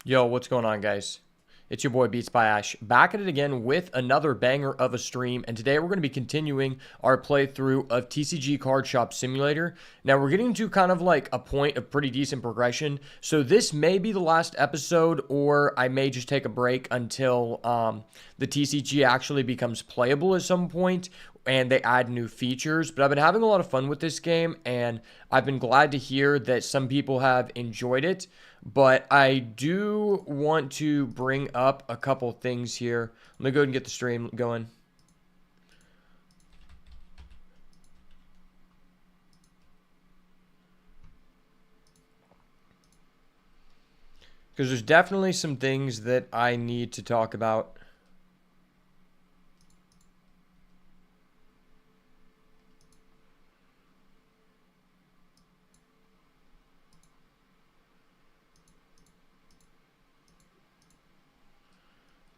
Yo, what's going on, guys? It's your boy Beats by Ash, back at it again with another banger of a stream, and today we're going to be continuing our playthrough of TCG Card Shop Simulator. Now, we're getting to kind of like a point of pretty decent progression, so this may be the last episode, or I may just take a break until the TCG actually becomes playable at some point, and they add new features. But I've been having a lot of fun with this game, and I've been glad to hear that some people have enjoyed it. But I do want to bring up a couple things here. Let me go ahead and get the stream going. Because there's definitely some things that I need to talk about.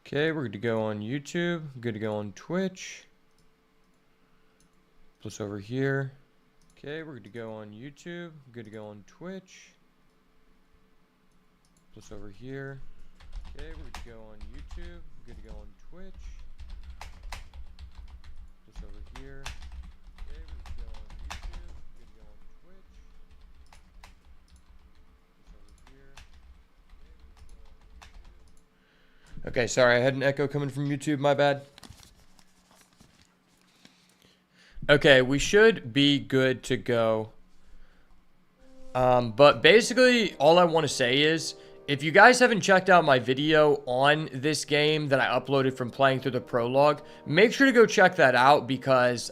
Okay, we're good to go on YouTube. Good to go on Twitch. Plus over here. Okay, we're good to go on YouTube. Good to go on Twitch. Plus over here. Okay, we're good to go on YouTube. Good to go on Twitch. Plus over here. Okay, we're good to go on YouTube. Good to go on Twitch. Plus over here. Okay, sorry, I had an echo coming from YouTube, my bad. Okay, we should be good to go. But basically, all I want to say is, if you guys haven't checked out my video on this game that I uploaded from playing through the prologue, make sure to go check that out because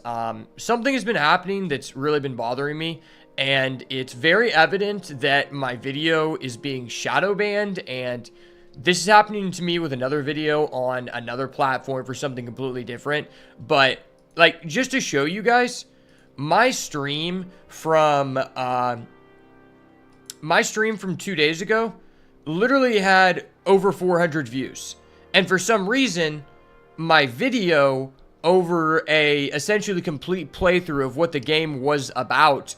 something has been happening that's really been bothering me. And it's very evident that my video is being shadow banned, and this is happening to me with another video on another platform for something completely different. But, like, just to show you guys, my stream from 2 days ago literally had over 400 views. And for some reason, my video over a essentially complete playthrough of what the game was about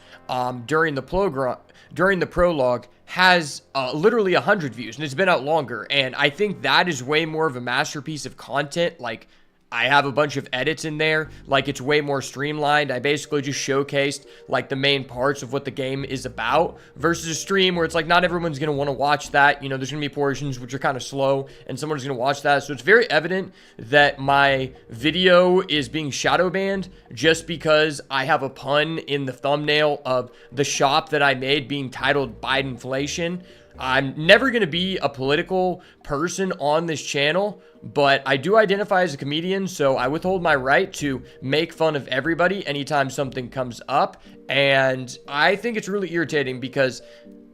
during the prologue has literally 100 views, and it's been out longer. And I think that is way more of a masterpiece of content. Like, I have a bunch of edits in there. Like, it's way more streamlined. I basically just showcased, like, the main parts of what the game is about versus a stream where it's like not everyone's going to want to watch that. You know, there's going to be portions which are kind of slow and someone's going to watch that. So it's very evident that my video is being shadow banned just because I have a pun in the thumbnail of the shop that I made being titled Bidenflation. I'm never going to be a political person on this channel, but I do identify as a comedian, so I withhold my right to make fun of everybody anytime something comes up. And I think it's really irritating because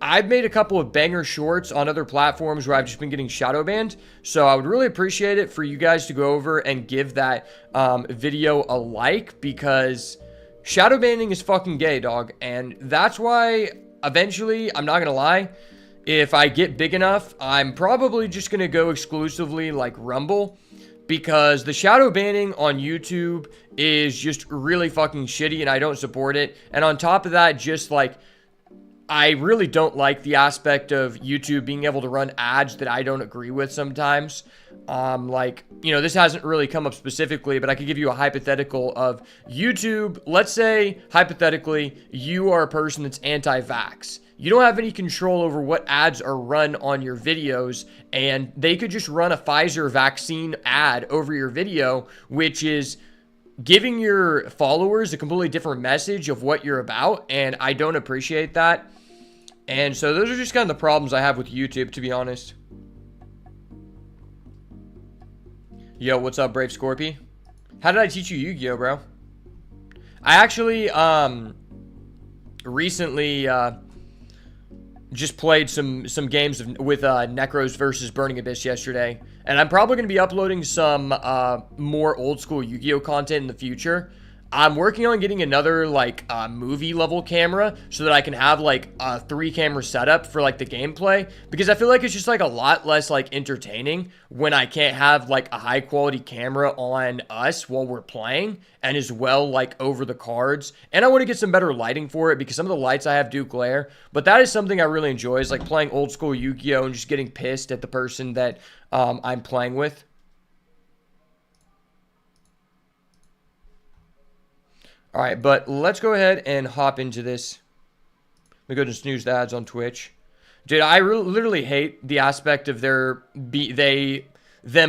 I've made a couple of banger shorts on other platforms where I've just been getting shadow banned. So I would really appreciate it for you guys to go over and give that video a like, because shadow banning is fucking gay, dog. And that's why eventually, I'm not going to lie, if I get big enough, I'm probably just going to go exclusively like Rumble, because the shadow banning on YouTube is just really fucking shitty and I don't support it. And on top of that, just like, I really don't like the aspect of YouTube being able to run ads that I don't agree with sometimes. Like, you know, this hasn't really come up specifically, but I could give you a hypothetical of YouTube. Let's say, hypothetically, you are a person that's anti-vax. You don't have any control over what ads are run on your videos, and they could just run a Pfizer vaccine ad over your video, which is giving your followers a completely different message of what you're about, and I don't appreciate that. And so those are just kind of the problems I have with YouTube, to be honest. Yo, what's up, Brave Scorpy? How did I teach you Yu-Gi-Oh, bro? I actually, recently, just played some games with Necros versus Burning Abyss yesterday. And I'm probably going to be uploading some more old school Yu-Gi-Oh content in the future. I'm working on getting another like movie level camera so that I can have like a 3-camera setup for like the gameplay, because I feel like it's just like a lot less like entertaining when I can't have like a high quality camera on us while we're playing, and as well like over the cards. And I want to get some better lighting for it because some of the lights I have do glare, but that is something I really enjoy, is like playing old school Yu-Gi-Oh and just getting pissed at the person that I'm playing with. All right, but let's go ahead and hop into this. Let me go to snooze the ads on Twitch. Dude, I literally hate the aspect of them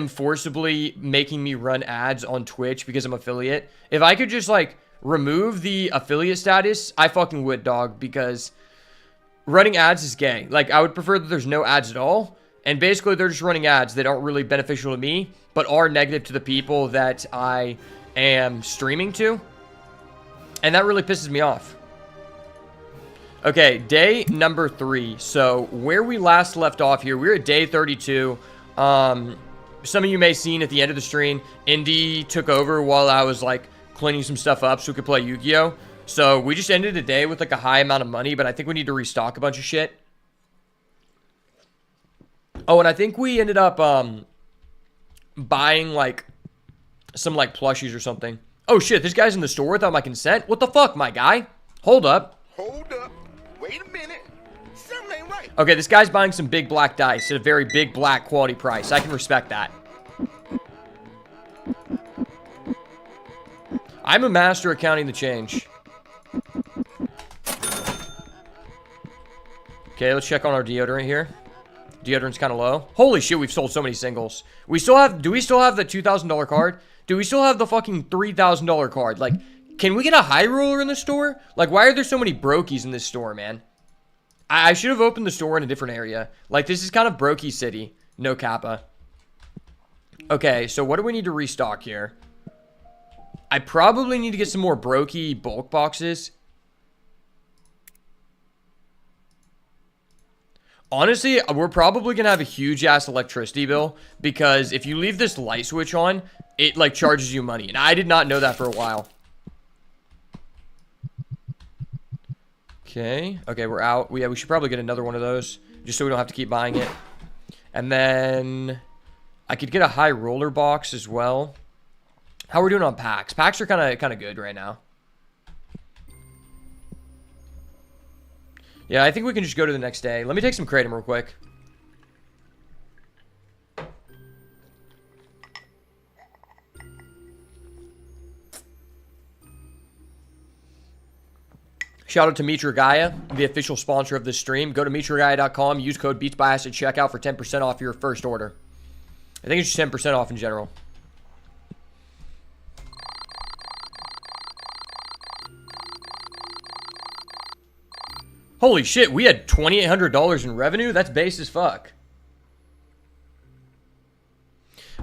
forcibly making me run ads on Twitch because I'm affiliate. If I could just like remove the affiliate status, I fucking would, dog, because running ads is gay. Like, I would prefer that there's no ads at all. And basically, they're just running ads that aren't really beneficial to me, but are negative to the people that I am streaming to. And that really pisses me off. Okay, day number 3. So, where we last left off here, we're at day 32. Some of you may have seen at the end of the stream, Indy took over while I was, like, cleaning some stuff up so we could play Yu-Gi-Oh! So, we just ended the day with, like, a high amount of money, but I think we need to restock a bunch of shit. Oh, and I think we ended up, buying, like, some, like, plushies or something. Oh, shit, this guy's in the store without my consent? What the fuck, my guy? Hold up. Hold up. Wait a minute. Something ain't right. Okay, this guy's buying some big black dice at a very big black quality price. I can respect that. I'm a master at counting the change. Okay, let's check on our deodorant here. Deodorant's kind of low. Holy shit, we've sold so many singles. Do we still have the $2,000 card? Do we still have the fucking $3,000 card? Like, can we get a high roller in the store? Like, why are there so many brokies in this store, man? I should have opened the store in a different area. Like, this is kind of brokey city. No kappa. Okay, so what do we need to restock here? I probably need to get some more brokey bulk boxes. Honestly, we're probably going to have a huge-ass electricity bill, because if you leave this light switch on, it, like, charges you money. And I did not know that for a while. Okay, we're out. We should probably get another one of those, just so we don't have to keep buying it. And then I could get a high roller box as well. How are we doing on packs? Packs are kind of good right now. Yeah, I think we can just go to the next day. Let me take some kratom real quick. Shout out to Mitra Gaia, the official sponsor of this stream. Go to mitragaia.com, use code BeatsByUs at checkout for 10% off your first order. I think it's just 10% off in general. Holy shit, we had $2,800 in revenue? That's base as fuck.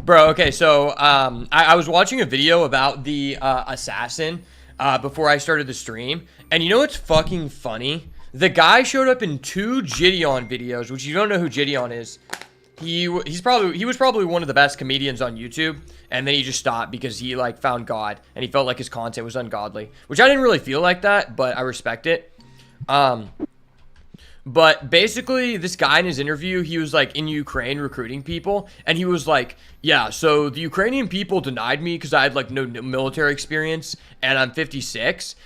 Bro, okay, so I was watching a video about the assassin before I started the stream, and you know what's fucking funny? The guy showed up in 2 Gideon videos, which you don't know who Gideon is. He was probably one of the best comedians on YouTube, and then he just stopped because he like found God and he felt like his content was ungodly, which I didn't really feel like that, but I respect it. But basically, this guy in his interview, he was like in Ukraine recruiting people, and he was like, yeah, so the Ukrainian people denied me because I had like no military experience, and I'm 56,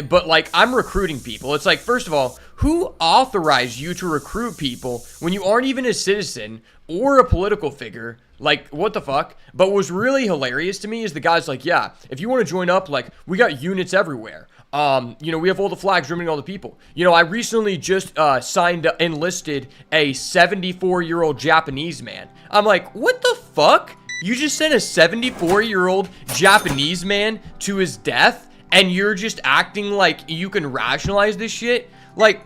but like I'm recruiting people. It's like, first of all, who authorized you to recruit people when you aren't even a citizen or a political figure? Like, what the fuck? But what was really hilarious to me is the guy's like, yeah, if you want to join up, like, we got units everywhere. You know, we have all the flags representing all the people. You know, I recently just enlisted a 74-year-old Japanese man. I'm like, what the fuck? You just sent a 74-year-old Japanese man to his death, and you're just acting like you can rationalize this shit? Like,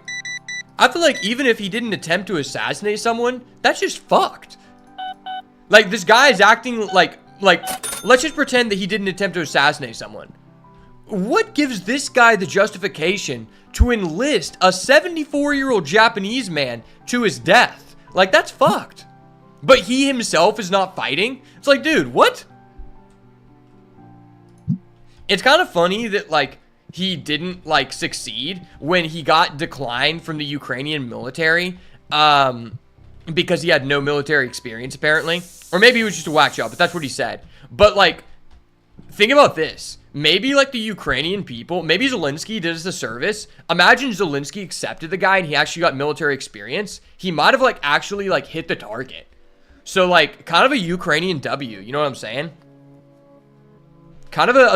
I feel like even if he didn't attempt to assassinate someone, that's just fucked. Like, this guy is acting like, let's just pretend that he didn't attempt to assassinate someone. What gives this guy the justification to enlist a 74-year-old Japanese man to his death? Like, that's fucked. But he himself is not fighting? It's like, dude, what? It's kind of funny that, like, he didn't, like, succeed when he got declined from the Ukrainian military, because he had no military experience, apparently. Or maybe he was just a whack job, but that's what he said. But, like, think about this. Maybe, like, the Ukrainian people, maybe Zelensky did us a service. Imagine Zelensky accepted the guy and he actually got military experience. He might have, like, actually, like, hit the target. So, like, kind of a Ukrainian W, you know what I'm saying? Kind of a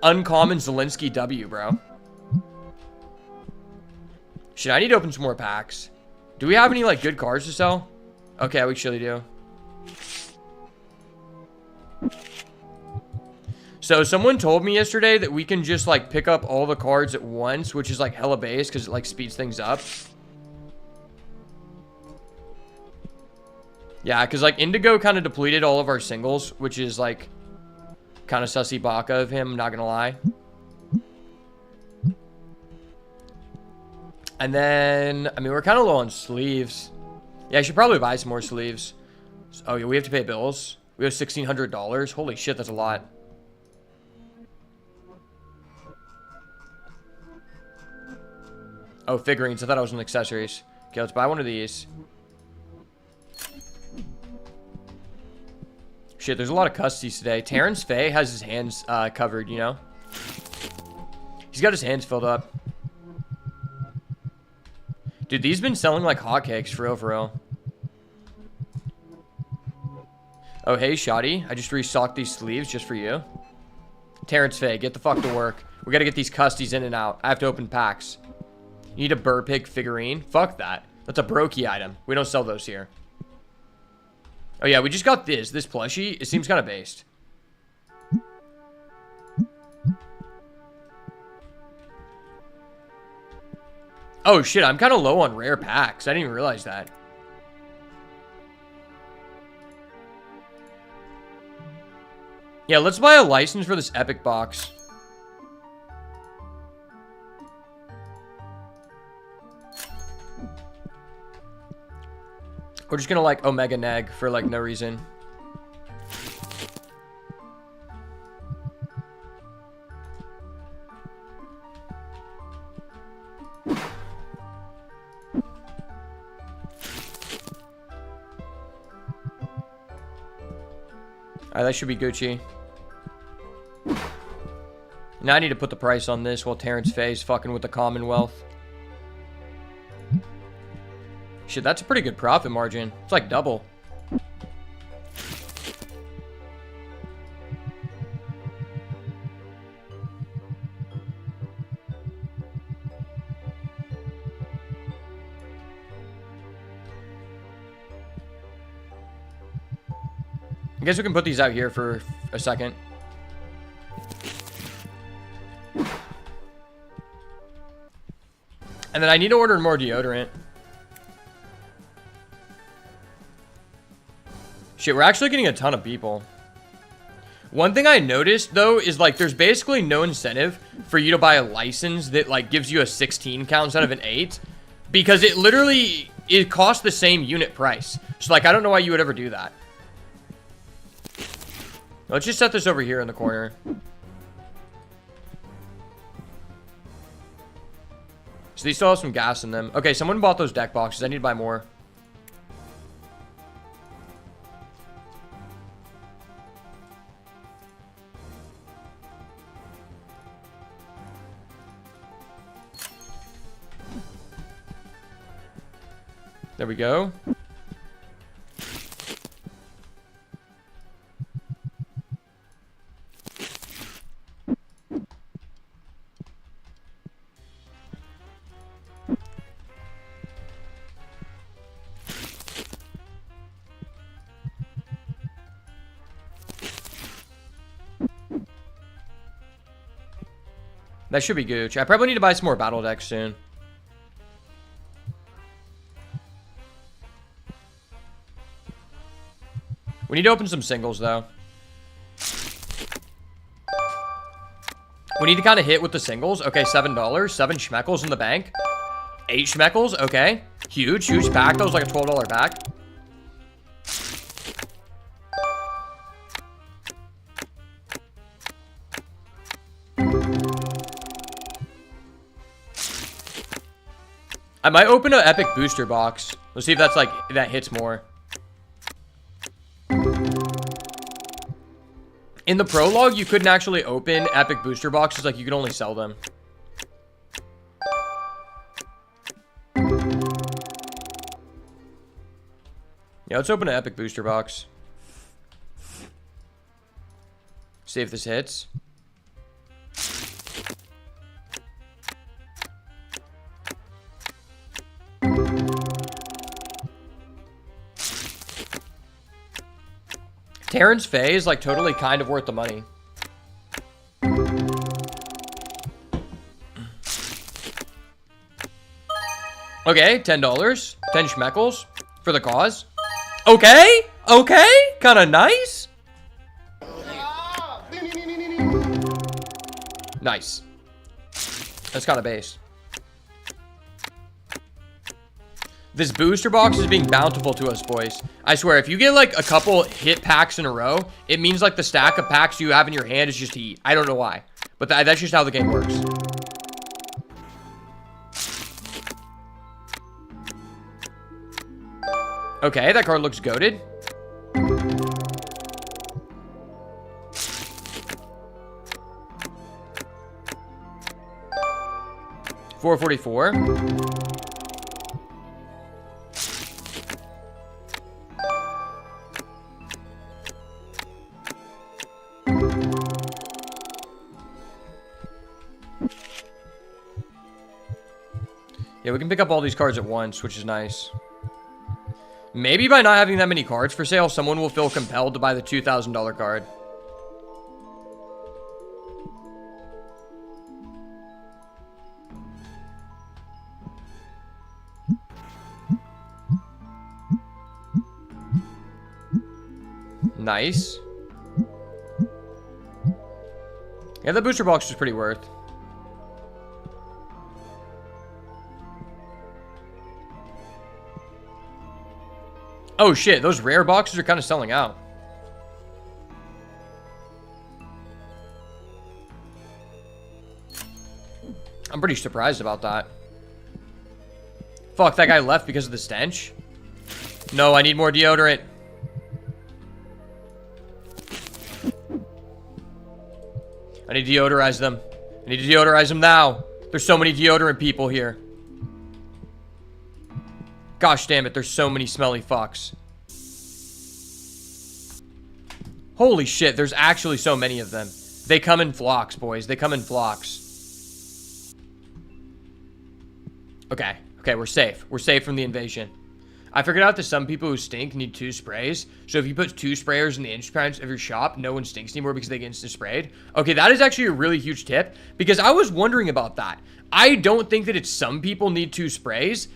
uncommon Zelensky W, bro. Shit, I need to open some more packs. Do we have any, like, good cards to sell? Okay, we surely do. So, someone told me yesterday that we can just, like, pick up all the cards at once, which is, like, hella base, because it, like, speeds things up. Yeah, because, like, Indigo kind of depleted all of our singles, which is, like, kind of sussy baka of him, not gonna lie. And then, I mean, we're kind of low on sleeves. Yeah, I should probably buy some more sleeves. Oh, yeah, we have to pay bills. We have $1,600. Holy shit, that's a lot. Oh, figurines. I thought it was an accessories. Okay, let's buy one of these. Shit, there's a lot of custies today. Terrence Faye has his hands covered, you know? He's got his hands filled up. Dude, these been selling like hotcakes, for real, for real. Oh, hey, Shoddy. I just restocked these sleeves just for you. Terrence Faye, get the fuck to work. We gotta get these custies in and out. I have to open packs. You need a Burr Pig figurine? Fuck that. That's a brokey item. We don't sell those here. Oh, yeah, we just got this plushie. It seems kind of based. Oh, shit, I'm kind of low on rare packs. I didn't even realize that. Yeah, let's buy a license for this epic box. We're just gonna, like, Omega Neg for, like, no reason. Alright, that should be Gucci. Now I need to put the price on this while Terrence Faye's fucking with the Commonwealth. Shit, that's a pretty good profit margin. It's like double. I guess we can put these out here for a second. And then I need to order more deodorant. Shit, we're actually getting a ton of people. One thing I noticed, though, is, like, there's basically no incentive for you to buy a license that, like, gives you a 16 count instead of an 8. Because it literally, it costs the same unit price. So, like, I don't know why you would ever do that. Let's just set this over here in the corner. So these still have some gas in them. Okay, someone bought those deck boxes. I need to buy more. There we go. That should be Gooch. I probably need to buy some more battle decks soon. We need to open some singles, though. We need to kind of hit with the singles. Okay, $7. 7 schmeckles in the bank. 8 schmeckles. Okay. Huge, huge pack. That was like a $12 pack. I might open an epic booster box. Let's see if that's like, that hits more. In the prologue, you couldn't actually open epic booster boxes. Like, you could only sell them. Yeah, let's open an epic booster box. See if this hits. Terrence Faye is like totally kind of worth the money. Okay, $10. 10 schmeckles for the cause. Okay, okay, kind of nice. Nice. That's kind of base. This booster box is being bountiful to us, boys. I swear, if you get like a couple hit packs in a row, it means like the stack of packs you have in your hand is just heat. I don't know why, but that's just how the game works. Okay, that card looks goated. $444. Yeah, we can pick up all these cards at once, which is nice. Maybe by not having that many cards for sale, someone will feel compelled to buy the $2,000 card. Nice. Yeah, the booster box is pretty worth. Oh shit, those rare boxes are kind of selling out. I'm pretty surprised about that. Fuck, that guy left because of the stench? No, I need more deodorant. I need to deodorize them. I need to deodorize them now. There's so many deodorant people here. Gosh damn it, there's so many smelly fucks. Holy shit, there's actually so many of them. They come in flocks, boys. They come in flocks. Okay, okay, we're safe. We're safe from the invasion. I figured out that some people who stink need 2 sprays. So if you put 2 sprayers in the entrance of your shop, no one stinks anymore because they get instant sprayed. Okay, that is actually a really huge tip because I was wondering about that. I don't think that it's some people need 2 sprays.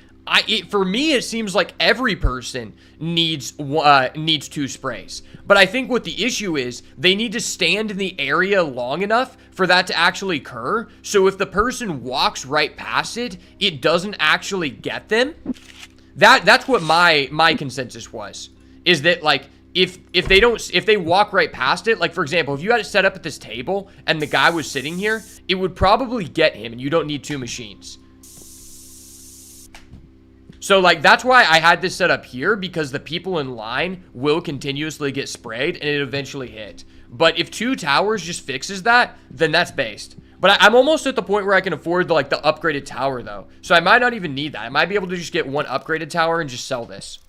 For me, it seems like every person needs 2 sprays. But I think what the issue is, they need to stand in the area long enough for that to actually occur. So if the person walks right past it, it doesn't actually get them. That's what my consensus was. Is that like if they walk right past it, like for example, if you had it set up at this table and the guy was sitting here, it would probably get him and you don't need 2 machines. So, like, that's why I had this set up here, because the people in line will continuously get sprayed, and it eventually hit. But if 2 towers just fixes that, then that's based. But I'm almost at the point where I can afford, the upgraded tower, though. So I might not even need that. I might be able to just get 1 upgraded tower and just sell this.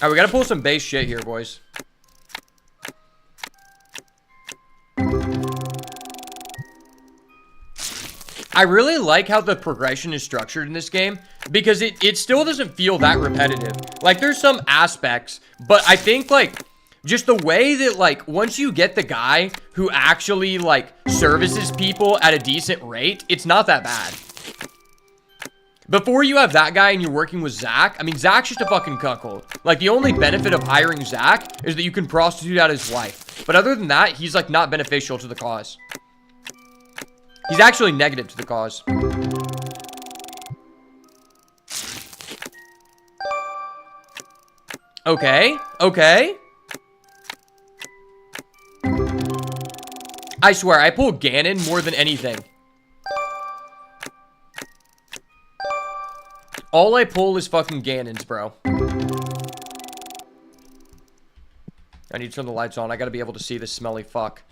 Alright, we gotta pull some base shit here, boys. I really like how the progression is structured in this game, because it still doesn't feel that repetitive. Like, there's some aspects, but I think, like, just the way that, like, once you get the guy who actually, like, services people at a decent rate, it's not that bad. Before you have that guy and you're working with Zach, I mean, Zach's just a fucking cuckold. Like, the only benefit of hiring Zach is that you can prostitute out his wife. But other than that, he's, like, not beneficial to the cause. He's actually negative to the cause. Okay. Okay. I swear, I pull Ganon more than anything. All I pull is fucking Ganons, bro. I need to turn the lights on. I gotta be able to see this smelly fuck.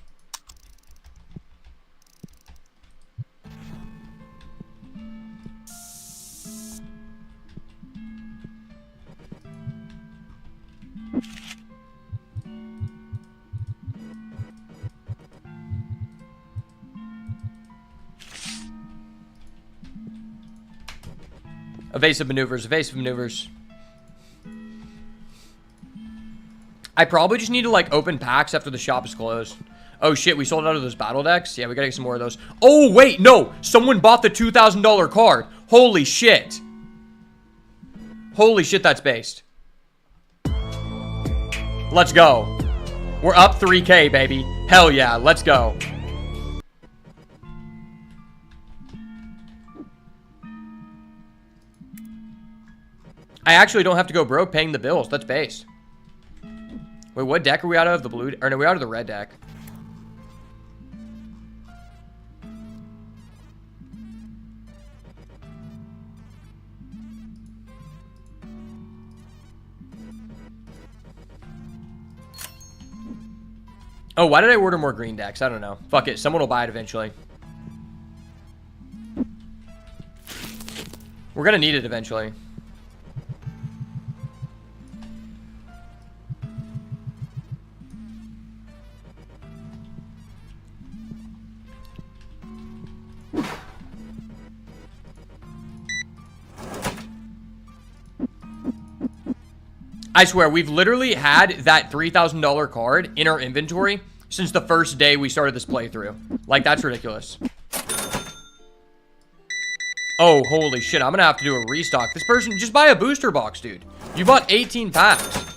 Evasive maneuvers, evasive maneuvers. I probably just need to, like, open packs after the shop is closed. Oh, shit, we sold out of those battle decks? Yeah, we gotta get some more of those. Oh, wait, no! Someone bought the $2,000 card. Holy shit. Holy shit, that's based. Let's go. We're up 3K, baby. Hell yeah, let's go. I actually don't have to go broke paying the bills. That's based. Wait, what deck are we out of? The blue? Or no, we're out of the red deck. Oh, why did I order more green decks? I don't know. Fuck it. Someone will buy it eventually. We're gonna need it eventually. I swear, we've literally had that $3,000 card in our inventory since the first day we started this playthrough. Like, that's ridiculous. Oh, holy shit. I'm gonna have to do a restock. This person, just buy a booster box, dude. You bought 18 packs.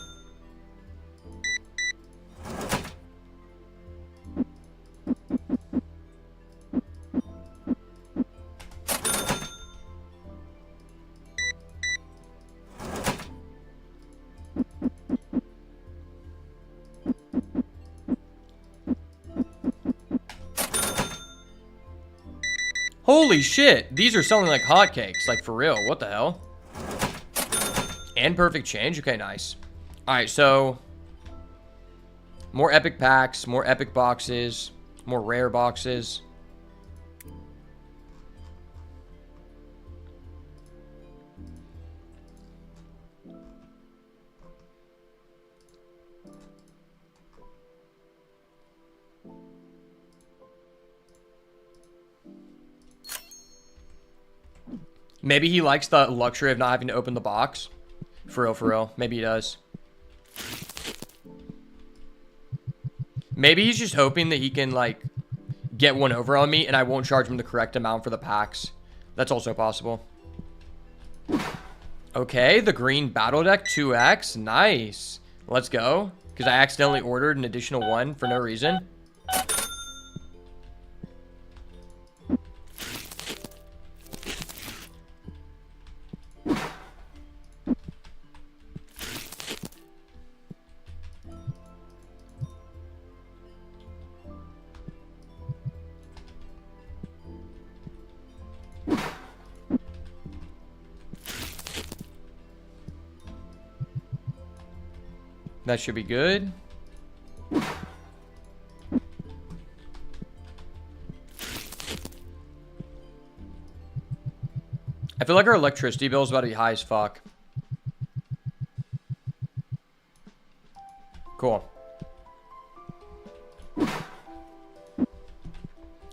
Holy shit, these are selling like hotcakes, like for real, what the hell? And perfect change, okay, nice. Alright, so more epic packs, more epic boxes, more rare boxes. Maybe he likes the luxury of not having to open the box. For real, for real. Maybe he does. Maybe he's just hoping that he can, like, get one over on me and I won't charge him the correct amount for the packs. That's also possible. Okay, the green battle deck 2X. Nice. Let's go. Because I accidentally ordered an additional one for no reason. That should be good. I feel like our electricity bill is about to be high as fuck. Cool.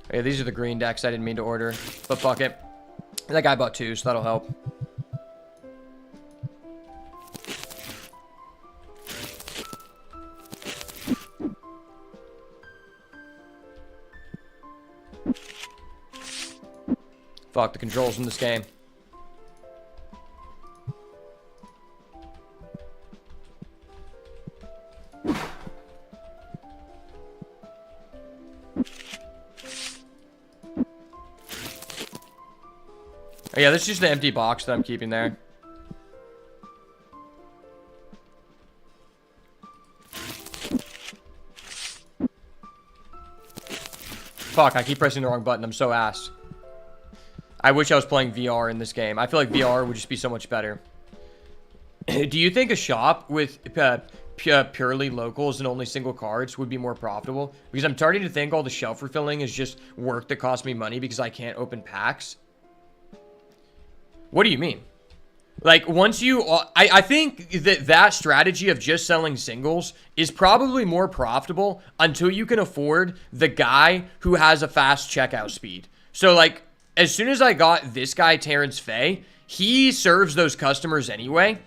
Okay, these are the green decks I didn't mean to order, but fuck it. That guy bought two, so that'll help. Fuck the controls in this game. Oh yeah, this is just the empty box that I'm keeping there. Fuck, I keep pressing the wrong button. I'm so ass. I wish I was playing VR in this game. I feel like VR would just be so much better. Do you think a shop with purely locals and only single cards would be more profitable? Because I'm starting to think all the shelf refilling is just work that costs me money because I can't open packs. What do you mean? Like, once you... I think that strategy of just selling singles is probably more profitable until you can afford the guy who has a fast checkout speed. So, like, as soon as I got this guy, Terrence Fay, he serves those customers anyway.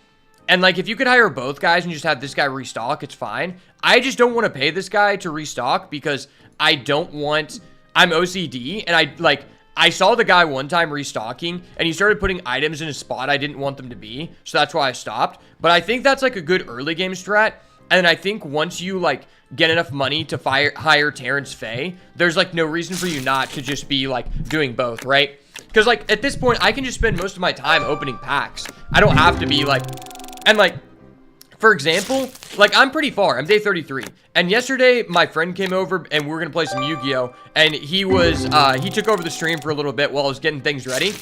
And, like, if you could hire both guys and just have this guy restock, it's fine. I just don't want to pay this guy to restock because I don't want... I'm OCD, and I saw the guy one time restocking, and he started putting items in a spot I didn't want them to be, so that's why I stopped. But I think that's, like, a good early game strat, and I think once you, like, get enough money to hire Terrence Fay, there's, like, no reason for you not to just be, like, doing both, right? Because, like, at this point, I can just spend most of my time opening packs. I don't have to be, like... And, like, for example, like, I'm pretty far. I'm day 33. And yesterday, my friend came over, and we were going to play some Yu-Gi-Oh! And he took over the stream for a little bit while I was getting things ready.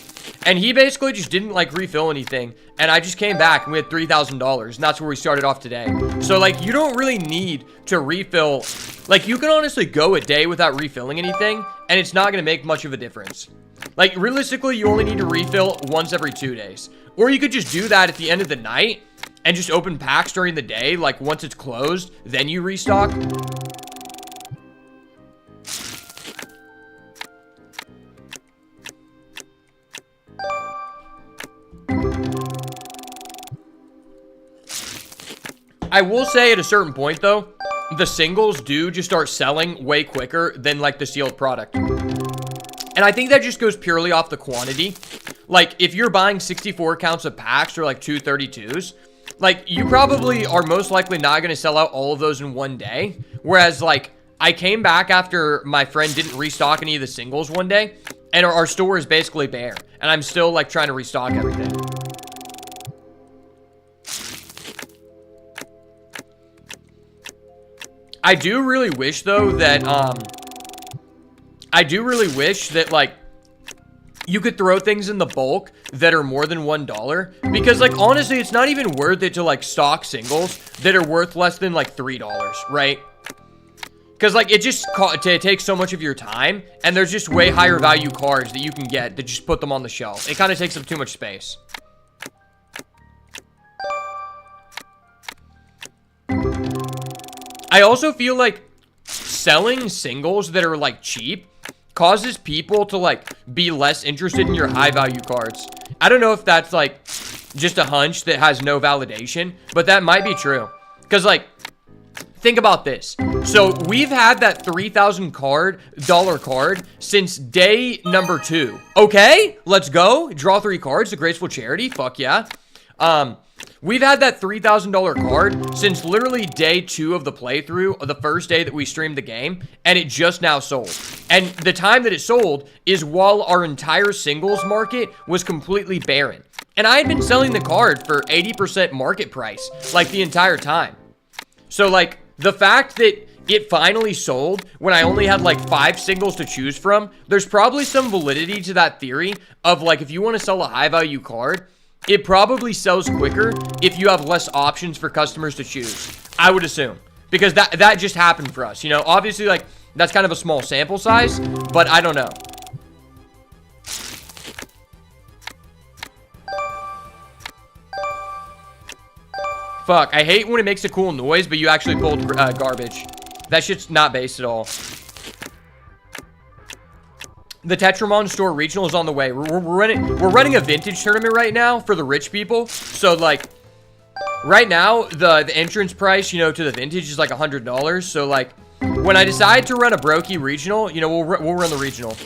And he basically just didn't, like, refill anything. And I just came back, and we had $3,000. And that's where we started off today. So, like, you don't really need to refill. Like, you can honestly go a day without refilling anything, and it's not going to make much of a difference. Like, realistically, you only need to refill once every 2 days. Or you could just do that at the end of the night and just open packs during the day. Like, once it's closed, then you restock. I will say at a certain point, though, the singles do just start selling way quicker than, like, the sealed product. And I think that just goes purely off the quantity. Like, if you're buying 64 counts of packs or, like, 232s, like, you probably are most likely not going to sell out all of those in one day. Whereas, like, I came back after my friend didn't restock any of the singles one day, and our store is basically bare. And I'm still, like, trying to restock everything. I do really wish, though, that, like, you could throw things in the bulk that are more than $1. Because, like, honestly, it's not even worth it to, like, stock singles that are worth less than, like, $3, right? Because, like, it takes so much of your time, and there's just way higher value cards that you can get that just put them on the shelf. It kind of takes up too much space. I also feel like selling singles that are, like, cheap causes people to, like, be less interested in your high value cards. I don't know if that's, like, just a hunch that has no validation, but that might be true. Because, like, think about this. So we've had that $3,000 card since day number 2. Okay, let's go. Draw 3 cards. The Graceful Charity. Fuck yeah. We've had that $3,000 card since literally day 2 of the playthrough, or the first day that we streamed the game, and it just now sold. And the time that it sold is while our entire singles market was completely barren. And I had been selling the card for 80% market price, like, the entire time. So, like, the fact that it finally sold when I only had, like, 5 singles to choose from, there's probably some validity to that theory of, like, if you want to sell a high value card, it probably sells quicker if you have less options for customers to choose. I would assume. Because that just happened for us. You know, obviously, like, that's kind of a small sample size, but I don't know. Fuck, I hate when it makes a cool noise, but you actually pulled garbage. That shit's not based at all. The Tetramon store regional is on the way. We're running a vintage tournament right now for the rich people. So, like, right now, the entrance price, you know, to the vintage is like $100. So, like, when I decide to run a Brokey regional, you know, we'll run the regional.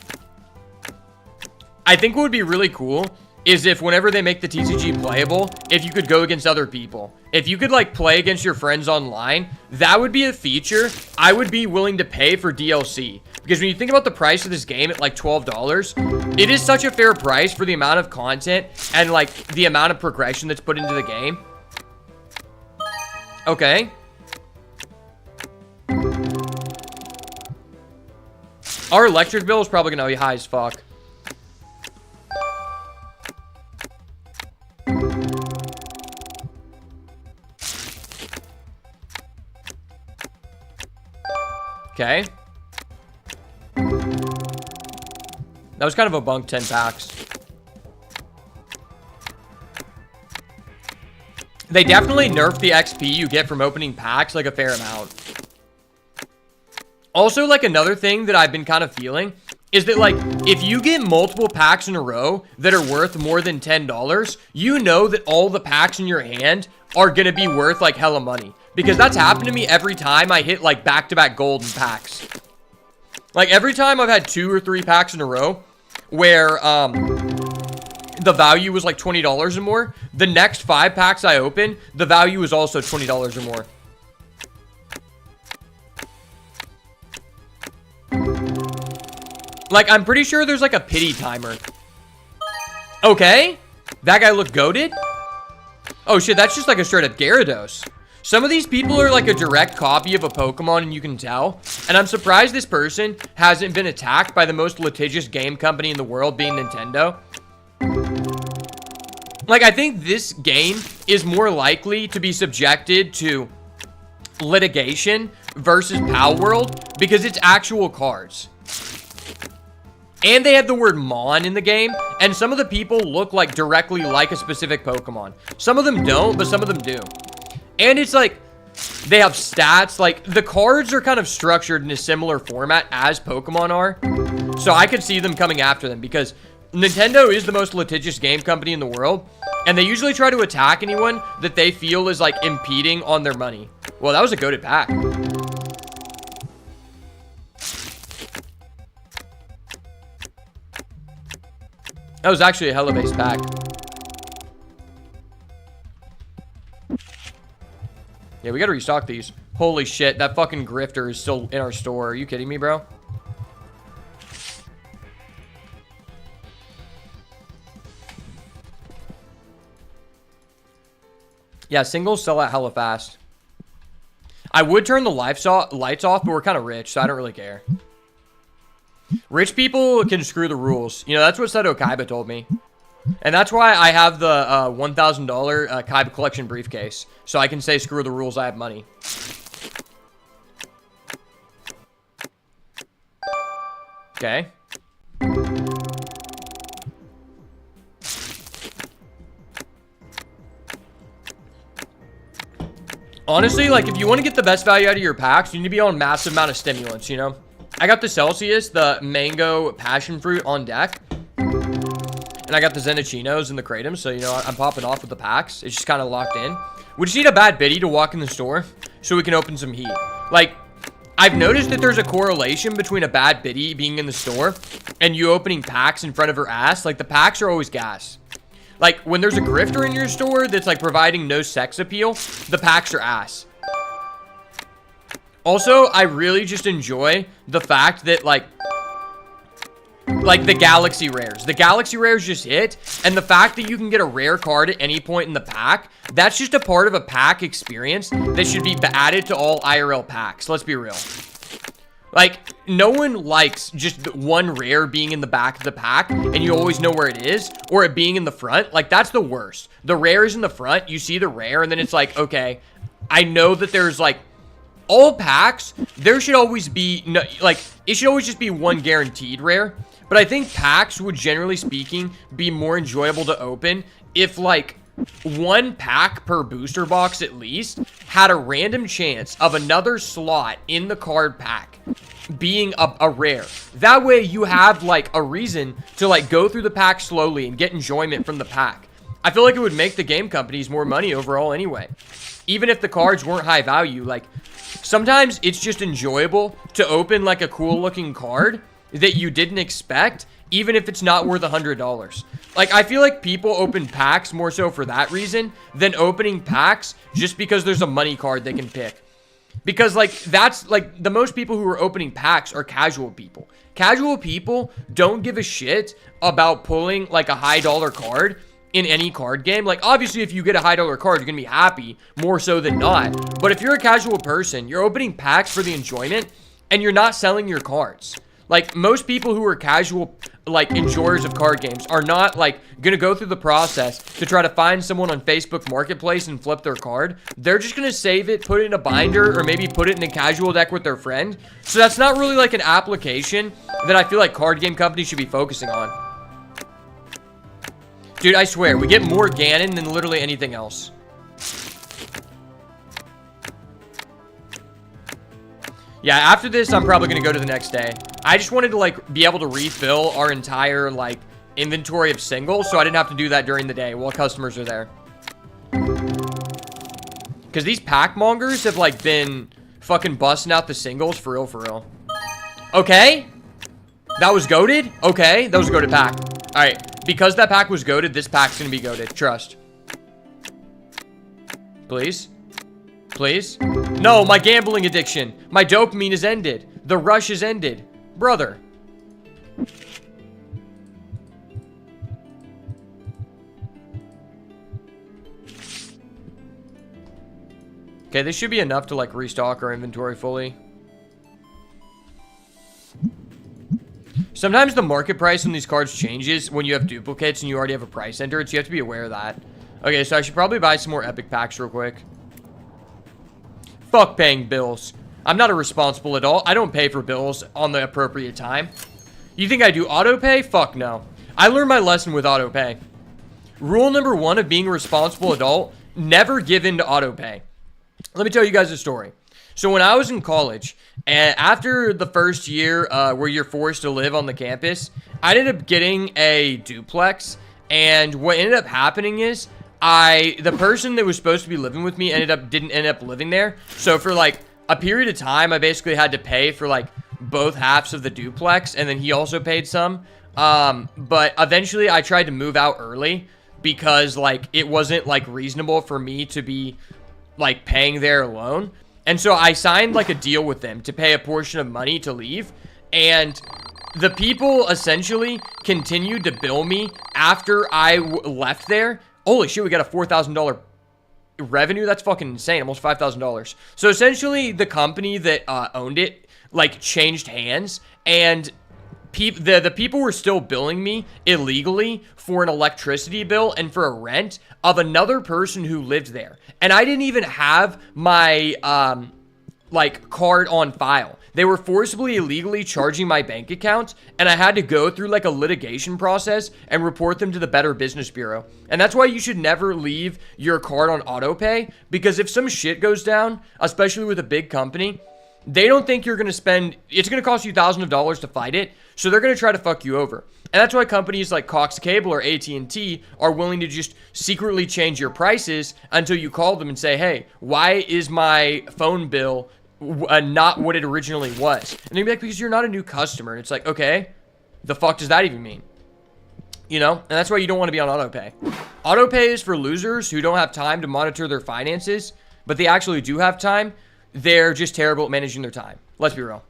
I think what would be really cool is if whenever they make the TCG playable, if you could go against other people. If you could, like, play against your friends online, that would be a feature I would be willing to pay for DLC. Because when you think about the price of this game at, like, $12, it is such a fair price for the amount of content and, like, the amount of progression that's put into the game. Okay. Our electric bill is probably gonna be high as fuck. Okay. That was kind of a bunk 10 packs. They definitely nerfed the XP you get from opening packs like a fair amount. Also, like another thing that I've been kind of feeling is that like if you get multiple packs in a row that are worth more than $10, you know that all the packs in your hand are gonna be worth like hella money. Because that's happened to me every time I hit like back-to-back golden packs. Like every time I've had 2 or 3 packs in a row where the value was like $20 or more, the next 5 packs I open, the value is also $20 or more. Like, I'm pretty sure there's like a pity timer. Okay. That guy looked goated? Oh shit, that's just like a straight up Gyarados. Some of these people are like a direct copy of a Pokemon and you can tell. And I'm surprised this person hasn't been attacked by the most litigious game company in the world, being Nintendo. Like, I think this game is more likely to be subjected to litigation versus Pal World because it's actual cards. And they have the word Mon in the game, and some of the people look like directly like a specific Pokemon. Some of them don't, but some of them do. And it's like, they have stats, like, the cards are kind of structured in a similar format as Pokemon are. So I could see them coming after them, because Nintendo is the most litigious game company in the world, and they usually try to attack anyone that they feel is, like, impeding on their money. Well, that was a goated pack. That was actually a hella base pack. Yeah, we gotta restock these. Holy shit, that fucking grifter is still in our store. Are you kidding me, bro? Yeah, singles sell out hella fast. I would turn the lights off, but we're kind of rich, so I don't really care. Rich people can screw the rules. You know, that's what Seto Kaiba told me. And that's why I have the $1,000 Kaiba collection briefcase. So I can say, screw the rules, I have money. Okay. Honestly, like, if you want to get the best value out of your packs, you need to be on a massive amount of stimulants, you know? I got the Celsius, the Mango Passion Fruit on deck. And I got the Zenicinos and the Kratom, so, you know, I'm popping off with the packs. It's just kind of locked in. We just need a bad biddy to walk in the store so we can open some heat. Like, I've noticed that there's a correlation between a bad biddy being in the store and you opening packs in front of her ass. Like, the packs are always gas. Like, when there's a grifter in your store that's, like, providing no sex appeal, the packs are ass. Also, I really just enjoy the fact that, like the Galaxy Rares. The Galaxy Rares just hit, and the fact that you can get a rare card at any point in the pack, that's just a part of a pack experience that should be added to all IRL packs. Let's be real. Like, no one likes just one rare being in the back of the pack, and you always know where it is, or it being in the front. Like, that's the worst. The rare is in the front, you see the rare, and then it's like, okay, I know that there's, like, all packs, there should always be, no, like, it should always just be one guaranteed rare. But I think packs would, generally speaking, be more enjoyable to open if, like, one pack per booster box at least had a random chance of another slot in the card pack being a rare. That way you have, like, a reason to, like, go through the pack slowly and get enjoyment from the pack. I feel like it would make the game companies more money overall anyway. Even if the cards weren't high value, like, sometimes it's just enjoyable to open, like, a cool looking card that you didn't expect, even if it's not worth $100. Like, I feel like people open packs more so for that reason than opening packs just because there's a money card they can pick. Because, like, that's, like, the most people who are opening packs are casual people. Casual people don't give a shit about pulling, like, a high dollar card in any card game. Like, obviously, if you get a high dollar card, you're gonna be happy more so than not. But if you're a casual person, you're opening packs for the enjoyment and you're not selling your cards. Like, most people who are casual, like, enjoyers of card games are not, like, gonna go through the process to try to find someone on Facebook Marketplace and flip their card. They're just gonna save it, put it in a binder, or maybe put it in a casual deck with their friend. So that's not really, like, an application that I feel like card game companies should be focusing on. Dude, I swear, we get more Ganon than literally anything else. Yeah, after this, I'm probably going to go to the next day. I just wanted to, like, be able to refill our entire, like, inventory of singles, so I didn't have to do that during the day while customers are there. Because these pack mongers have, like, been fucking busting out the singles for real, for real. Okay. That was goated? Okay, that was a goated pack. Alright, because that pack was goated, this pack's going to be goated. Trust. Please? Please? No, my gambling addiction. My dopamine is ended. The rush is ended. Brother. Okay, this should be enough to, like, restock our inventory fully. Sometimes the market price on these cards changes when you have duplicates and you already have a price entered, so you have to be aware of that. Okay, so I should probably buy some more epic packs real quick. Fuck paying bills. I'm not irresponsible at all. I don't pay for bills on the appropriate time. You think I do auto pay? Fuck no. I learned my lesson with auto pay. Rule number 1 of being a responsible adult, never give in to auto pay. Let me tell you guys a story. So when I was in college, and after the first year where you're forced to live on the campus, I ended up getting a duplex, and what ended up happening is the person that was supposed to be living with me didn't end up living there. So for like a period of time, I basically had to pay for like both halves of the duplex, and then he also paid some. But eventually I tried to move out early because like it wasn't like reasonable for me to be like paying there alone. And so I signed like a deal with them to pay a portion of money to leave, and the people essentially continued to bill me after I left there. Holy shit, we got a $4,000 revenue. That's fucking insane. Almost $5,000. So essentially the company that owned it like changed hands, and the people were still billing me illegally for an electricity bill and for a rent of another person who lived there. And I didn't even have my like card on file. They were forcibly illegally charging my bank account, and I had to go through like a litigation process and report them to the Better Business Bureau. And that's why you should never leave your card on auto pay, because if some shit goes down, especially with a big company, they don't think you're going to spend, it's going to cost you thousands of dollars to fight it, so they're going to try to fuck you over. And that's why companies like Cox Cable or AT&T are willing to just secretly change your prices until you call them and say, hey, why is my phone bill not what it originally was? And they'd be like, because you're not a new customer. And it's like, okay, the fuck does that even mean? You know? And that's why you don't want to be on auto pay. Auto pay is for losers who don't have time to monitor their finances, but they actually do have time. They're just terrible at managing their time. Let's be real.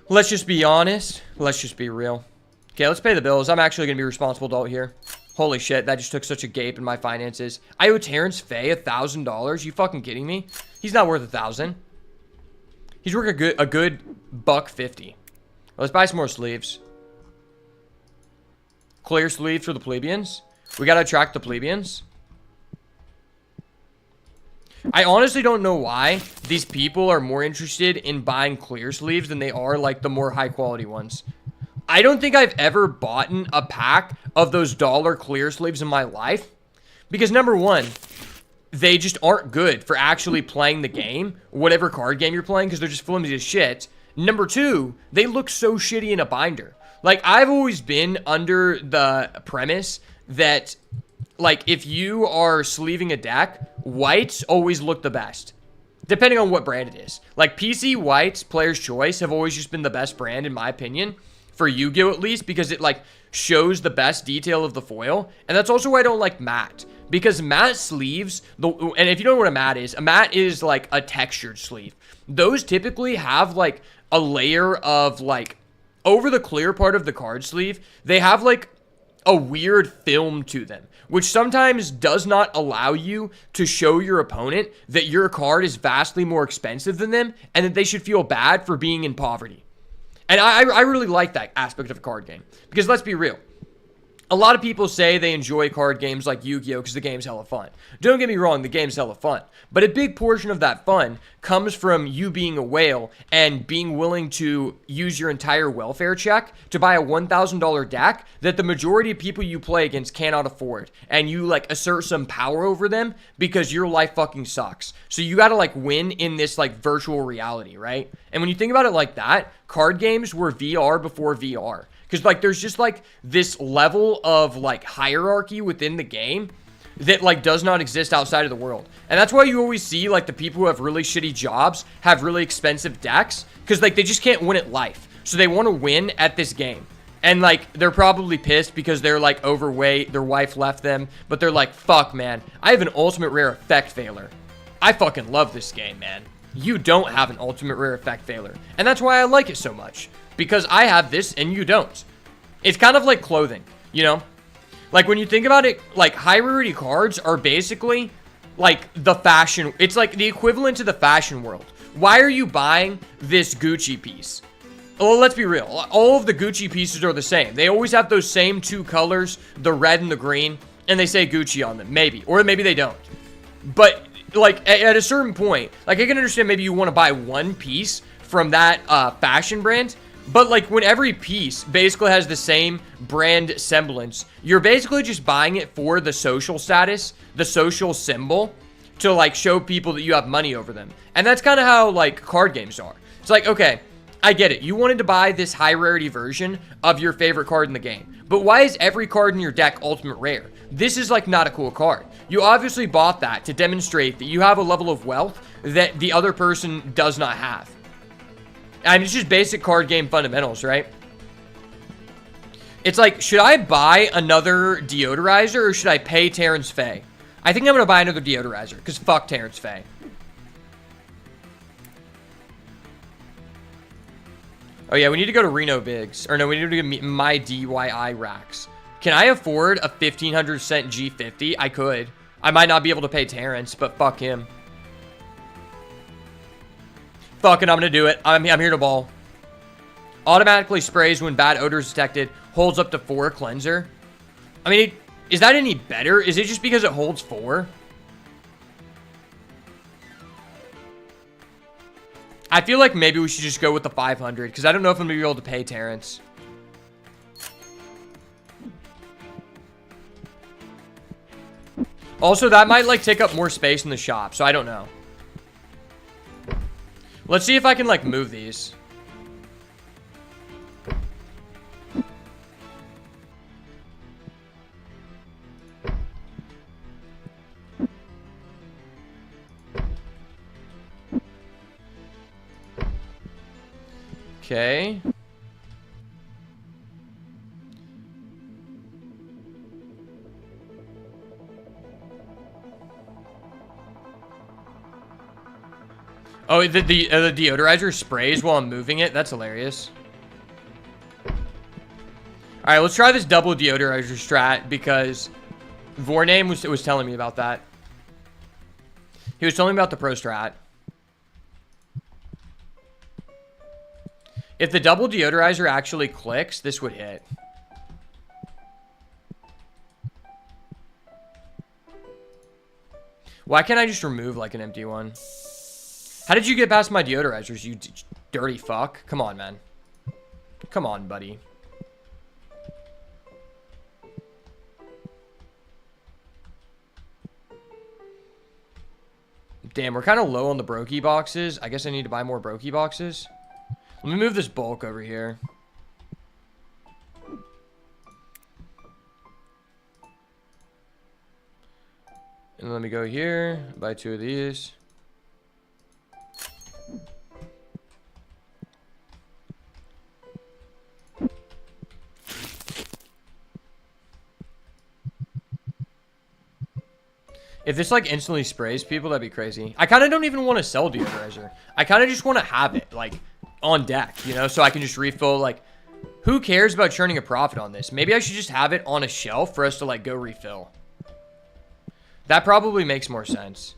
Let's just be honest. Let's just be real. Okay, let's pay the bills. I'm actually going to be a responsible adult here. Holy shit, that just took such a gape in my finances. I owe Terrence Faye $1,000. You fucking kidding me? He's not worth $1,000. He's worth a good $150. Let's buy some more sleeves. Clear sleeves for the plebeians. We got to attract the plebeians. I honestly don't know why these people are more interested in buying clear sleeves than they are like the more high quality ones. I don't think I've ever bought a pack of those dollar clear sleeves in my life, because number one, they just aren't good for actually playing the game, whatever card game you're playing, because they're just flimsy as shit. Number two, they look so shitty in a binder. Like, I've always been under the premise that, like, if you are sleeving a deck, whites always look the best, depending on what brand it is. Like, PC whites, Player's Choice, have always just been the best brand, in my opinion, for Yu-Gi-Oh! At least, because it, like, shows the best detail of the foil. And that's also why I don't like matte, because matte sleeves, and if you don't know what a matte is like a textured sleeve. Those typically have, like, a layer of, like, over the clear part of the card sleeve, they have, like, a weird film to them, which sometimes does not allow you to show your opponent that your card is vastly more expensive than them and that they should feel bad for being in poverty. And I really like that aspect of a card game. Because let's be real. A lot of people say they enjoy card games like Yu-Gi-Oh! Because the game's hella fun. Don't get me wrong, the game's hella fun. But a big portion of that fun comes from you being a whale and being willing to use your entire welfare check to buy a $1,000 deck that the majority of people you play against cannot afford. And you, like, assert some power over them because your life fucking sucks. So you gotta, like, win in this, like, virtual reality, right? And when you think about it like that, card games were VR before VR. Because, like, there's just, like, this level of, like, hierarchy within the game that, like, does not exist outside of the world. And that's why you always see, like, the people who have really shitty jobs have really expensive decks. Because, like, they just can't win at life. So they want to win at this game. And, like, they're probably pissed because they're, like, overweight. Their wife left them. But they're like, fuck, man. I have an ultimate rare effect failure. I fucking love this game, man. You don't have an ultimate rare effect failure. And that's why I like it so much. Because I have this and you don't. It's kind of like clothing, you know? Like, when you think about it, like, high rarity cards are basically like the fashion. It's like the equivalent to the fashion world. Why are you buying this Gucci piece? Well, let's be real. All of the Gucci pieces are the same. They always have those same two colors, the red and the green, and they say Gucci on them. Maybe. Or maybe they don't. But, like, at a certain point, like, I can understand maybe you want to buy one piece from that fashion brand. But, like, when every piece basically has the same brand semblance, you're basically just buying it for the social status, the social symbol, to, like, show people that you have money over them. And that's kind of how, like, card games are. It's like, okay, I get it. You wanted to buy this high rarity version of your favorite card in the game. But why is every card in your deck ultimate rare? This is, like, not a cool card. You obviously bought that to demonstrate that you have a level of wealth that the other person does not have. And it's just basic card game fundamentals, right? It's like, should I buy another deodorizer or should I pay Terrence Faye? I think I'm going to buy another deodorizer because fuck Terrence Faye. Oh yeah, we need to go to Reno Bigs. Or no, we need to go to my DYI racks. Can I afford a 1,500 cent G50? I could. I might not be able to pay Terrence, but fuck him. Fuck it, I'm gonna do it. I'm here to ball. Automatically sprays when bad odor is detected. Holds up to 4 cleanser. I mean, is that any better? Is it just because it holds 4? I feel like maybe we should just go with the 500. Because I don't know if I'm gonna be able to pay Terrence. Also, that might, like, take up more space in the shop. So I don't know. Let's see if I can, like, move these. Okay. Oh, the deodorizer sprays while I'm moving it? That's hilarious. Alright, let's try this double deodorizer strat because Vorname was telling me about that. He was telling me about the pro strat. If the double deodorizer actually clicks, this would hit. Why can't I just remove, like, an empty one? How did you get past my deodorizers, you dirty fuck? Come on, man. Come on, buddy. Damn, we're kind of low on the brokey boxes. I guess I need to buy more brokey boxes. Let me move this bulk over here. And let me go here, buy 2 of these. If this, like, instantly sprays people, that'd be crazy. I kind of don't even want to sell deodorizer. I kind of just want to have it, like, on deck, you know? So I can just refill, like, who cares about churning a profit on this? Maybe I should just have it on a shelf for us to, like, go refill. That probably makes more sense.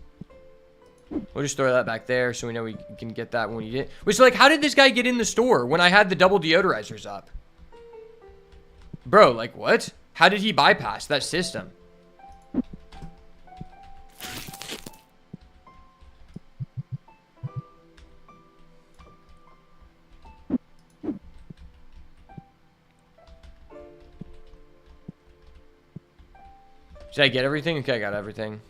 We'll just throw that back there so we know we can get that when we need it. Wait, so like, how did this guy get in the store when I had the double deodorizers up? Bro, like what? How did he bypass that system? Did I get everything? Okay, I got everything.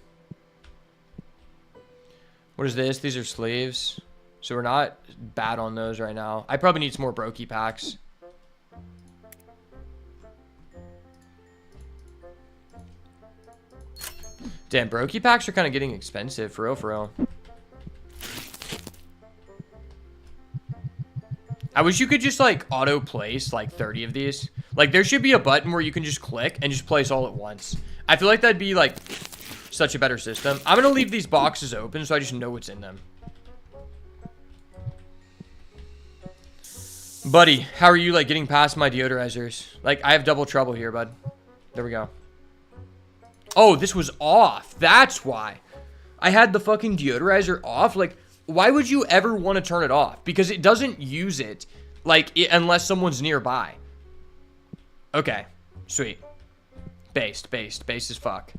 What is this? These are sleeves. So we're not bad on those right now. I probably need some more brokey packs. Damn, brokey packs are kind of getting expensive. For real, for real. I wish you could just, like, auto-place, like, 30 of these. Like, there should be a button where you can just click and just place all at once. I feel like that'd be, like, such a better system. I'm gonna leave these boxes open so I just know what's in them. Buddy, how are you, like, getting past my deodorizers? Like, I have double trouble here, bud. There we go. Oh, this was off. That's why. I had the fucking deodorizer off. Like, why would you ever want to turn it off? Because it doesn't use it, like, unless someone's nearby. Okay. Sweet. Based as fuck.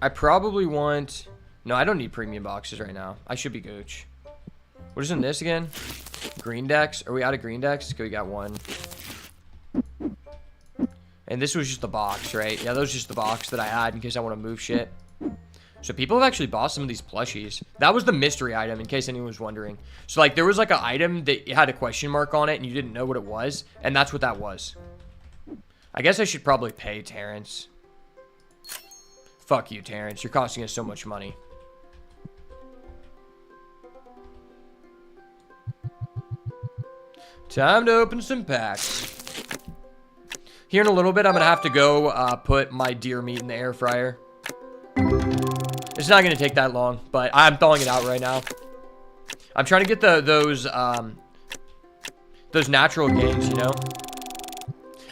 I probably want... No, I don't need premium boxes right now. I should be Gooch. What is in this again? Green decks? Are we out of green decks? Okay, we got one. And this was just the box, right? Yeah, that was just the box that I had in case I want to move shit. So people have actually bought some of these plushies. That was the mystery item, in case anyone was wondering. So, like, there was, like, an item that had a question mark on it, and you didn't know what it was. And that's what that was. I guess I should probably pay Terrence. Fuck you, Terrence. You're costing us so much money. Time to open some packs. Here in a little bit, I'm going to have to go put my deer meat in the air fryer. It's not going to take that long, but I'm thawing it out right now. I'm trying to get those natural gains, you know?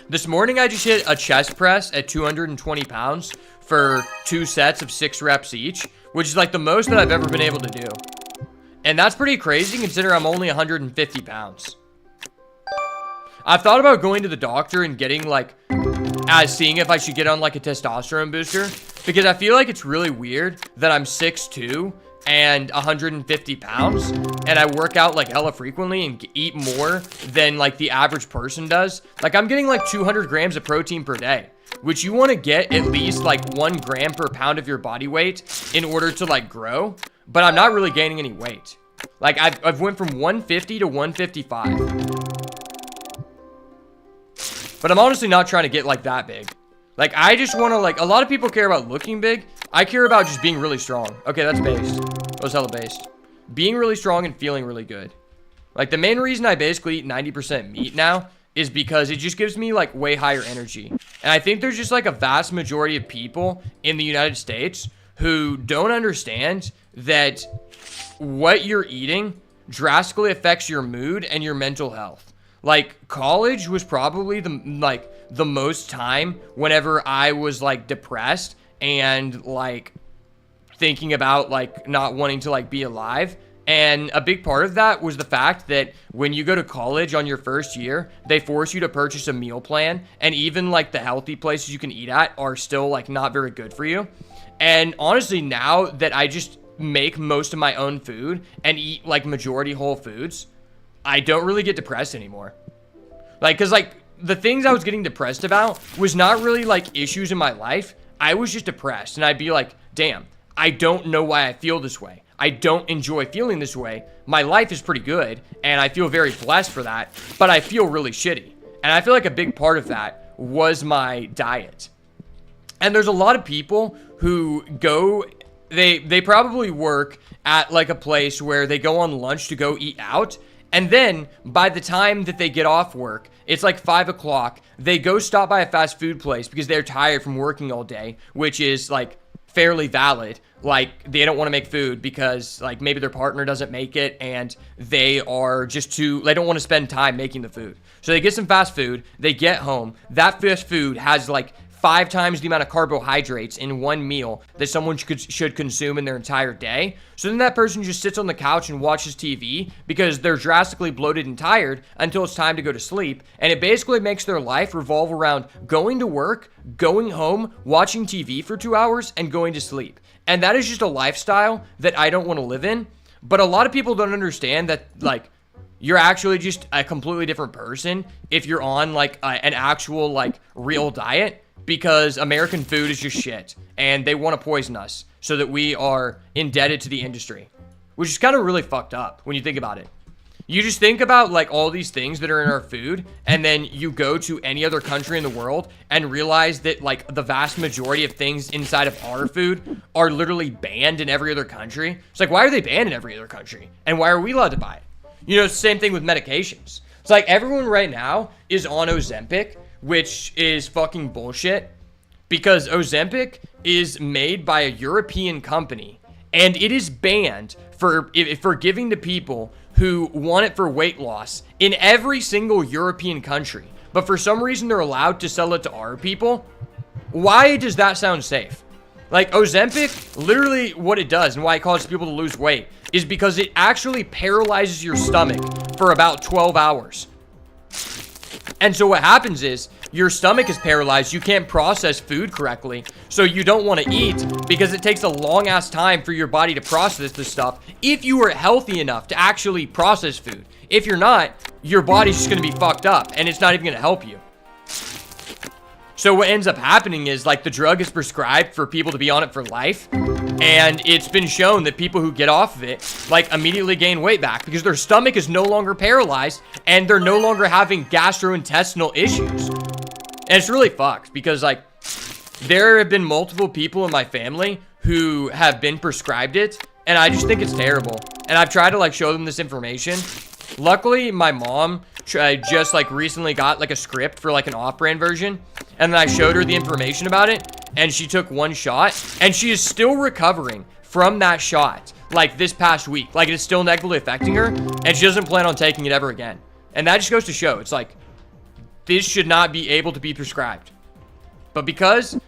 This morning, I just hit a chest press at 220 pounds for 2 sets of 6 reps each, which is like the most that I've ever been able to do. And that's pretty crazy considering I'm only 150 pounds. I've thought about going to the doctor and getting like, seeing if I should get on like a testosterone booster, because I feel like it's really weird that I'm 6'2" and 150 pounds, and I work out like hella frequently and eat more than like the average person does. Like I'm getting like 200 grams of protein per day, which you want to get at least like 1 gram per pound of your body weight in order to like grow, but I'm not really gaining any weight. Like I've went from 150 to 155. But I'm honestly not trying to get like that big. Like I just want to like, a lot of people care about looking big. I care about just being really strong. Okay, that's based. That was hella based. Being really strong and feeling really good. Like the main reason I basically eat 90% meat now is because it just gives me like way higher energy. And I think there's just like a vast majority of people in the United States who don't understand that what you're eating drastically affects your mood and your mental health. Like college was probably the most time whenever I was like depressed and like thinking about like not wanting to like be alive. And a big part of that was the fact that when you go to college on your first year, they force you to purchase a meal plan. And even like the healthy places you can eat at are still like not very good for you. And honestly, now that I just make most of my own food and eat like majority whole foods, I don't really get depressed anymore. Like, cause like the things I was getting depressed about was not really like issues in my life. I was just depressed and I'd be like, damn, I don't know why I feel this way. I don't enjoy feeling this way. My life is pretty good and I feel very blessed for that, but I feel really shitty. And I feel like a big part of that was my diet. And there's a lot of people who go, they probably work at like a place where they go on lunch to go eat out. And then by the time that they get off work, it's like 5 o'clock. They go stop by a fast food place because they're tired from working all day, which is like fairly valid. Like they don't want to make food because like maybe their partner doesn't make it and they are just they don't want to spend time making the food. So they get some fast food, they get home, that fast food has like 5 times the amount of carbohydrates in one meal that someone should consume in their entire day. So then that person just sits on the couch and watches TV because they're drastically bloated and tired until it's time to go to sleep. And it basically makes their life revolve around going to work, going home, watching TV for 2 hours, and going to sleep. And that is just a lifestyle that I don't want to live in. But a lot of people don't understand that, like, you're actually just a completely different person if you're on, like, an actual, like, real diet, because American food is just shit, and they want to poison us so that we are indebted to the industry, which is kind of really fucked up when you think about it. You just think about, like, all these things that are in our food, and then you go to any other country in the world and realize that, like, the vast majority of things inside of our food are literally banned in every other country. It's like, why are they banned in every other country? And why are we allowed to buy it? You know, it's the same thing with medications. It's like everyone right now is on Ozempic, which is fucking bullshit, because Ozempic is made by a European company, and it is banned for giving to people who want it for weight loss in every single European country. But for some reason, they're allowed to sell it to our people. Why does that sound safe? Like, Ozempic, literally what it does and why it causes people to lose weight is because it actually paralyzes your stomach for about 12 hours. And so what happens is your stomach is paralyzed. You can't process food correctly. So you don't want to eat because it takes a long ass time for your body to process this stuff if you are healthy enough to actually process food. If you're not, your body's just going to be fucked up and it's not even going to help you. So what ends up happening is, like, the drug is prescribed for people to be on it for life. And it's been shown that people who get off of it, like, immediately gain weight back because their stomach is no longer paralyzed and they're no longer having gastrointestinal issues. And it's really fucked because, like, there have been multiple people in my family who have been prescribed it, and I just think it's terrible. And I've tried to, like, show them this information. Luckily, my mom just, like, recently got, like, a script for, like, an off-brand version, and then I showed her the information about it, and she took one shot, and she is still recovering from that shot, like, this past week. Like, it is still negatively affecting her, and she doesn't plan on taking it ever again. And that just goes to show, it's like, this should not be able to be prescribed. But because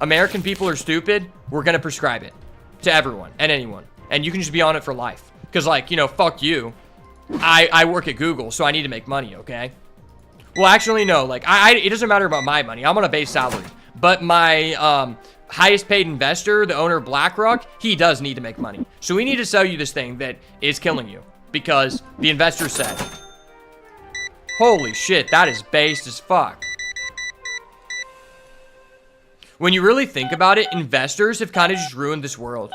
American people are stupid, we're gonna prescribe it to everyone and anyone, and you can just be on it for life. Because, like, you know, fuck you. I work at Google, so I need to make money, okay? Well, actually, no. Like, it doesn't matter about my money. I'm on a base salary. But my highest paid investor, the owner of BlackRock, he does need to make money. So we need to sell you this thing that is killing you because the investor said. Holy shit, that is based as fuck. When you really think about it, investors have kind of just ruined this world.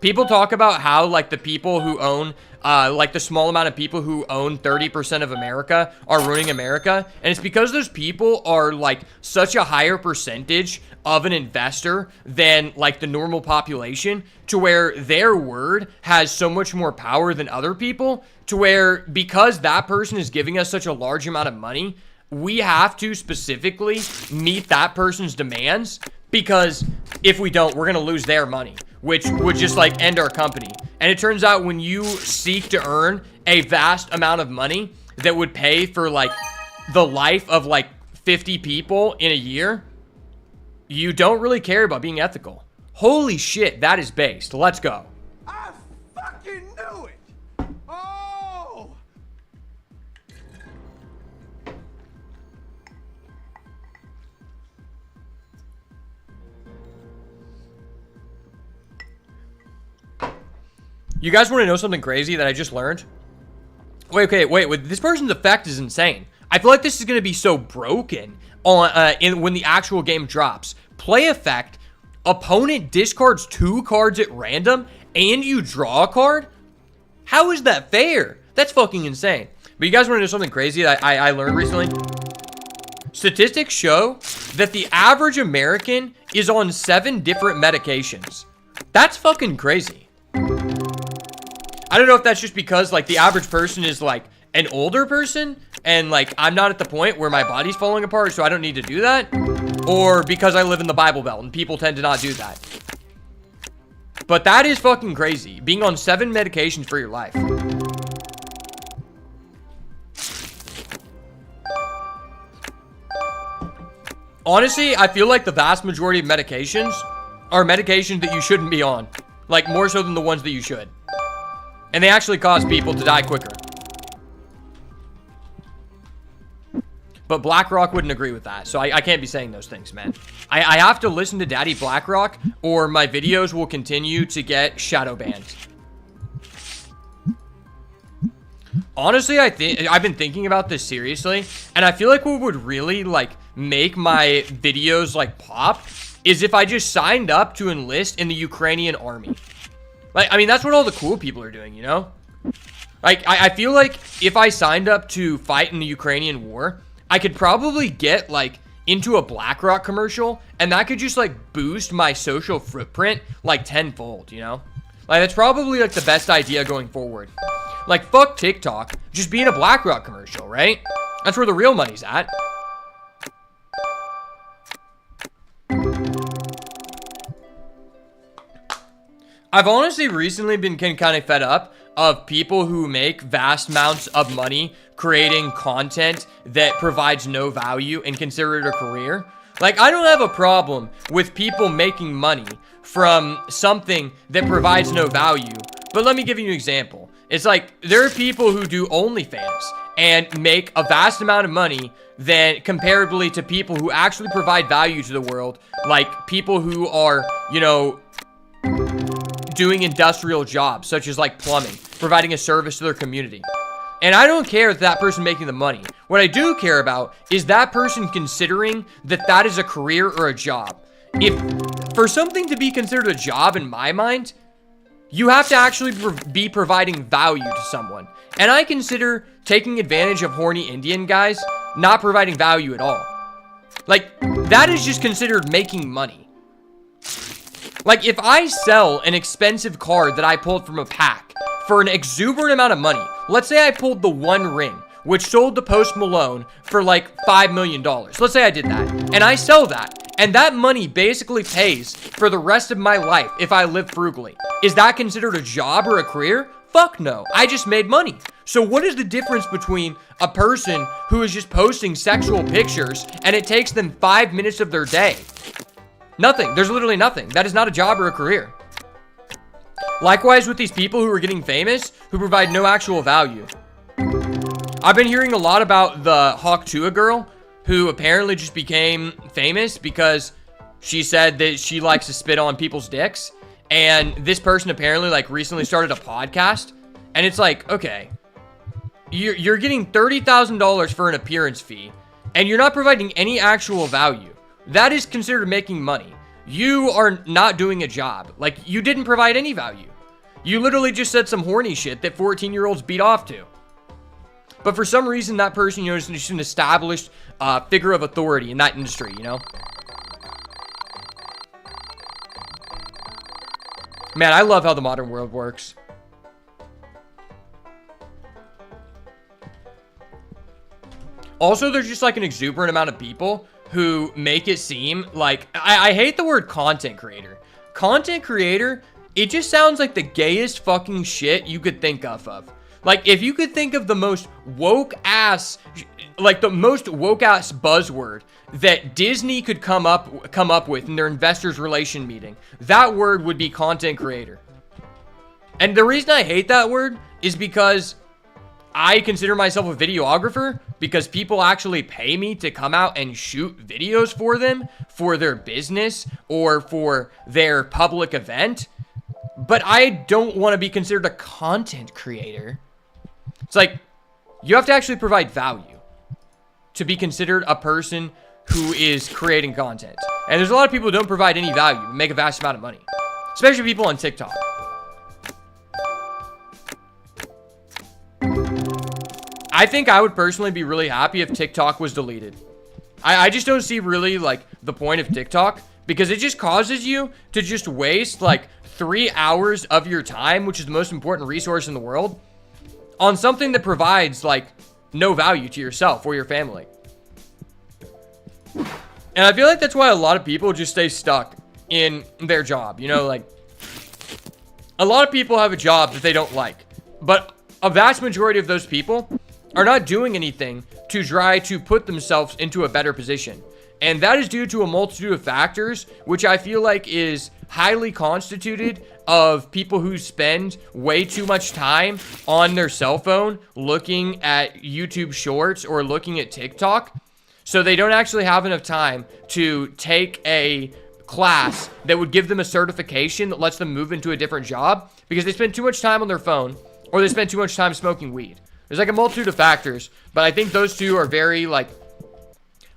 People talk about how, like, the people who own, like, the small amount of people who own 30% of America are ruining America. And it's because those people are, like, such a higher percentage of an investor than, like, the normal population, to where their word has so much more power than other people, to where because that person is giving us such a large amount of money, we have to specifically meet that person's demands, because if we don't, we're going to lose their money, which would just, like, end our company. And it turns out when you seek to earn a vast amount of money that would pay for, like, the life of, like, 50 people in a year, you don't really care about being ethical. Holy shit, that is based. Let's go. I fucking knew it! Oh! You guys want to know something crazy that I just learned? Wait, this person's effect is insane. I feel like this is going to be so broken on when the actual game drops. Play effect, opponent discards 2 cards at random, and you draw a card? How is that fair? That's fucking insane. But you guys want to know something crazy that I learned recently? Statistics show that the average American is on 7 different medications. That's fucking crazy. I don't know if that's just because, like, the average person is, like, an older person, and, like, I'm not at the point where my body's falling apart, so I don't need to do that, or because I live in the Bible Belt, and people tend to not do that. But that is fucking crazy, being on 7 medications for your life. Honestly, I feel like the vast majority of medications are medications that you shouldn't be on. Like, more so than the ones that you should. And they actually cause people to die quicker. But BlackRock wouldn't agree with that. So I can't be saying those things, man. I have to listen to Daddy BlackRock, or my videos will continue to get shadow banned. Honestly, I've been thinking about this seriously, and I feel like what would really, like, make my videos, like, pop is if I just signed up to enlist in the Ukrainian army. Like, I mean, that's what all the cool people are doing, you know? Like, I feel like if I signed up to fight in the Ukrainian war, I could probably get, like, into a BlackRock commercial, and that could just, like, boost my social footprint, like, tenfold, you know? Like, that's probably, like, the best idea going forward. Like, fuck TikTok. Just be in a BlackRock commercial, right? That's where the real money's at. I've honestly recently been kind of fed up of people who make vast amounts of money creating content that provides no value and consider it a career. Like, I don't have a problem with people making money from something that provides no value. But let me give you an example. It's like, there are people who do OnlyFans and make a vast amount of money than comparably to people who actually provide value to the world. Like, people who are, you know, doing industrial jobs, such as like plumbing, providing a service to their community. And I don't care if that person making the money. What I do care about is that person considering that that is a career or a job. If for something to be considered a job in my mind, you have to actually be providing value to someone. And I consider taking advantage of horny Indian guys not providing value at all. Like, that is just considered making money. Like, if I sell an expensive card that I pulled from a pack for an exuberant amount of money, let's say I pulled the One Ring, which sold to Post Malone for like $5 million. Let's say I did that, and I sell that, and that money basically pays for the rest of my life if I live frugally. Is that considered a job or a career? Fuck no. I just made money. So what is the difference between a person who is just posting sexual pictures and it takes them 5 minutes of their day? Nothing. There's literally nothing. That is not a job or a career. Likewise with these people who are getting famous, who provide no actual value. I've been hearing a lot about the Hawk Tuah girl, who apparently just became famous because she said that she likes to spit on people's dicks. And this person apparently, like, recently started a podcast. And it's like, okay, you're getting $30,000 for an appearance fee, and you're not providing any actual value. That is considered making money. You are not doing a job. Like, you didn't provide any value. You literally just said some horny shit that 14-year-olds beat off to. But for some reason, that person, you know, is just an established figure of authority in that industry, you know? Man, I love how the modern world works. Also, there's just like an exuberant amount of people who make it seem like, I hate the word content creator. Content creator, it just sounds like the gayest fucking shit you could think of. Like, if you could think of the most woke ass, like the most woke ass buzzword that Disney could come up with in their investors relation meeting, that word would be content creator. And the reason I hate that word is because I consider myself a videographer, because people actually pay me to come out and shoot videos for them, for their business, or for their public event. But I don't want to be considered a content creator. It's like, you have to actually provide value to be considered a person who is creating content. And there's a lot of people who don't provide any value, but make a vast amount of money. Especially people on TikTok. I think I would personally be really happy if TikTok was deleted. I just don't see really, like, the point of TikTok, because it just causes you to just waste, like, 3 hours of your time, which is the most important resource in the world, on something that provides, like, no value to yourself or your family. And I feel like that's why a lot of people just stay stuck in their job. You know, like, a lot of people have a job that they don't like, but a vast majority of those people are not doing anything to try to put themselves into a better position. And that is due to a multitude of factors, which I feel like is highly constituted of people who spend way too much time on their cell phone looking at YouTube shorts or looking at TikTok. So they don't actually have enough time to take a class that would give them a certification that lets them move into a different job because they spend too much time on their phone or they spend too much time smoking weed. There's like a multitude of factors, but I think those two are very like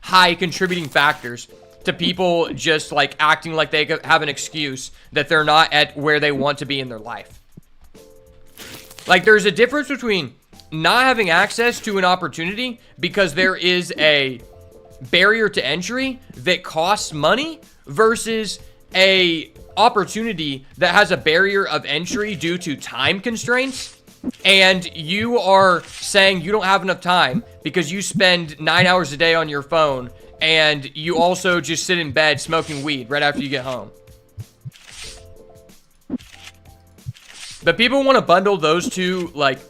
high contributing factors to people just like acting like they have an excuse that they're not at where they want to be in their life. Like there's a difference between not having access to an opportunity because there is a barrier to entry that costs money versus a opportunity that has a barrier of entry due to time constraints. And you are saying you don't have enough time because you spend 9 hours a day on your phone and you also just sit in bed smoking weed right after you get home. But people want to bundle those two like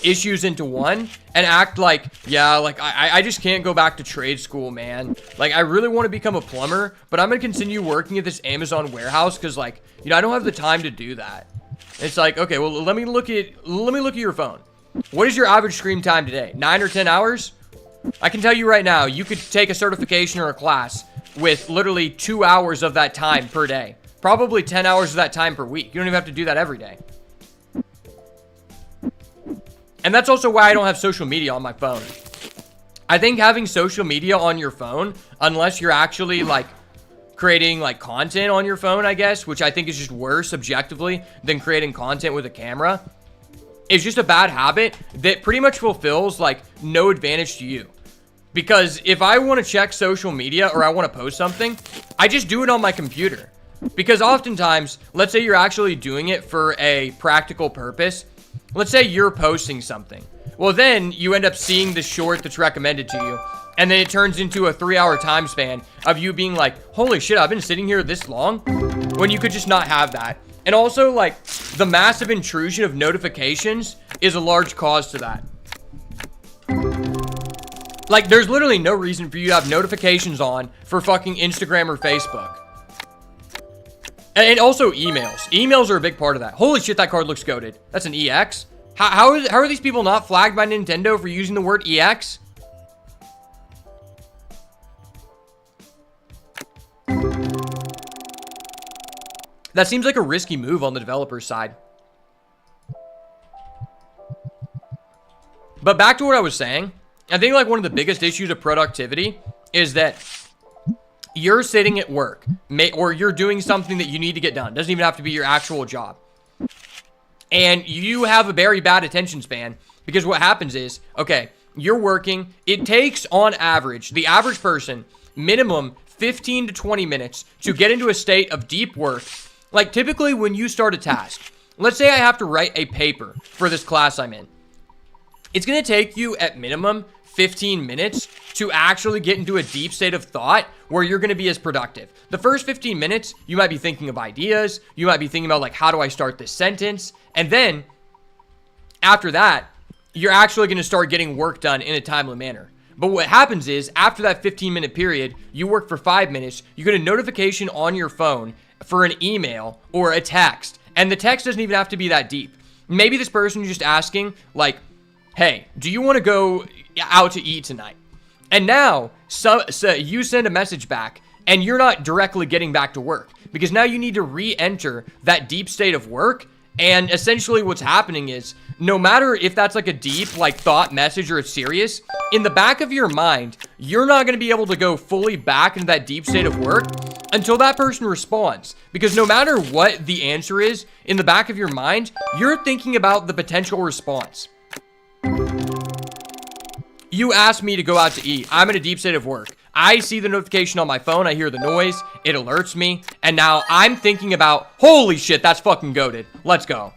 issues into one and act like, yeah, like I just can't go back to trade school, man. Like I really want to become a plumber, but I'm gonna continue working at this Amazon warehouse because like, you know, I don't have the time to do that. It's like, okay, well, let me look at your phone. What is your average screen time today? 9 or 10 hours? I can tell you right now, you could take a certification or a class with literally 2 hours of that time per day. Probably 10 hours of that time per week. You don't even have to do that every day. And that's also why I don't have social media on my phone. I think having social media on your phone, unless you're actually like creating like content on your phone, I guess, which I think is just worse objectively than creating content with a camera, is just a bad habit that pretty much fulfills like no advantage to you. Because if I want to check social media or I want to post something, I just do it on my computer. Because oftentimes, let's say you're actually doing it for a practical purpose. Let's say you're posting something. Well, then you end up seeing the short that's recommended to you. And then it turns into a 3-hour time span of you being like, holy shit, I've been sitting here this long, when you could just not have that. And also, like, the massive intrusion of notifications is a large cause to that. Like, there's literally no reason for you to have notifications on for fucking Instagram or Facebook. And also emails. Emails are a big part of that. Holy shit, that card looks goated. That's an EX. How are these people not flagged by Nintendo for using the word EX? That seems like a risky move on the developer's side. But back to what I was saying, I think like one of the biggest issues of productivity is that you're sitting at work or you're doing something that you need to get done. It doesn't even have to be your actual job. And you have a very bad attention span because what happens is, okay, you're working. It takes on average, the average person, minimum 15 to 20 minutes to get into a state of deep work. Like typically when you start a task, let's say I have to write a paper for this class I'm in. It's going to take you at minimum 15 minutes to actually get into a deep state of thought where you're going to be as productive. The first 15 minutes, you might be thinking of ideas. You might be thinking about like, how do I start this sentence? And then after that, you're actually going to start getting work done in a timely manner. But what happens is after that 15-minute period, you work for 5 minutes, you get a notification on your phone for an email or a text. And the text doesn't even have to be that deep. Maybe this person is just asking like, hey, do you want to go out to eat tonight? And now so you send a message back and you're not directly getting back to work because now you need to re-enter that deep state of work. And essentially what's happening is no matter if that's like a deep like thought message or it's serious, in the back of your mind, you're not going to be able to go fully back into that deep state of work until that person responds. Because no matter what the answer is, in the back of your mind, you're thinking about the potential response. You asked me to go out to eat. I'm in a deep state of work. I see the notification on my phone. I hear the noise. It alerts me. And now I'm thinking about, holy shit, that's fucking goated. Let's go.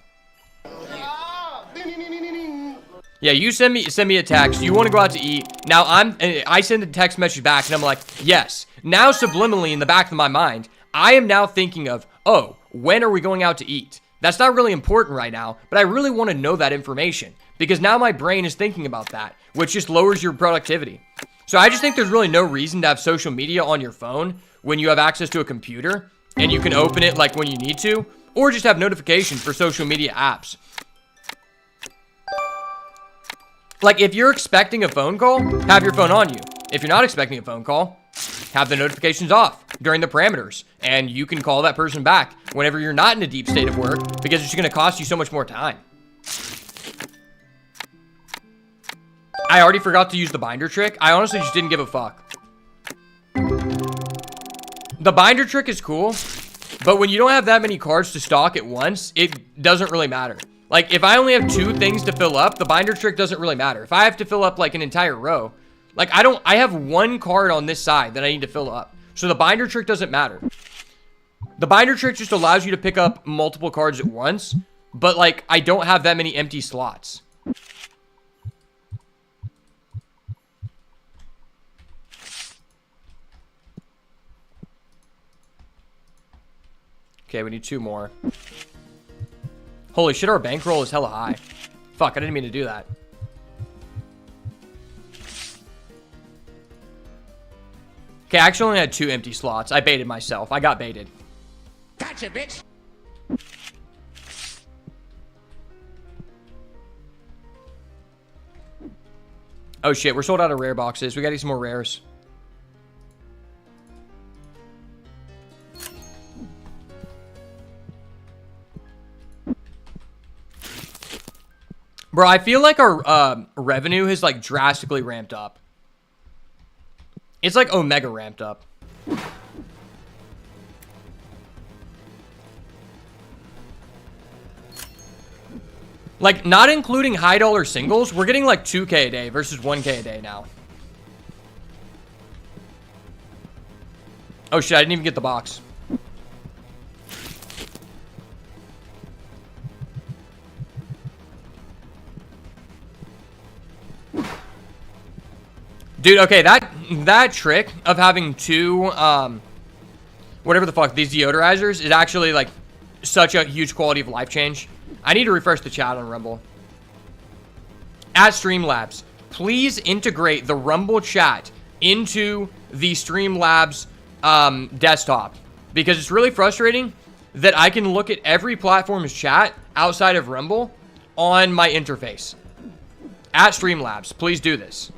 Yeah, you send me a text. You want to go out to eat. Now I send a text message back and I'm like, yes. Now subliminally in the back of my mind, I am now thinking of, oh, when are we going out to eat? That's not really important right now, but I really want to know that information because now my brain is thinking about that, which just lowers your productivity. So I just think there's really no reason to have social media on your phone when you have access to a computer and you can open it like when you need to, or just have notifications for social media apps. Like if you're expecting a phone call, have your phone on you. If you're not expecting a phone call, have the notifications off during the parameters, and you can call that person back whenever you're not in a deep state of work, because it's going to cost you so much more time. I already forgot to use the binder trick. I honestly just didn't give a fuck. The binder trick is cool, but when you don't have that many cards to stock at once, it doesn't really matter. Like, if I only have 2 things to fill up, the binder trick doesn't really matter. If I have to fill up, like, an entire row, like, I have 1 card on this side that I need to fill up. So the binder trick doesn't matter. The binder trick just allows you to pick up multiple cards at once, but, like, I don't have that many empty slots. Okay, we need 2 more. Holy shit, our bankroll is hella high. Fuck, I didn't mean to do that. Okay, I actually only had 2 empty slots. I baited myself. I got baited. Gotcha, bitch. Oh shit, we're sold out of rare boxes. We gotta get some more rares. Bro, I feel like our revenue has like drastically ramped up. It's like Omega ramped up. Like, not including high dollar singles, we're getting like 2K a day versus 1K a day now. Oh shit, I didn't even get the box. Dude, okay, that trick of having 2, whatever the fuck, these deodorizers is actually, like, such a huge quality of life change. I need to refresh the chat on Rumble. At Streamlabs, please integrate the Rumble chat into the Streamlabs desktop, because it's really frustrating that I can look at every platform's chat outside of Rumble on my interface. At Streamlabs, please do this.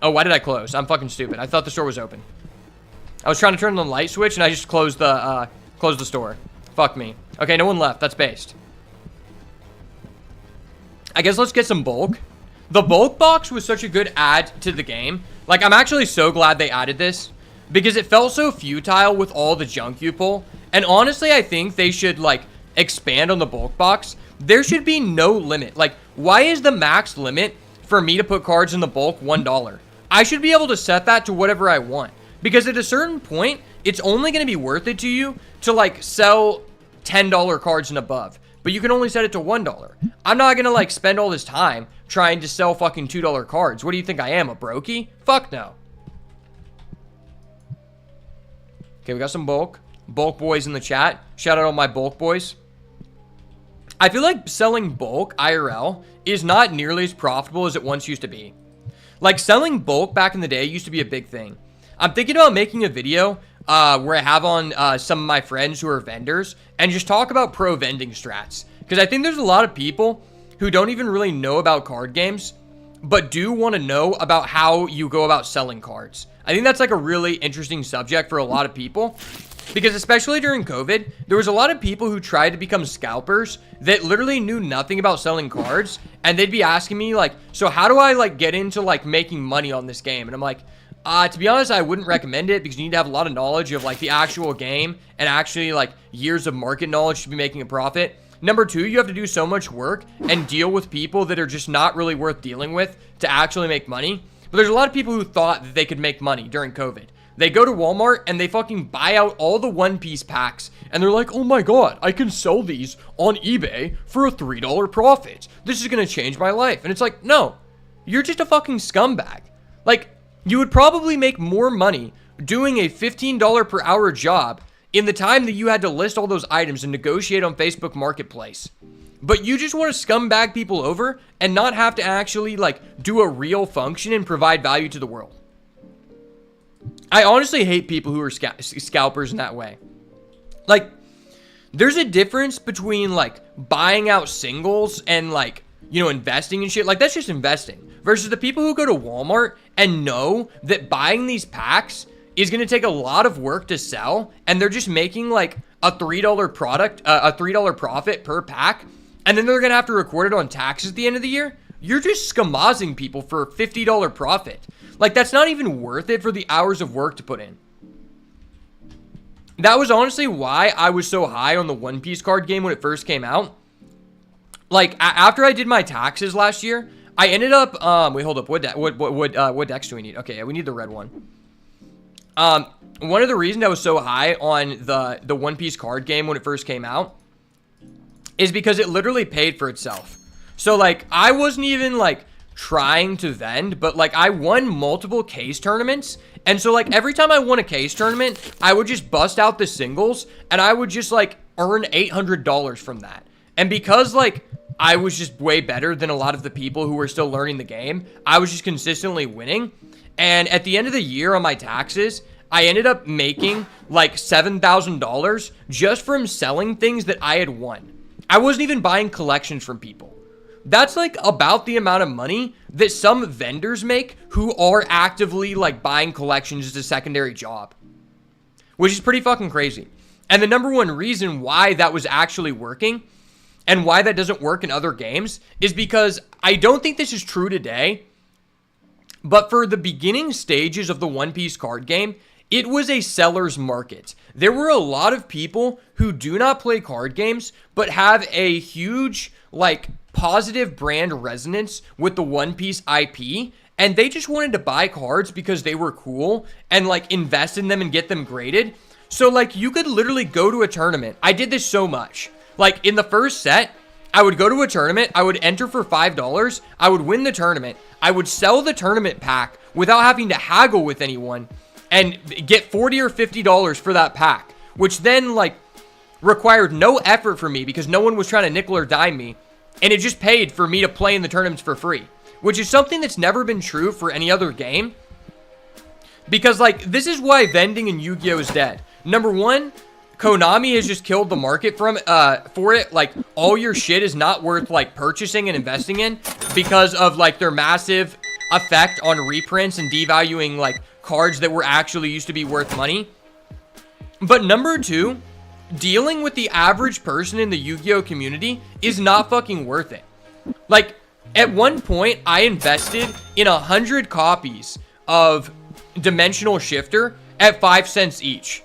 Oh, why did I close? I'm fucking stupid. I thought the store was open. I was trying to turn on the light switch, and I just closed the store. Fuck me. Okay, no one left. That's based. I guess let's get some bulk. The bulk box was such a good add to the game. Like, I'm actually so glad they added this, because it felt so futile with all the junk you pull. And honestly, I think they should, like, expand on the bulk box. There should be no limit. Like, why is the max limit for me to put cards in the bulk $1? I should be able to set that to whatever I want, because at a certain point, it's only going to be worth it to you to like sell $10 cards and above, but you can only set it to $1. I'm not going to like spend all this time trying to sell fucking $2 cards. What do you think I am, a brokey? Fuck no. Okay, we got some bulk boys in the chat. Shout out all my bulk boys. I feel like selling bulk IRL is not nearly as profitable as it once used to be. Like, selling bulk back in the day used to be a big thing. I'm thinking about making a video where I have on some of my friends who are vendors and just talk about pro vending strats. Because I think there's a lot of people who don't even really know about card games, but do want to know about how you go about selling cards. I think that's like a really interesting subject for a lot of people. Because especially during COVID, there was a lot of people who tried to become scalpers that literally knew nothing about selling cards. And they'd be asking me like, so how do I like get into like making money on this game? And I'm like, to be honest, I wouldn't recommend it, because you need to have a lot of knowledge of like the actual game and actually like years of market knowledge to be making a profit. Number 2, you have to do so much work and deal with people that are just not really worth dealing with to actually make money. But there's a lot of people who thought that they could make money during COVID. They go to Walmart and they fucking buy out all the One Piece packs. And they're like, oh my god, I can sell these on eBay for a $3 profit. This is going to change my life. And it's like, no, you're just a fucking scumbag. Like, you would probably make more money doing a $15 per hour job in the time that you had to list all those items and negotiate on Facebook Marketplace. but you just want to scumbag people over and not have to actually like do a real function and provide value to the world. I honestly hate people who are scalpers in that way. Like, there's a difference between like buying out singles and like, you know, investing and shit. Like, that's just investing. Versus the people who go to Walmart and know that buying these packs is going to take a lot of work to sell, and they're just making like a $3 product, a $3 profit per pack, and then they're going to have to record it on taxes at the end of the year. You're just skamazing people for a $50 profit. Like, that's not even worth it for the hours of work to put in. That was honestly why I was so high on the One Piece card game when it first came out. Like, after I did my taxes last year, I ended up, wait, hold up, what decks do we need? Okay, yeah, we need the red one. One of the reasons I was so high on the One Piece card game when it first came out is because it literally paid for itself. So, like, I wasn't even, like, trying to vend, but, like, I won multiple case tournaments, and so, like, every time I won a case tournament, I would just bust out the singles, and I would just, like, earn $800 from that. And because, like, I was just way better than a lot of the people who were still learning the game, I was just consistently winning. And at the end of the year on my taxes, I ended up making like $7,000 just from selling things that I had won. I wasn't even buying collections from people. That's like about the amount of money that some vendors make who are actively like buying collections as a secondary job, which is pretty fucking crazy. And the number one reason why that was actually working and why that doesn't work in other games is because I don't think this is true today, but for the beginning stages of the One Piece card game, it was a seller's market. There were a lot of people who do not play card games, but have a huge, like, positive brand resonance with the One Piece IP, and they just wanted to buy cards because they were cool and, like, invest in them and get them graded. So, like, you could literally go to a tournament. I did this so much. Like, in the first set, I would go to a tournament, I would enter for $5, I would win the tournament, I would sell the tournament pack without having to haggle with anyone, and get $40 or $50 for that pack, which then, like, required no effort for me because no one was trying to nickel or dime me, and it just paid for me to play in the tournaments for free, which is something that's never been true for any other game, because, like, this is why vending in Yu-Gi-Oh! Is dead. Number one, Konami has just killed the market for it. Like, all your shit is not worth, like, purchasing and investing in because of, like, their massive effect on reprints and devaluing, like, cards that were actually used to be worth money. But number two, dealing with the average person in the Yu-Gi-Oh! Community is not fucking worth it. Like, at one point, I invested in 100 copies of Dimensional Shifter at 5 cents each.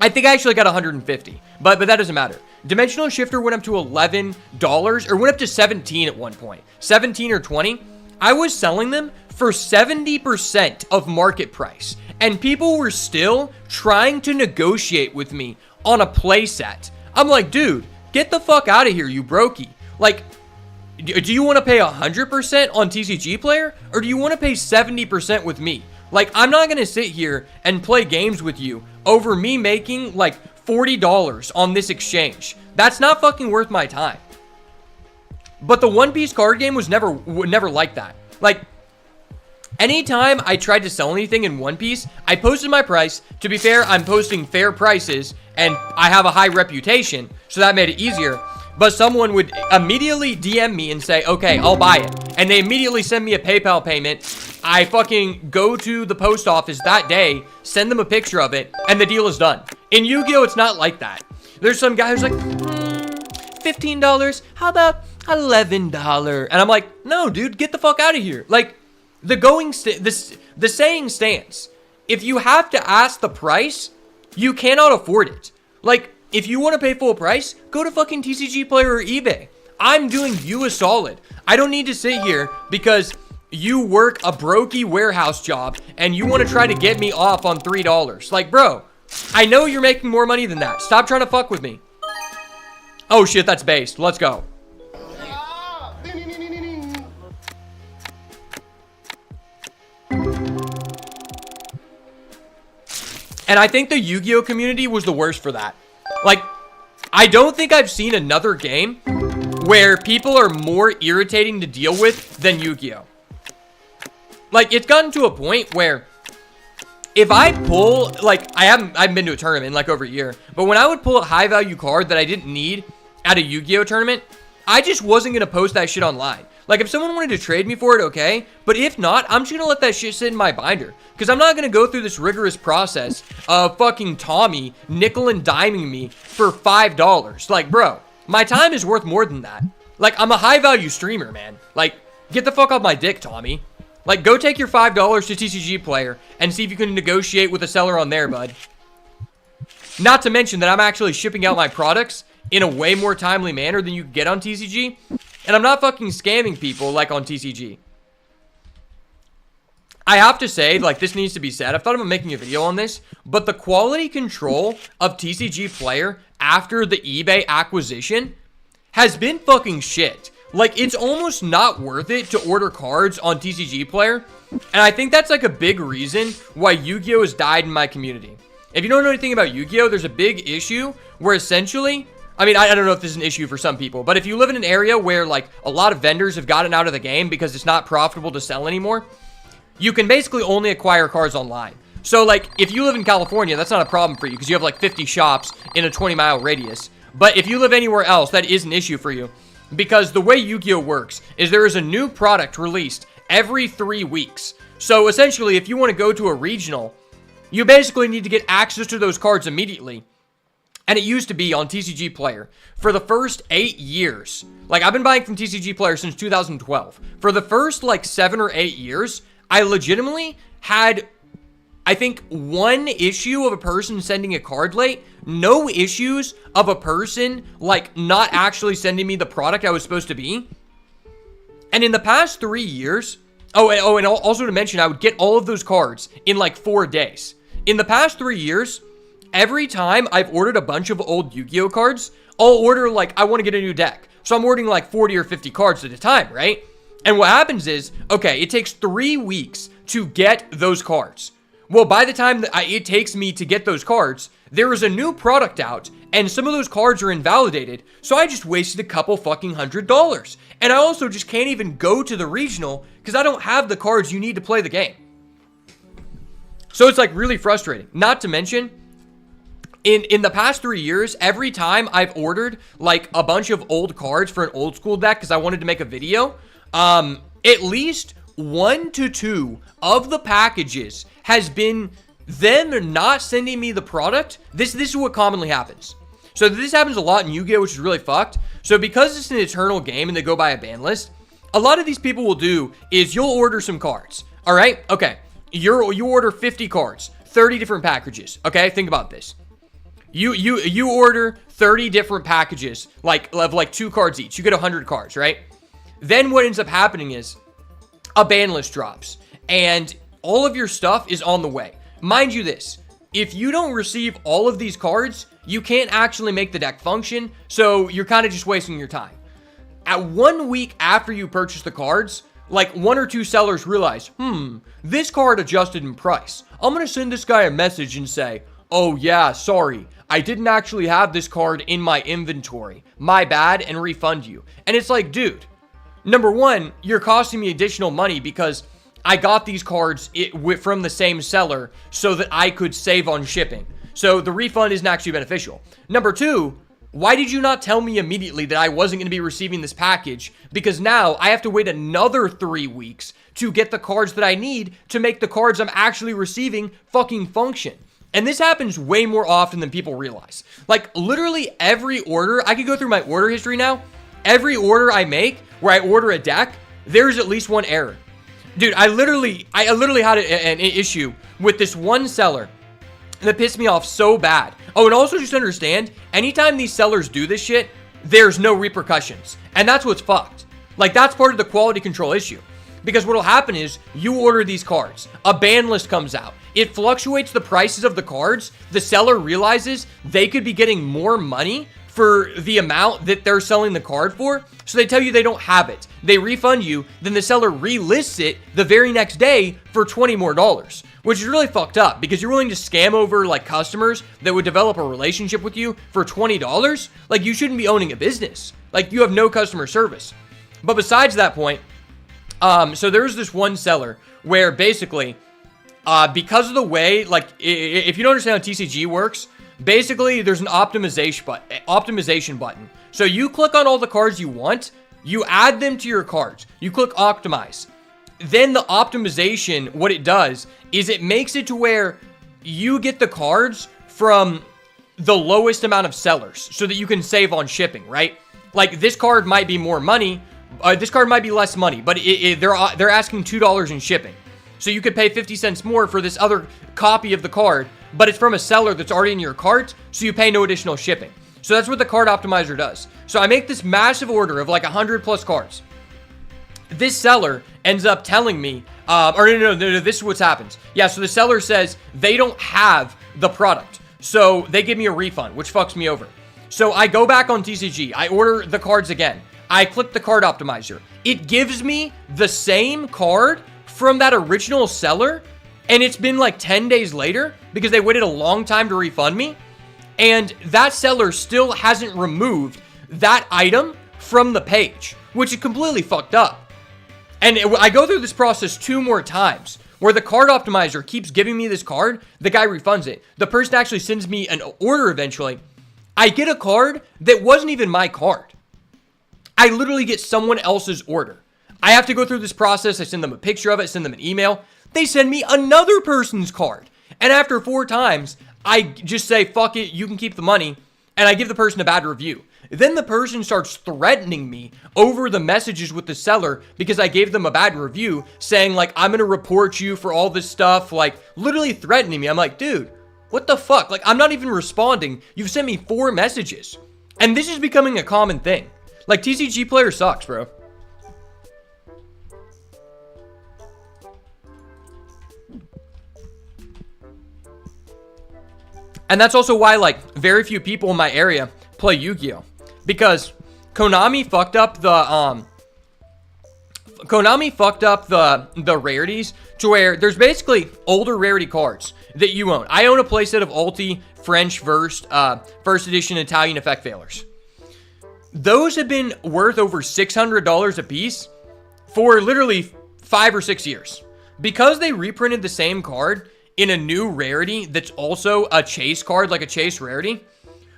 I think I actually got 150, but that doesn't matter. Dimensional Shifter went up to $11, or went up to 17 at one point. 17 or 20. I was selling them for 70% of market price, and people were still trying to negotiate with me on a playset. I'm like, dude, get the fuck out of here, you brokey. Like, do you want to pay 100% on TCG Player, or do you want to pay 70% with me? Like, I'm not going to sit here and play games with you over me making, like, $40 on this exchange. That's not fucking worth my time. But the One Piece card game was never like that. Like, anytime I tried to sell anything in One Piece, I posted my price. To be fair, I'm posting fair prices, and I have a high reputation, so that made it easier. But someone would immediately DM me and say, okay, I'll buy it. And they immediately send me a PayPal payment. I fucking go to the post office that day, send them a picture of it, and the deal is done. In Yu-Gi-Oh! It's not like that. There's some guy who's like, $15, how about $11? And I'm like, no, dude, get the fuck out of here. Like, the saying stands. If you have to ask the price, you cannot afford it. Like, if you want to pay full price, go to fucking TCG Player or eBay. I'm doing you a solid. I don't need to sit here because you work a brokey warehouse job and you want to try to get me off on $3. Like, bro, I know you're making more money than that. Stop trying to fuck with me. Oh shit, that's based. Let's go. And I think the Yu-Gi-Oh! Community was the worst for that. Like, I don't think I've seen another game where people are more irritating to deal with than Yu-Gi-Oh. Like, it's gotten to a point where if I pull, like, I haven't been to a tournament in like over a year, but when I would pull a high value card that I didn't need at a Yu-Gi-Oh tournament, I just wasn't going to post that shit online. Like, if someone wanted to trade me for it, okay, but if not, I'm just going to let that shit sit in my binder, because I'm not going to go through this rigorous process of fucking Tommy nickel and diming me for $5. Like, bro, my time is worth more than that. Like, I'm a high value streamer, man. Like, get the fuck off my dick, Tommy. Like, go take your $5 to TCG Player and see if you can negotiate with a seller on there, bud. Not to mention that I'm actually shipping out my products in a way more timely manner than you get on TCG. And I'm not fucking scamming people like on TCG. I have to say, like, this needs to be said. I've thought about making a video on this, but the quality control of TCG Player after the eBay acquisition has been fucking shit. Like, it's almost not worth it to order cards on TCG Player. And I think that's, like, a big reason why Yu-Gi-Oh! Has died in my community. If you don't know anything about Yu-Gi-Oh!, there's a big issue where essentially, I mean, I don't know if this is an issue for some people, but if you live in an area where, like, a lot of vendors have gotten out of the game because it's not profitable to sell anymore, you can basically only acquire cards online. So, like, if you live in California, that's not a problem for you because you have, like, 50 shops in a 20-mile radius. But if you live anywhere else, that is an issue for you. Because the way Yu-Gi-Oh! Works is there is a new product released every 3 weeks. So essentially, if you want to go to a regional, you basically need to get access to those cards immediately. And it used to be on TCG Player for the first 8 years. Like, I've been buying from TCG Player since 2012. For the first, like, 7 or 8 years, I legitimately had, I think, one issue of a person sending a card late. No issues of a person, like, not actually sending me the product I was supposed to be. And in the past 3 years... Oh, and also to mention, I would get all of those cards in, like, 4 days. In the past 3 years, every time I've ordered a bunch of old Yu-Gi-Oh! Cards, I'll order, like, I want to get a new deck. So I'm ordering, like, 40 or 50 cards at a time, right? And what happens is, okay, it takes 3 weeks to get those cards. Well, by the time that it takes me to get those cards, there is a new product out, and some of those cards are invalidated, so I just wasted a couple fucking $100. And I also just can't even go to the regional, because I don't have the cards you need to play the game. So it's, like, really frustrating. Not to mention, in the past 3 years, every time I've ordered, like, a bunch of old cards for an old school deck, because I wanted to make a video, at least 1 to 2 of the packages has been them not sending me the product. This is what commonly happens. So this happens a lot in Yu-Gi-Oh!, which is really fucked. So because it's an eternal game and they go by a ban list, a lot of these people will do is you'll order some cards. All right? Okay. You order 50 cards, 30 different packages. Okay? Think about this. You order 30 different packages, like 2 cards each. You get 100 cards, right? Then what ends up happening is a ban list drops and all of your stuff is on the way. Mind you this, if you don't receive all of these cards, you can't actually make the deck function, so you're kind of just wasting your time. At 1 week after you purchase the cards, like 1 or 2 sellers realize, this card adjusted in price. I'm going to send this guy a message and say, oh yeah, sorry, I didn't actually have this card in my inventory. My bad, and refund you. And it's like, dude, number one, you're costing me additional money because I got these cards from the same seller so that I could save on shipping. So the refund isn't actually beneficial. Number two, why did you not tell me immediately that I wasn't going to be receiving this package? Because now I have to wait another 3 weeks to get the cards that I need to make the cards I'm actually receiving fucking function. And this happens way more often than people realize. Like, literally every order, I could go through my order history now. Every order I make where I order a deck, there's at least one error. Dude, I literally had an issue with this one seller that pissed me off so bad. Oh, and also just understand, anytime these sellers do this shit, there's no repercussions. And that's what's fucked. Like, that's part of the quality control issue. Because what'll happen is, you order these cards, a ban list comes out, it fluctuates the prices of the cards, the seller realizes they could be getting more money for the amount that they're selling the card for, so they tell you they don't have it. They refund you, then the seller relists it the very next day for $20 more, which is really fucked up because you're willing to scam over like customers that would develop a relationship with you for $20. Like, you shouldn't be owning a business. Like, you have no customer service. But besides that point, so there's this one seller where basically, because of the way, like, if you don't understand how TCG works, basically there's an optimization button. So you click on all the cards you want, you add them to your cards, you click optimize. Then the optimization, what it does is it makes it to where you get the cards from the lowest amount of sellers so that you can save on shipping, right? Like, this card might be more money, this card might be less money, but they're asking $2 in shipping. So you could pay 50 cents more for this other copy of the card, but it's from a seller that's already in your cart, so you pay no additional shipping. So that's what the card optimizer does. So I make this massive order of like 100 plus cards. This seller ends up telling me, no, this is what happens. Yeah, so the seller says they don't have the product. So they give me a refund, which fucks me over. So I go back on TCG, I order the cards again. I click the card optimizer. It gives me the same card from that original seller, and it's been like 10 days later because they waited a long time to refund me. And that seller still hasn't removed that item from the page, which is completely fucked up. And I go through this process 2 more times where the card optimizer keeps giving me this card. The guy refunds it. The person actually sends me an order eventually. I get a card that wasn't even my card. I literally get someone else's order. I have to go through this process. I send them a picture of it, send them an email. They send me another person's card. And after 4 times, I just say, fuck it, you can keep the money. And I give the person a bad review. Then the person starts threatening me over the messages with the seller because I gave them a bad review, saying like, I'm going to report you for all this stuff, like literally threatening me. I'm like, dude, what the fuck? Like, I'm not even responding. You've sent me 4 messages. And this is becoming a common thing. Like, TCG player sucks, bro. And that's also why, like, very few people in my area play Yu-Gi-Oh! Because Konami fucked up the rarities to where there's basically older rarity cards that you own. I own a playset of Ulti French First Edition Italian Effect Failers. Those have been worth over $600 a piece for literally 5 or 6 years. Because they reprinted the same card in a new rarity that's also a chase card, like a chase rarity,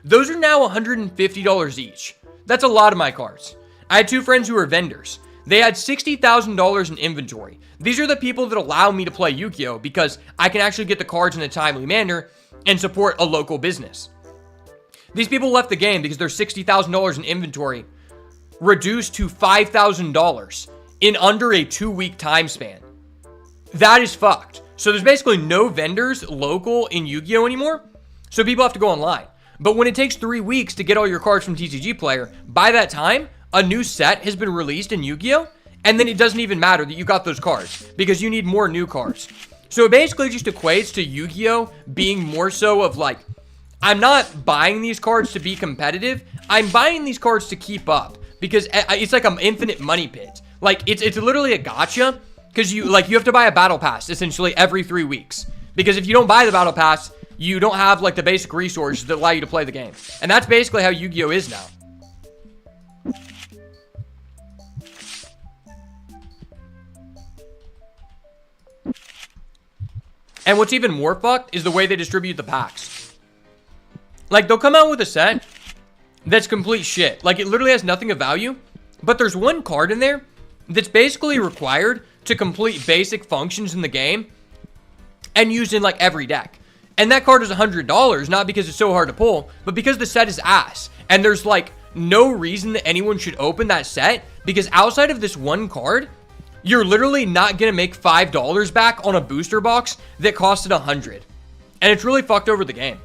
those are now $150 each. That's a lot of my cards. I had 2 friends who were vendors. They had $60,000 in inventory. These are the people that allow me to play Yu-Gi-Oh! Because I can actually get the cards in a timely manner and support a local business. These people left the game because their $60,000 in inventory reduced to $5,000 in under a 2-week time span. That is fucked. So there's basically no vendors local in Yu-Gi-Oh! Anymore. So people have to go online. But when it takes 3 weeks to get all your cards from TCG Player, by that time, a new set has been released in Yu-Gi-Oh! And then it doesn't even matter that you got those cards because you need more new cards. So it basically just equates to Yu-Gi-Oh! Being more so of like, I'm not buying these cards to be competitive. I'm buying these cards to keep up because it's like an infinite money pit. Like, it's literally a gotcha because you have to buy a battle pass essentially every 3 weeks. Because if you don't buy the battle pass, you don't have like the basic resources that allow you to play the game. And that's basically how Yu-Gi-Oh! Is now. And what's even more fucked is the way they distribute the packs. Like, they'll come out with a set that's complete shit. Like, it literally has nothing of value, but there's one card in there that's basically required to complete basic functions in the game and used in like every deck. And that card is $100, not because it's so hard to pull, but because the set is ass. And there's like no reason that anyone should open that set because outside of this one card, you're literally not going to make $5 back on a booster box that costed $100. And it's really fucked over the game.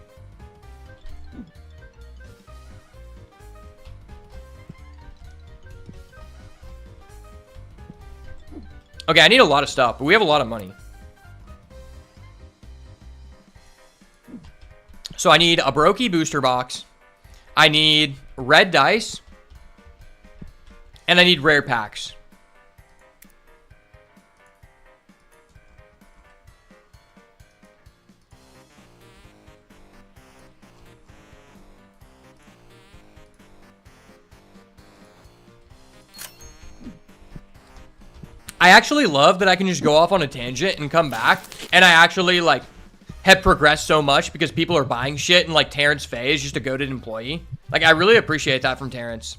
Okay, I need a lot of stuff, but we have a lot of money. So I need a Brokey booster box. I need red dice. And I need rare packs. I actually love that I can just go off on a tangent and come back, and I actually, like, have progressed so much because people are buying shit, and, like, Terrence Faye is just a goated employee. Like, I really appreciate that from Terrence.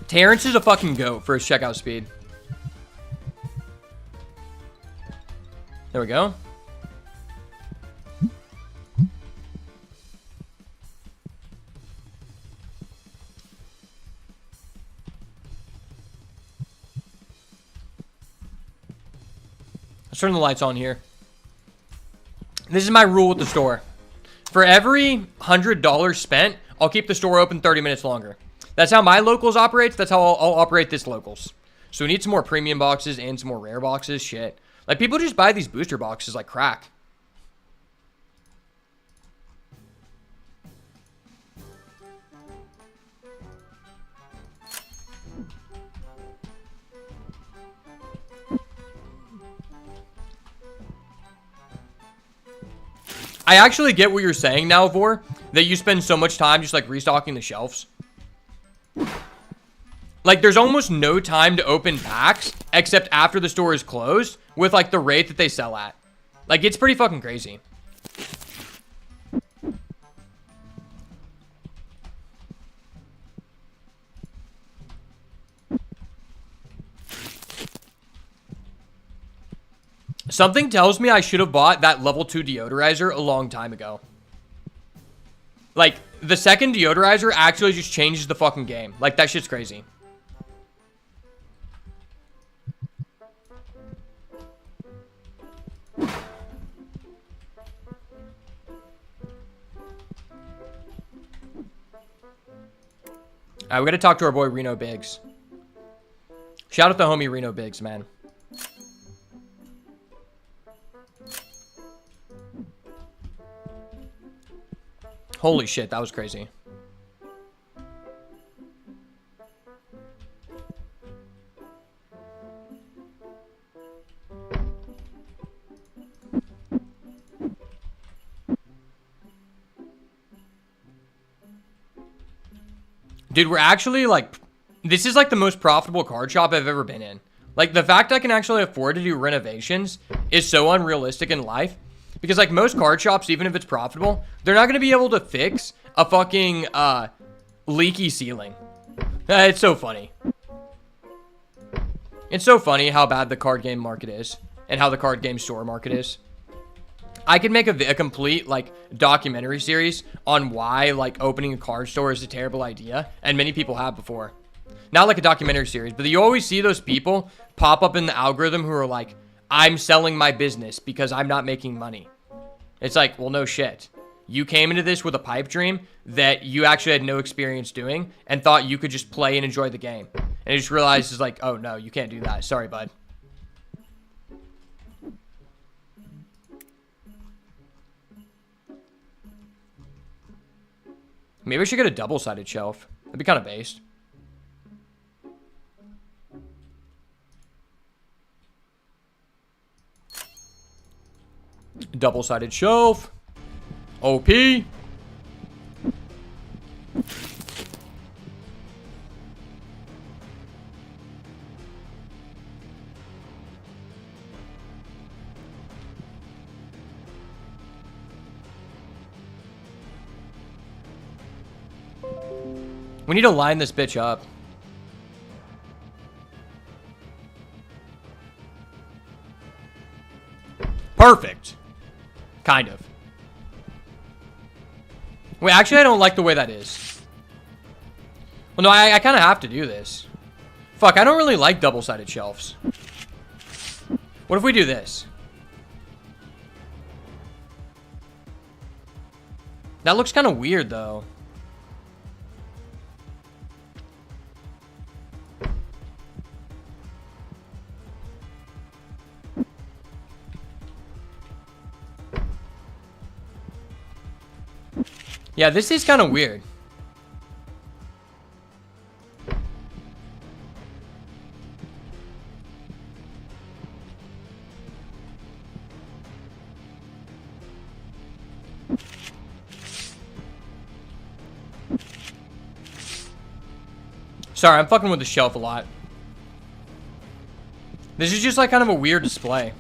Terrence is a fucking goat for his checkout speed. There we go. Let's turn the lights on here. This is my rule with the store. For every $100 spent, I'll keep the store open 30 minutes longer. That's how my locals operates. That's how I'll operate this locals. So we need some more premium boxes and some more rare boxes. Shit. Like, people just buy these booster boxes like crack. I actually get what you're saying now, Vor, that you spend so much time just, like, restocking the shelves. Like, there's almost no time to open packs except after the store is closed with, like, the rate that they sell at. Like, it's pretty fucking crazy. Something tells me I should have bought that level 2 deodorizer a long time ago. Like, the second deodorizer actually just changes the fucking game. Like, that shit's crazy. Alright, we gotta talk to our boy Reno Biggs. Shout out to homie Reno Biggs, man. Holy shit, that was crazy. Dude, we're actually, like, this is, like, the most profitable card shop I've ever been in. Like, the fact I can actually afford to do renovations is so unrealistic in life. Because, like, most card shops, even if it's profitable, they're not going to be able to fix a fucking, leaky ceiling. It's so funny. It's so funny how bad the card game market is. And how the card game store market is. I could make a complete, like, documentary series on why, like, opening a card store is a terrible idea. And many people have before. Not like a documentary series, but you always see those people pop up in the algorithm who are like, I'm selling my business because I'm not making money. It's like, well, no shit. You came into this with a pipe dream that you actually had no experience doing and thought you could just play and enjoy the game. And you just realized, it's like, oh, no, you can't do that. Sorry, bud. Maybe I should get a double-sided shelf. That'd be kind of based. Double-sided shelf. OP. We need to line this bitch up. Perfect. Kind of. Wait, actually, I don't like the way that is. Well, no, I kind of have to do this. Fuck, I don't really like double-sided shelves. What if we do this? That looks kind of weird, though. Yeah, this is kind of weird. Sorry, I'm fucking with the shelf a lot. This is just like kind of a weird display.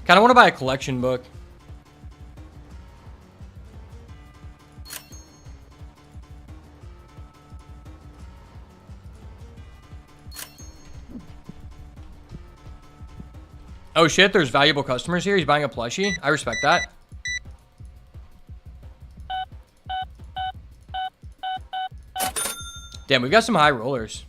Kind of want to buy a collection book. Oh shit, there's valuable customers here. He's buying a plushie. I respect that. Damn, we've got some high rollers.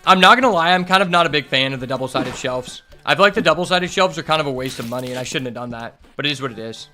I'm not gonna lie, I'm kind of not a big fan of the double-sided shelves. I feel like the double-sided shelves are kind of a waste of money, and I shouldn't have done that. But it is what it is.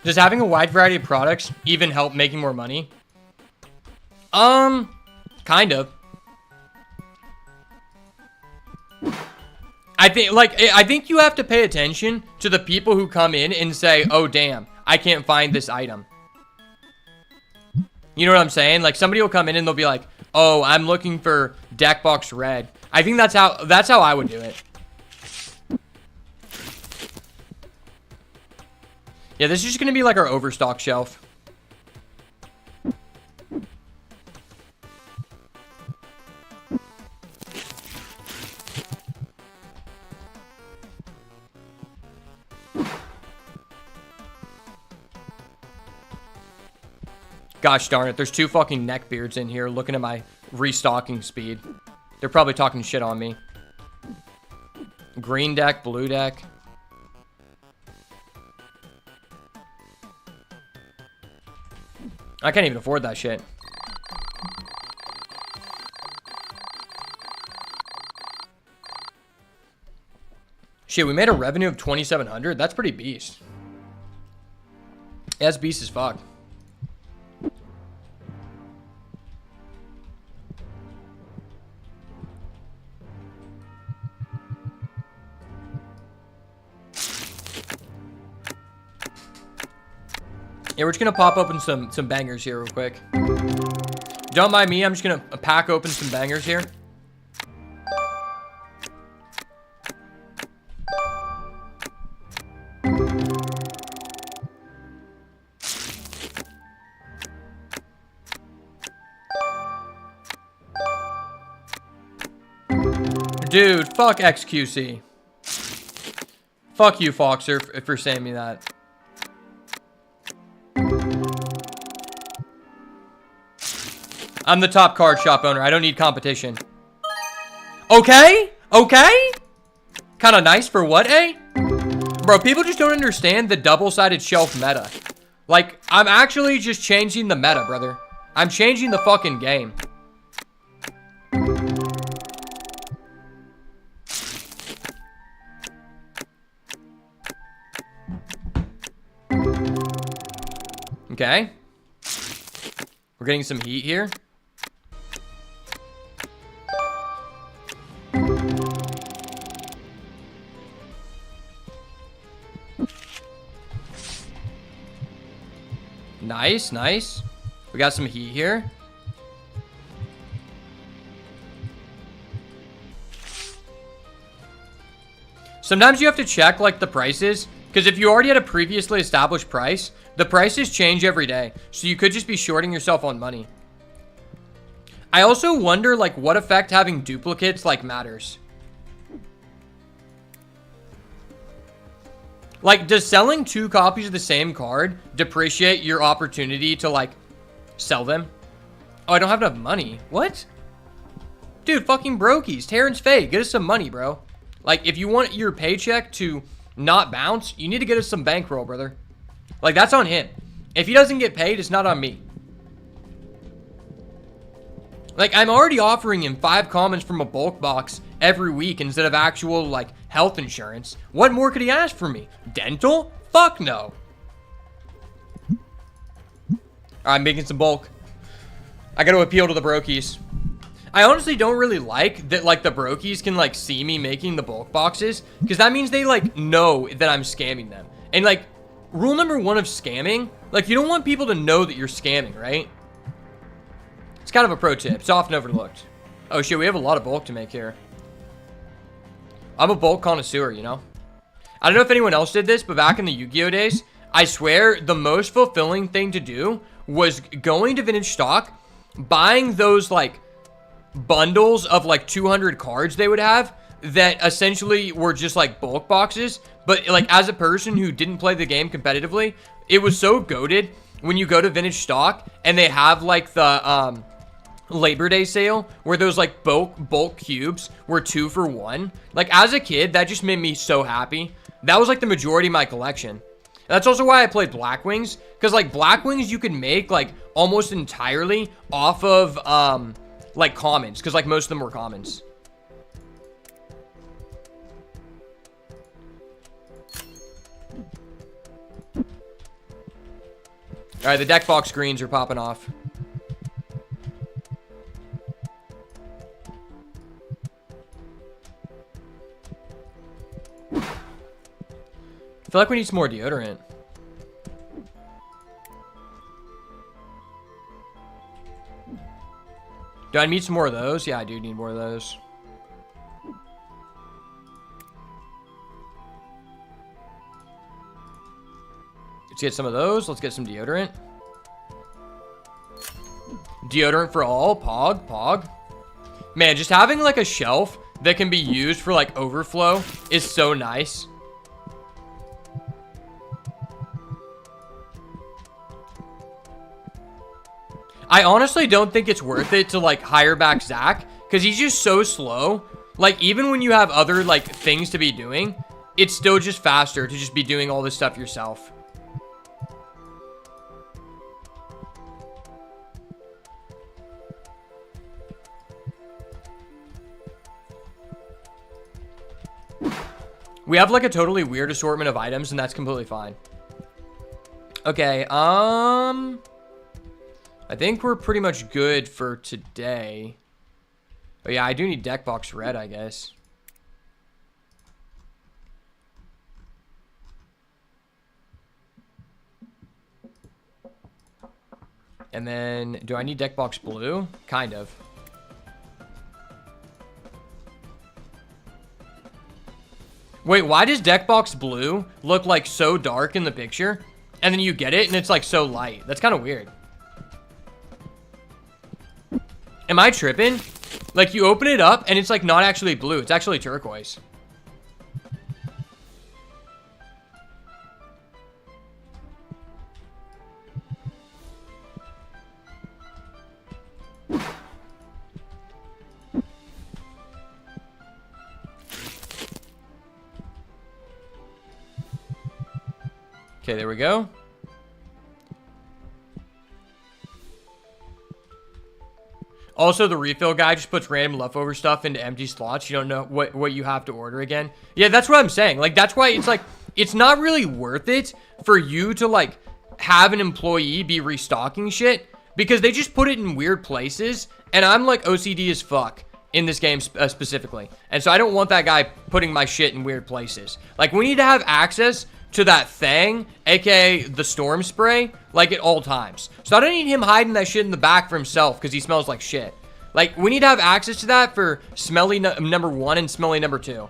Does having a wide variety of products even help making more money? Kind of. I think you have to pay attention to the people who come in and say, "Oh damn, I can't find this item." You know what I'm saying? Like somebody will come in and they'll be like, "Oh, I'm looking for deck box red." I think that's how I would do it. Yeah, this is just going to be like our overstock shelf. Gosh darn it, there's 2 fucking neckbeards in here looking at my restocking speed. They're probably talking shit on me. Green deck, blue deck. I can't even afford that shit. Shit, we made a revenue of 2,700. That's pretty beast. Yeah, that's beast as fuck. Yeah, we're just gonna pop open some bangers here real quick. Don't mind me, I'm just gonna pack open some bangers here. Dude, fuck XQC. Fuck you, Foxer, for saying me that. I'm the top card shop owner. I don't need competition. Okay? Okay? Kind of nice for what, eh? Bro, people just don't understand the double-sided shelf meta. Like, I'm actually just changing the meta, brother. I'm changing the fucking game. Okay. We're getting some heat here. Nice, nice. We got some heat here. Sometimes you have to check, like, the prices. Because if you already had a previously established price, the prices change every day. So you could just be shorting yourself on money. I also wonder, like, what effect having duplicates, like, matters. Like, does selling 2 copies of the same card depreciate your opportunity to, like, sell them? Oh, I don't have enough money. What? Dude, fucking brokies. Terrence Faye, get us some money, bro. Like, if you want your paycheck to not bounce, you need to get us some bankroll, brother. Like, that's on him. If he doesn't get paid, it's not on me. Like, I'm already offering him 5 comments from a bulk box every week instead of actual, like, health insurance. What more could he ask from me? Dental? Fuck no. I'm making some bulk. I gotta appeal to the brokies. I honestly don't really like that, like, the brokies can, like, see me making the bulk boxes, because that means they, like, know that I'm scamming them. And, like, rule number 1 of scamming, like, you don't want people to know that you're scamming, right? It's kind of a pro tip. It's often overlooked. Oh, shit, we have a lot of bulk to make here. I'm a bulk connoisseur, you know? I don't know if anyone else did this, but back in the Yu-Gi-Oh days, I swear the most fulfilling thing to do was going to vintage stock, buying those, like, bundles of like 200 cards they would have that essentially were just like bulk boxes. But like, as a person who didn't play the game competitively, it was so goated when you go to vintage stock and they have like the Labor Day sale where those like bulk cubes were 2 for 1. Like, as a kid, that just made me so happy. That was like the majority of my collection. That's also why I played Black Wings, because like Black Wings you can make like almost entirely off of like commons, because like most of them were commons. All right, the deck box greens are popping off. I feel like we need some more deodorant. Do I need some more of those? Yeah, I do need more of those. Let's get some of those. Let's get some deodorant. Deodorant for all. Pog. Man, just having like a shelf that can be used for like overflow is so nice. I honestly don't think it's worth it to like hire back Zach, because he's just so slow. Like, even when you have other like things to be doing, it's still just faster to just be doing all this stuff yourself. We have like a totally weird assortment of items, and that's completely fine. Okay, I think we're pretty much good for today. Oh yeah, I do need deck box red, I guess. And then, do I need deck box blue? Kind of. Wait, why does deck box blue look like so dark in the picture? And then you get it and it's like so light. That's kind of weird. Am I tripping? Like, you open it up and it's like not actually blue. It's actually turquoise. Okay, there we go. Also, the refill guy just puts random leftover stuff into empty slots. You don't know what you have to order again. Yeah, that's what I'm saying. Like, that's why it's like, it's not really worth it for you to like have an employee be restocking shit, because they just put it in weird places. And I'm like OCD as fuck in this game specifically. And so I don't want that guy putting my shit in weird places. Like, we need to have access to that thing, aka the storm spray, like at all times. So I don't need him hiding that shit in the back for himself because he smells like shit. Like, we need to have access to that for smelly number 1 and smelly number 2.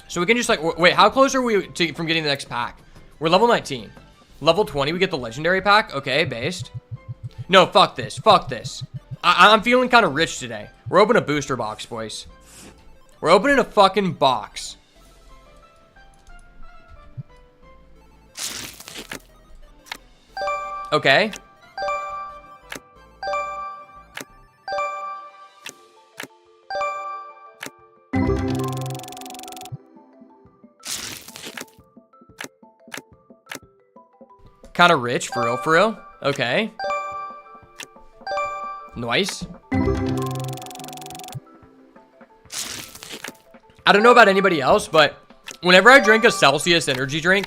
So we can just like, wait, how close are we from getting the next pack? We're level 19. Level 20, we get the legendary pack. Okay, based. No, fuck this. Fuck this. I'm feeling kind of rich today. We're opening a booster box, boys. We're opening a fucking box. Okay. Kind of rich, for real, for real. Okay. Nice. I don't know about anybody else, but whenever I drink a Celsius energy drink,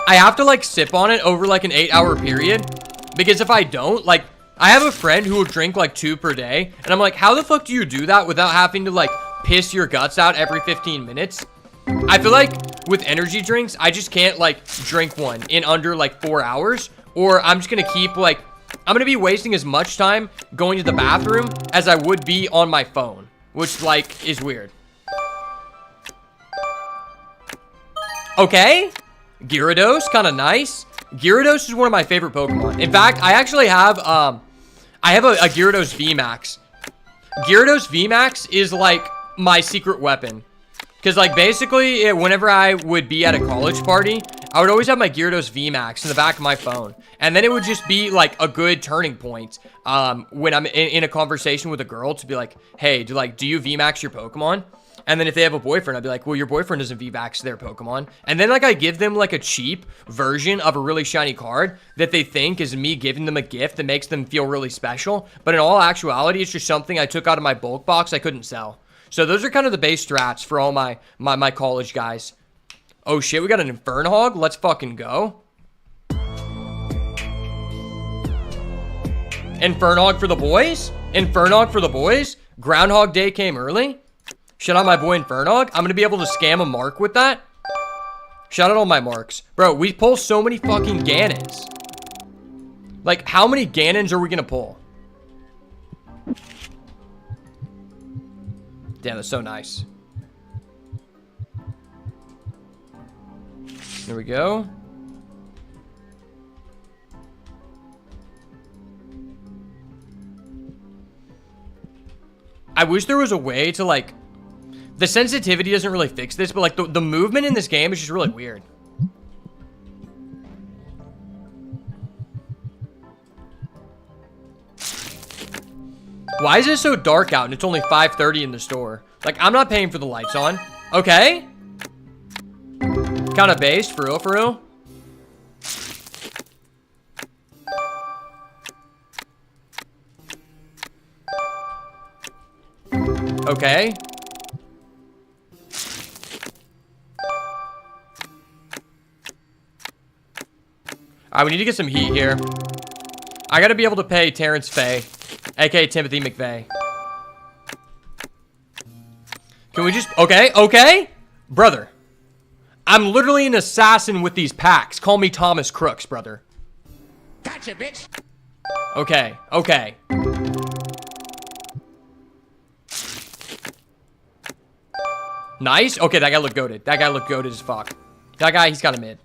I have to like sip on it over like an 8-hour period. Because if I don't, like, I have a friend who will drink like 2 per day. And I'm like, how the fuck do you do that without having to like piss your guts out every 15 minutes? I feel like with energy drinks, I just can't like drink one in under like 4 hours, or I'm just gonna keep like, I'm gonna be wasting as much time going to the bathroom as I would be on my phone, which like is weird. Okay, Gyarados, kind of nice. Gyarados is one of my favorite Pokemon. In fact, I actually have a Gyarados VMAX. Gyarados VMAX is like my secret weapon. Because, like, basically, whenever I would be at a college party, I would always have my Gyarados VMAX in the back of my phone. And then it would just be, like, a good turning point when I'm in a conversation with a girl to be like, hey, do you VMAX your Pokemon? And then if they have a boyfriend, I'd be like, well, your boyfriend doesn't VMAX their Pokemon. And then, like, I give them, like, a cheap version of a really shiny card that they think is me giving them a gift that makes them feel really special. But in all actuality, it's just something I took out of my bulk box I couldn't sell. So those are kind of the base strats for all my college guys. Oh shit, we got an Infernhog. Let's fucking go. Infernhog for the boys? Infernhog for the boys? Groundhog Day came early? Shout out my boy Infernhog. I'm gonna be able to scam a mark with that. Shout out all my marks. Bro, we pull so many fucking Ganons. Like, how many Ganons are we gonna pull? Damn, that's so nice. There we go. I wish there was a way to, like... The sensitivity doesn't really fix this, but, like, the movement in this game is just really weird. Why is it so dark out and it's only 5:30 in the store? Like, I'm not paying for the lights on. Okay. Kind of based, for real, for real. Okay. Alright, we need to get some heat here. I gotta be able to pay Terrence Fay, aka Timothy McVeigh. Can we just... Okay, okay? Brother. I'm literally an assassin with these packs. Call me Thomas Crooks, brother. Gotcha, bitch. Okay, okay. Nice. Okay, that guy looked goated. That guy looked goated as fuck. That guy, he's kind of mid.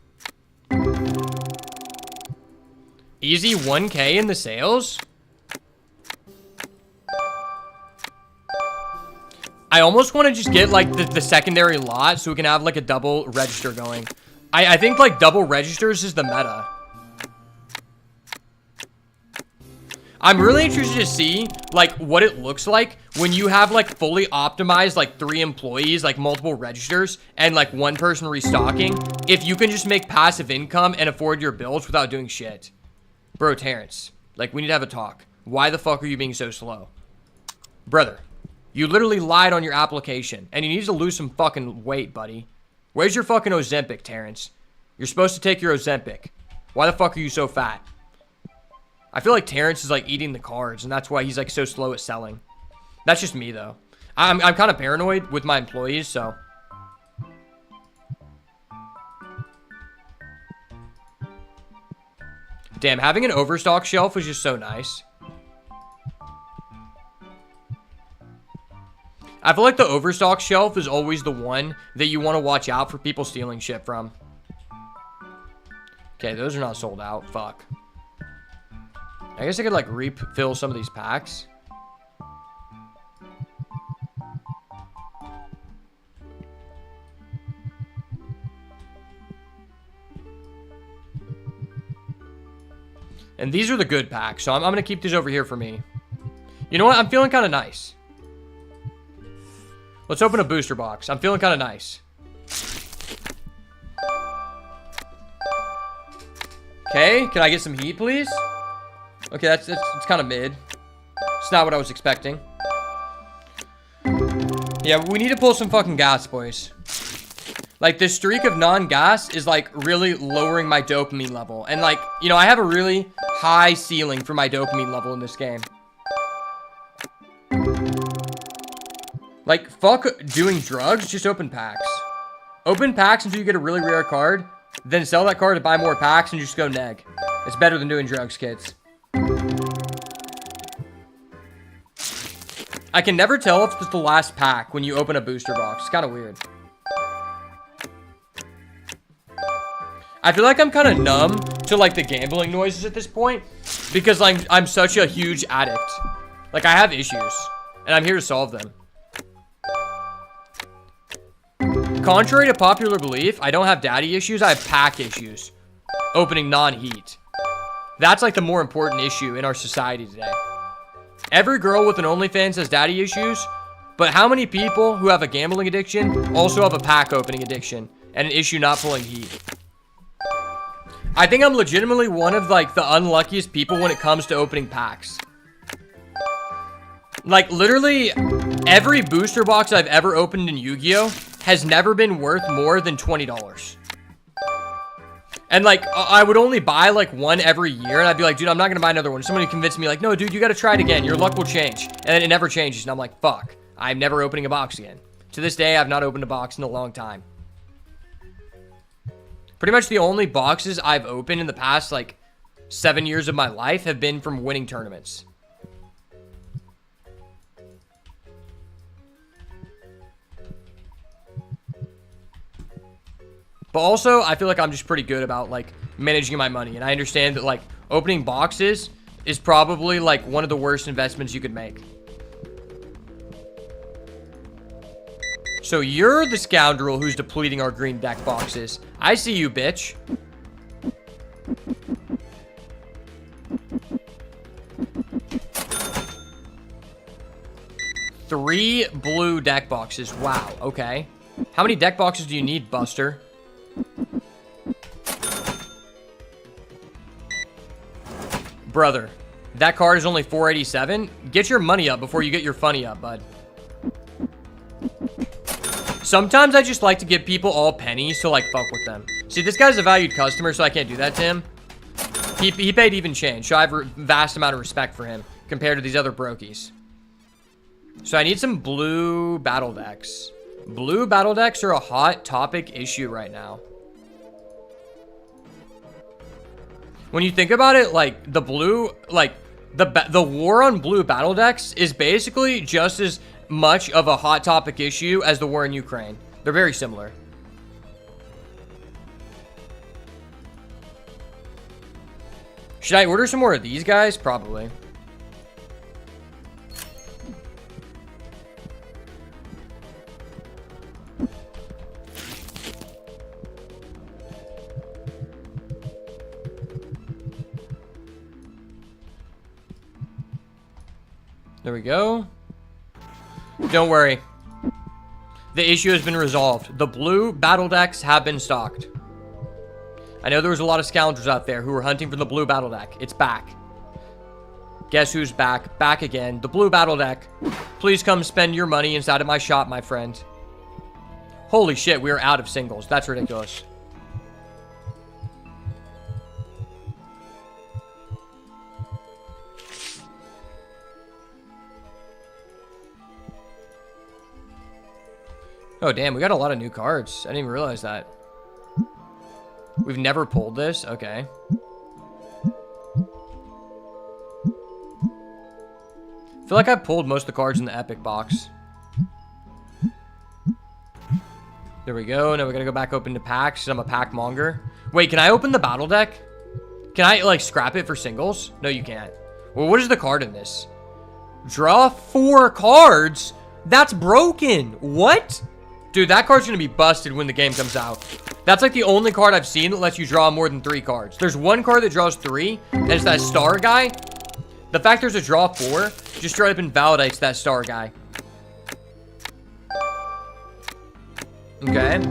Easy 1K in the sales? I almost want to just get, like, the secondary lot so we can have, like, a double register going. I think, like, double registers is the meta. I'm really interested to see, like, what it looks like when you have, like, fully optimized, like, 3 employees, like, multiple registers, and, like, 1 person restocking. If you can just make passive income and afford your bills without doing shit. Bro, Terrence, like, we need to have a talk. Why the fuck are you being so slow? Brother, you literally lied on your application, and you need to lose some fucking weight, buddy. Where's your fucking Ozempic, Terrence? You're supposed to take your Ozempic. Why the fuck are you so fat? I feel like Terrence is, like, eating the cards, and that's why he's, like, so slow at selling. That's just me, though. I'm kind of paranoid with my employees, so... Damn, having an overstock shelf was just so nice. I feel like the overstock shelf is always the one that you want to watch out for people stealing shit from. Okay, those are not sold out. Fuck. I guess I could, like, refill some of these packs. And these are the good packs, so I'm going to keep these over here for me. You know what? I'm feeling kind of nice. Let's open a booster box. I'm feeling kind of nice. Okay, can I get some heat, please? Okay, it's kind of mid. It's not what I was expecting. Yeah, we need to pull some fucking gas, boys. Like, this streak of non-gas is, like, really lowering my dopamine level. And, like, you know, I have a really high ceiling for my dopamine level in this game. Like, fuck doing drugs, just open packs. Open packs until you get a really rare card, then sell that card to buy more packs and just go neg. It's better than doing drugs, kids. I can never tell if it's the last pack when you open a booster box. It's kind of weird. I feel like I'm kind of numb to, like, the gambling noises at this point because I'm such a huge addict. Like, I have issues, and I'm here to solve them. Contrary to popular belief, I don't have daddy issues, I have pack issues. Opening non-heat. That's, like, the more important issue in our society today. Every girl with an OnlyFans has daddy issues, but how many people who have a gambling addiction also have a pack opening addiction and an issue not pulling heat? I think I'm legitimately one of, like, the unluckiest people when it comes to opening packs. Like, literally, every booster box I've ever opened in Yu-Gi-Oh! Has never been worth more than $20. And, like, I would only buy, like, one every year, and I'd be like, dude, I'm not gonna buy another one. Somebody convinced me, like, no, dude, you gotta try it again. Your luck will change. And then it never changes, and I'm like, fuck. I'm never opening a box again. To this day, I've not opened a box in a long time. Pretty much the only boxes I've opened in the past, like, 7 years of my life have been from winning tournaments. But also, I feel like I'm just pretty good about, like, managing my money. And I understand that, like, opening boxes is probably, like, one of the worst investments you could make. So you're the scoundrel who's depleting our green deck boxes. I see you, bitch. Three blue deck boxes. Wow, okay. How many deck boxes do you need, Buster? Brother, that card is only $487. Get your money up before you get your funny up, bud. Sometimes I just like to give people all pennies to, like, fuck with them. See, this guy's a valued customer, so I can't do that to him. He paid even change, so I have a vast amount of respect for him compared to these other brokies. So I need some blue battle decks. Blue battle decks are a hot topic issue right now. When you think about it, like, the blue, like, the war on blue battle decks is basically just as much of a hot topic issue as the war in Ukraine. They're very similar. Should I order some more of these guys? Probably. There we go. Don't worry. The issue has been resolved. The blue battle decks have been stocked. I know there was a lot of scoundrels out there who were hunting for the blue battle deck. It's back. Guess who's back? Back again. The blue battle deck. Please come spend your money inside of my shop, my friend. Holy shit, we are out of singles. That's ridiculous. Oh, damn, we got a lot of new cards. I didn't even realize that. We've never pulled this? Okay. feel like I pulled most of the cards in the epic box. There we go. Now we gotta go back open to packs because I'm a pack monger. Wait, can I open the battle deck? Can I, like, scrap it for singles? No, you can't. Well, what is the card in this? Draw 4 cards? That's broken. What? Dude, that card's gonna be busted when the game comes out. That's like the only card I've seen that lets you draw more than 3 cards. There's one card that draws 3, and it's that star guy. The fact there's a draw 4 just straight up invalidates that star guy. Okay.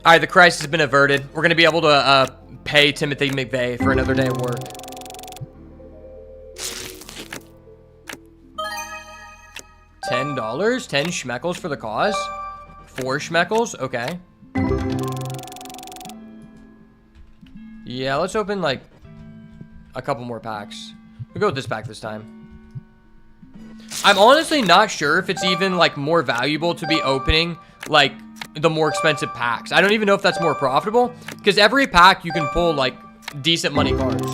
Alright, the crisis has been averted. We're gonna be able to pay Timothy McVeigh for another day of work. $10? 10 schmeckles for the cause? 4 schmeckles? Okay. Yeah, let's open, like, a couple more packs. We'll go with this pack this time. I'm honestly not sure if it's even, like, more valuable to be opening, like, the more expensive packs. I don't even know if that's more profitable, because every pack you can pull, like, decent money cards.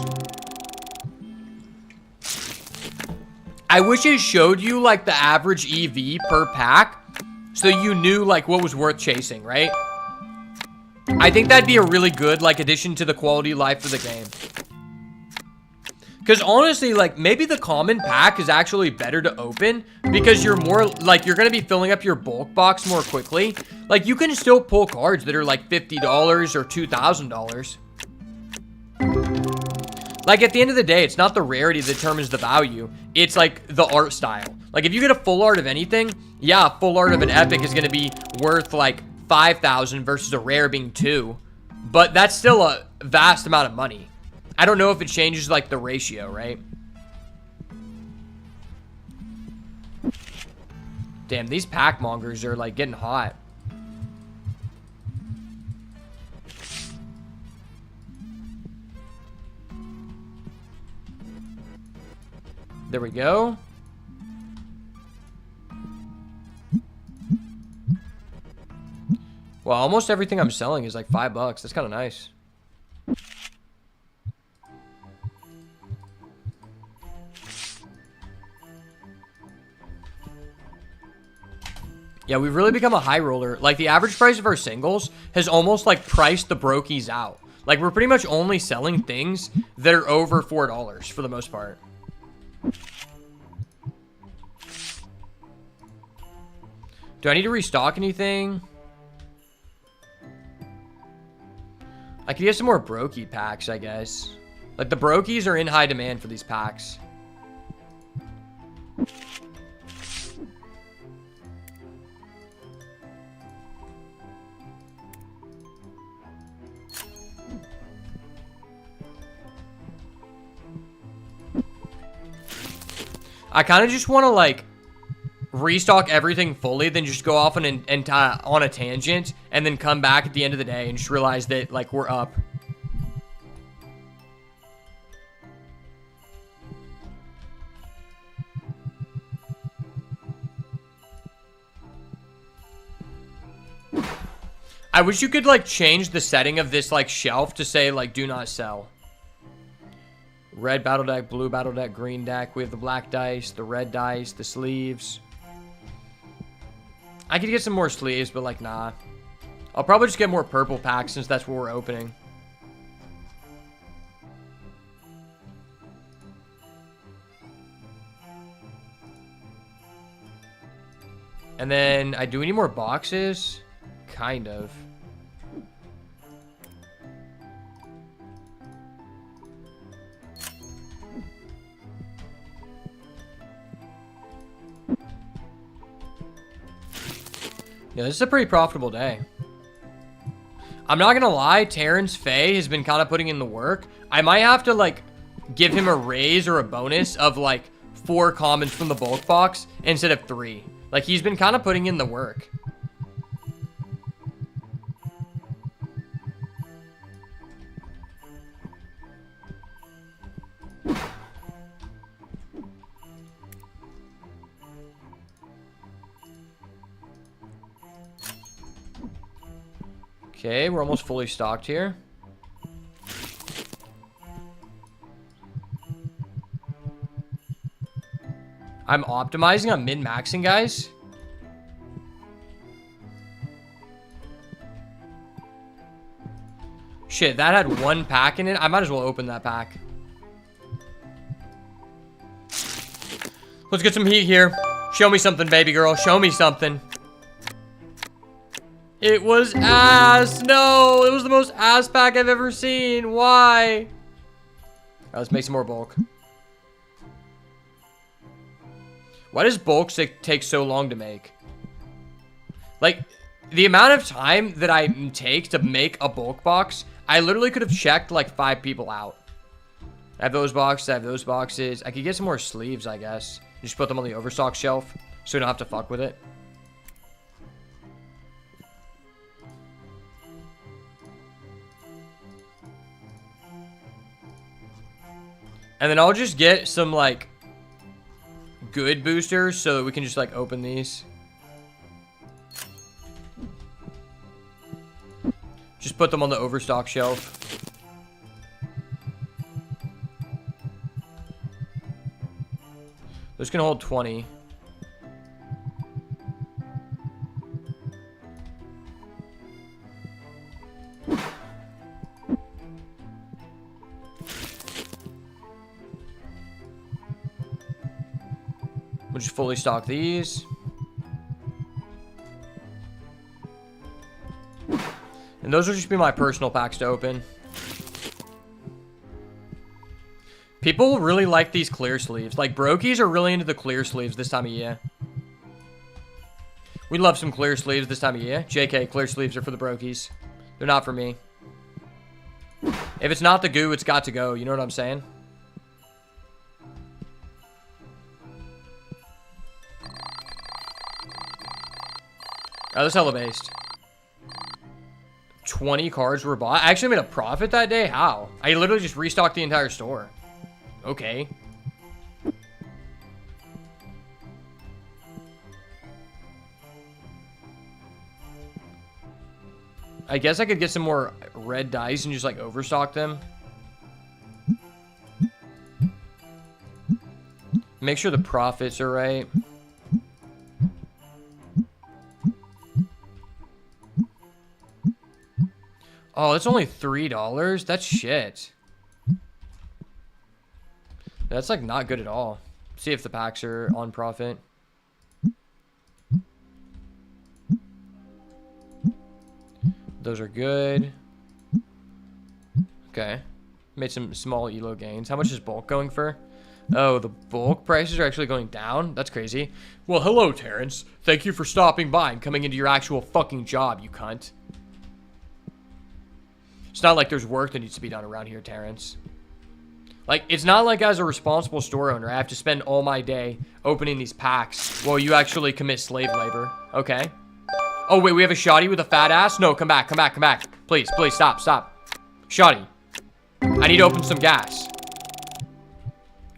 I wish it showed you, like, the average EV per pack, so you knew, like, what was worth chasing, right? I think that'd be a really good, like, addition to the quality of life of the game. Because honestly, like, maybe the common pack is actually better to open because you're more, like, you're going to be filling up your bulk box more quickly. Like, you can still pull cards that are, like, $50 or $2,000. Like, at the end of the day, it's not the rarity that determines the value. It's, like, the art style. Like, if you get a full art of anything, yeah, full art of an epic is going to be worth, like, $5,000 versus a rare being $2,000. But that's still a vast amount of money. I don't know if it changes, like, the ratio, right? Damn, these pack mongers are, like, getting hot. There we go. Well, almost everything I'm selling is, like, $5. That's kind of nice. Yeah, we've really become a high roller. Like, the average price of our singles has almost, like, priced the brokies out. Like, we're pretty much only selling things that are over $4 for the most part. Do I need to restock anything? I could get some more brokey packs, I guess. Like, the brokies are in high demand for these packs. I kind of just want to, like, restock everything fully, then just go off on a tangent, and then come back at the end of the day and just realize that, like, we're up. I wish you could, like, change the setting of this, like, shelf to say, like, do not sell. Red battle deck, blue battle deck, green deck. We have the black dice, the red dice, the sleeves. I could get some more sleeves, but, like, nah. I'll probably just get more purple packs since that's what we're opening. And then, do we need more boxes? Kind of. Yeah, this is a pretty profitable day. I'm not gonna lie, Terrence Fay has been kind of putting in the work. I might have to, like, give him a raise or a bonus of, like, 4 commons from the bulk box instead of 3. Like, he's been kind of putting in the work. Okay, we're almost fully stocked here. I'm optimizing. I'm min-maxing, guys. Shit, that had one pack in it. I might as well open that pack. Let's get some heat here. Show me something, baby girl. Show me something. It was ass. No, it was the most ass pack I've ever seen. Why? All right, let's make some more bulk. Why does bulk take so long to make? Like, the amount of time that I take to make a bulk box, I literally could have checked like 5 people out. I have those boxes. I have those boxes. I could get some more sleeves, I guess. Just put them on the overstock shelf so we don't have to fuck with it. And then I'll just get some like good boosters so that we can just like open these. Just put them on the overstock shelf. This can hold 20. We'll just fully stock these. And those will just be my personal packs to open. People really like these clear sleeves. Like, brokies are really into the clear sleeves this time of year. We love some clear sleeves this time of year. JK, clear sleeves are for the brokies. They're not for me. If it's not the goo, it's got to go. You know what I'm saying? Alright, let's hella based. 20 cards were bought. I actually made a profit that day? How? I literally just restocked the entire store. Okay. I guess I could get some more red dice and just like overstock them. Make sure the profits are right. Oh, that's only $3? That's shit. That's like not good at all. See if the packs are on profit. Those are good. Okay. Made some small ELO gains. How much is bulk going for? Oh, the bulk prices are actually going down? That's crazy. Well, hello, Terrence. Thank you for stopping by and coming into your actual fucking job, you cunt. It's not like there's work that needs to be done around here, Terrence. Like, it's not like as a responsible store owner, I have to spend all my day opening these packs while you actually commit slave labor. Okay. Oh, wait, we have a shoddy with a fat ass? No, come back, come back, come back. Please, please, stop, stop. Shoddy. I need to open some gas.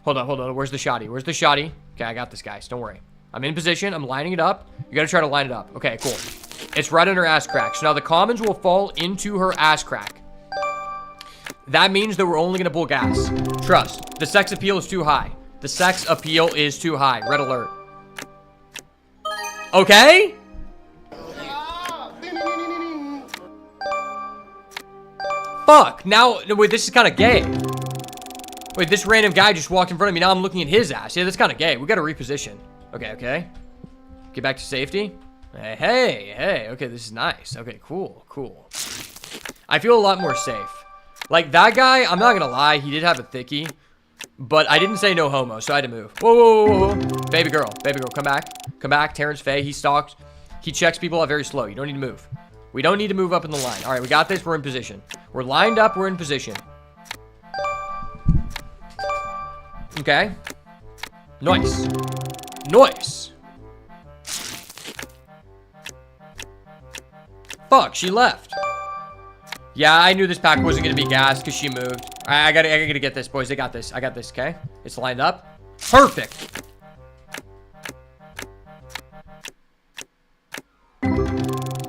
Hold on, hold on. Where's the shoddy? Where's the shoddy? Okay, I got this, guys. Don't worry. I'm in position. I'm lining it up. You gotta try to line it up. Okay, cool. It's right on her ass crack. So now the commons will fall into her ass crack. That means that we're only going to pull gas. Trust. The sex appeal is too high. The sex appeal is too high. Red alert. Okay? Fuck. Now, wait, this is kind of gay. Wait, this random guy just walked in front of me. Now I'm looking at his ass. Yeah, that's kind of gay. We got to reposition. Okay, okay. Get back to safety. Hey, hey, hey. Okay, this is nice. Okay, cool, cool. I feel a lot more safe. Like, that guy, I'm not gonna lie, he did have a thickie, but I didn't say no homo, so I had to move. Whoa, whoa, whoa, whoa. Baby girl, come back. Come back, Terrence Faye, he stalked. He checks people out very slow. You don't need to move. We don't need to move up in the line. All right, we got this, we're in position. We're lined up, we're in position. Okay. Nice. Nice. Fuck, she left. Yeah, I knew this pack wasn't going to be gas because she moved. I gotta get this, boys. I got this. I got this, okay? It's lined up. Perfect.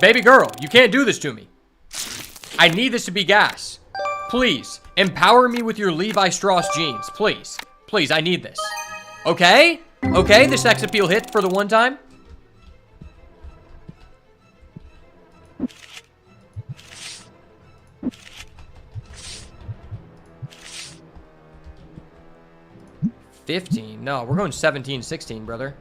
Baby girl, you can't do this to me. I need this to be gas. Please, empower me with your Levi Strauss jeans. Please. Please, I need this. Okay? Okay, the sex appeal hit for the one time. $15. No, we're going 17, 16, brother.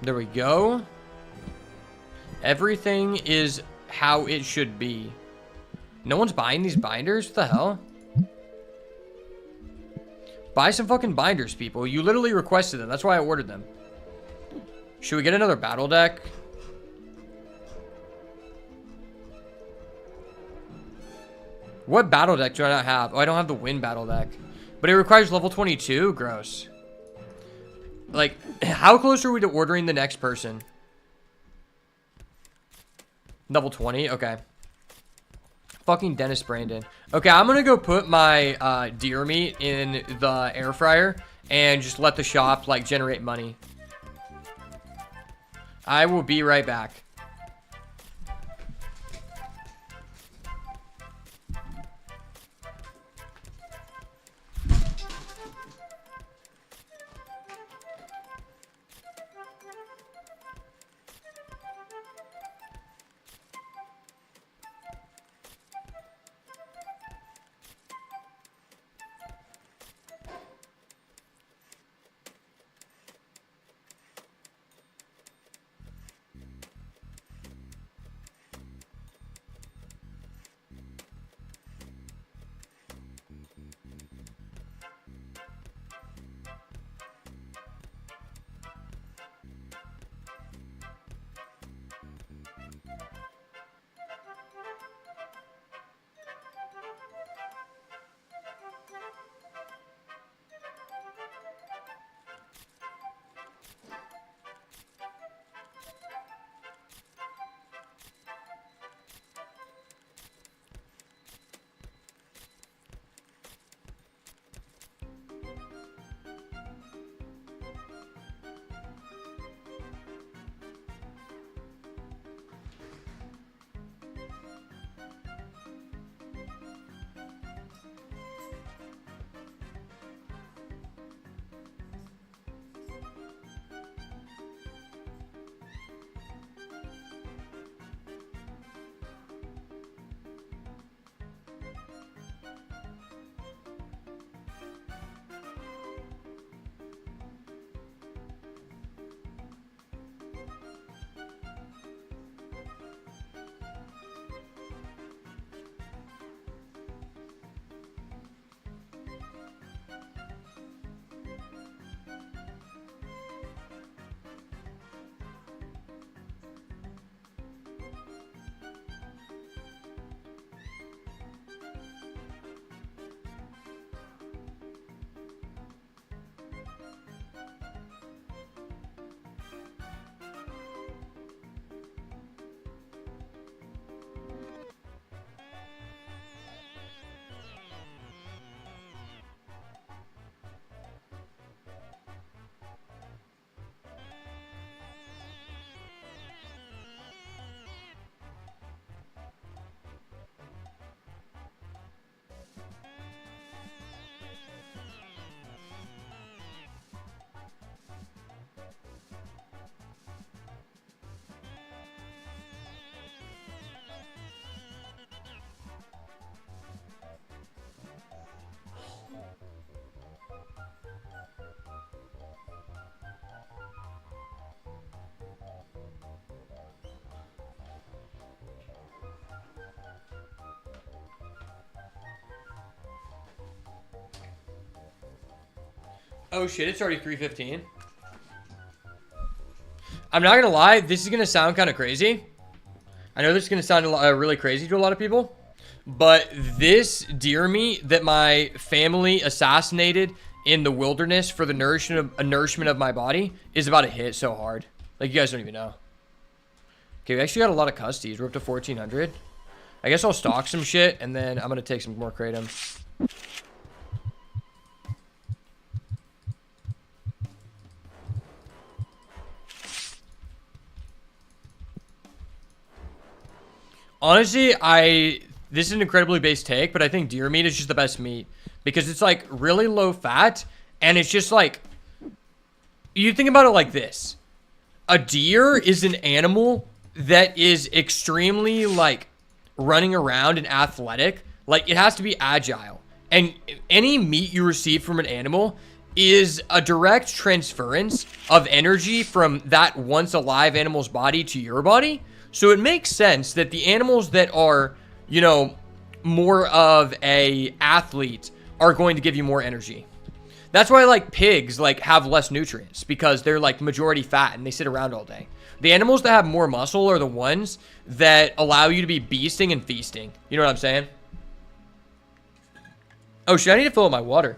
There we go. Everything is how it should be. No one's buying these binders? What the hell? Buy some fucking binders, people. You literally requested them. That's why I ordered them. Should we get another battle deck? What battle deck do I not have? Oh, I don't have the win battle deck. But it requires level 22? Gross. Like, how close are we to ordering the next person? Level 20? Okay. Fucking Dennis Brandon. Okay, I'm gonna go put my deer meat in the air fryer and just let the shop, like, generate money. I will be right back. Oh shit, it's already 3:15. I'm not gonna lie, this is gonna sound kind of crazy. I know this is gonna sound really crazy to a lot of people, but this deer meat that my family assassinated in the wilderness for the nourishment of my body is about to hit so hard. Like, you guys don't even know. Okay, we actually got a lot of custies. We're up to 1,400. I guess I'll stock some shit, and then I'm gonna take some more kratom. Honestly, this is an incredibly base take, but I think deer meat is just the best meat because it's like really low fat and it's just like, you think about it like this. A deer is an animal that is extremely like running around and athletic. Like it has to be agile. And any meat you receive from an animal is a direct transference of energy from that once alive animal's body to your body. So it makes sense that the animals that are, you know, more of a athlete are going to give you more energy. That's why like pigs like have less nutrients because they're like majority fat and they sit around all day. The animals that have more muscle are the ones that allow you to be beasting and feasting. You know what I'm saying? Oh shit, I need to fill up my water.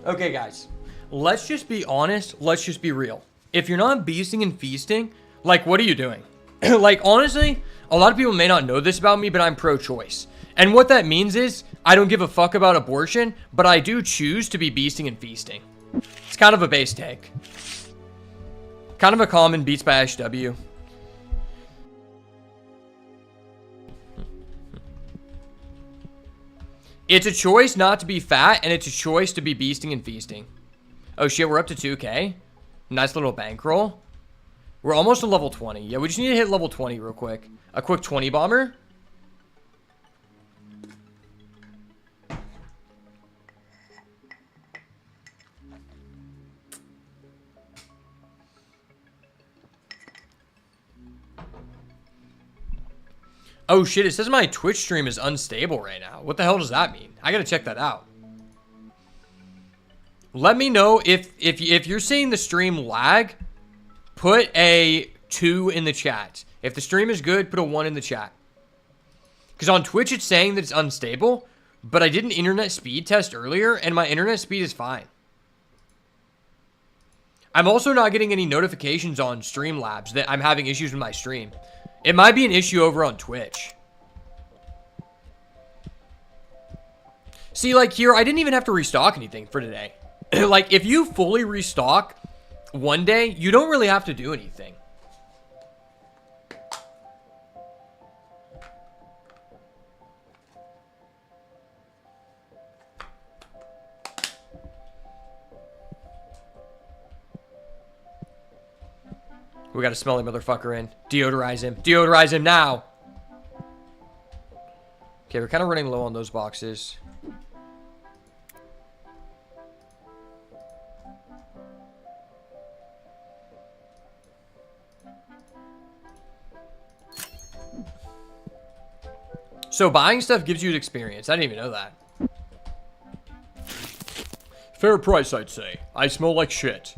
Okay, guys, let's just be honest. Let's just be real. If you're not beasting and feasting, like, what are you doing? Like, honestly, a lot of people may not know this about me, but I'm pro-choice. And what that means is I don't give a fuck about abortion, but I do choose to be beasting and feasting. It's kind of a base take. Kind of a common Beats by SW. It's a choice not to be fat, and it's a choice to be beasting and feasting. Oh shit, we're up to 2K. Nice little bankroll. We're almost to level 20. Yeah, we just need to hit level 20 real quick. A quick 20 bomber. Oh shit, it says my Twitch stream is unstable right now. What the hell does that mean? I gotta check that out. Let me know if you're seeing the stream lag, put a 2 in the chat. If the stream is good, put a 1 in the chat. Because on Twitch it's saying that it's unstable, but I did an internet speed test earlier and my internet speed is fine. I'm also not getting any notifications on Streamlabs that I'm having issues with my stream. It might be an issue over on Twitch. See, like here, I didn't even have to restock anything for today. Like, if you fully restock one day, you don't really have to do anything. We got a smelly motherfucker in. Deodorize him. Deodorize him now. Okay, we're kind of running low on those boxes. So buying stuff gives you an experience. I didn't even know that. Fair price, I'd say. I smell like shit.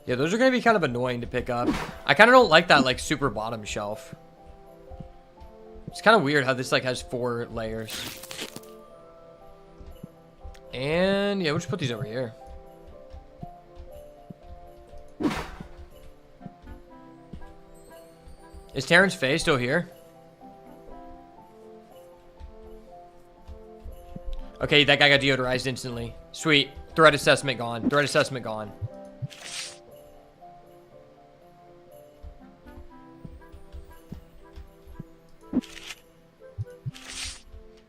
Yeah, those are going to be kind of annoying to pick up. I kind of don't like that, like, super bottom shelf. It's kind of weird how this, like, has 4 layers. And, yeah, we'll just put these over here. Is Terrence Faye still here? Okay, that guy got deodorized instantly. Sweet. Threat assessment gone. Threat assessment gone.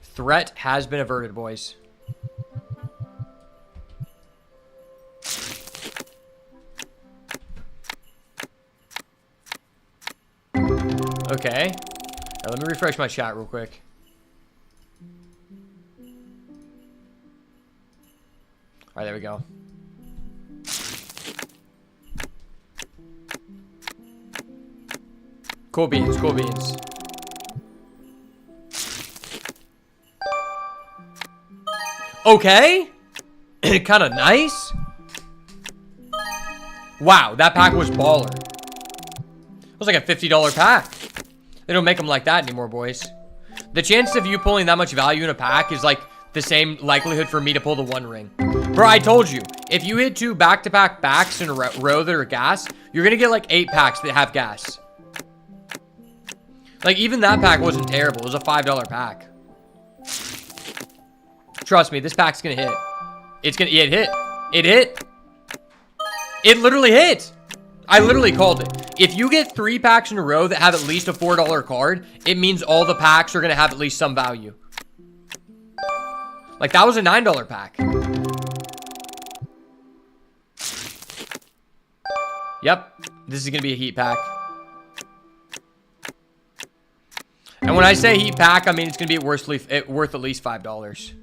Threat has been averted, boys. Okay. Let me refresh my chat real quick. Alright, there we go. Cool beans, cool beans. Okay. Kind of nice. Wow, that pack was baller. It was like a $50 pack. They don't make them like that anymore, boys. The chance of you pulling that much value in a pack is like the same likelihood for me to pull the one ring. Bro, I told you, if you hit 2 back-to-back backs in a row that are gas, you're gonna get like 8 packs that have gas. Like, even that pack wasn't terrible. It was a $5 pack. Trust me, this pack's gonna hit. It's gonna, it hit. It hit. It literally hit. I literally called it. If you get 3 packs in a row that have at least a $4 card, it means all the packs are gonna have at least some value. Like, that was a $9 pack. Yep, this is gonna be a heat pack. And when I say heat pack, I mean it's gonna be worth at least $5.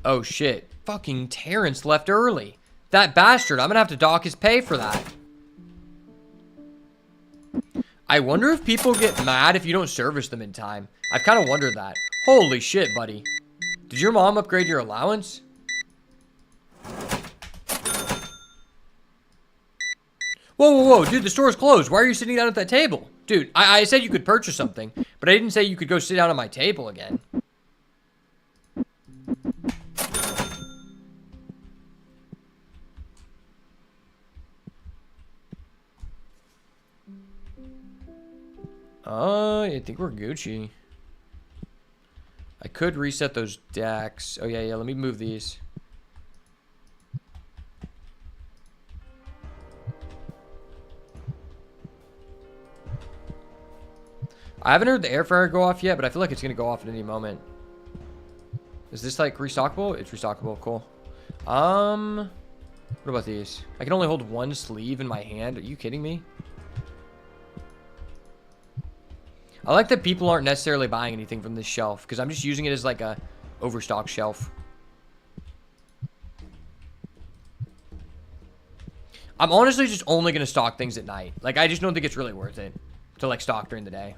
Oh shit. Fucking Terrence left early. That bastard, I'm gonna have to dock his pay for that. I wonder if people get mad if you don't service them in time. I've kind of wondered that. Holy shit, buddy. Did your mom upgrade your allowance? Whoa, whoa, whoa, dude, the store's closed. Why are you sitting down at that table? Dude, I said you could purchase something, but I didn't say you could go sit down at my table again. I think we're Gucci. I could reset those decks. Oh, yeah, let me move these. I haven't heard the air fryer go off yet, but I feel like it's going to go off at any moment. Is this, like, restockable? It's restockable. Cool. What about these? I can only hold 1 sleeve in my hand. Are you kidding me? I like that people aren't necessarily buying anything from this shelf, because I'm just using it as, like, a overstock shelf. I'm honestly just only going to stock things at night. Like, I just don't think it's really worth it to, like, stock during the day.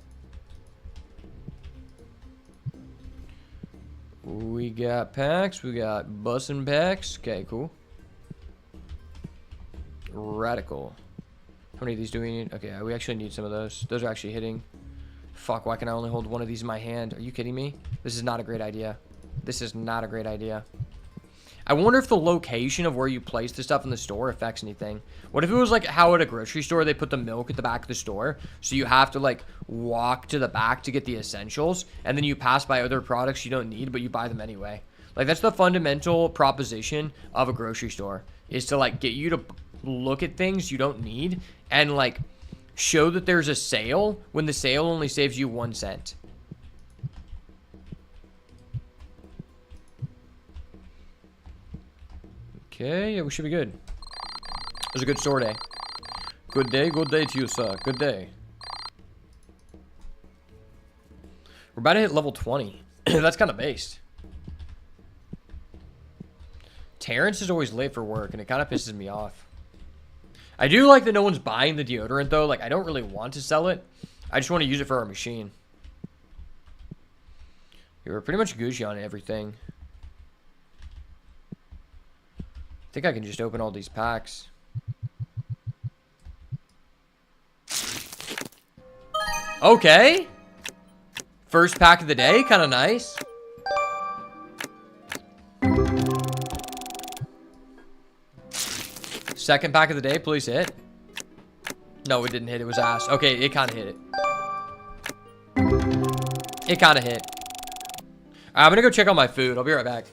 We got packs. We got bussin' packs. Okay, cool. Radical. How many of these do we need? Okay, we actually need some of those. Those are actually hitting. Fuck, why can I only hold 1 of these in my hand? Are you kidding me? This is not a great idea. This is not a great idea. I wonder if the location of where you place the stuff in the store affects anything. What if it was like how at a grocery store they put the milk at the back of the store, so you have to like walk to the back to get the essentials, and then you pass by other products you don't need, but you buy them anyway. Like, that's the fundamental proposition of a grocery store, is to like get you to look at things you don't need and like show that there's a sale when the sale only saves you 1 cent. Okay, yeah, we should be good. It was a good store day. Good day to you, sir. Good day. We're about to hit level 20. That's kind of based. Terrence is always late for work, and it kind of pisses me off. I do like that no one's buying the deodorant, though. Like, I don't really want to sell it. I just want to use it for our machine. Yeah, we're pretty much Gucci on everything. I think I can just open all these packs. Okay. First pack of the day. Kind of nice. Second pack of the day. Please hit. No, it didn't hit. It was ass. Okay, it kind of hit it. It kind of hit. I'm gonna go check on my food. I'll be right back.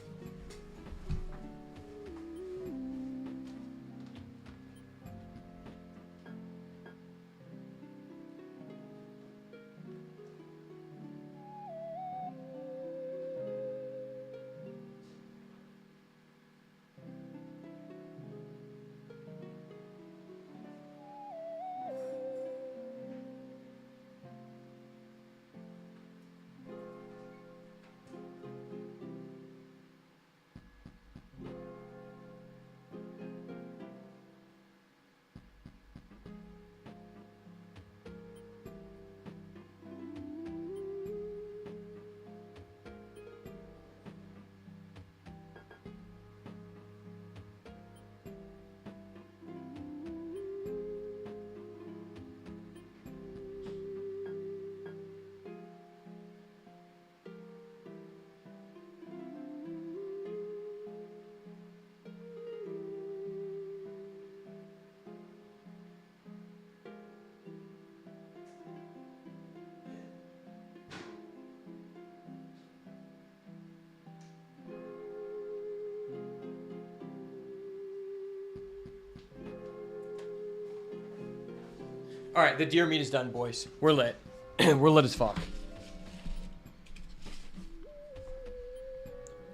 All right, the deer meat is done, boys. We're lit. We're lit as fuck.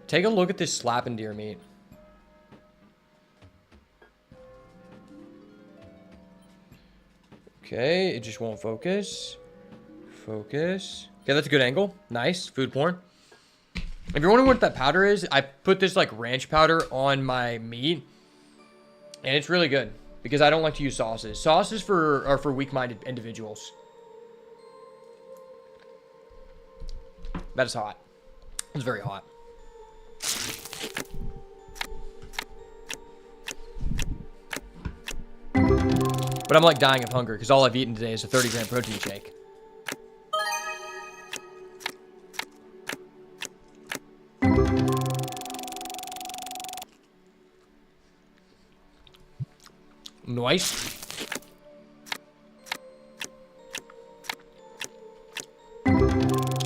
Take a look at this slapping deer meat. Okay, it just won't focus. Focus. Okay, that's a good angle. Nice. Food porn. If you're wondering what that powder is, I put this like ranch powder on my meat. And it's really good. Because I don't like to use sauces. Sauces are for weak-minded individuals. That is hot. It's very hot. But I'm like dying of hunger because all I've eaten today is a 30-gram protein shake. Nice.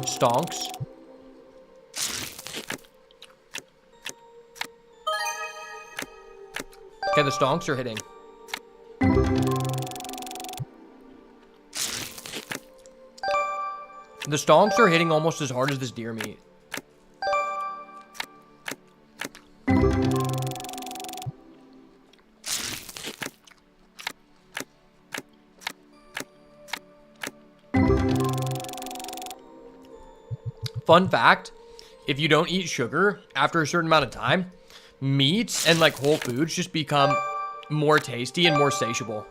Stonks. Okay, the stonks are hitting. The stonks are hitting almost as hard as this deer meat. Fun fact, if you don't eat sugar after a certain amount of time, meats and like whole foods just become more tasty and more satiable.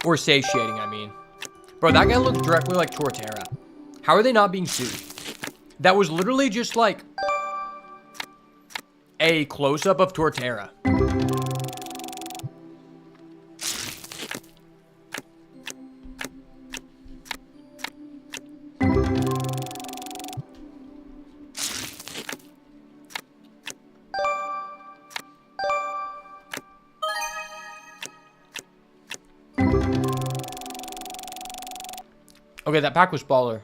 Or satiating, I mean. Bro, that guy looks directly like Torterra. How are they not being sued? That was literally just like a close-up of Torterra. Okay, that pack was baller.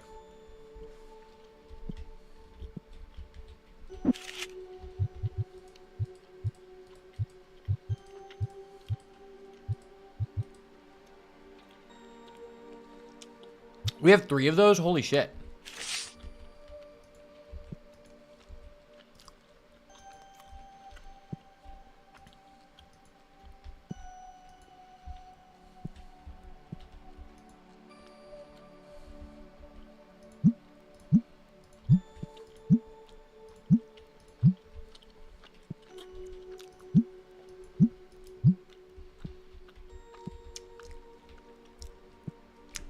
We have 3 of those? Holy shit.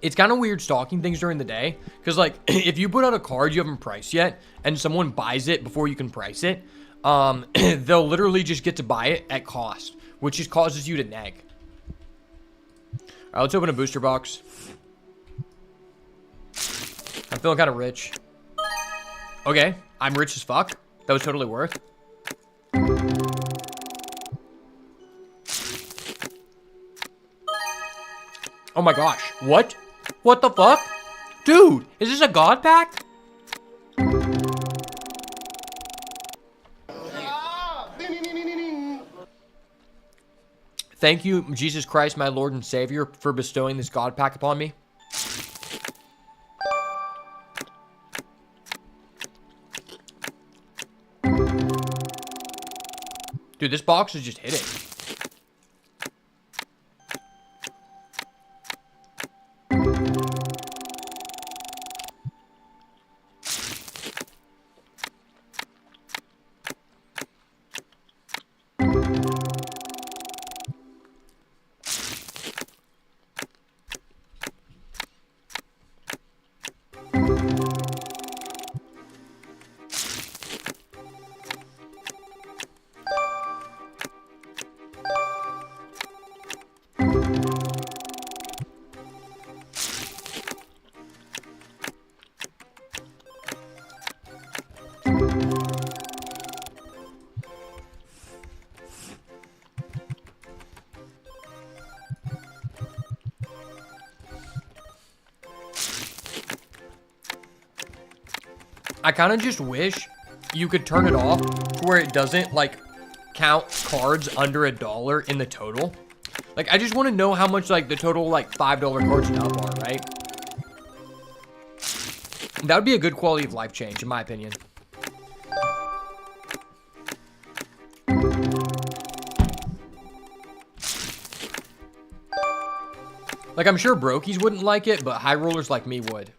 It's kind of weird stalking things during the day because, like, if you put out a card you haven't priced yet and someone buys it before you can price it, they'll literally just get to buy it at cost, which just causes you to nag. All right, let's open a booster box. I'm feeling kind of rich. Okay, I'm rich as fuck. That was totally worth. Oh my gosh. What? What the fuck? Dude, is this a god pack? Thank you, Jesus Christ, my Lord and Savior, for bestowing this god pack upon me. Dude, this box is just hitting. I kind of just wish you could turn it off to where it doesn't, like, count cards under $1 in the total. Like, I just want to know how much, like, the total, like, $5 cards and up are, right? That would be a good quality of life change, in my opinion. Like, I'm sure brokies wouldn't like it, but high rollers like me would.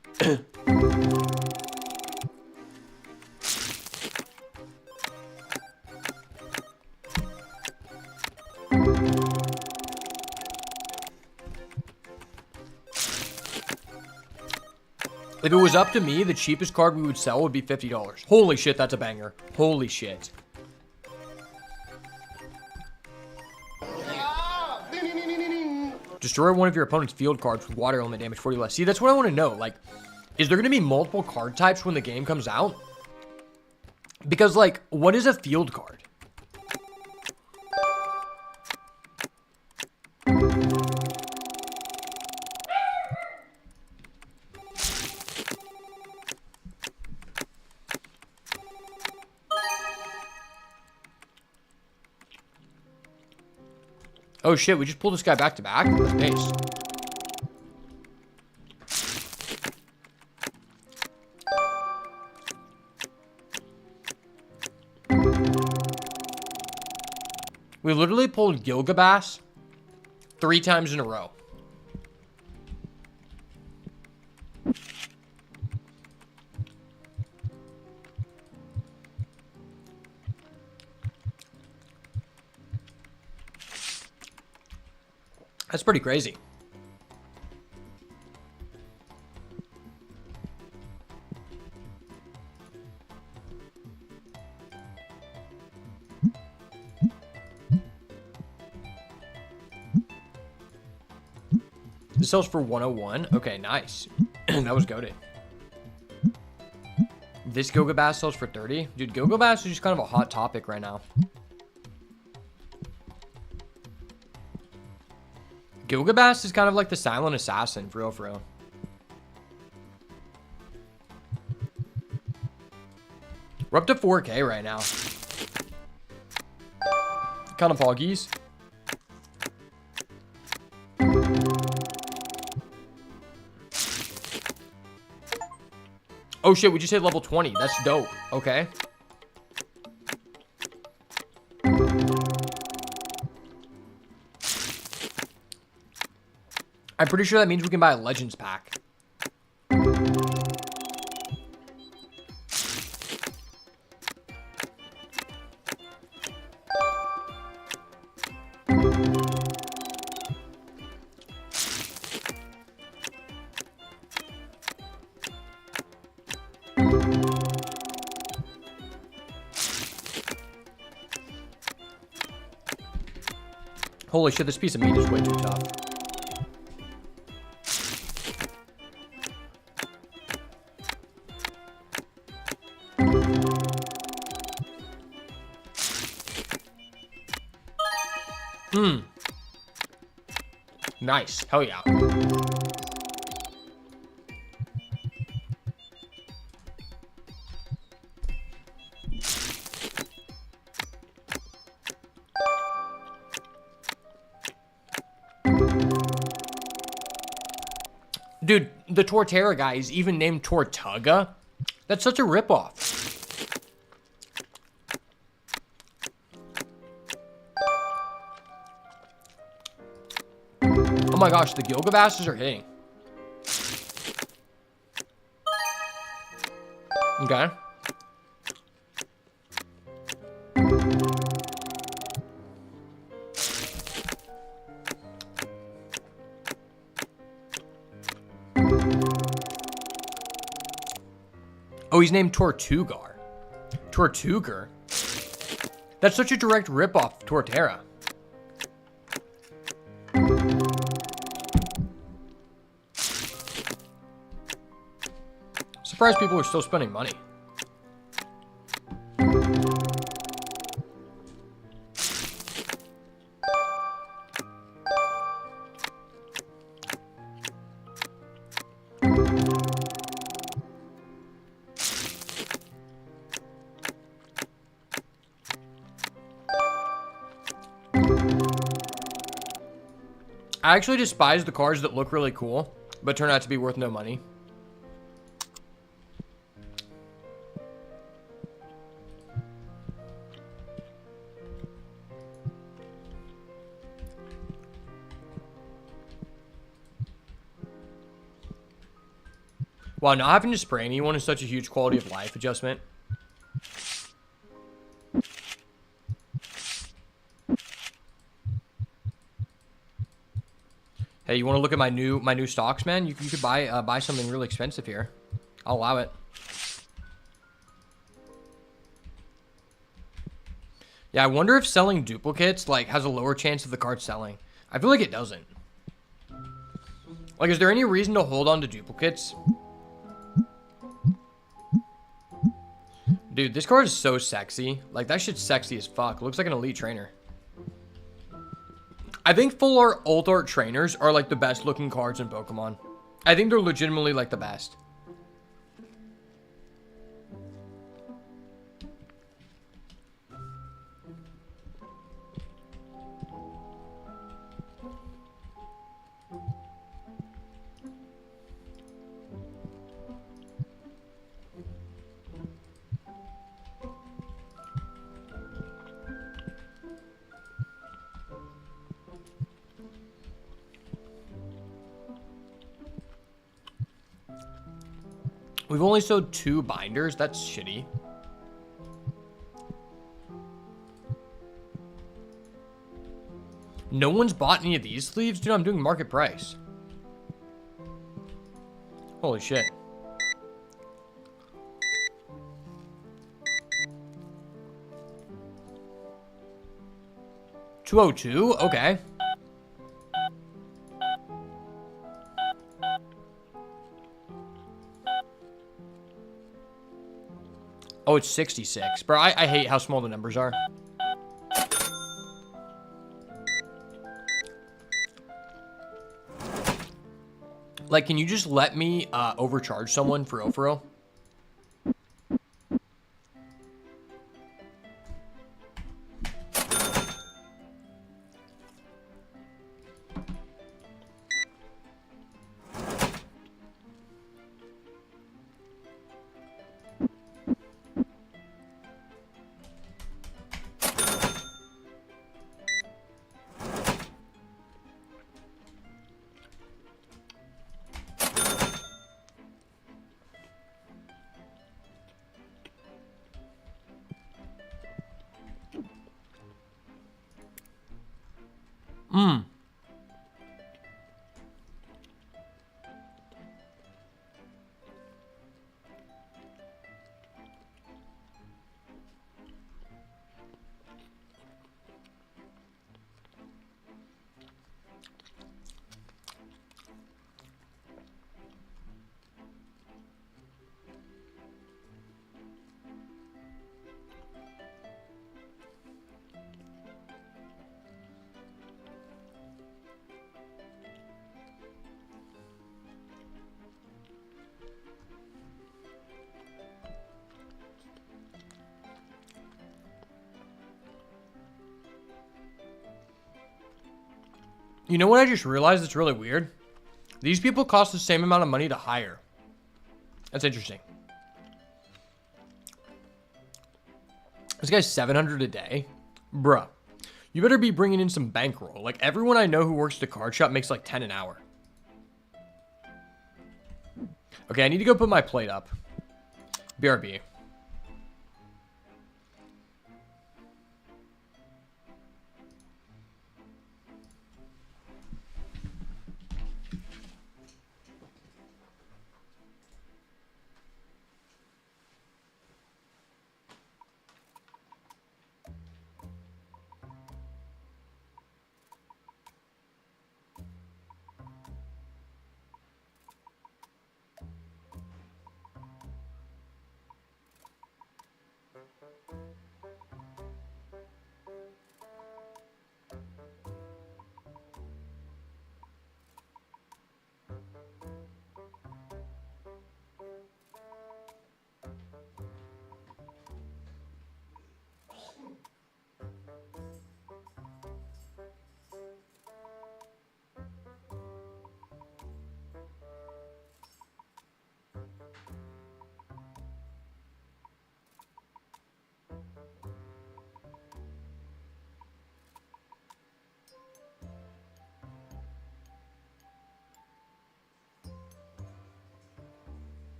If it was up to me, the cheapest card we would sell would be $50. Holy shit, that's a banger. Holy shit. Destroy one of your opponent's field cards with water element damage 40 less. See, that's what I want to know. Like, is there going to be multiple card types when the game comes out? Because, like, what is a field card? Oh shit, we just pulled this guy back to back? That's base. We literally pulled Gilgabass 3 times in a row. That's pretty crazy. This sells for 101. Okay, nice. That was goated. This Gilgabass sells for 30. Dude, Gilgabass is just kind of a hot topic right now. Gilgabass is kind of like the silent assassin, for real, for real. We're up to 4K right now. Kind of poggies. Oh shit, we just hit level 20. That's dope. Okay. I'm pretty sure that means we can buy a Legends pack. Holy shit, this piece of meat is way too tough. Nice. Hell yeah. Dude, the Torterra guy is even named Tortuga. That's such a ripoff. Oh my gosh, the Gilgabasses are hitting. Okay. Oh, he's named Tortugar. Tortugar? That's such a direct ripoff of Torterra. Surprised people are still spending money. I actually despise the cards that look really cool, but turn out to be worth no money. Wow, not having to spray anyone is such a huge quality of life adjustment. Hey, you want to look at my new stocks, man? You could buy something really expensive here. I'll allow it. Yeah, I wonder if selling duplicates like has a lower chance of the card selling. I feel like it doesn't. Like, is there any reason to hold on to duplicates? Dude, this card is so sexy. Like, that shit's sexy as fuck. Looks like an elite trainer. I think full art, alt art trainers are like the best looking cards in Pokemon. I think they're legitimately like the best. We've only sold 2 binders. That's shitty. No one's bought any of these sleeves? Dude, I'm doing market price. Holy shit. $202? Okay. Oh, it's 66. Bro, I hate how small the numbers are. Like, can you just let me overcharge someone for real, for real? You know what I just realized that's really weird? These people cost the same amount of money to hire. That's interesting. This guy's 700 a day? Bruh. You better be bringing in some bankroll. Like, everyone I know who works at a card shop makes like 10 an hour. Okay, I need to go put my plate up. BRB.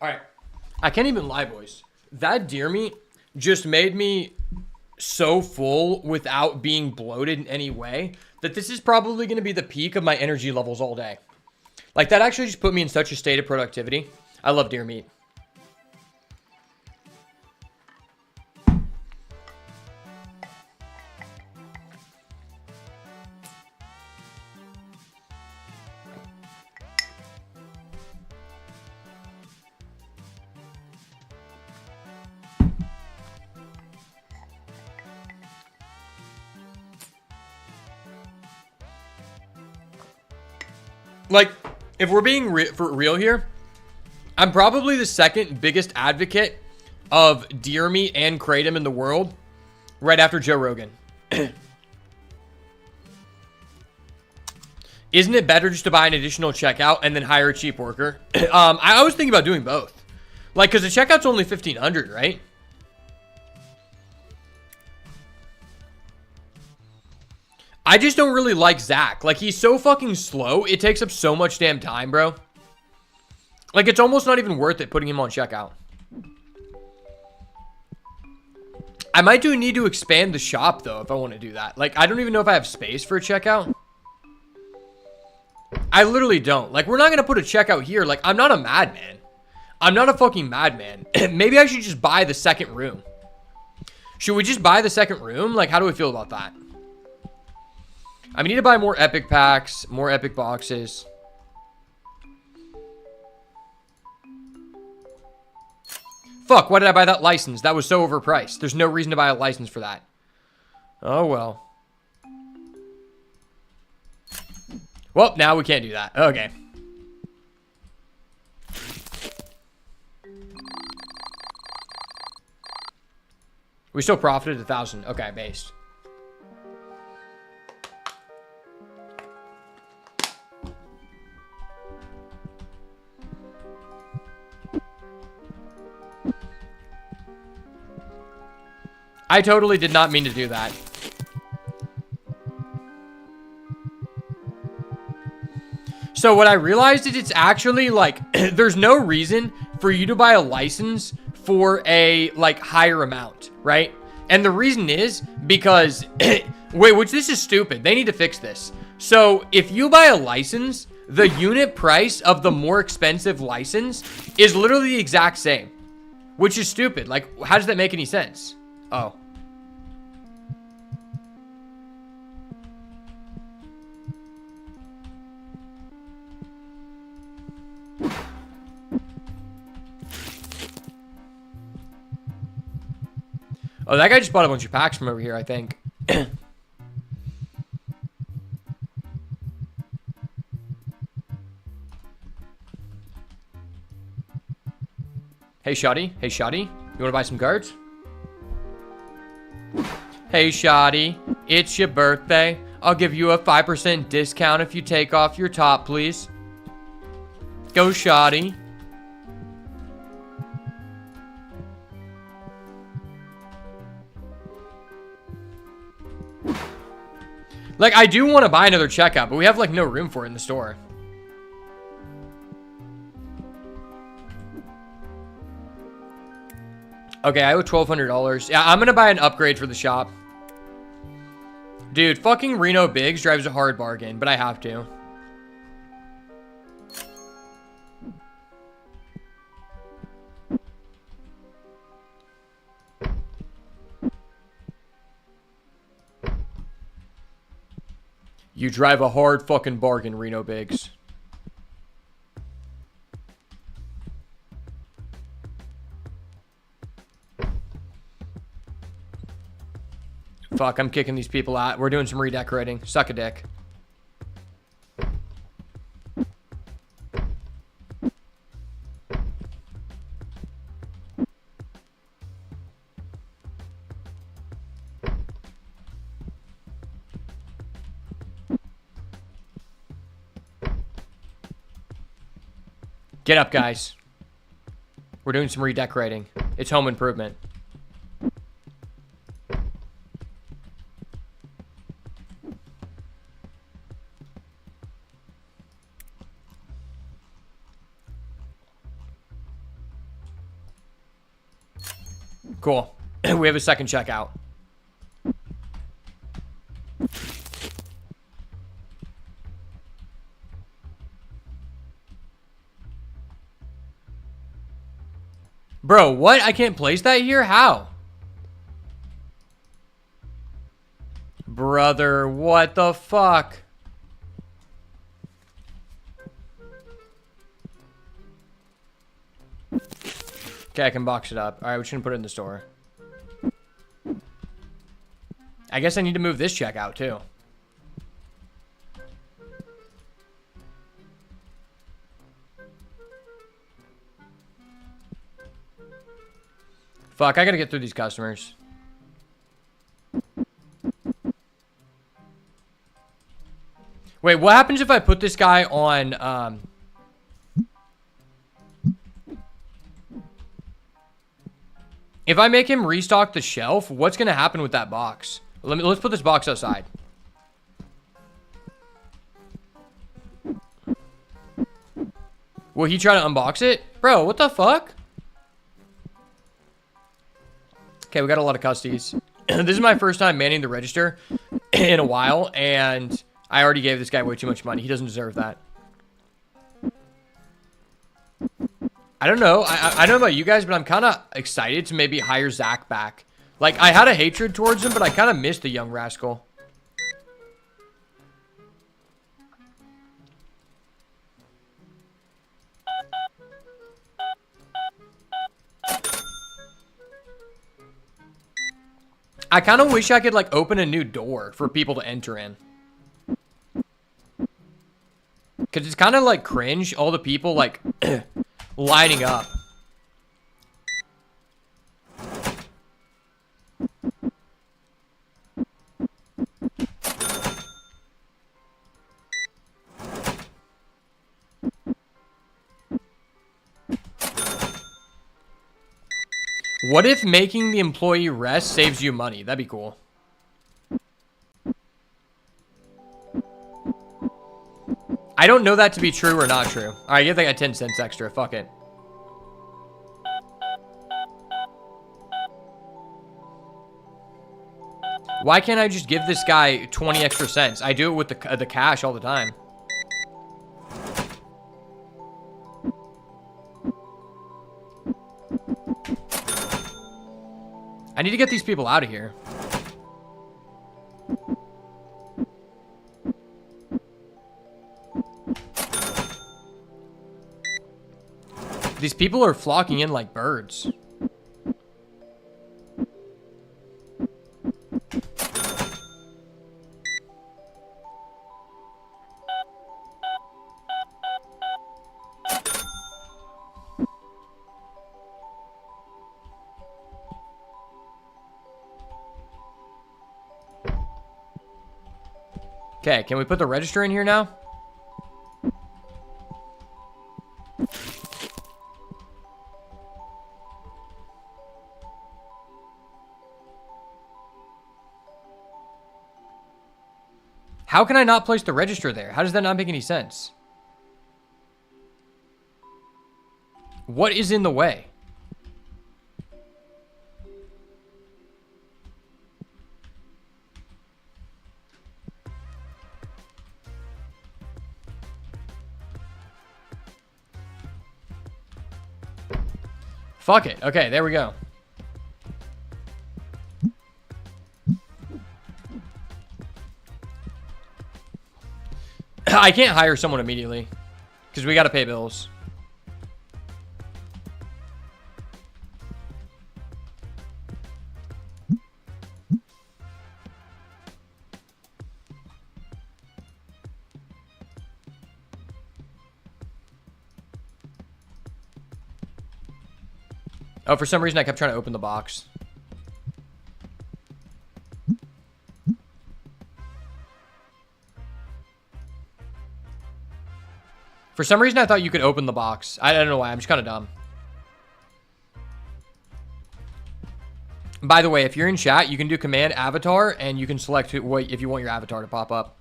All right. I can't even lie, boys. That deer meat just made me so full without being bloated in any way that this is probably going to be the peak of my energy levels all day. Like, that actually just put me in such a state of productivity. I love deer meat. Like, if we're being for real here, I'm probably the second biggest advocate of deer meat and kratom in the world, right after Joe Rogan. Isn't it better just to buy an additional checkout and then hire a cheap worker? I was thinking about doing both. Like, because the checkout's only $1,500, right? I just don't really like Zach. Like, he's so fucking slow. It takes up so much damn time, bro. Like, it's almost not even worth it putting him on checkout. I might need to expand the shop, though, if I want to do that. Like, I don't even know if I have space for a checkout. I literally don't. Like, we're not going to put a checkout here. Like, I'm not a madman. I'm not a fucking madman. Maybe I should just buy the second room. Should we just buy the second room? Like, how do we feel about that? I need to buy more epic packs, more epic boxes. Fuck, why did I buy that license? That was so overpriced. There's no reason to buy a license for that. Oh, well. Well, now we can't do that. Okay. We still profited 1,000. Okay, based. I totally did not mean to do that. So what I realized is it's actually like, there's no reason for you to buy a license for a like higher amount, right? And the reason is because, which this is stupid. They need to fix this. So if you buy a license, the unit price of the more expensive license is literally the exact same, which is stupid. Like, how does that make any sense? Oh. Oh, that guy just bought a bunch of packs from over here, I think. Hey, Shoddy. Hey, Shoddy. You want to buy some cards? Hey, Shoddy. It's your birthday. I'll give you a 5% discount if you take off your top, please. Go, Shoddy. Like, I do want to buy another checkout, but we have, like, no room for it in the store. Okay, I owe $1,200. Yeah, I'm going to buy an upgrade for the shop. Dude, fucking Reno Biggs drives a hard bargain, but I have to. You drive a hard fucking bargain, Reno Biggs. Fuck, I'm kicking these people out. We're doing some redecorating. Suck a dick. Get up, guys. We're doing some redecorating. It's home improvement. Cool. We have a second checkout. Bro, what? I can't place that here? How? Brother, what the fuck? Okay, I can box it up. Alright, we shouldn't put it in the store. I guess I need to move this check out too. Fuck, I gotta get through these customers. Wait, what happens if I put this guy on, if I make him restock the shelf, what's gonna happen with that box? Let's put this box outside. Will he try to unbox it? Bro, what the fuck? Okay, we got a lot of custies. This is my first time manning the register in a while, and I already gave this guy way too much money. He doesn't deserve that. I don't know. I don't know about you guys, but I'm kind of excited to maybe hire Zach back. Like, I had a hatred towards him, but I kind of missed the young rascal. I kind of wish I could, like, open a new door for people to enter in. Because it's kind of, like, cringe, all the people, like, lining up. What if making the employee rest saves you money? That'd be cool. I don't know that to be true or not true. All right, give that guy 10 cents extra. Fuck it. Why can't I just give this guy 20 extra cents? I do it with the cash all the time. I need to get these people out of here. These people are flocking in like birds. Okay, can we put the register in here now? How can I not place the register there? How does that not make any sense? What is in the way? Fuck it. Okay, there we go. I can't hire someone immediately because we got to pay bills. Oh, for some reason I kept trying to open the box. For some reason I thought you could open the box. I don't know why. I'm just kind of dumb. By the way, if you're in chat, you can do command avatar and you can select if you want your avatar to pop up.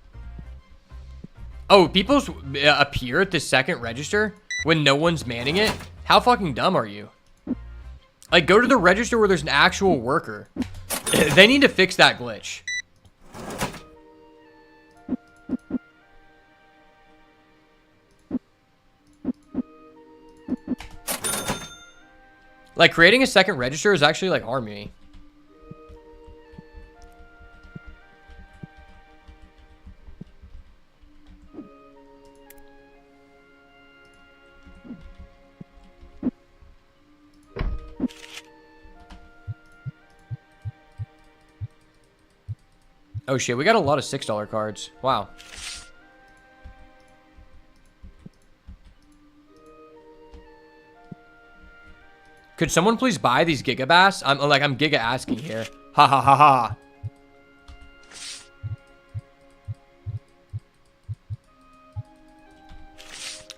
Oh, people appear at the second register when no one's manning it? How fucking dumb are you? Like, go to the register where there's an actual worker. They need to fix that glitch. Like, creating a second register is actually, like, harming me. Oh shit, we got a lot of $6 cards. Wow. Could someone please buy these Gigabass? I'm Giga asking here. Ha ha ha ha.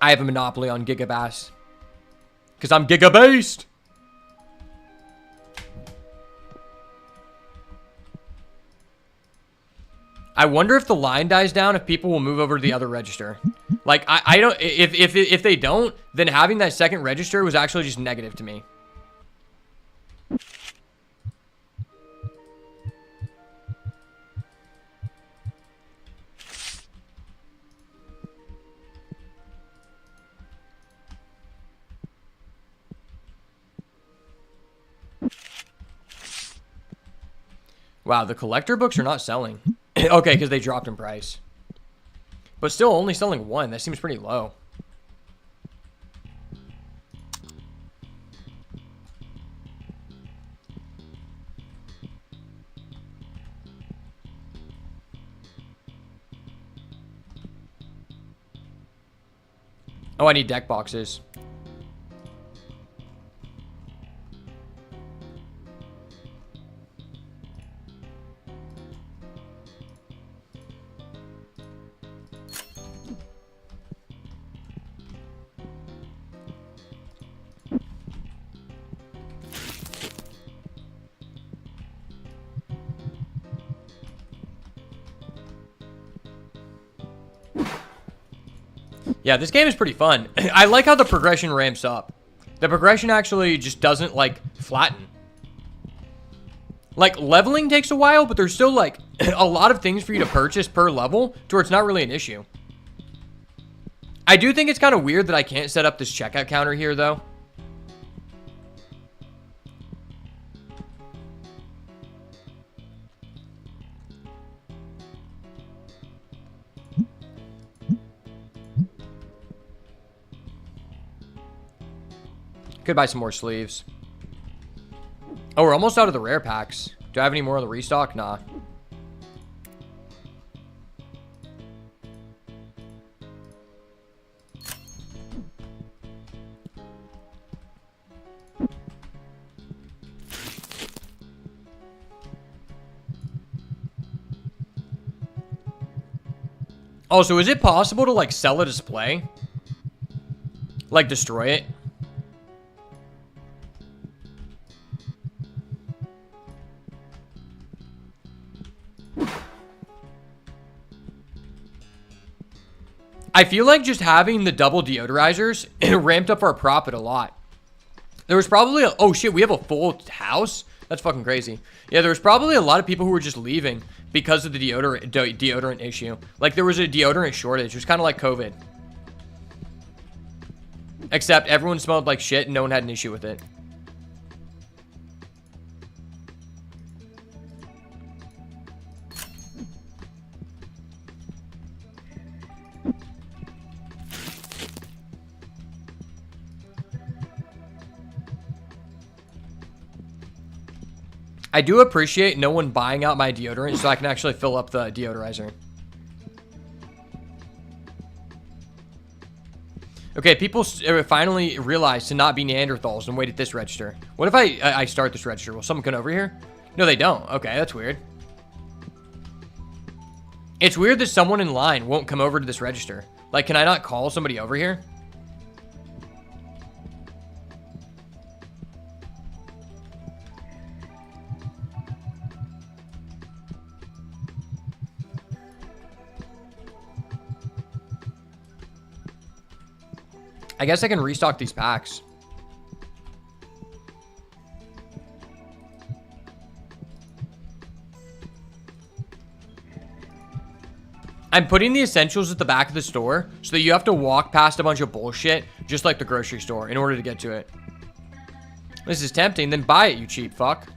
I have a monopoly on Gigabass. Because I'm Giga-based. I wonder if the line dies down, if people will move over to the other register. Like, I don't, if they don't, then having that second register was actually just negative to me. Wow, the collector books are not selling. Okay, because they dropped in price. But still only selling one. That seems pretty low. Oh, I need deck boxes. Yeah, this game is pretty fun. I like how the progression ramps up. The progression actually just doesn't, like, flatten. Like, leveling takes a while, but there's still, like, a lot of things for you to purchase per level to where it's not really an issue. I do think it's kind of weird that I can't set up this checkout counter here, though. Could buy some more sleeves. Oh, we're almost out of the rare packs. Do I have any more on the restock? Nah. Oh, so is it possible to, like, sell a display? Like, destroy it? I feel like just having the double deodorizers ramped up our profit a lot. There was probably a... Oh, shit, we have a full house? That's fucking crazy. Yeah, there was probably a lot of people who were just leaving because of the deodorant issue. Like, there was a deodorant shortage. It was kind of like COVID. Except everyone smelled like shit and no one had an issue with it. I do appreciate no one buying out my deodorant so I can actually fill up the deodorizer. Okay, people finally realized to not be Neanderthals and wait at this register. What if I start this register? Will someone come over here? No, they don't. Okay, that's weird. It's weird that someone in line won't come over to this register. Like, can I not call somebody over here? I guess I can restock these packs. I'm putting the essentials at the back of the store so that you have to walk past a bunch of bullshit, just like the grocery store, in order to get to it. This is tempting, then buy it, you cheap fuck.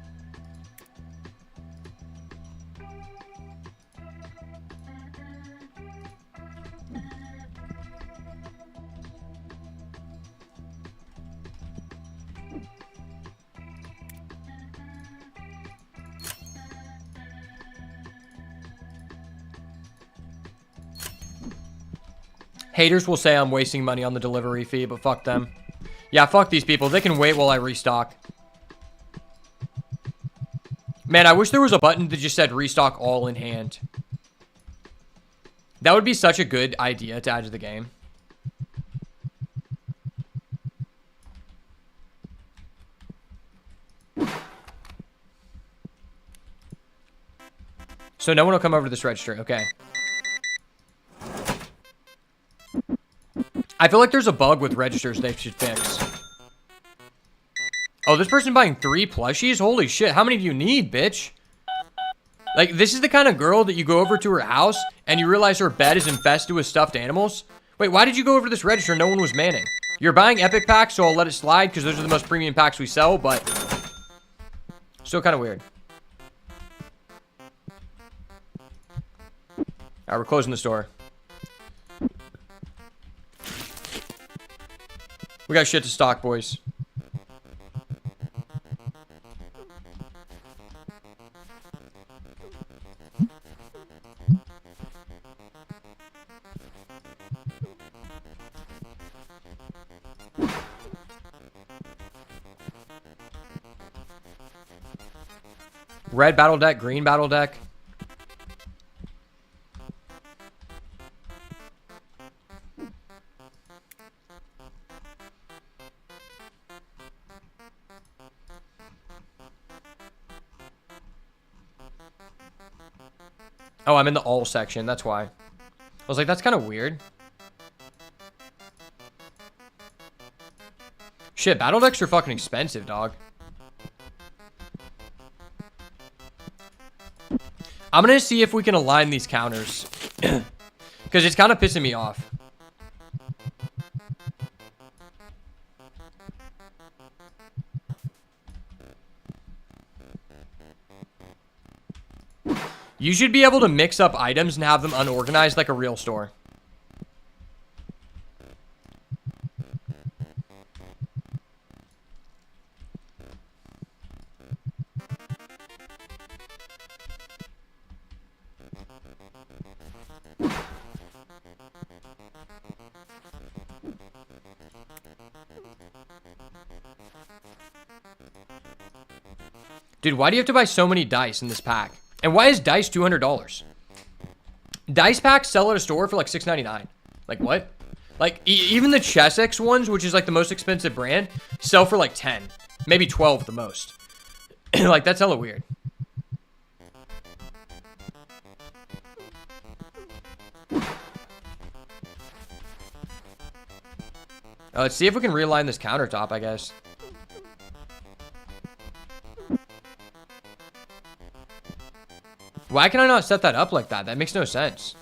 Haters will say I'm wasting money on the delivery fee, but fuck them. Yeah, fuck these people. They can wait while I restock. Man, I wish there was a button that just said restock all in hand. That would be such a good idea to add to the game. So no one will come over to this register. Okay. I feel like there's a bug with registers they should fix. Oh, this person buying 3 plushies? Holy shit, how many do you need, bitch? Like, this is the kind of girl that you go over to her house and you realize her bed is infested with stuffed animals? Wait, why did you go over to this register no one was manning? You're buying epic packs, so I'll let it slide because those are the most premium packs we sell, but still kind of weird. Alright, we're closing the store. We got shit to stock, boys. Red battle deck, green battle deck. Oh, I'm in the all section. That's why. I was like, that's kind of weird. Shit, battle decks are fucking expensive, dog. I'm gonna see if we can align these counters. Because it's kind of pissing me off. You should be able to mix up items and have them unorganized like a real store. Dude, why do you have to buy so many dice in this pack? And why is dice $200? Dice packs sell at a store for like $6.99. Like what? Like even the Chessex ones, which is like the most expensive brand, sell for like 10, maybe 12 the most. Like that's hella weird. Let's see if we can realign this countertop, I guess. Why can I not set that up like that? That makes no sense.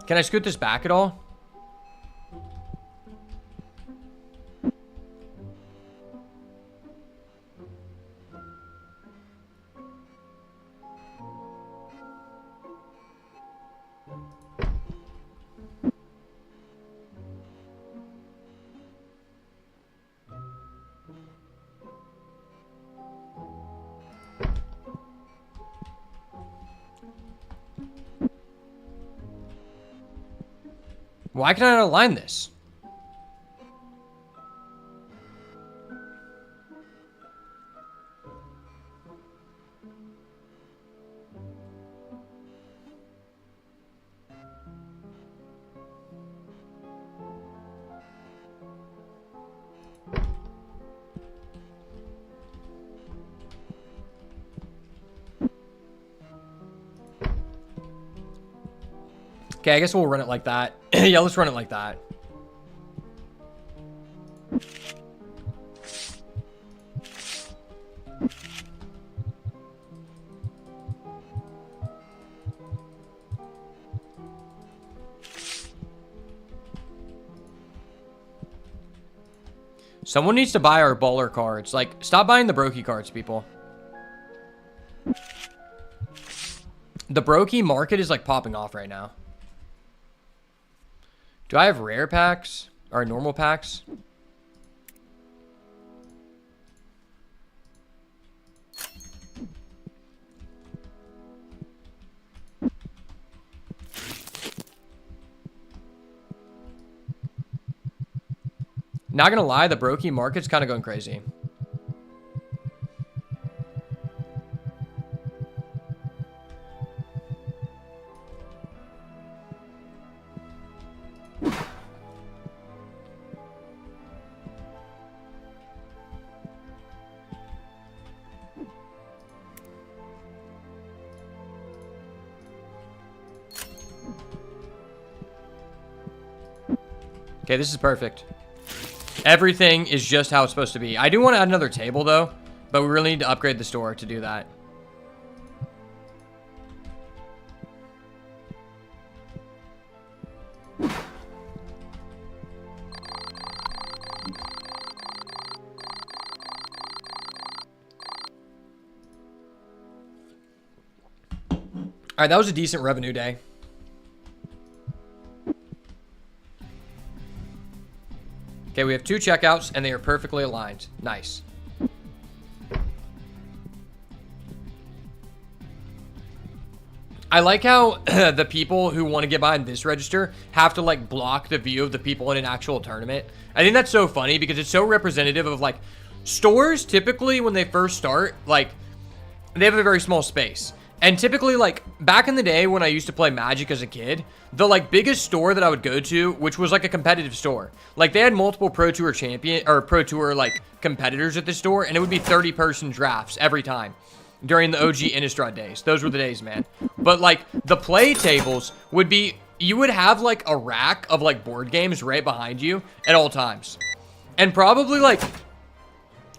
Can I scoot this back at all? Why can I not align this? Okay, I guess we'll run it like that. Yeah, let's run it like that. Someone needs to buy our baller cards. Like, stop buying the brokey cards, people. The brokey market is like popping off right now. Do I have rare packs or normal packs? Not gonna lie, the brokey market's kind of going crazy. Okay, this is perfect. Everything is just how it's supposed to be. I do want to add another table, though, but we really need to upgrade the store to do that. All right, that was a decent revenue day. Okay, we have 2 checkouts, and they are perfectly aligned. Nice. I like how the people who want to get behind this register have to like block the view of the people in an actual tournament. I think that's so funny because it's so representative of like stores typically when they first start, like they have a very small space. And typically like back in the day when I used to play Magic as a kid, the like biggest store that I would go to, which was like a competitive store, like they had multiple Pro Tour champion or Pro Tour like competitors at the store, and it would be 30-person drafts every time. During the OG Innistrad days. Those were the days, man. But, like, the play tables would be... You would have, like, a rack of, like, board games right behind you at all times. And probably, like,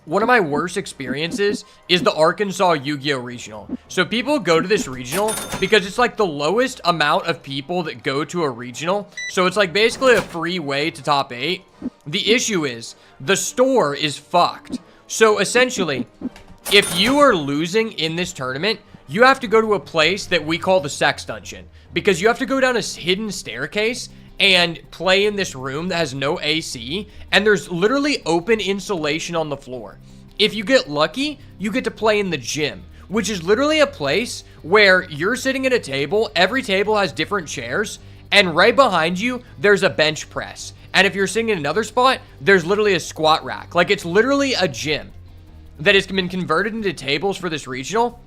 one of my worst experiences is the Arkansas Yu-Gi-Oh! Regional. So people go to this regional because it's, like, the lowest amount of people that go to a regional. So it's, like, basically a free way to top 8. The issue is the store is fucked. So, essentially... If you are losing in this tournament, you have to go to a place that we call the sex dungeon. Because you have to go down a hidden staircase and play in this room that has no AC. And there's literally open insulation on the floor. If you get lucky, you get to play in the gym. Which is literally a place where you're sitting at a table. Every table has different chairs. And right behind you, there's a bench press. And if you're sitting in another spot, there's literally a squat rack. Like, it's literally a gym that has been converted into tables for this regional.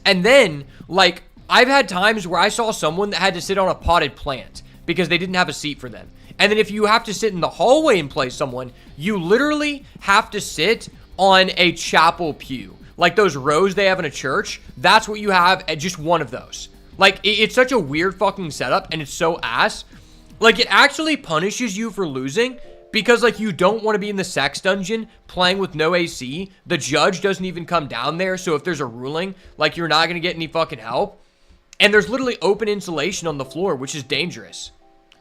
And then, like, I've had times where I saw someone that had to sit on a potted plant because they didn't have a seat for them. And then if you have to sit in the hallway and play someone, you literally have to sit on a chapel pew. Like those rows they have in a church, that's what you have at just one of those. Like, it's such a weird fucking setup, and it's so ass. Like, it actually punishes you for losing, because, like, you don't want to be in the sex dungeon playing with no AC. The judge doesn't even come down there. So if there's a ruling, like, you're not going to get any fucking help. And there's literally open insulation on the floor, which is dangerous.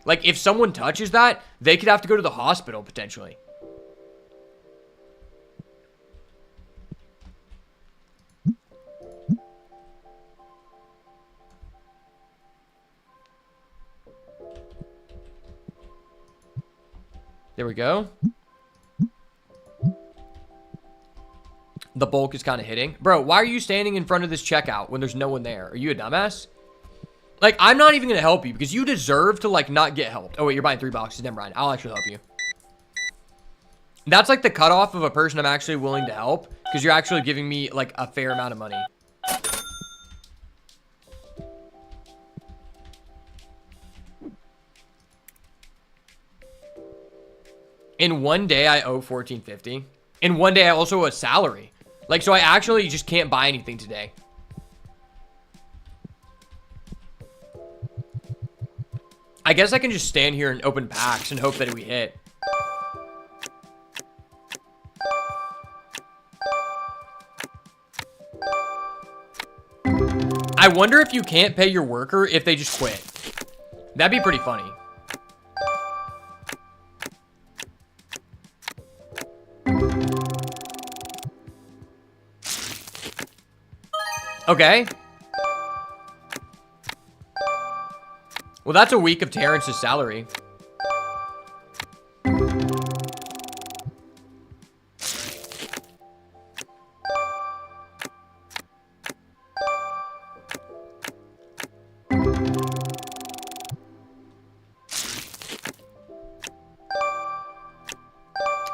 Like, if someone touches that, they could have to go to the hospital, potentially. There we go. The bulk is kind of hitting. Bro, why are you standing in front of this checkout when there's no one there? Are you a dumbass? Like, I'm not even going to help you because you deserve to, like, not get helped. Oh, wait, you're buying 3 boxes. Never mind. I'll actually help you. That's, like, the cutoff of a person I'm actually willing to help because you're actually giving me, like, a fair amount of money. In one day, I owe $14.50. In one day, I also owe a salary. Like, so I actually just can't buy anything today. I guess I can just stand here and open packs and hope that we hit. I wonder if you can't pay your worker if they just quit. That'd be pretty funny. Okay. Well, that's a week of Terrence's salary.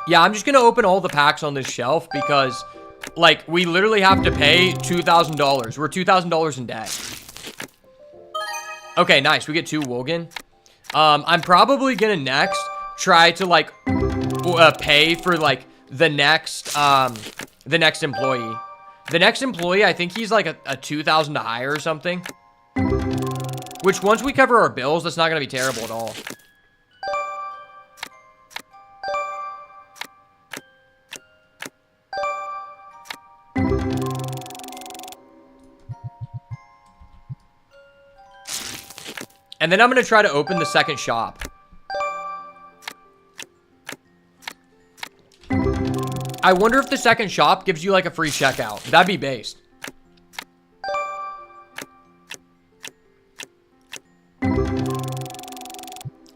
Yeah, I'm just gonna open all the packs on this shelf because, like, we literally have to pay $2,000. We're $2,000 in debt. Okay, nice. We get 2 Wogan. I'm probably gonna next try to, like, pay for, like, the next employee. The next employee, I think he's, like, a 2,000 to hire or something. Which, once we cover our bills, that's not gonna be terrible at all. And then I'm going to try to open the second shop. I wonder if the second shop gives you like a free checkout. That'd be based.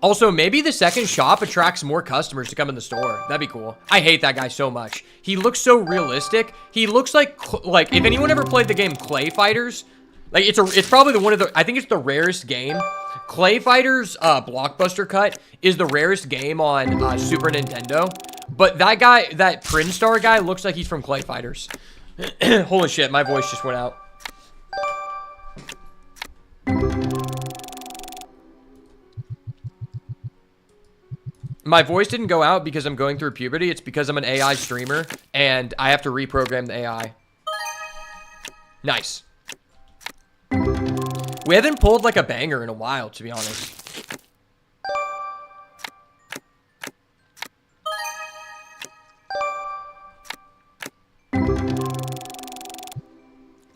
Also, maybe the second shop attracts more customers to come in the store. That'd be cool. I hate that guy so much. He looks so realistic. He looks like if anyone ever played the game Clay Fighters, Like, it's probably I think it's the rarest game. Clay Fighter's Blockbuster Cut is the rarest game on Super Nintendo. But that guy, that Prince Star guy, looks like he's from Clay Fighters. Holy shit, my voice just went out. My voice didn't go out because I'm going through puberty. It's because I'm an AI streamer, and I have to reprogram the AI. Nice. We haven't pulled like a banger in a while, to be honest.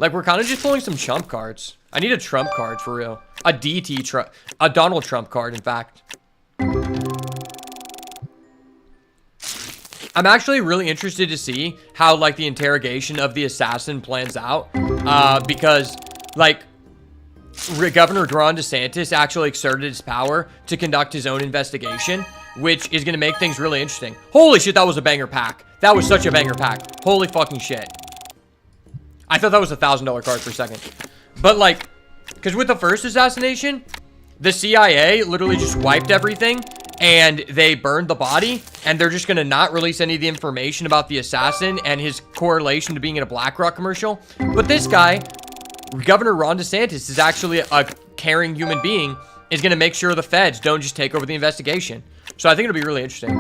Like, we're kind of just pulling some chump cards. I need a Trump card, for real. A Donald Trump card, in fact. I'm actually really interested to see how, like, the interrogation of the assassin plans out. Because, like, Governor Ron DeSantis actually exerted his power to conduct his own investigation, which is going to make things really interesting. Holy shit, that was a banger pack. That was such a banger pack. Holy fucking shit. I thought that was a $1,000 card for a second. But, like, because with the first assassination, the CIA literally just wiped everything, and they burned the body, and they're just going to not release any of the information about the assassin and his correlation to being in a BlackRock commercial. But this guy, Governor Ron DeSantis, is actually a caring human being, is going to make sure the feds don't just take over the investigation. So I think it'll be really interesting.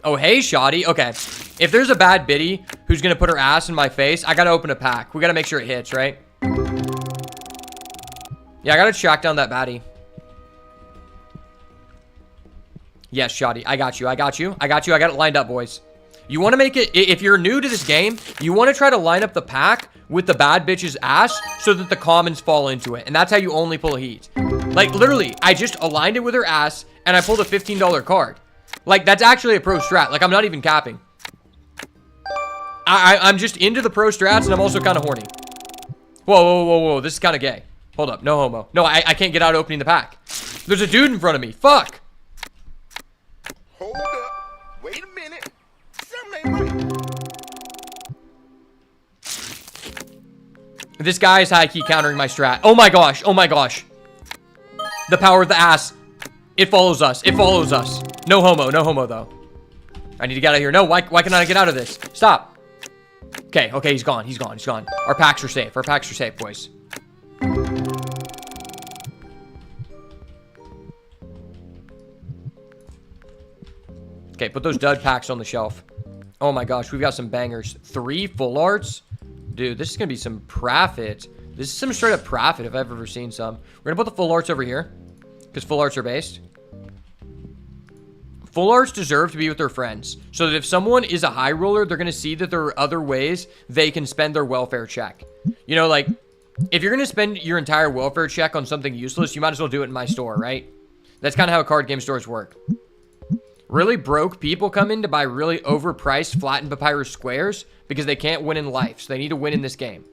Oh, hey, Shoddy. Okay. If there's a bad biddy who's going to put her ass in my face, I got to open a pack. We got to make sure it hits, right? Yeah, I got to track down that baddie. Yes, Shoddy. I got you. I got you. I got you. I got it lined up, boys. You want to make it... If you're new to this game, you want to try to line up the pack with the bad bitch's ass so that the commons fall into it. And that's how you only pull heat. Like, literally, I just aligned it with her ass, and I pulled a $15 card. Like, that's actually a pro strat. Like, I'm not even capping. I'm just into the pro strats, and I'm also kind of horny. Whoa, whoa, whoa, whoa. This is kind of gay. Hold up. No homo. No, I can't get out opening the pack. There's a dude in front of me. Fuck. Hold up. Wait a minute. Something ain't right. This guy is high-key countering my strat. Oh my gosh. Oh my gosh. The power of the ass. It follows us. It follows us. No homo. No homo, though. I need to get out of here. No, why can't I get out of this? Stop. Okay, okay, he's gone. He's gone. He's gone. Our packs are safe. Our packs are safe, boys. Okay, put those dud packs on the shelf. Oh my gosh, we've got some bangers. 3 full arts? Dude, this is going to be some profit. This is some straight up profit if I've ever seen some. We're going to put the full arts over here. Because full arts are based. Full arts deserve to be with their friends. So that if someone is a high roller, they're going to see that there are other ways they can spend their welfare check. You know, like, if you're going to spend your entire welfare check on something useless, you might as well do it in my store, right? That's kind of how card game stores work. Really broke people come in to buy really overpriced flattened papyrus squares because they can't win in life. So they need to win in this game.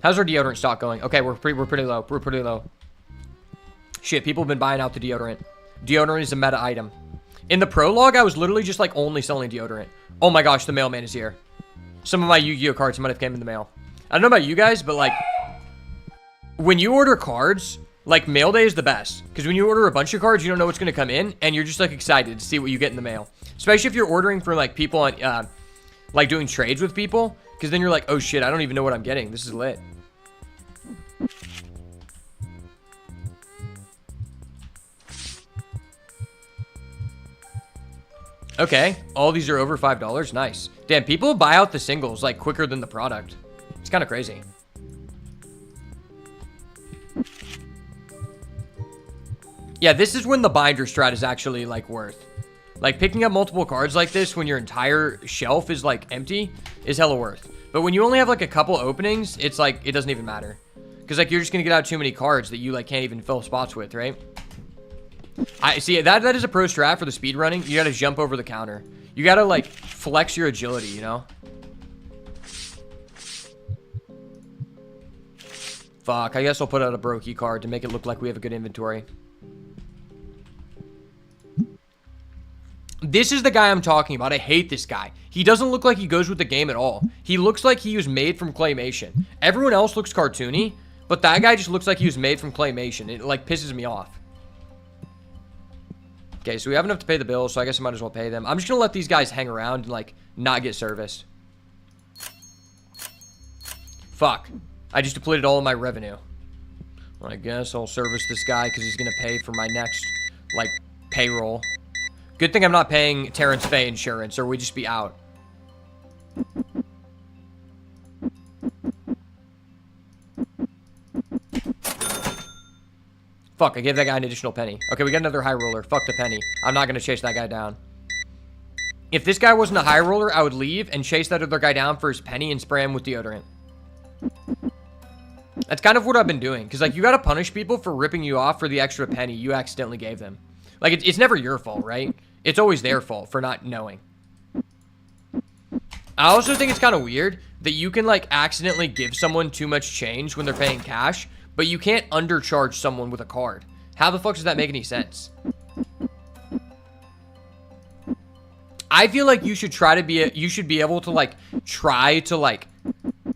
How's our deodorant stock going? Okay, we're pretty low. We're pretty low. Shit, people have been buying out the deodorant. Deodorant is a meta item. In the prologue, I was literally just like only selling deodorant. Oh my gosh, the mailman is here. Some of my Yu-Gi-Oh cards might have came in the mail. I don't know about you guys, but like, when you order cards, like mail day is the best. Because when you order a bunch of cards, you don't know what's going to come in. And you're just like excited to see what you get in the mail. Especially if you're ordering for like people on, like doing trades with people. Because then you're like, oh shit, I don't even know what I'm getting. This is lit. Okay, all these are over $5. Nice. Damn, people buy out the singles like quicker than the product. It's kind of crazy. Yeah, this is when the binder strat is actually like worth. Like picking up multiple cards like this when your entire shelf is like empty is hella worth. But when you only have like a couple openings, it's like it doesn't even matter. Because like you're just gonna get out too many cards that you like can't even fill spots with, right? I see that is a pro strat for the speed running. You gotta jump over the counter. You gotta like flex your agility, you know? Fuck, I guess I'll put out a Brokey card to make it look like we have a good inventory. This is the guy I'm talking about. I hate this guy. He doesn't look like he goes with the game at all. He looks like he was made from claymation. Everyone else looks cartoony, but that guy just looks like he was made from claymation. It, like, pisses me off. Okay, so we have enough to pay the bills, so I guess I might as well pay them. I'm just gonna let these guys hang around and, like, not get serviced. Fuck. I just depleted all of my revenue. Well, I guess I'll service this guy because he's gonna pay for my next, like, payroll. Good thing I'm not paying Terrence Fay insurance, or we'd just be out. Fuck, I gave that guy an additional penny. Okay, we got another high roller. Fuck the penny. I'm not going to chase that guy down. If this guy wasn't a high roller, I would leave and chase that other guy down for his penny and spray him with deodorant. That's kind of what I've been doing. Because, like, you got to punish people for ripping you off for the extra penny you accidentally gave them. Like, it's never your fault, right? It's always their fault for not knowing. I also think it's kind of weird that you can, like, accidentally give someone too much change when they're paying cash, but you can't undercharge someone with a card. How the fuck does that make any sense? I feel like you should try to be, you should be able to, like, try to, like,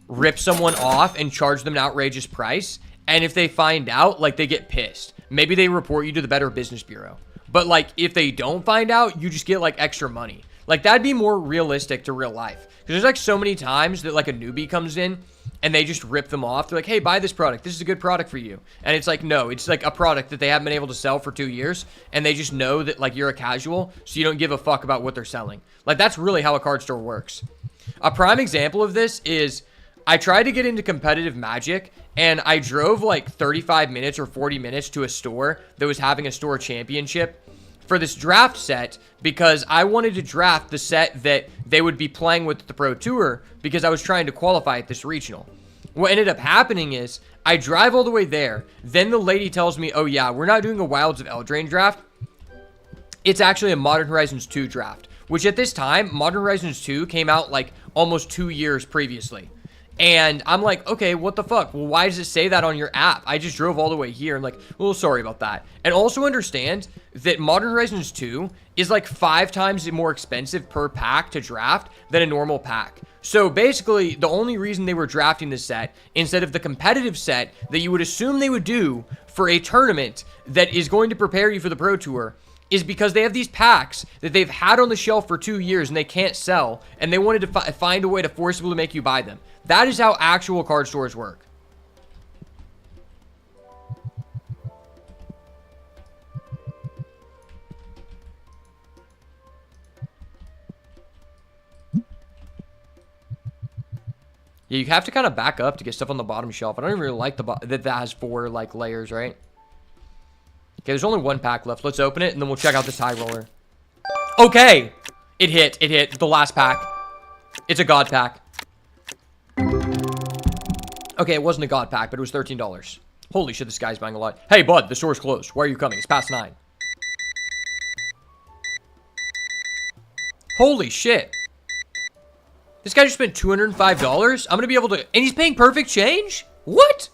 rip someone off and charge them an outrageous price. And if they find out, like, they get pissed. Maybe they report you to the Better Business Bureau. But, like, if they don't find out, you just get, like, extra money. Like, that'd be more realistic to real life. Because there's, like, so many times that, like, a newbie comes in and they just rip them off. They're like, hey, buy this product. This is a good product for you. And it's like, no, it's, like, a product that they haven't been able to sell for 2 years. And they just know that, like, you're a casual, so you don't give a fuck about what they're selling. Like, that's really how a card store works. A prime example of this is I tried to get into competitive Magic, and I drove, like, 35 minutes or 40 minutes to a store that was having a store championship for this draft set because I wanted to draft the set that they would be playing with the Pro Tour because I was trying to qualify at this regional. What ended up happening is I drive all the way there. Then the lady tells me, oh yeah, we're not doing a Wilds of Eldraine draft. It's actually a Modern Horizons 2 draft, which at this time, Modern Horizons 2 came out like almost 2 years previously. And I'm like, okay, what the fuck? Well, why does it say that on your app? I just drove all the way here. I'm like, well, sorry about that. And also understand that Modern Horizons 2 is like 5 times more expensive per pack to draft than a normal pack. So basically, the only reason they were drafting this set instead of the competitive set that you would assume they would do for a tournament that is going to prepare you for the Pro Tour is because they have these packs that they've had on the shelf for 2 years and they can't sell, and they wanted to find a way to forcibly make you buy them. That is how actual card stores work. Yeah, you have to kind of back up to get stuff on the bottom shelf. I don't even really like that has 4 like layers, right? Okay, there's only 1 pack left. Let's open it, and then we'll check out this high roller. Okay! It hit. It hit. The last pack. It's a God pack. Okay, it wasn't a God pack, but it was $13. Holy shit, this guy's buying a lot. Hey, bud, the store's closed. Why are you coming? It's past 9. Holy shit. This guy just spent $205? I'm gonna be able to... And he's paying perfect change? What?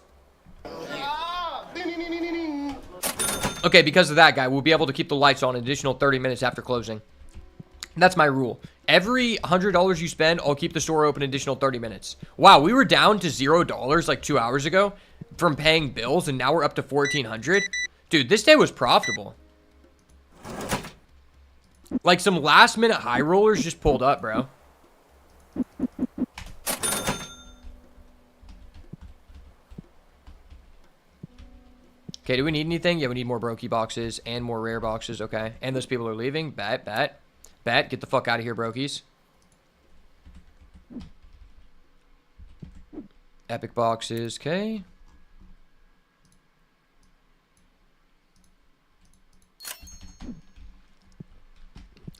Okay, because of that guy, we'll be able to keep the lights on an additional 30 minutes after closing. That's my rule. Every $100 you spend, I'll keep the store open an additional 30 minutes. Wow, we were down to $0 like 2 hours ago from paying bills, and now we're up to $1,400. Dude, this day was profitable. Like, some last-minute high rollers just pulled up, bro. Okay, do we need anything? Yeah, we need more brokey boxes and more rare boxes. Okay, and those people are leaving. Bet. Get the fuck out of here, brokies. Epic boxes. Okay.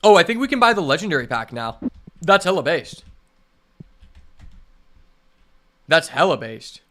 Oh, I think we can buy the legendary pack now. That's hella based. That's hella based.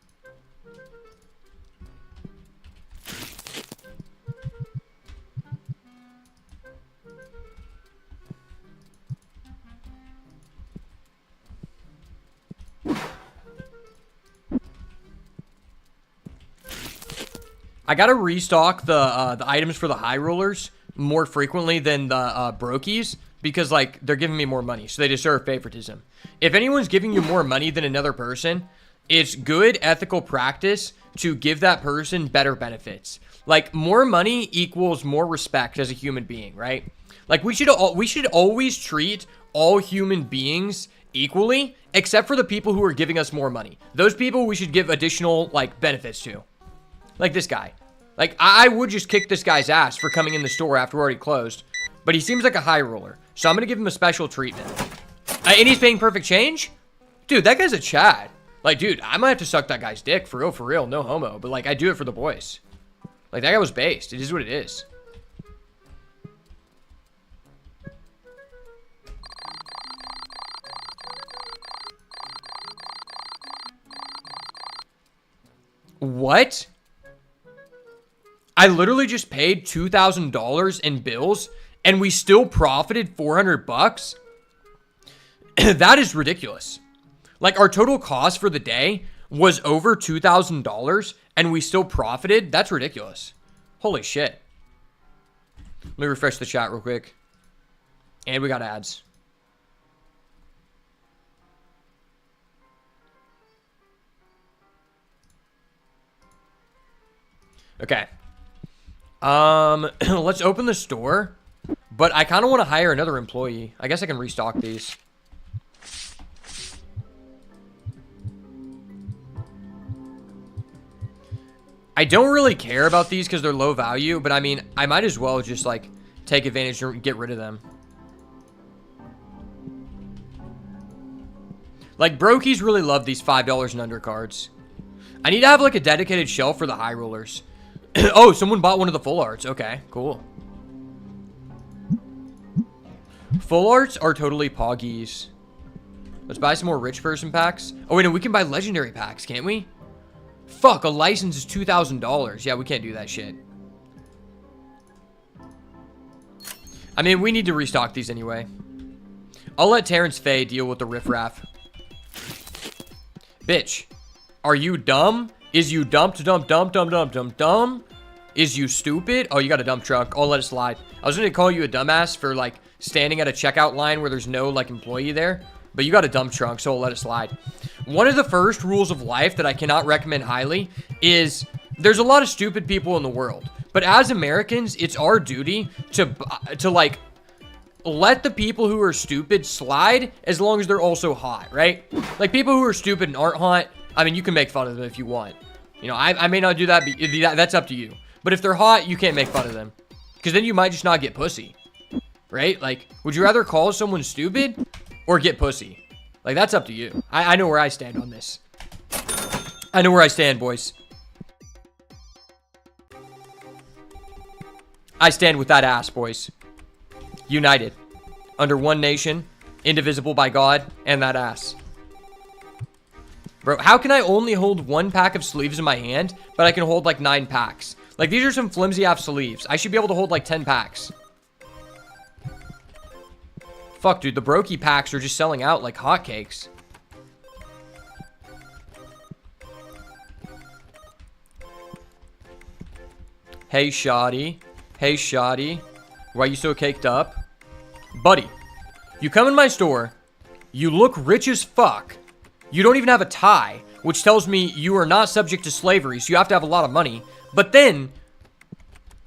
I gotta restock the items for the high rollers more frequently than the brokies because, like, they're giving me more money, so they deserve favoritism. If anyone's giving you more money than another person, it's good ethical practice to give that person better benefits. Like, more money equals more respect as a human being, right? Like, we should always treat all human beings equally, except for the people who are giving us more money. Those people we should give additional, like, benefits to. Like this guy. Like, I would just kick this guy's ass for coming in the store after we're already closed. But he seems like a high roller. So I'm going to give him a special treatment. And he's paying perfect change? Dude, that guy's a Chad. Like, dude, I might have to suck that guy's dick. For real. No homo. But, like, I do it for the boys. Like, that guy was based. It is what it is. What? I literally just paid $2,000 in bills and we still profited 400 bucks? That is ridiculous. Like, our total cost for the day was over $2,000 and we still profited? That's ridiculous. Holy shit. Let me refresh the chat real quick. And we got ads. Okay. Let's open the store, but I kind of want to hire another employee. I guess I can restock these. I don't really care about these because they're low value, but I mean, I might as well just, like, take advantage and get rid of them. Like, brokies really love these $5 and under cards. I need to have, like, a dedicated shelf for the high rollers. Oh, someone bought one of the full arts. Okay, cool. Full arts are totally poggies. Let's buy some more rich person packs. Oh, wait, no, we can buy legendary packs, can't we? Fuck, a license is $2,000. Yeah, we can't do that shit. I mean, we need to restock these anyway. I'll let Terrence Faye deal with the riffraff. Bitch, are you dumb? Is you dumb? Is you stupid? Oh, you got a dump truck. I'll let it slide. I was going to call you a dumbass for, like, standing at a checkout line where there's no, like, employee there. But you got a dump trunk, so I'll let it slide. One of the first rules of life that I cannot recommend highly is there's a lot of stupid people in the world. But as Americans, it's our duty to like, let the people who are stupid slide as long as they're also hot, right? Like, people who are stupid and aren't hot, I mean, you can make fun of them if you want. You know, I may not do that, but that's up to you. But if they're hot, you can't make fun of them. Because then you might just not get pussy. Right? Like, would you rather call someone stupid or get pussy? Like, that's up to you. I know where I stand on this. I know where I stand, boys. I stand with that ass, boys. United. Under one nation. Indivisible by God. And that ass. Bro, how can I only hold one pack of sleeves in my hand, but I can hold like 9 packs? Like, these are some flimsy ass sleeves. I should be able to hold like 10 packs. Fuck, dude, the brokey packs are just selling out like hotcakes. Hey, shoddy. Hey, shoddy. Why you so caked up? Buddy, you come in my store, you look rich as fuck, you don't even have a tie, which tells me you are not subject to slavery, so you have to have a lot of money. But then,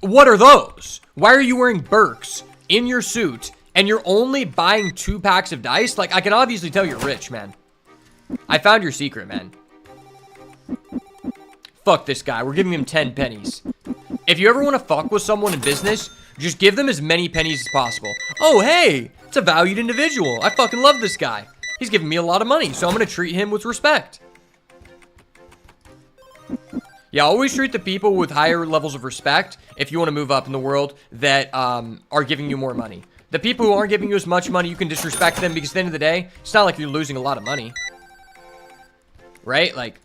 what are those? Why are you wearing Birks in your suit, and you're only buying 2 packs of dice? Like, I can obviously tell you're rich, man. I found your secret, man. Fuck this guy. We're giving him 10 pennies. If you ever want to fuck with someone in business, just give them as many pennies as possible. Oh, hey, it's a valued individual. I fucking love this guy. He's giving me a lot of money, so I'm going to treat him with respect. Yeah, always treat the people with higher levels of respect if you want to move up in the world that are giving you more money. The people who aren't giving you as much money, you can disrespect them because at the end of the day, it's not like you're losing a lot of money. Right? Like,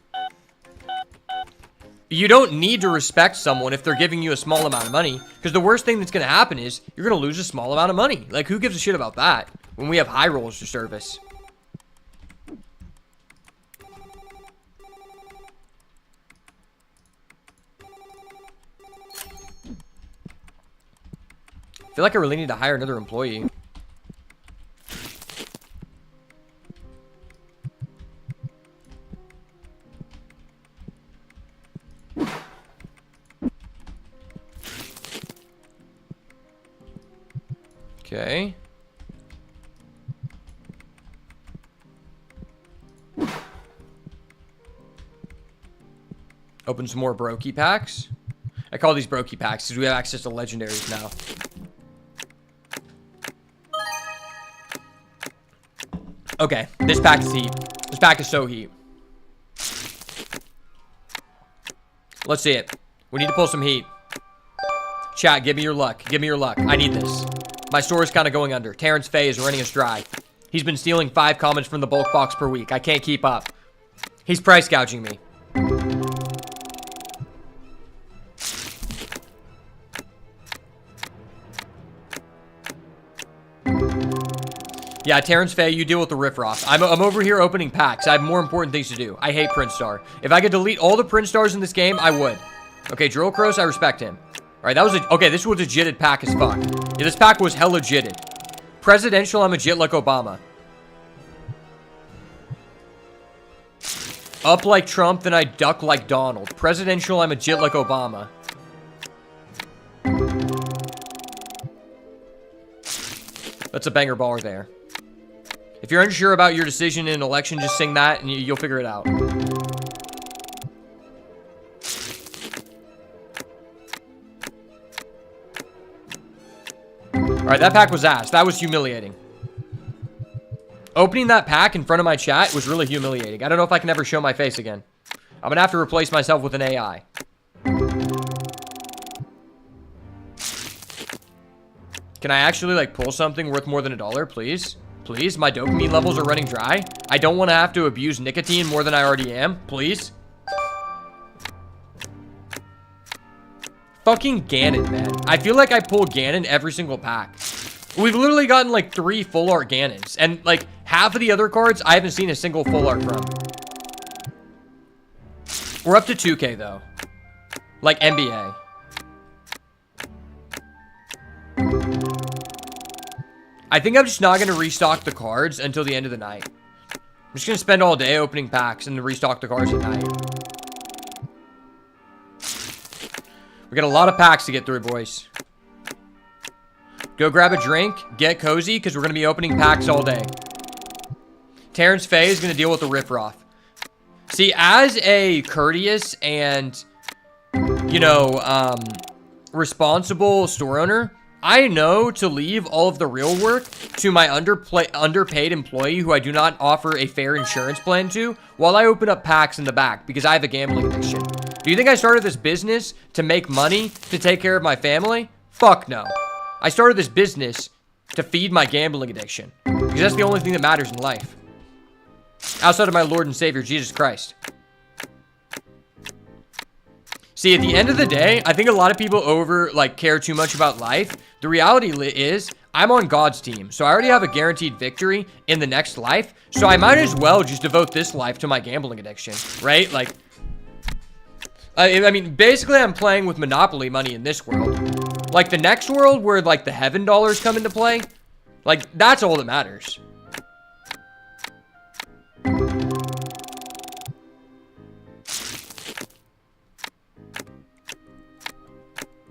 you don't need to respect someone if they're giving you a small amount of money, because the worst thing that's going to happen is you're going to lose a small amount of money. Like, who gives a shit about that when we have high rollers to service? I feel like I really need to hire another employee. Okay. Open some more brokey packs. I call these brokey packs because we have access to legendaries now. Okay, this pack is heat. This pack is so heat. Let's see it. We need to pull some heat. Chat, give me your luck. Give me your luck. I need this. My store is kind of going under. Terrence Fay is running us dry. He's been stealing 5 comments from the bulk box per week. I can't keep up. He's price gouging me. Yeah, Terrence Fay, you deal with the riffraff. I'm over here opening packs. I have more important things to do. I hate Prince Star. If I could delete all the Prince Stars in this game, I would. Okay, Drill Cross, I respect him. Alright, that was a... Okay, this was a jitted pack as fuck. Yeah, this pack was hella jitted. Presidential, I'm a jit like Obama. Up like Trump, then I duck like Donald. Presidential, I'm a jit like Obama. That's a banger baller there. If you're unsure about your decision in an election, just sing that and you'll figure it out. Alright, that pack was ass. That was humiliating. Opening that pack in front of my chat was really humiliating. I don't know if I can ever show my face again. I'm gonna have to replace myself with an AI. Can I actually, like, pull something worth more than $1, please? Please? My dopamine levels are running dry. I don't want to have to abuse nicotine more than I already am. Please? Fucking Ganon, man. I feel like I pull Ganon every single pack. We've literally gotten, like, 3 full art Ganons. And, like, half of the other cards, I haven't seen a single full art from. We're up to 2K, though. Like, NBA. I think I'm just not going to restock the cards until the end of the night. I'm just going to spend all day opening packs and then restock the cards at night. We got a lot of packs to get through, boys. Go grab a drink, get cozy, because we're going to be opening packs all day. Terrence Fay is going to deal with the riffraff. See, as a courteous and, you know, responsible store owner, I know to leave all of the real work to my underpaid employee who I do not offer a fair insurance plan to while I open up packs in the back because I have a gambling addiction. Do you think I started this business to make money to take care of my family? Fuck no. I started this business to feed my gambling addiction because that's the only thing that matters in life. Outside of my Lord and Savior, Jesus Christ. See, at the end of the day, I think a lot of people care too much about life. The reality is, I'm on God's team, so I already have a guaranteed victory in the next life, so I might as well just devote this life to my gambling addiction, right? Like, I mean, basically, I'm playing with Monopoly money in this world. Like, the next world where, like, the heaven dollars come into play, like, that's all that matters.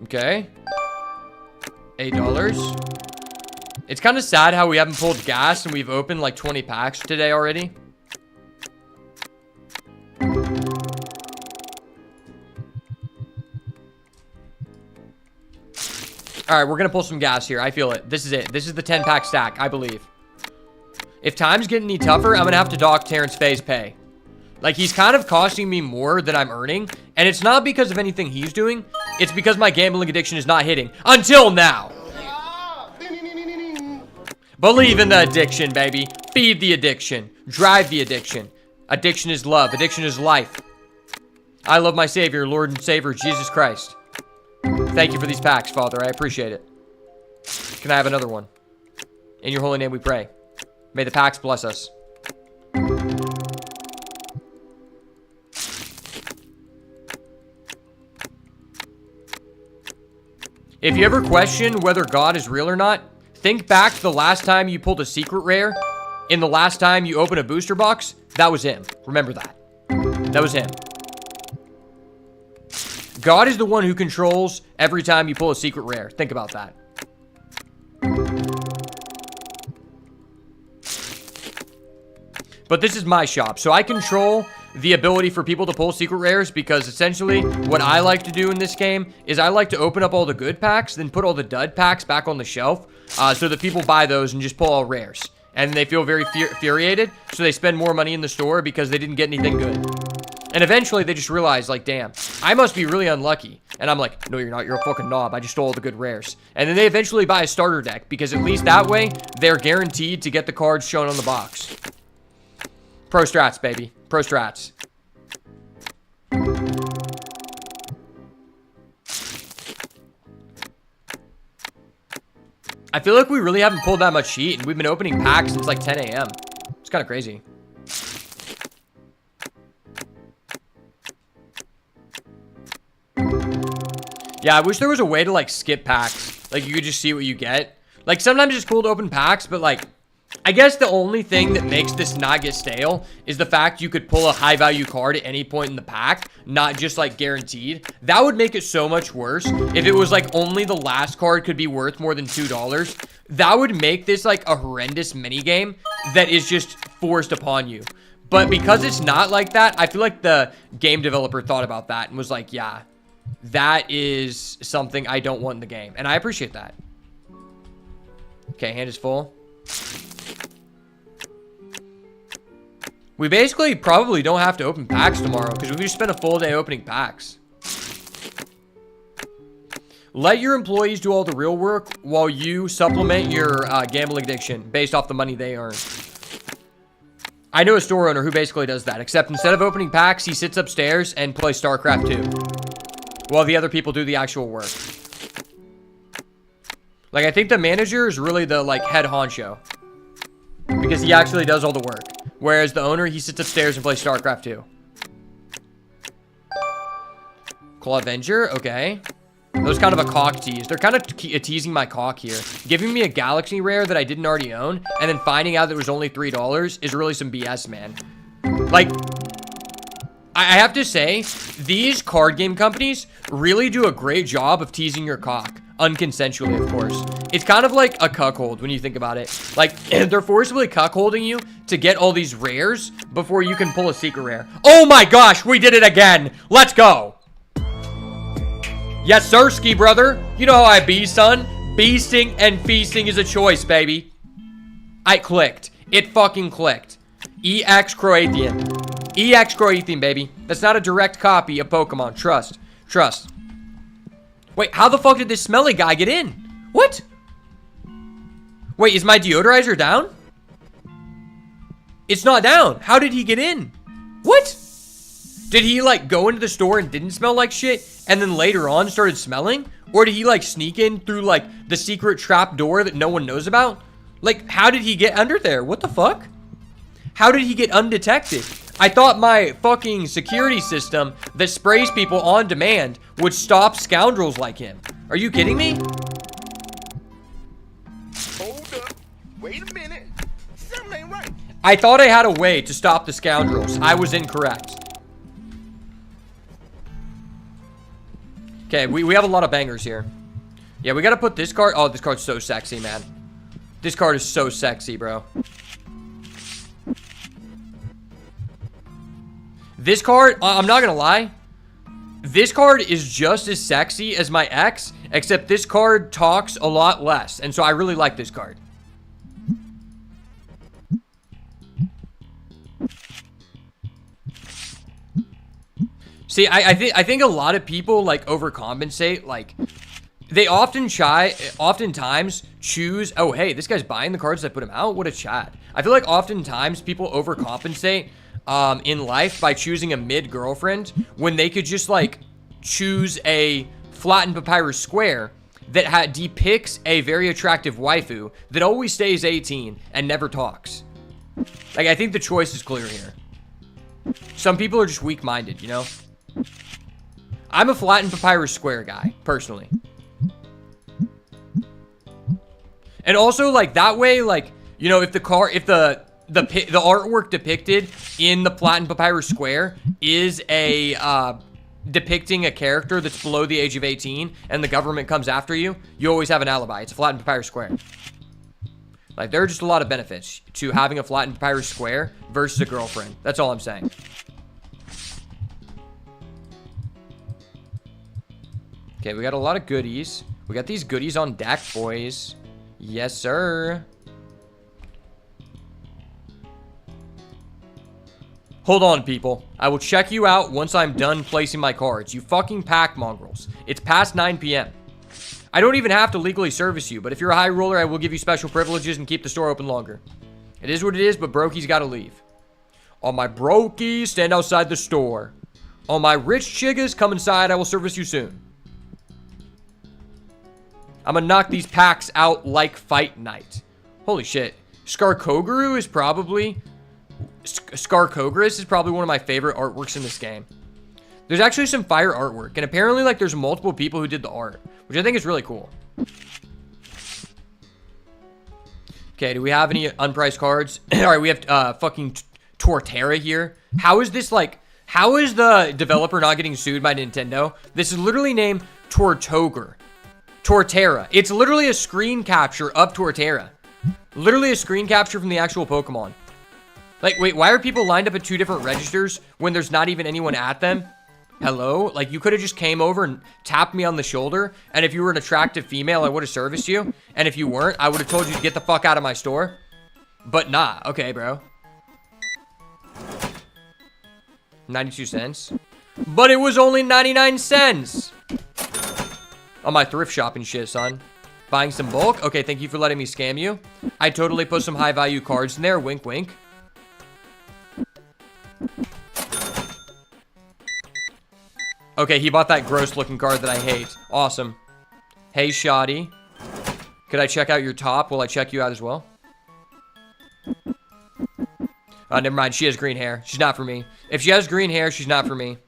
Okay. $8. It's kind of sad how we haven't pulled gas and we've opened like 20 packs today already. Alright, we're going to pull some gas here. I feel it. This is it. This is the 10-pack stack, I believe. If times get any tougher, I'm going to have to dock Terrence Fay's pay. Like, he's kind of costing me more than I'm earning. And it's not because of anything he's doing. It's because my gambling addiction is not hitting. Until now. Believe in the addiction, baby. Feed the addiction. Drive the addiction. Addiction is love. Addiction is life. I love my Savior, Lord and Savior, Jesus Christ. Thank you for these packs, Father. I appreciate it. Can I have another one? In your holy name we pray. May the packs bless us. If you ever question whether God is real or not, think back to the last time you pulled a secret rare and the last time you opened a booster box. That was him. Remember that. That was him. God is the one who controls every time you pull a secret rare. Think about that. But this is my shop, so I control the ability for people to pull secret rares, because essentially what I like to do in this game is I like to open up all the good packs, then put all the dud packs back on the shelf, so that people buy those and just pull all rares. And they feel very infuriated, so they spend more money in the store because they didn't get anything good. And eventually they just realize, like, damn, I must be really unlucky. And I'm like, no, you're not. You're a fucking knob. I just stole all the good rares. And then they eventually buy a starter deck, because at least that way, they're guaranteed to get the cards shown on the box. Pro strats, baby. Pro strats. I feel like we really haven't pulled that much heat, and we've been opening packs since like 10 a.m. It's kind of crazy. Yeah, I wish there was a way to, like, skip packs. Like, you could just see what you get. Like, sometimes it's cool to open packs, but, like, I guess the only thing that makes this not get stale is the fact you could pull a high-value card at any point in the pack, not just, like, guaranteed. That would make it so much worse if it was, like, only the last card could be worth more than $2. That would make this, like, a horrendous minigame that is just forced upon you. But because it's not like that, I feel like the game developer thought about that and was like, yeah, that is something I don't want in the game. And I appreciate that. Okay, hand is full. We basically probably don't have to open packs tomorrow, because we just spent a full day opening packs. Let your employees do all the real work while you supplement your gambling addiction based off the money they earn. I know a store owner who basically does that, except instead of opening packs, he sits upstairs and plays StarCraft 2 while the other people do the actual work. Like, I think the manager is really the, like, head honcho, because he actually does all the work. Whereas the owner, he sits upstairs and plays StarCraft 2. Claw Avenger, okay. That was kind of a cock tease. They're kind of teasing my cock here. Giving me a Galaxy rare that I didn't already own, and then finding out that it was only $3 is really some BS, man. Like, I have to say, these card game companies really do a great job of teasing your cock. Unconsensually, of course. It's kind of like a cuckold when you think about it. Like, they're forcibly cuckolding you to get all these rares before you can pull a secret rare. Oh my gosh, we did it again. Let's go. Yes, sir, ski brother. You know how I be, son. Beasting and feasting is a choice, baby. I clicked. It fucking clicked. EX Croatian. EX Croatian, baby. That's not a direct copy of Pokemon. Trust. Trust. Wait, how the fuck did this smelly guy get in? What? Wait, is my deodorizer down? It's not down. How did he get in? What? Did he, like, go into the store and didn't smell like shit, and then later on started smelling? Or did he, like, sneak in through, like, the secret trap door that no one knows about? Like, how did he get under there? What the fuck? How did he get undetected? I thought my fucking security system that sprays people on demand would stop scoundrels like him. Are you kidding me? Hold up. Wait a minute. Something ain't right. I thought I had a way to stop the scoundrels. I was incorrect. Okay, we have a lot of bangers here. Yeah, we gotta put this card. Oh, this card's so sexy, man. This card is so sexy, bro. This card, I'm not gonna lie. This card is just as sexy as my ex, except this card talks a lot less. And so I really like this card. See, I think a lot of people, like, overcompensate. Like, they oftentimes choose, oh, hey, this guy's buying the cards that put him out. What a chat. I feel like oftentimes people overcompensate in life by choosing a mid-girlfriend when they could just, like, choose a flattened papyrus square that depicts a very attractive waifu that always stays 18 and never talks. Like, I think the choice is clear here. Some people are just weak-minded, you know? I'm a flattened papyrus square guy, personally. And also, like, that way, like, you know, if the artwork depicted in the flattened papyrus square is a depicting a character that's below the age of 18 and the government comes after you, you always have an alibi. It's a flattened papyrus square. Like, there are just a lot of benefits to having a flattened papyrus square versus a girlfriend. That's all I'm saying. Okay, we got a lot of goodies. We got these goodies on deck, boys. Yes, sir. Hold on, people. I will check you out once I'm done placing my cards. You fucking pack mongrels. It's past 9 p.m. I don't even have to legally service you, but if you're a high roller, I will give you special privileges and keep the store open longer. It is what it is, but brokies gotta leave. All my brokies, stand outside the store. All my rich chiggas, come inside. I will service you soon. I'm gonna knock these packs out like fight night. Holy shit. Skarkogru is probably... Skarkogris is probably one of my favorite artworks in this game. There's actually some fire artwork, and apparently, like, there's multiple people who did the art, which I think is really cool. Okay, do we have any unpriced cards? Alright, we have fucking Torterra here. How is this, like... How is the developer not getting sued by Nintendo? This is literally named Torterra. It's literally a screen capture of Torterra. Literally a screen capture from the actual Pokemon. Like, wait, why are people lined up at 2 different registers when there's not even anyone at them? Hello? Like, you could have just came over and tapped me on the shoulder, and if you were an attractive female, I would have serviced you. And if you weren't, I would have told you to get the fuck out of my store. But nah. Okay, bro. 92 cents. But it was only 99 cents. On my thrift shopping shit, son. Buying some bulk? Okay, thank you for letting me scam you. I totally put some high-value cards in there. Wink, wink. Okay, he bought that gross-looking card that I hate. Awesome. Hey, Shoddy. Could I check out your top? Will I check you out as well? Never mind. She has green hair. She's not for me. If she has green hair, she's not for me.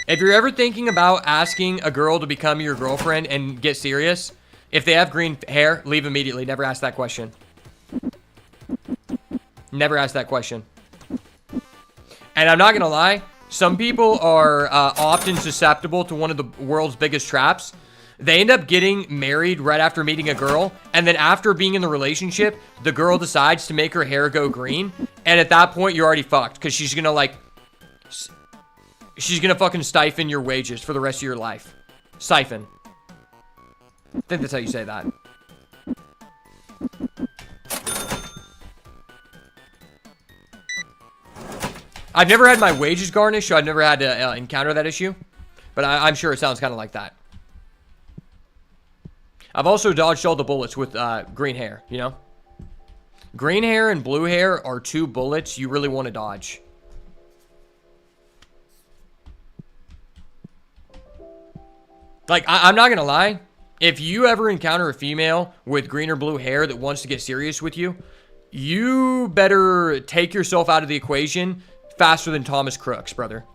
If you're ever thinking about asking a girl to become your girlfriend and get serious, if they have green hair, leave immediately. Never ask that question. Never ask that question. And I'm not gonna lie, some people are often susceptible to one of the world's biggest traps. They end up getting married right after meeting a girl, and then after being in the relationship, the girl decides to make her hair go green, and at that point, you're already fucked, because she's gonna, like... She's gonna fucking siphon your wages for the rest of your life. Siphon. I think that's how you say that. I've never had my wages garnished, so I've never had to encounter that issue. But I'm sure it sounds kind of like that. I've also dodged all the bullets with green hair, you know? Green hair and blue hair are 2 bullets you really want to dodge. Like, I'm not gonna lie. If you ever encounter a female with green or blue hair that wants to get serious with you, you better take yourself out of the equation faster than Thomas Crooks, brother.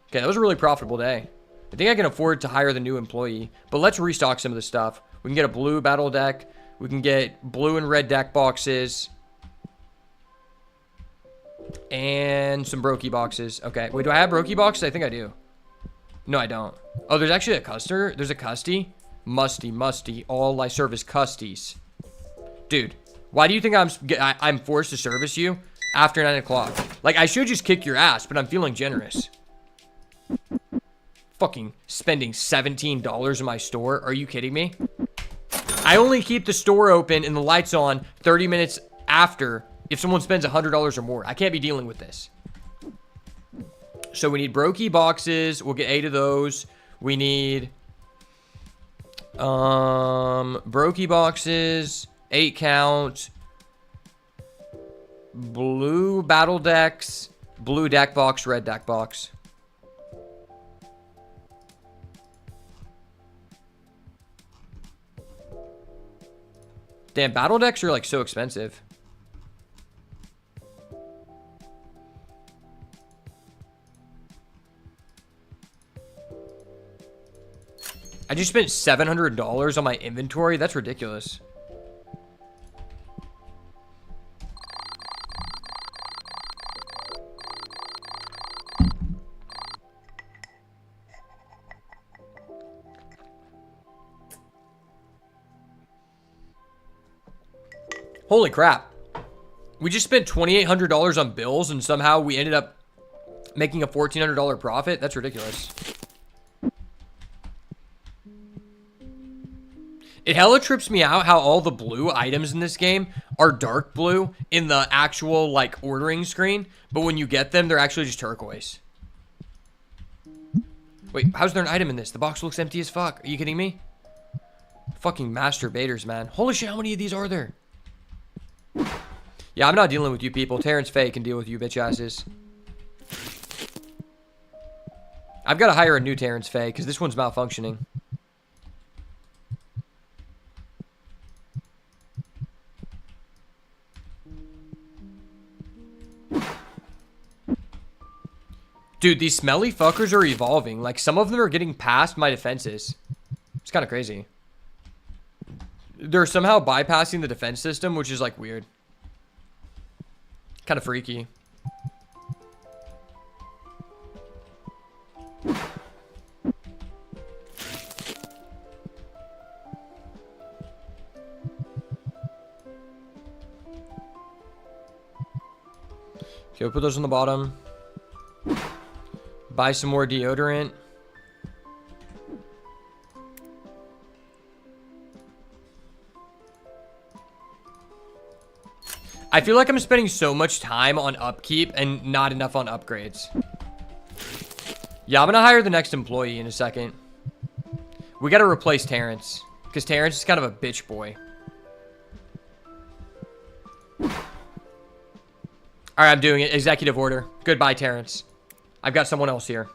Okay, that was a really profitable day. I think I can afford to hire the new employee, but let's restock some of the stuff. We can get a blue battle deck. We can get blue and red deck boxes. And some brokey boxes. Okay, wait, do I have brokey boxes? I think I do. No, I don't. Oh, there's actually a custer. There's a custy. Musty. All I serve is custies. Dude, why do you think I'm forced to service you after 9 o'clock? Like, I should just kick your ass, but I'm feeling generous. Fucking spending $17 in my store. Are you kidding me? I only keep the store open and the lights on 30 minutes after if someone spends $100 or more. I can't be dealing with this. So we need brokey boxes. We'll get 8 of those. We need brokey boxes, 8 count, blue battle decks, blue deck box, red deck box. Damn, battle decks are like so expensive. I just spent $700 on my inventory. That's ridiculous. Holy crap. We just spent $2,800 on bills and somehow we ended up making a $1,400 profit? That's ridiculous. It hella trips me out how all the blue items in this game are dark blue in the actual, like, ordering screen. But when you get them, they're actually just turquoise. Wait, how's there an item in this? The box looks empty as fuck. Are you kidding me? Fucking masturbators, man. Holy shit, how many of these are there? Yeah, I'm not dealing with you people. Terrence Faye can deal with you bitch asses. I've got to hire a new Terrence Faye because this one's malfunctioning. Dude, these smelly fuckers are evolving. Like, some of them are getting past my defenses. It's kind of crazy. They're somehow bypassing the defense system, which is, like, weird. Kind of freaky. Okay, we'll put those on the bottom. Buy some more deodorant. I feel like I'm spending so much time on upkeep and not enough on upgrades. Yeah, I'm gonna hire the next employee in a second. We gotta replace Terrence, because Terrence is kind of a bitch boy. Alright, I'm doing it. Executive order. Goodbye, Terrence. I've got someone else here.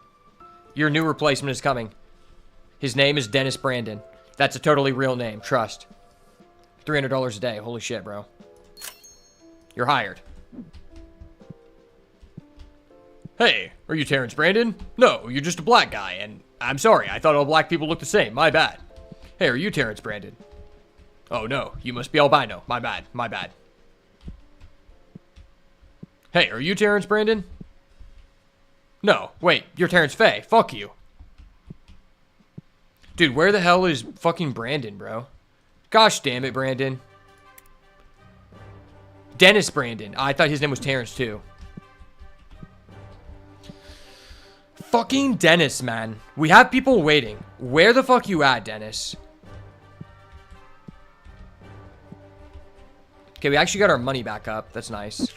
Your new replacement is coming. His name is Dennis Brandon. That's a totally real name. Trust. $300 a day. Holy shit, bro. You're hired. Hey, are you Terrence Brandon? No, you're just a black guy, and I'm sorry. I thought all black people looked the same. My bad. Hey, are you Terrence Brandon? Oh, no. You must be albino. My bad. My bad. Hey, are you Terrence Brandon? No, wait, you're Terrence Faye. Fuck you. Dude, where the hell is fucking Brandon, bro? Gosh damn it, Brandon. Dennis Brandon. I thought his name was Terrence, too. Fucking Dennis, man. We have people waiting. Where the fuck you at, Dennis? Okay, we actually got our money back up. That's nice.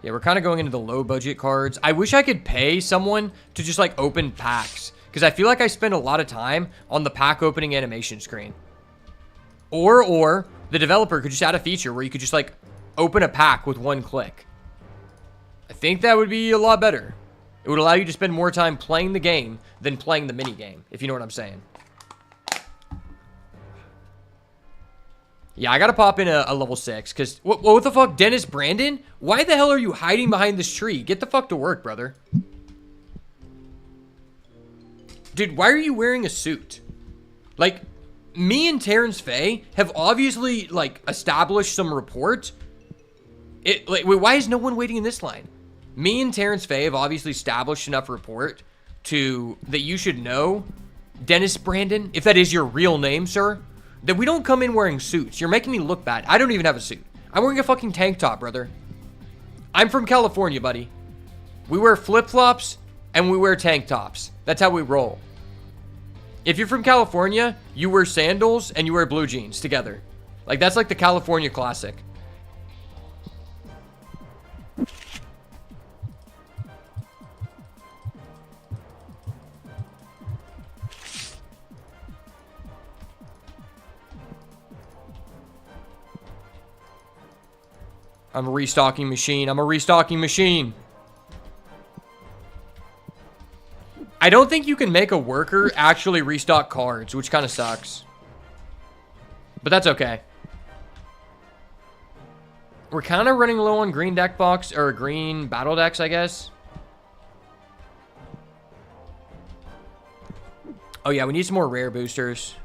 Yeah, we're kind of going into the low budget cards. I wish I could pay someone to just like open packs, because I feel like I spend a lot of time on the pack opening animation screen. Or the developer could just add a feature where you could just like open a pack with one click. I think that would be a lot better. It would allow you to spend more time playing the game than playing the mini game, if you know what I'm saying. Yeah, I gotta pop in a level 6, because... What the fuck? Dennis Brandon? Why the hell are you hiding behind this tree? Get the fuck to work, brother. Dude, why are you wearing a suit? Like, me and Terrence Faye have obviously, like, established some report. Wait, why is no one waiting in this line? Me and Terrence Faye have obviously established enough report that you should know, Dennis Brandon, if that is your real name, sir, that we don't come in wearing suits. You're making me look bad. I don't even have a suit. I'm wearing a fucking tank top, brother. I'm from California, buddy. We wear flip-flops and we wear tank tops. That's how we roll. If you're from California, you wear sandals and you wear blue jeans together. Like, that's like the California classic. I'm a restocking machine. I'm a restocking machine. I don't think you can make a worker actually restock cards, which kind of sucks. But that's okay. We're kind of running low on green deck box, or green battle decks, I guess. Oh yeah, we need some more rare boosters.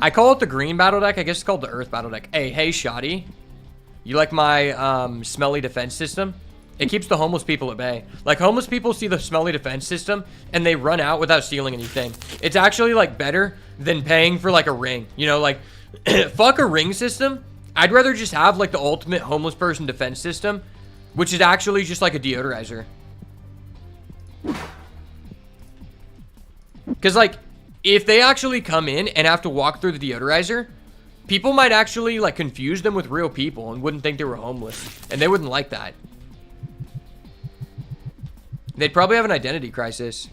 I call it the green battle deck. I guess it's called the earth battle deck. Hey, Shoddy. You like my smelly defense system? It keeps the homeless people at bay. Like, homeless people see the smelly defense system, and they run out without stealing anything. It's actually, like, better than paying for, like, a ring. You know, like, fuck a ring system. I'd rather just have, like, the ultimate homeless person defense system, which is actually just, like, a deodorizer. Because, like, if they actually come in and have to walk through the deodorizer, people might actually, like, confuse them with real people and wouldn't think they were homeless. And they wouldn't like that. They'd probably have an identity crisis.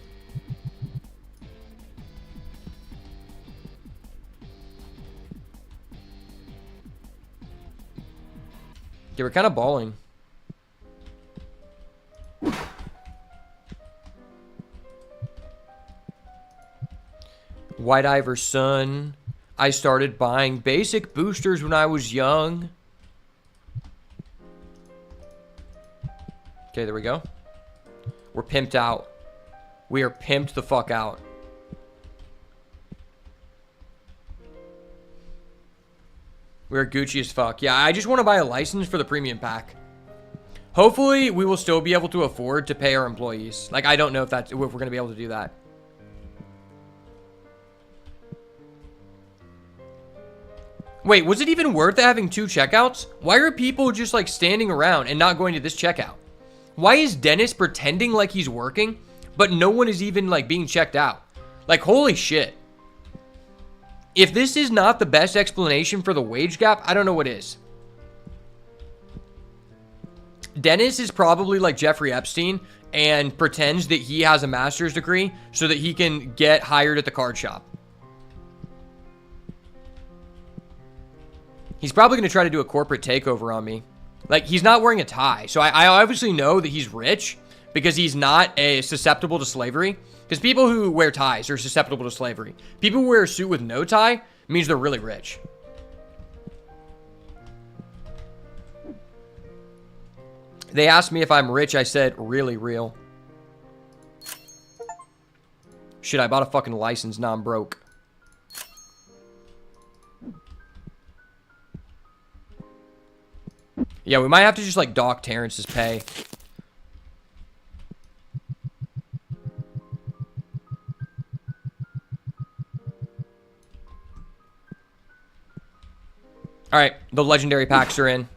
Okay, we're kind of balling. White Iverson. I started buying basic boosters when I was young. Okay, there we go. We're pimped out. We are pimped the fuck out. We are Gucci as fuck. Yeah, I just want to buy a license for the premium pack. Hopefully, we will still be able to afford to pay our employees. Like, I don't know if we're going to be able to do that. Wait, was it even worth having 2 checkouts? Why are people just, like, standing around and not going to this checkout? Why is Dennis pretending like he's working, but no one is even, like, being checked out? Like, holy shit. If this is not the best explanation for the wage gap, I don't know what is. Dennis is probably like Jeffrey Epstein and pretends that he has a master's degree so that he can get hired at the card shop. He's probably going to try to do a corporate takeover on me. Like, he's not wearing a tie. So I obviously know that he's rich because he's not susceptible to slavery. Because people who wear ties are susceptible to slavery. People who wear a suit with no tie means they're really rich. They asked me if I'm rich. I said, really real. Shit, I bought a fucking license. Now I'm broke. Yeah, we might have to just, like, dock Terrence's pay. Alright, the legendary packs are in.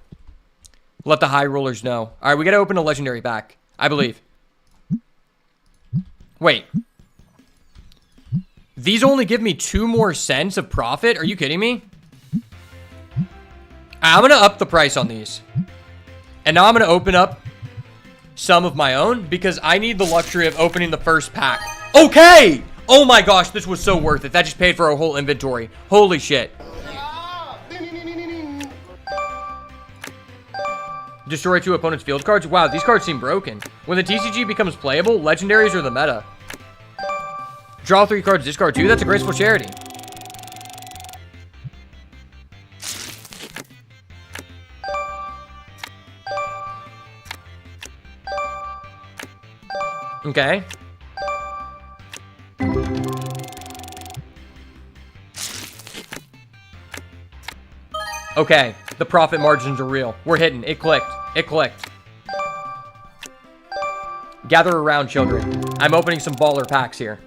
Let the high rollers know. Alright, we gotta open a legendary pack, I believe. Wait. These only give me 2 more cents of profit? Are you kidding me? I'm gonna up the price on these. And now I'm gonna open up some of my own because I need the luxury of opening the first pack. Okay! Oh my gosh, this was so worth it. That just paid for a whole inventory. Holy shit. Destroy 2 opponents' field cards. Wow, these cards seem broken. When the TCG becomes playable, legendaries are the meta. Draw 3 cards, discard 2. That's a graceful charity. Okay. Okay, the profit margins are real. We're hitting. It clicked. It clicked. Gather around, children. I'm opening some baller packs here.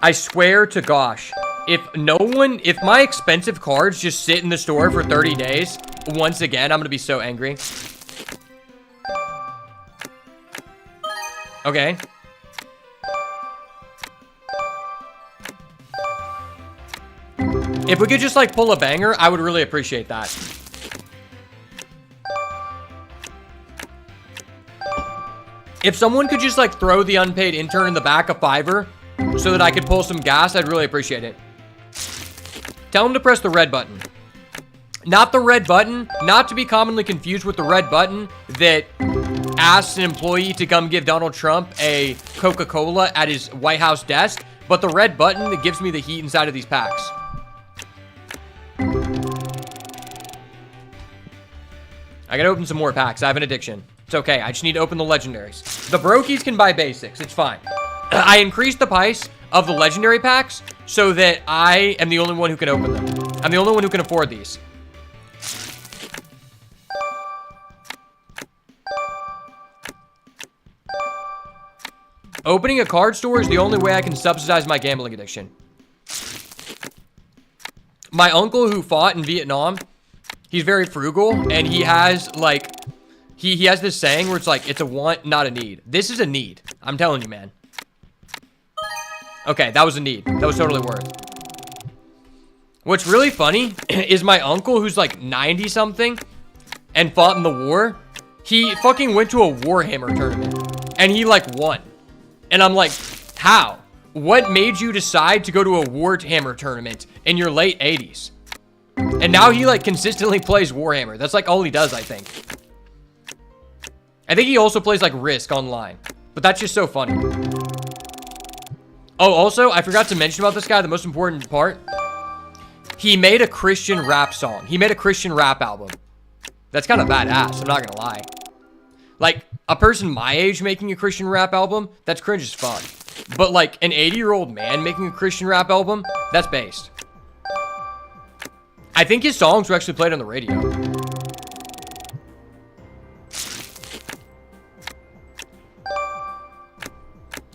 I swear to gosh, if my expensive cards just sit in the store for 30 days, once again, I'm gonna be so angry. Okay. If we could just, like, pull a banger, I would really appreciate that. If someone could just, like, throw the unpaid intern in the back a $5 so that I could pull some gas, I'd really appreciate it. Tell him to press the red button. Not the red button, not to be commonly confused with the red button that asks an employee to come give Donald Trump a Coca-Cola at his White House desk, but the red button that gives me the heat inside of these packs. I gotta open some more packs. I have an addiction. It's okay. I just need to open the legendaries. The brokies can buy basics. It's fine. I increased the price of the legendary packs so that I am the only one who can open them. I'm the only one who can afford these. Opening a card store is the only way I can subsidize my gambling addiction. My uncle who fought in Vietnam, he's very frugal, and he has, like, he has this saying where it's like, it's a want, not a need. This is a need. I'm telling you, man. Okay, that was a need. That was totally worth. What's really funny is my uncle, who's like 90-something and fought in the war, he fucking went to a Warhammer tournament, and he, like, won. And I'm like, how? What made you decide to go to a Warhammer tournament in your late 80s? And now he, like, consistently plays Warhammer. That's, like, all he does, I think. I think he also plays, like, Risk online. But that's just so funny. Oh, also, I forgot to mention about this guy, the most important part. He made a Christian rap song. He made a Christian rap album. That's kind of badass, I'm not gonna lie. Like, a person my age making a Christian rap album, that's cringe as fuck. But, like, an 80-year-old man making a Christian rap album, that's based. I think his songs were actually played on the radio.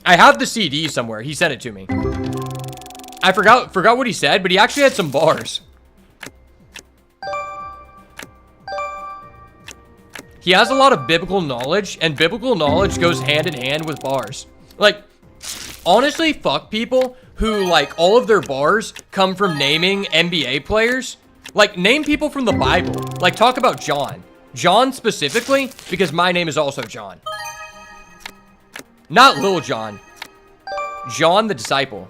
I have the CD somewhere. He sent it to me. I forgot what he said, but he actually had some bars. He has a lot of biblical knowledge, and biblical knowledge goes hand in hand with bars. Like, honestly, fuck people who, like, all of their bars come from naming NBA players. Like, name people from the Bible. Like, talk about John. John specifically, because my name is also John. Not Lil John. John the disciple.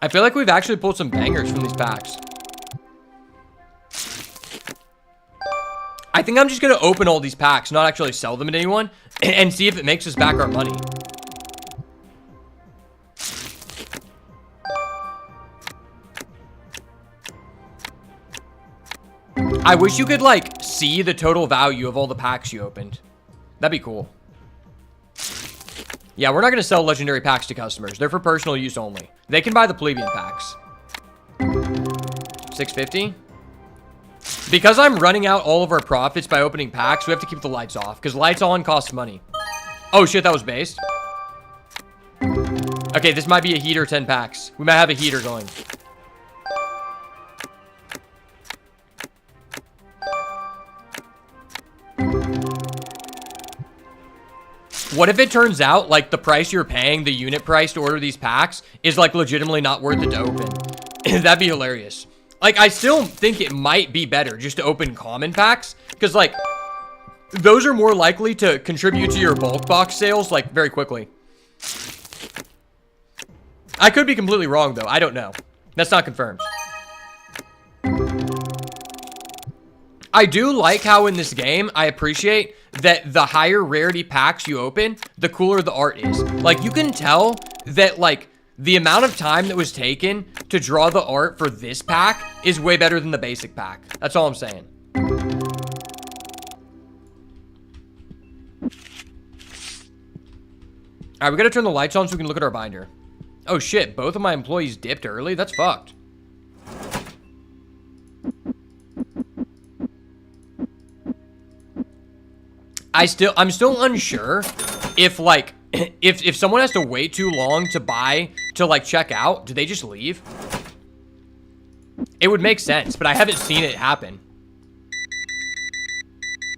I feel like we've actually pulled some bangers from these packs. I think I'm just going to open all these packs, not actually sell them to anyone, and see if it makes us back our money. I wish you could, like, see the total value of all the packs you opened. That'd be cool. Yeah, we're not going to sell legendary packs to customers. They're for personal use only. They can buy the plebeian packs. 650. Because I'm running out all of our profits by opening packs, we have to keep the lights off. Because lights on cost money. Oh, shit, that was based. Okay, this might be a heater 10 packs. We might have a heater going. What if it turns out, like, the price you're paying, the unit price to order these packs, is, like, legitimately not worth it to open? That'd be hilarious. Like, I still think it might be better just to open common packs, because, like, those are more likely to contribute to your bulk box sales, like, very quickly. I could be completely wrong, though. I don't know. That's not confirmed. I do like how in this game, I appreciate that the higher rarity packs you open, the cooler the art is. Like, you can tell that, like, the amount of time that was taken to draw the art for this pack is way better than the basic pack. That's all I'm saying. All right, we gotta turn the lights on so we can look at our binder. Oh shit, both of my employees dipped early? That's fucked. I'm still unsure if, like, if someone has to wait too long to buy, to, like, check out, do they just leave? It would make sense, but I haven't seen it happen.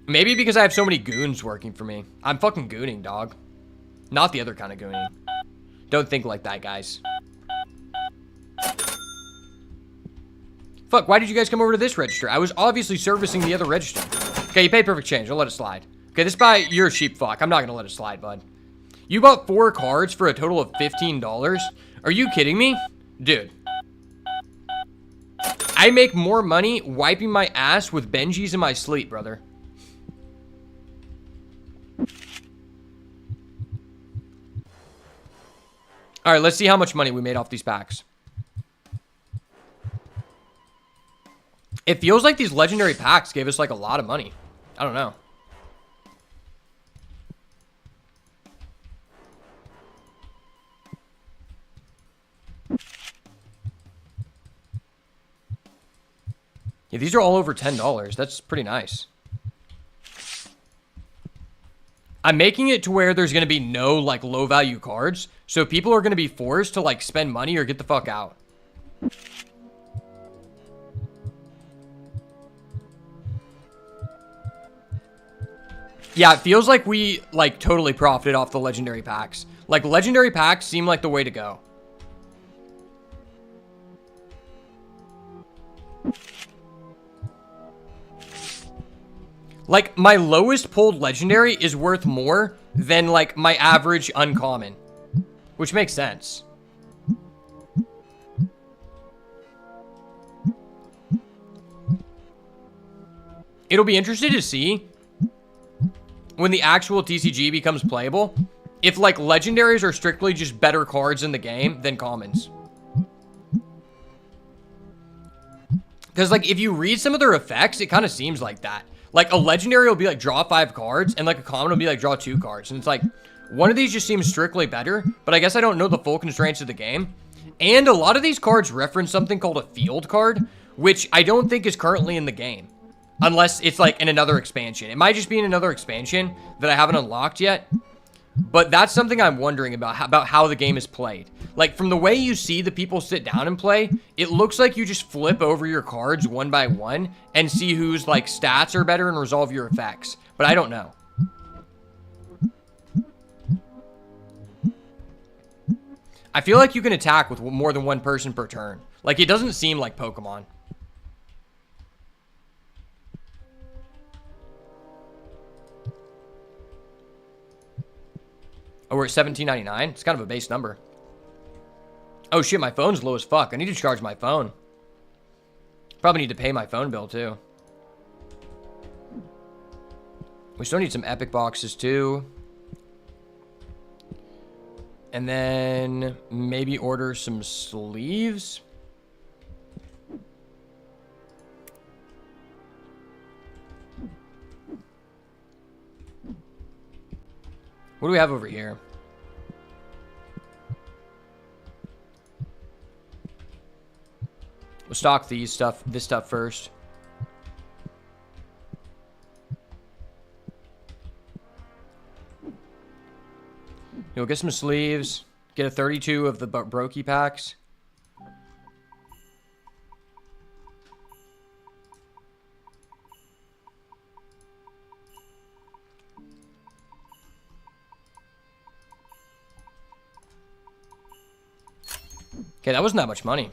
Maybe because I have so many goons working for me. I'm fucking gooning, dog. Not the other kind of gooning. Don't think like that, guys. Fuck, why did you guys come over to this register? I was obviously servicing the other register. Okay, you pay perfect change. I'll let it slide. Okay, this buy, you're a sheep fuck. I'm not gonna let it slide, bud. You bought 4 cards for a total of $15? Are you kidding me? Dude. I make more money wiping my ass with Benjis in my sleep, brother. Alright, let's see how much money we made off these packs. It feels like these legendary packs gave us, like, a lot of money. I don't know. Yeah, these are all over $10. That's pretty nice. I'm making it to where there's going to be no, like, low-value cards. So people are going to be forced to, like, spend money or get the fuck out. Yeah, it feels like we, like, totally profited off the legendary packs. Like, legendary packs seem like the way to go. Like, my lowest pulled legendary is worth more than, like, my average uncommon. Which makes sense. It'll be interesting to see when the actual TCG becomes playable, if, like, legendaries are strictly just better cards in the game than commons. Because, like, if you read some of their effects, it kind of seems like that. Like, a legendary will be, like, draw 5 cards, and, like, a common will be, like, draw 2 cards. And it's like, one of these just seems strictly better, but I guess I don't know the full constraints of the game. And a lot of these cards reference something called a field card, which I don't think is currently in the game. Unless it's, like, in another expansion. It might just be in another expansion that I haven't unlocked yet. But that's something I'm wondering about how the game is played. Like, from the way you see the people sit down and play, it looks like you just flip over your cards one by one and see whose, like, stats are better and resolve your effects. But I don't know. I feel like you can attack with more than one person per turn. Like, it doesn't seem like Pokemon. Oh, we're at $17.99. It's kind of a base number. Oh shit, my phone's low as fuck. I need to charge my phone. Probably need to pay my phone bill too. We still need some epic boxes too. And then maybe order some sleeves. What do we have over here? We'll stock this stuff first. You'll get some sleeves. Get a 32 of the Brokey packs. Okay, that wasn't that much money.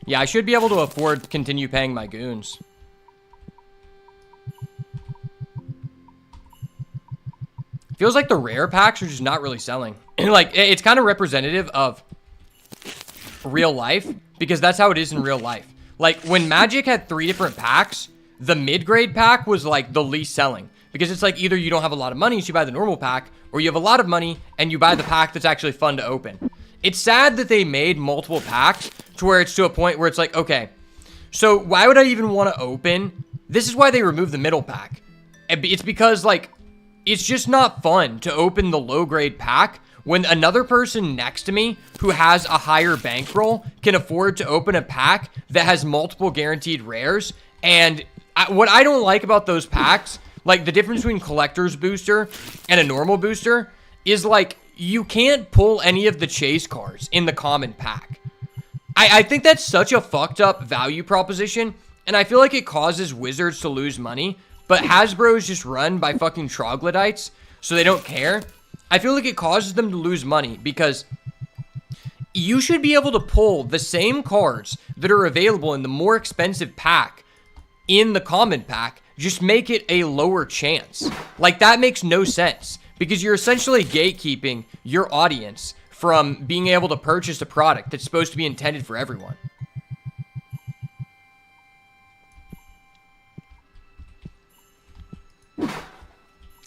Yeah, I should be able to afford to continue paying my goons. Feels like the rare packs are just not really selling. Like, it's kind of representative of real life, because that's how it is in real life. Like, when Magic had 3 different packs, the mid-grade pack was, like, the least selling. Because it's like, either you don't have a lot of money, so you buy the normal pack, or you have a lot of money, and you buy the pack that's actually fun to open. It's sad that they made multiple packs to where it's to a point where it's like, okay, so why would I even want to open? This is why they removed the middle pack. It's because, like, it's just not fun to open the low-grade pack when another person next to me who has a higher bankroll can afford to open a pack that has multiple guaranteed rares. And what I don't like about those packs, like the difference between collector's booster and a normal booster, is like you can't pull any of the chase cards in the common pack. I think that's such a fucked up value proposition, and I feel like it causes Wizards to lose money, but Hasbro is just run by fucking troglodytes, so they don't care. I feel like it causes them to lose money because you should be able to pull the same cards that are available in the more expensive pack in the common pack, just make it a lower chance. Like, that makes no sense because you're essentially gatekeeping your audience from being able to purchase a product that's supposed to be intended for everyone.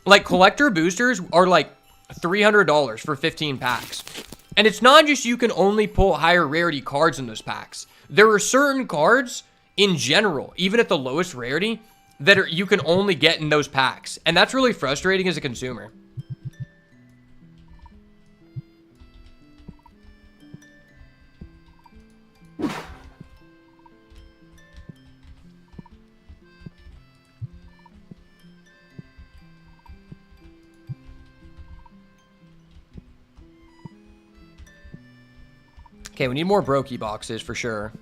Like, collector boosters are like $300 for 15 packs. And it's not just you can only pull higher rarity cards in those packs. There are certain cards in general, even at the lowest rarity, that you can only get in those packs. And that's really frustrating as a consumer. Okay, we need more brokey boxes for sure.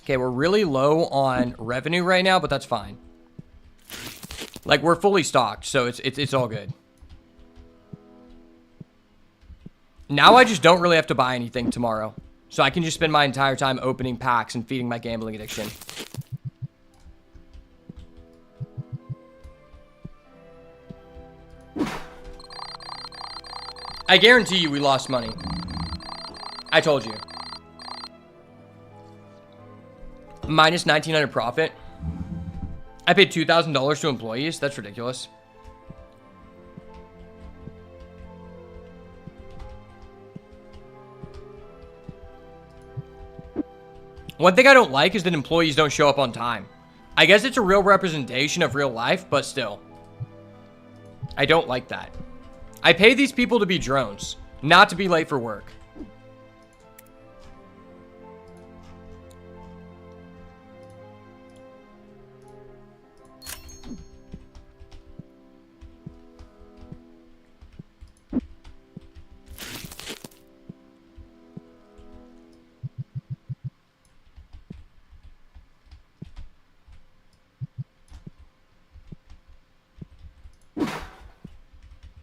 Okay, we're really low on revenue right now, but that's fine. Like, we're fully stocked, so it's all good. Now I just don't really have to buy anything tomorrow. So I can just spend my entire time opening packs and feeding my gambling addiction. I guarantee you we lost money. I told you. Minus 1,900 profit. I paid $2,000 to employees. That's ridiculous. One thing I don't like is that employees don't show up on time. I guess it's a real representation of real life, but still. I don't like that. I pay these people to be drones, not to be late for work.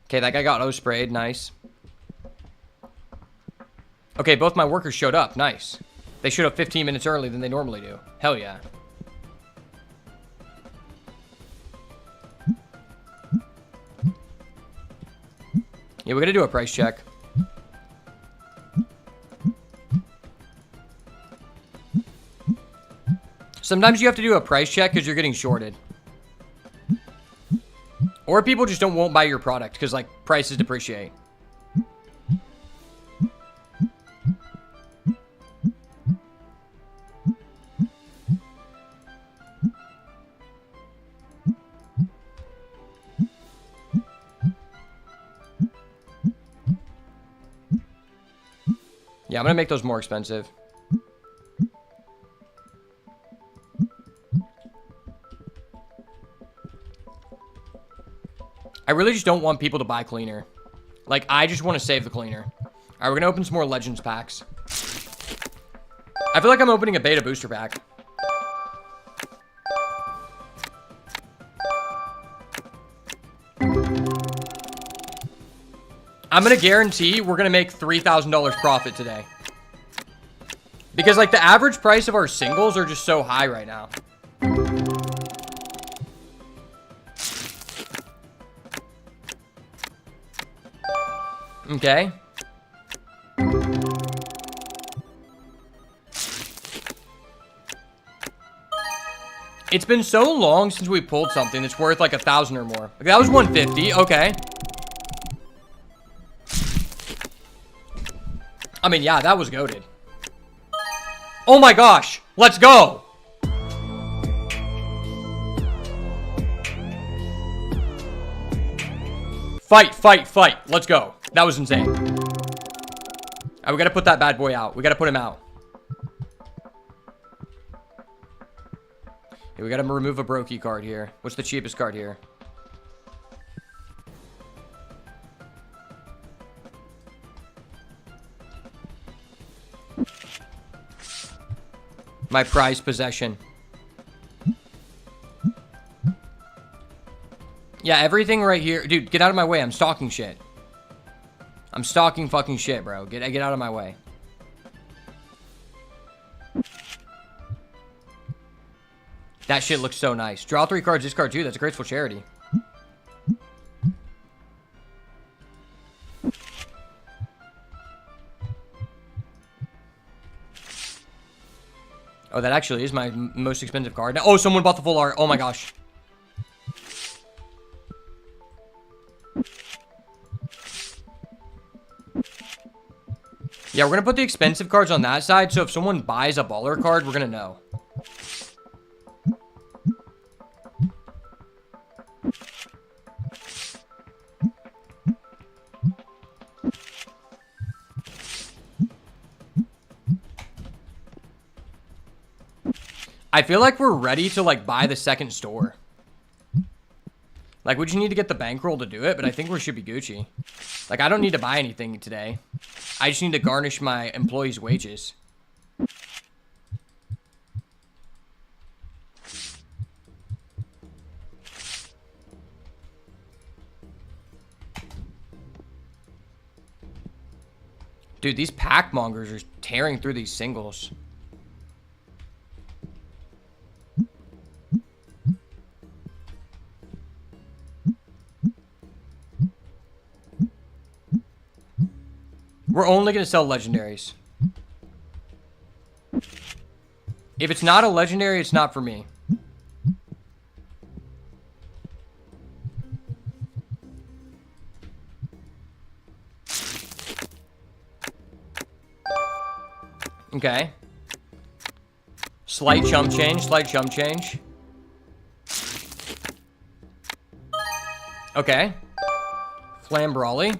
Okay, that guy got O-sprayed. Nice. Okay, both my workers showed up. Nice. They showed up 15 minutes early than they normally do. Hell yeah. Yeah, we're gonna do a price check. Sometimes you have to do a price check because you're getting shorted. Or people just won't buy your product because, like, prices depreciate. Yeah, I'm gonna make those more expensive. I really just don't want people to buy cleaner. Like, I just want to save the cleaner. Alright, we're gonna open some more Legends packs. I feel like I'm opening a beta booster pack. I'm gonna guarantee we're gonna make $3,000 profit today. Because, like, the average price of our singles are just so high right now. Okay. It's been so long since we pulled something that's worth like 1,000 or more. Like, that was 150. Okay. I mean, yeah, that was goated. Oh my gosh. Let's go. Fight, fight, fight. Let's go. That was insane. All right, we got to put that bad boy out. We got to put him out. Okay, we got to remove a brokey card here. What's the cheapest card here? My prized possession. Yeah, everything right here. Dude, get out of my way. I'm stalking shit. I'm stalking fucking shit, bro. Get out of my way. That shit looks so nice. Draw 3 cards, discard 2. That's a graceful charity. Oh, that actually is my most expensive card. Oh, someone bought the full art. Oh my gosh. Yeah, we're going to put the expensive cards on that side, so if someone buys a baller card, we're going to know. I feel like we're ready to, like, buy the second store. Like, we just need to get the bankroll to do it, but I think we should be Gucci. Like, I don't need to buy anything today. I just need to garnish my employees' wages. Dude, these pack mongers are tearing through these singles. We're only going to sell legendaries. If it's not a legendary, it's not for me. Okay. Slight chump change, slight chump change. Okay. Flambrawly.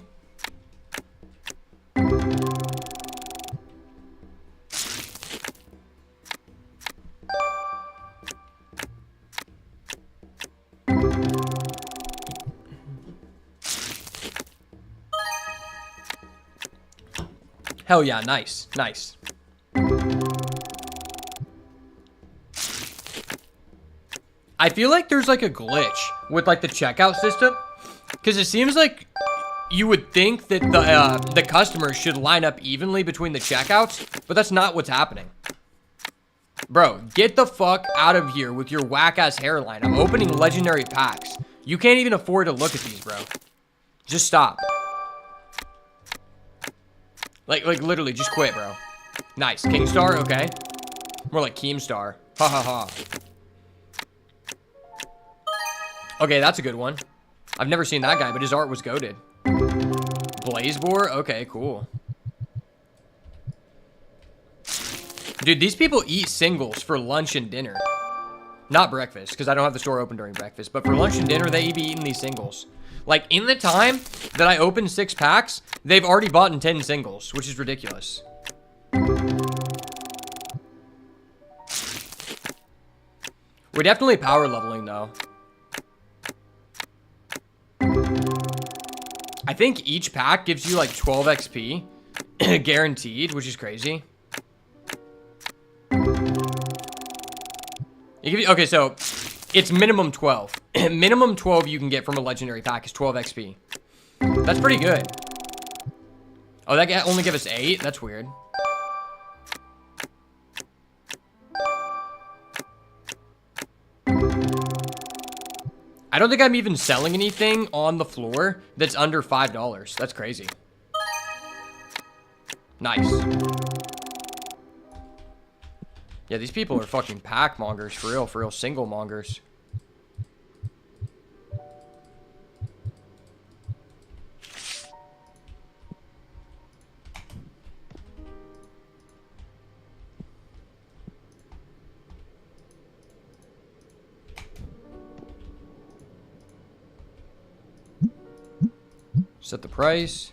Hell yeah, nice, nice. I feel like there's like a glitch with like the checkout system, because it seems like you would think that the customers should line up evenly between the checkouts, but that's not what's happening. Bro, get the fuck out of here with your whack-ass hairline. I'm opening legendary packs. You can't even afford to look at these, bro. Just stop. Like literally, just quit, bro. Nice. Kingstar, okay. More like Keemstar. Ha ha ha. Okay, that's a good one. I've never seen that guy, but his art was goated. Blazebore? Okay, cool. Dude, these people eat singles for lunch and dinner. Not breakfast, because I don't have the store open during breakfast. But for lunch and dinner, they be eating these singles. Like, in the time that I opened 6 packs, they've already bought in 10 singles, which is ridiculous. We're definitely power leveling, though. I think each pack gives you, like, 12 XP. Guaranteed, which is crazy. Okay, so it's minimum 12. Minimum 12 you can get from a legendary pack is 12 XP. That's pretty good. Oh, that only give us 8? That's weird. I don't think I'm even selling anything on the floor that's under $5. That's crazy. Nice. Yeah, these people are fucking pack mongers, for real, single mongers. Set the price.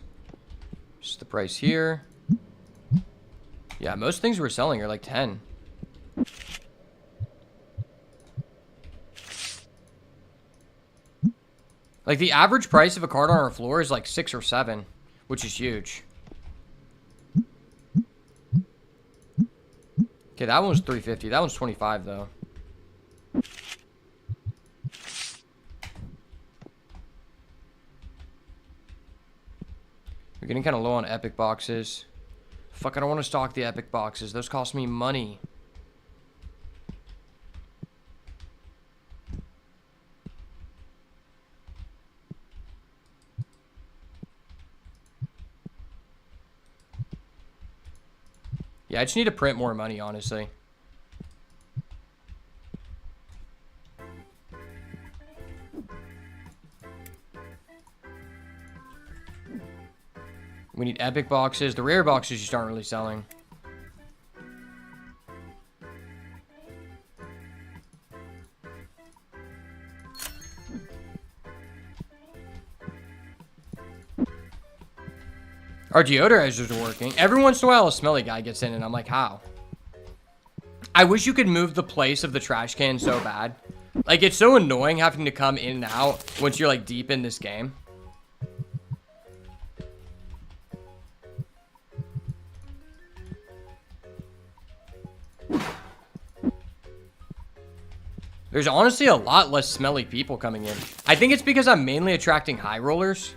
Set the price here. Yeah, most things we're selling are like 10. Like, the average price of a card on our floor is like 6 or 7, which is huge. Okay, that one was 350. That one's 25, though. We're getting kind of low on epic boxes. Fuck, I don't want to stock the epic boxes. Those cost me money. Yeah, I just need to print more money, honestly. We need epic boxes. The rare boxes just aren't really selling. Our deodorizers are working. Every once in a while, a smelly guy gets in, and I'm like, how? I wish you could move the place of the trash can so bad. Like, it's so annoying having to come in and out once you're, like, deep in this game. There's honestly a lot less smelly people coming in. I think it's because I'm mainly attracting high rollers.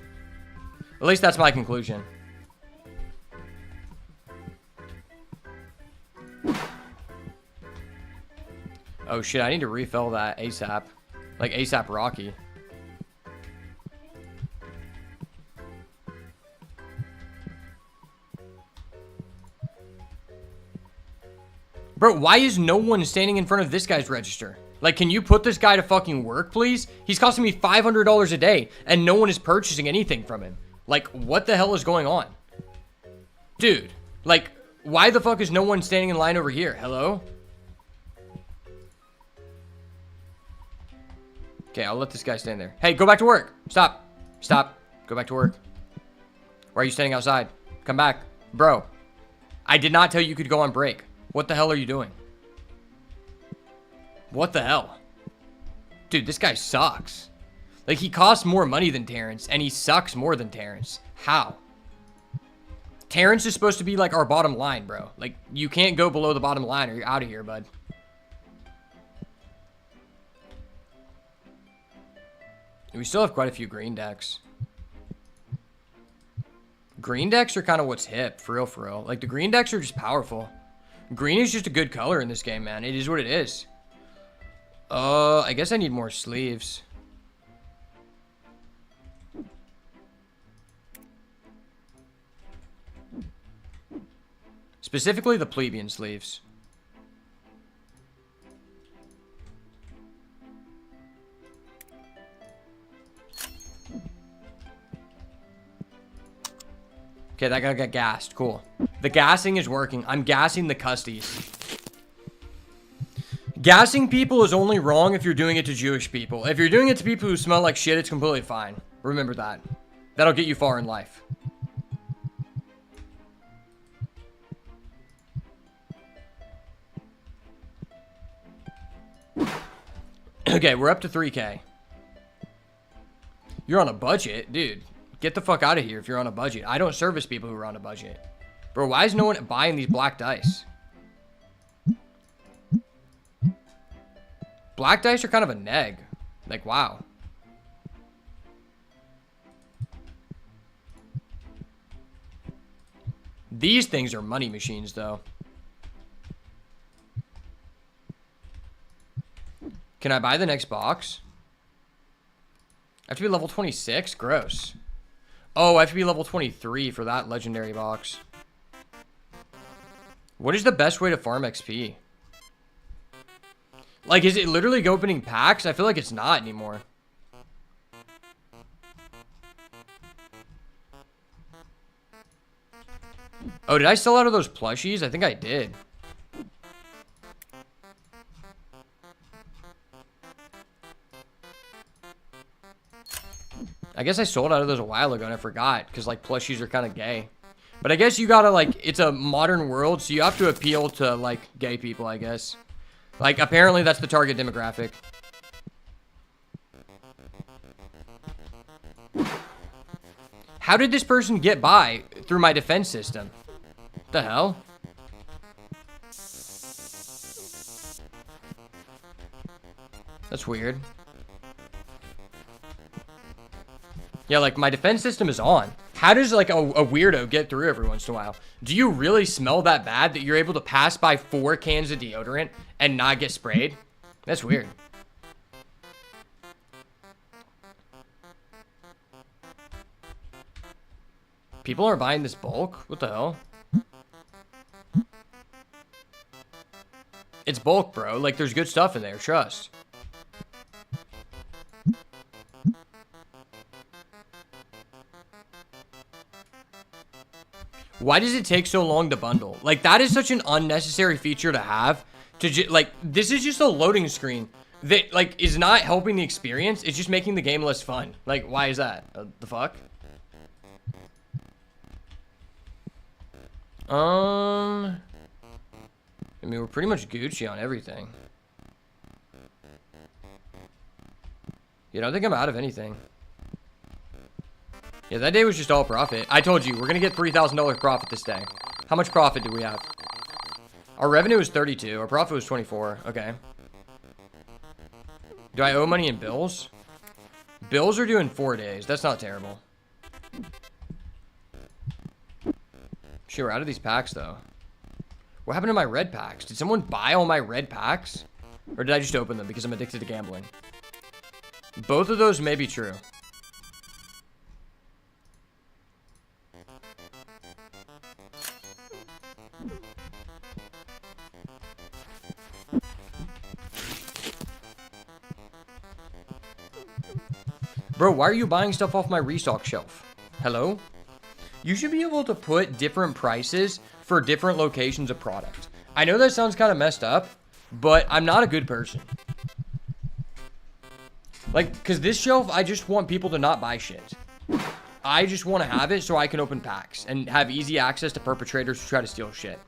At least that's my conclusion. Oh shit, I need to refill that ASAP. Like ASAP Rocky. Bro, why is no one standing in front of this guy's register? Like, can you put this guy to fucking work, please? He's costing me $500 a day, and no one is purchasing anything from him. Like, what the hell is going on? Dude, like, why the fuck is no one standing in line over here? Hello? Okay, I'll let this guy stand there. Hey, go back to work. Stop. Stop. Go back to work. Why are you standing outside? Come back. Bro, I did not tell you could go on break. What the hell are you doing? What the hell? Dude, this guy sucks. Like, he costs more money than Terrence, and he sucks more than Terrence. How? Terrence is supposed to be, like, our bottom line, bro. Like, you can't go below the bottom line or you're out of here, bud. We still have quite a few green decks. Green decks are kind of what's hip, for real, for real. Like, the green decks are just powerful. Green is just a good color in this game, man. It is what it is. I guess I need more sleeves. Specifically the plebeian sleeves. Okay, that guy got gassed. Cool. The gassing is working. I'm gassing the custies. Gassing people is only wrong if you're doing it to Jewish people. If you're doing it to people who smell like shit, it's completely fine. Remember that. That'll get you far in life. Okay, we're up to 3K. You're on a budget? Dude, get the fuck out of here if you're on a budget. I don't service people who are on a budget. Bro, why is no one buying these black dice? Black dice are kind of a neg. Like, wow. These things are money machines, though. Can I buy the next box? I have to be level 26? Gross. Oh, I have to be level 23 for that legendary box. What is the best way to farm XP? Like, is it literally opening packs? I feel like it's not anymore. Oh, did I sell out of those plushies? I think I did. I guess I sold out of those a while ago and I forgot because, like, plushies are kind of gay. But I guess you gotta, like, it's a modern world, so you have to appeal to, like, gay people, I guess. Like, apparently that's the target demographic. How did this person get by through my defense system? What the hell? That's weird. Yeah, like, my defense system is on. How does, like, a weirdo get through every once in a while? Do you really smell that bad that you're able to pass by 4 cans of deodorant and not get sprayed? That's weird. People are buying this bulk? What the hell? It's bulk, bro. Like, there's good stuff in there. Trust. Why does it take so long to bundle? Like, that is such an unnecessary feature to have. Like, this is just a loading screen that, like, is not helping the experience. It's just making the game less fun. Like, why is that? The fuck? I mean, we're pretty much Gucci on everything. Yeah, I don't think I'm out of anything. Yeah, that day was just all profit. I told you, we're going to get $3,000 profit this day. How much profit do we have? Our revenue was 32. Our profit was 24. Okay. Do I owe money in bills? Bills are due in 4 days. That's not terrible. Shit, we're out of these packs, though. What happened to my red packs? Did someone buy all my red packs? Or did I just open them because I'm addicted to gambling? Both of those may be true. Bro, why are you buying stuff off my restock shelf? Hello? You should be able to put different prices for different locations of product. I know that sounds kind of messed up, but I'm not a good person. Like, because this shelf, I just want people to not buy shit. I just want to have it so I can open packs and have easy access to perpetrators who try to steal shit.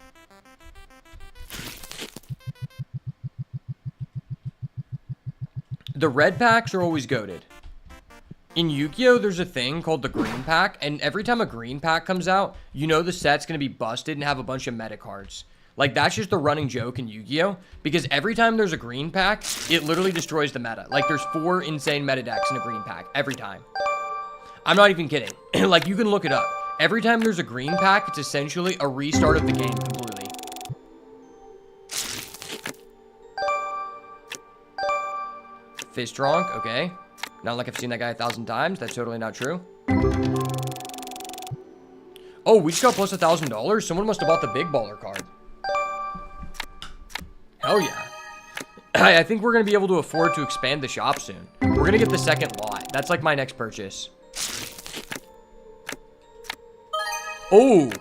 The red packs are always goated. In Yu-Gi-Oh, there's a thing called the green pack, and every time a green pack comes out, you know the set's going to be busted and have a bunch of meta cards. Like, that's just the running joke in Yu-Gi-Oh, because every time there's a green pack, it literally destroys the meta. Like, there's 4 insane meta decks in a green pack, every time. I'm not even kidding. Like, you can look it up. Every time there's a green pack, it's essentially a restart of the game completely. Fist drunk, okay. Not like I've seen that guy 1,000 times. That's totally not true. Oh, we just got plus $1,000. Someone must have bought the big baller card. Hell yeah. I think we're going to be able to afford to expand the shop soon. We're going to get the second lot. That's like my next purchase. Oh.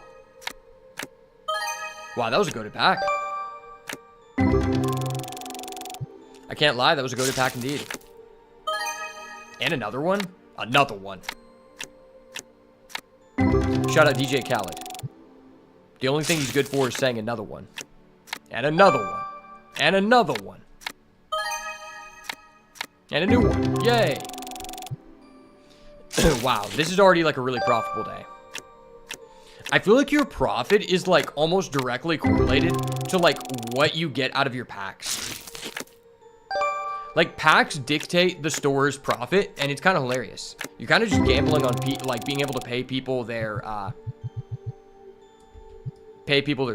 Wow, that was a goated pack. I can't lie. That was a goated pack indeed. And another one? Another one. Shout out DJ Khaled. The only thing he's good for is saying another one. And another one. And another one. And a new one. Yay. Wow, this is already like a really profitable day. I feel like your profit is like almost directly correlated to like what you get out of your packs. Like, packs dictate the store's profit, and it's kind of hilarious. You're kind of just gambling on, like, being able to pay people their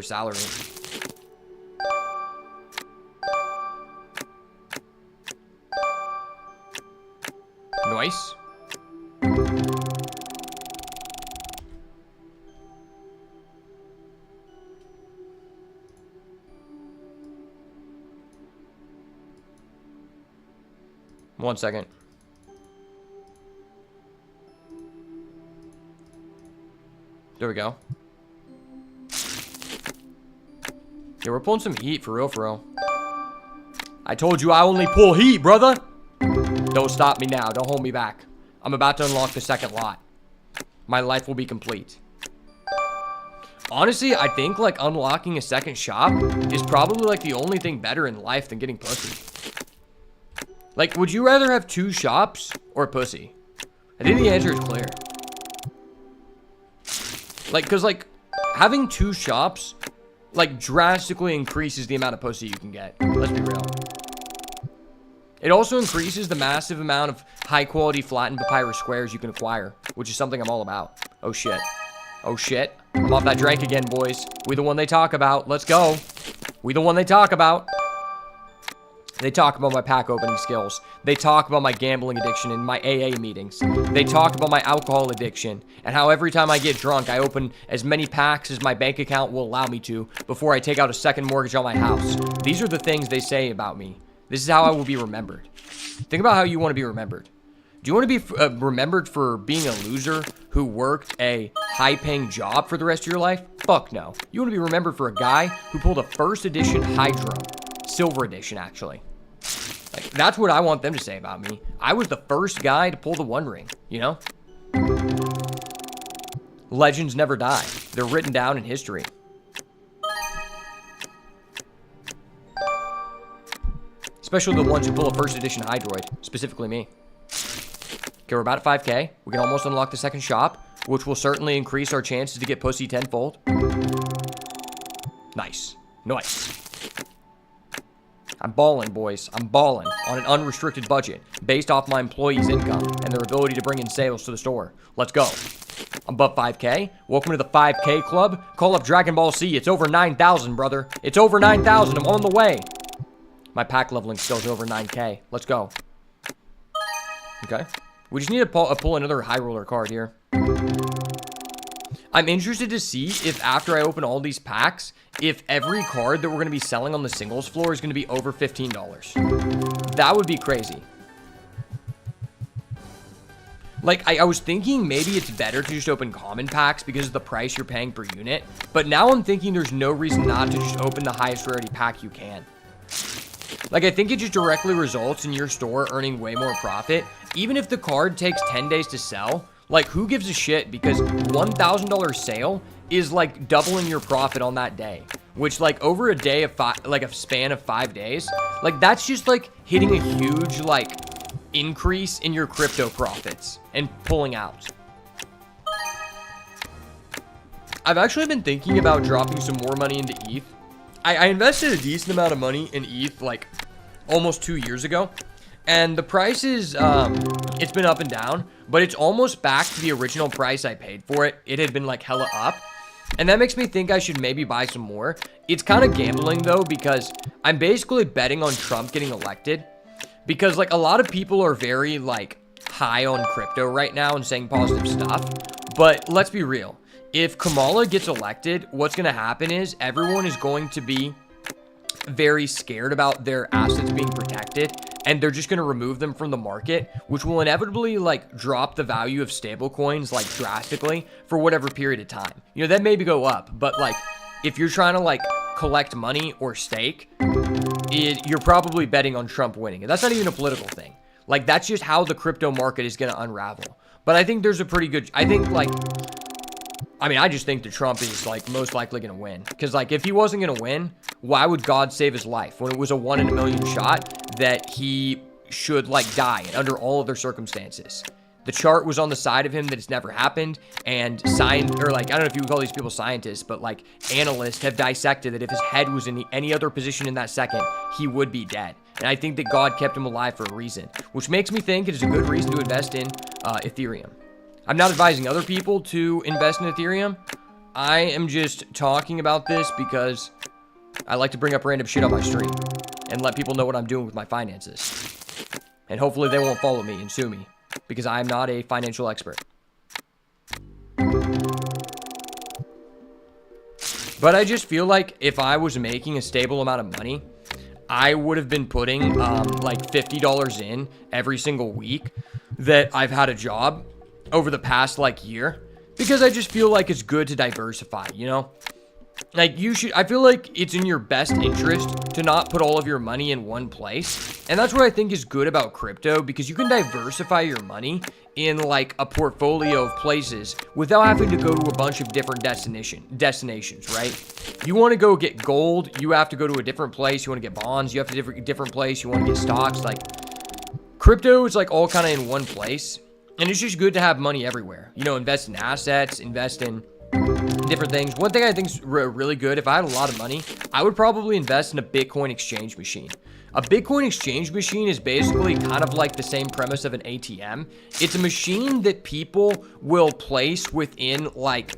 salary. Nice. One second. There we go. Yeah, we're pulling some heat for real, for real. I told you I only pull heat, brother. Don't stop me now. Don't hold me back. I'm about to unlock the second lot. My life will be complete. Honestly, I think like unlocking a second shop is probably like the only thing better in life than getting pussy. Like, would you rather have 2 shops or pussy? I think the answer is clear. Like, because, like, having 2 shops, like, drastically increases the amount of pussy you can get. Let's be real. It also increases the massive amount of high-quality flattened papyrus squares you can acquire, which is something I'm all about. Oh, shit. Oh, shit. I'm off that drink again, boys. We the one they talk about. Let's go. We the one they talk about. They talk about my pack opening skills. They talk about my gambling addiction in my AA meetings. They talk about my alcohol addiction and how every time I get drunk, I open as many packs as my bank account will allow me to before I take out a second mortgage on my house. These are the things they say about me. This is how I will be remembered. Think about how you want to be remembered. Do you want to be remembered for being a loser who worked a high-paying job for the rest of your life? Fuck no. You want to be remembered for a guy who pulled a first edition Hydro. Silver edition, actually. Like, that's what I want them to say about me. I was the first guy to pull the One Ring, you know? Legends never die. They're written down in history. especially the ones who pull a first edition Hydroid, specifically me. Okay, we're about at 5K. We can almost unlock the second shop, which will certainly increase our chances to get pussy tenfold. Nice. Nice. I'm balling, boys. I'm balling on an unrestricted budget based off my employees' income and their ability to bring in sales to the store. Let's go. I'm above 5K. Welcome to the 5K club. Call up Dragon Ball Z. It's over 9,000, brother. It's over 9,000. I'm on the way. My pack leveling skills are over 9K. Let's go. Okay. We just need to pull another high roller card here. I'm interested to see if after I open all these packs, if every card that we're going to be selling on the singles floor is going to be over $15. That would be crazy. Like, I was thinking maybe it's better to just open common packs because of the price you're paying per unit. But now I'm thinking there's no reason not to just open the highest rarity pack you can. Like, I think it just directly results in your store earning way more profit. Even if the card takes 10 days to sell, like, who gives a shit? Because $1,000 sale is, like, doubling your profit on that day. Which, like, over a day of a span of 5 days, like, that's just, like, hitting a huge, like, increase in your crypto profits and pulling out. I've actually been thinking about dropping some more money into ETH. I invested a decent amount of money in ETH, like, almost 2 years ago. And the price is, it's been up and down, but it's almost back to the original price I paid for it. It had been, like, hella up. And that makes me think I should maybe buy some more. It's kind of gambling, though, because I'm basically betting on Trump getting elected. Because, like, a lot of people are very, like, high on crypto right now and saying positive stuff. But let's be real. If Kamala gets elected, what's going to happen is everyone is going to be very scared about their assets being protected, and they're just going to remove them from the market, which will inevitably, like, drop the value of stable coins, like, drastically for whatever period of time. You know, that maybe go up, but, like, if you're trying to, like, collect money or stake, you're probably betting on Trump winning. And that's not even a political thing. Like, that's just how the crypto market is going to unravel. But I think there's a pretty good, I think, like, I mean, I just think that Trump is, like, most likely going to win. Because, like, if he wasn't going to win, why would God save his life when it was a 1 in a million shot that he should, like, die under all other circumstances? The chart was on the side of him that it's never happened, and I don't know if you would call these people scientists, but, like, analysts have dissected that if his head was in any other position in that second, he would be dead. And I think that God kept him alive for a reason, which makes me think it is a good reason to invest in Ethereum. I'm not advising other people to invest in Ethereum. I am just talking about this because I like to bring up random shit on my stream and let people know what I'm doing with my finances. And hopefully they won't follow me and sue me because I am not a financial expert. But I just feel like if I was making a stable amount of money, I would have been putting like $50 in every single week that I've had a job over the past, like, year, because I just feel like it's good to diversify, you know? Like, I feel like it's in your best interest to not put all of your money in one place. And that's what I think is good about crypto, because you can diversify your money in, like, a portfolio of places without having to go to a bunch of different destinations, right? You want to go get gold, you have to go to a different place. You want to get bonds, you have to different place. You want to get stocks. Like, crypto is, like, all kind of in one place. And it's just good to have money everywhere. You know, invest in assets, invest in different things. One thing I think is really good, if I had a lot of money, I would probably invest in a Bitcoin exchange machine. A Bitcoin exchange machine is basically kind of like the same premise of an ATM. It's a machine that people will place within, like,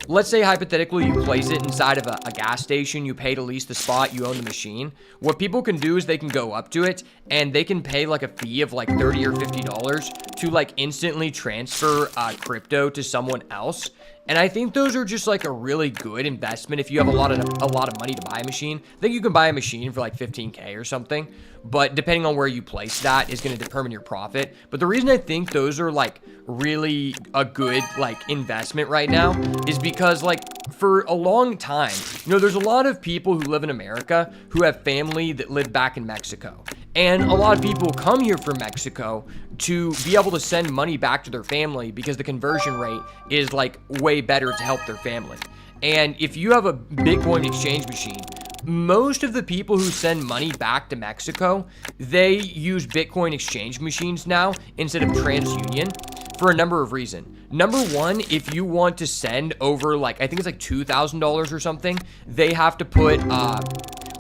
let's say hypothetically you place it inside of a gas station, you pay to lease the spot, you own the machine. What people can do is they can go up to it and they can pay like a fee of like $30 or $50 to like instantly transfer crypto to someone else. And I think those are just like a really good investment if you have a lot of money to buy a machine. I think you can buy a machine for like 15K or something, but depending on where you place that is going to determine your profit. But the reason I think those are like really a good like investment right now is because like for a long time, you know, there's a lot of people who live in America who have family that live back in Mexico. And a lot of people come here from Mexico to be able to send money back to their family because the conversion rate is like way better to help their family. And if you have a Bitcoin exchange machine, most of the people who send money back to Mexico, they use Bitcoin exchange machines now instead of TransUnion for a number of reasons. Number one, if you want to send over like, I think it's like $2,000 or something, they have to put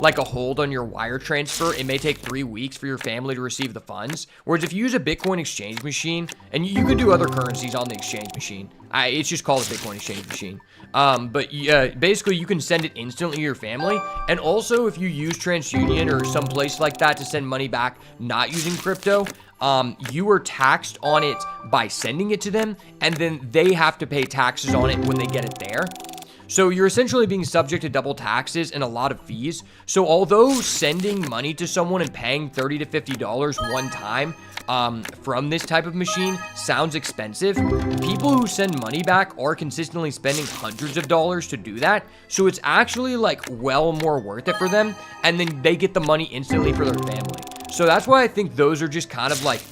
like a hold on your wire transfer. It may take 3 weeks for your family to receive the funds. Whereas if you use a Bitcoin exchange machine, and you could do other currencies on the exchange machine, it's just called a Bitcoin exchange machine. But basically you can send it instantly to your family. And also if you use TransUnion or some place like that to send money back not using crypto, you are taxed on it by sending it to them, and then they have to pay taxes on it when they get it there. So you're essentially being subject to double taxes and a lot of fees. So although sending money to someone and paying $30 to $50 one time from this type of machine sounds expensive, people who send money back are consistently spending hundreds of dollars to do that. So it's actually like well more worth it for them, and then they get the money instantly for their family. So that's why I think those are just kind of like,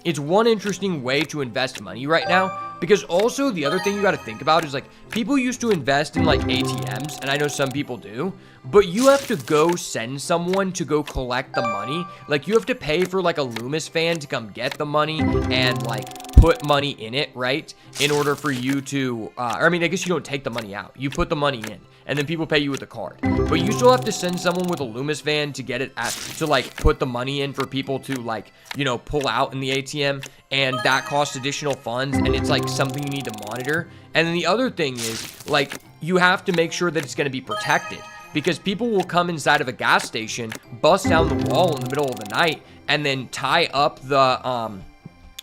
it's one interesting way to invest money right now. Because also the other thing you got to think about is like people used to invest in like ATMs, and I know some people do, but you have to go send someone to go collect the money. Like you have to pay for like a Loomis fan to come get the money and like put money in it, right? In order for you to, I mean, I guess you don't take the money out. You put the money in, and then people pay you with a card. But you still have to send someone with a Loomis van to get it to like put the money in for people to like, you know, pull out in the ATM. And that costs additional funds, and it's like something you need to monitor. And then the other thing is like you have to make sure that it's going to be protected, because people will come inside of a gas station, bust down the wall in the middle of the night, and then tie up the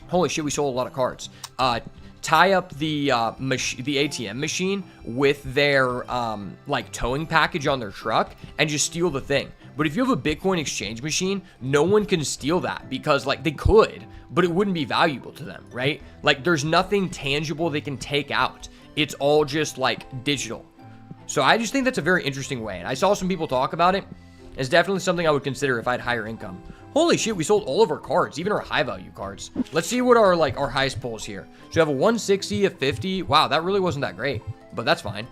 holy shit, we sold a lot of cards. Tie up the ATM machine with their like towing package on their truck and just steal the thing. But if you have a Bitcoin exchange machine, no one can steal that, because like they could, but it wouldn't be valuable to them, right? Like there's nothing tangible they can take out. It's all just like digital. So I just think that's a very interesting way. And I saw some people talk about it. It's definitely something I would consider if I had higher income. Holy shit, we sold all of our cards, even our high value cards. Let's see what our highest pulls here. So we have a 160, a 50. Wow, that really wasn't that great, but that's fine.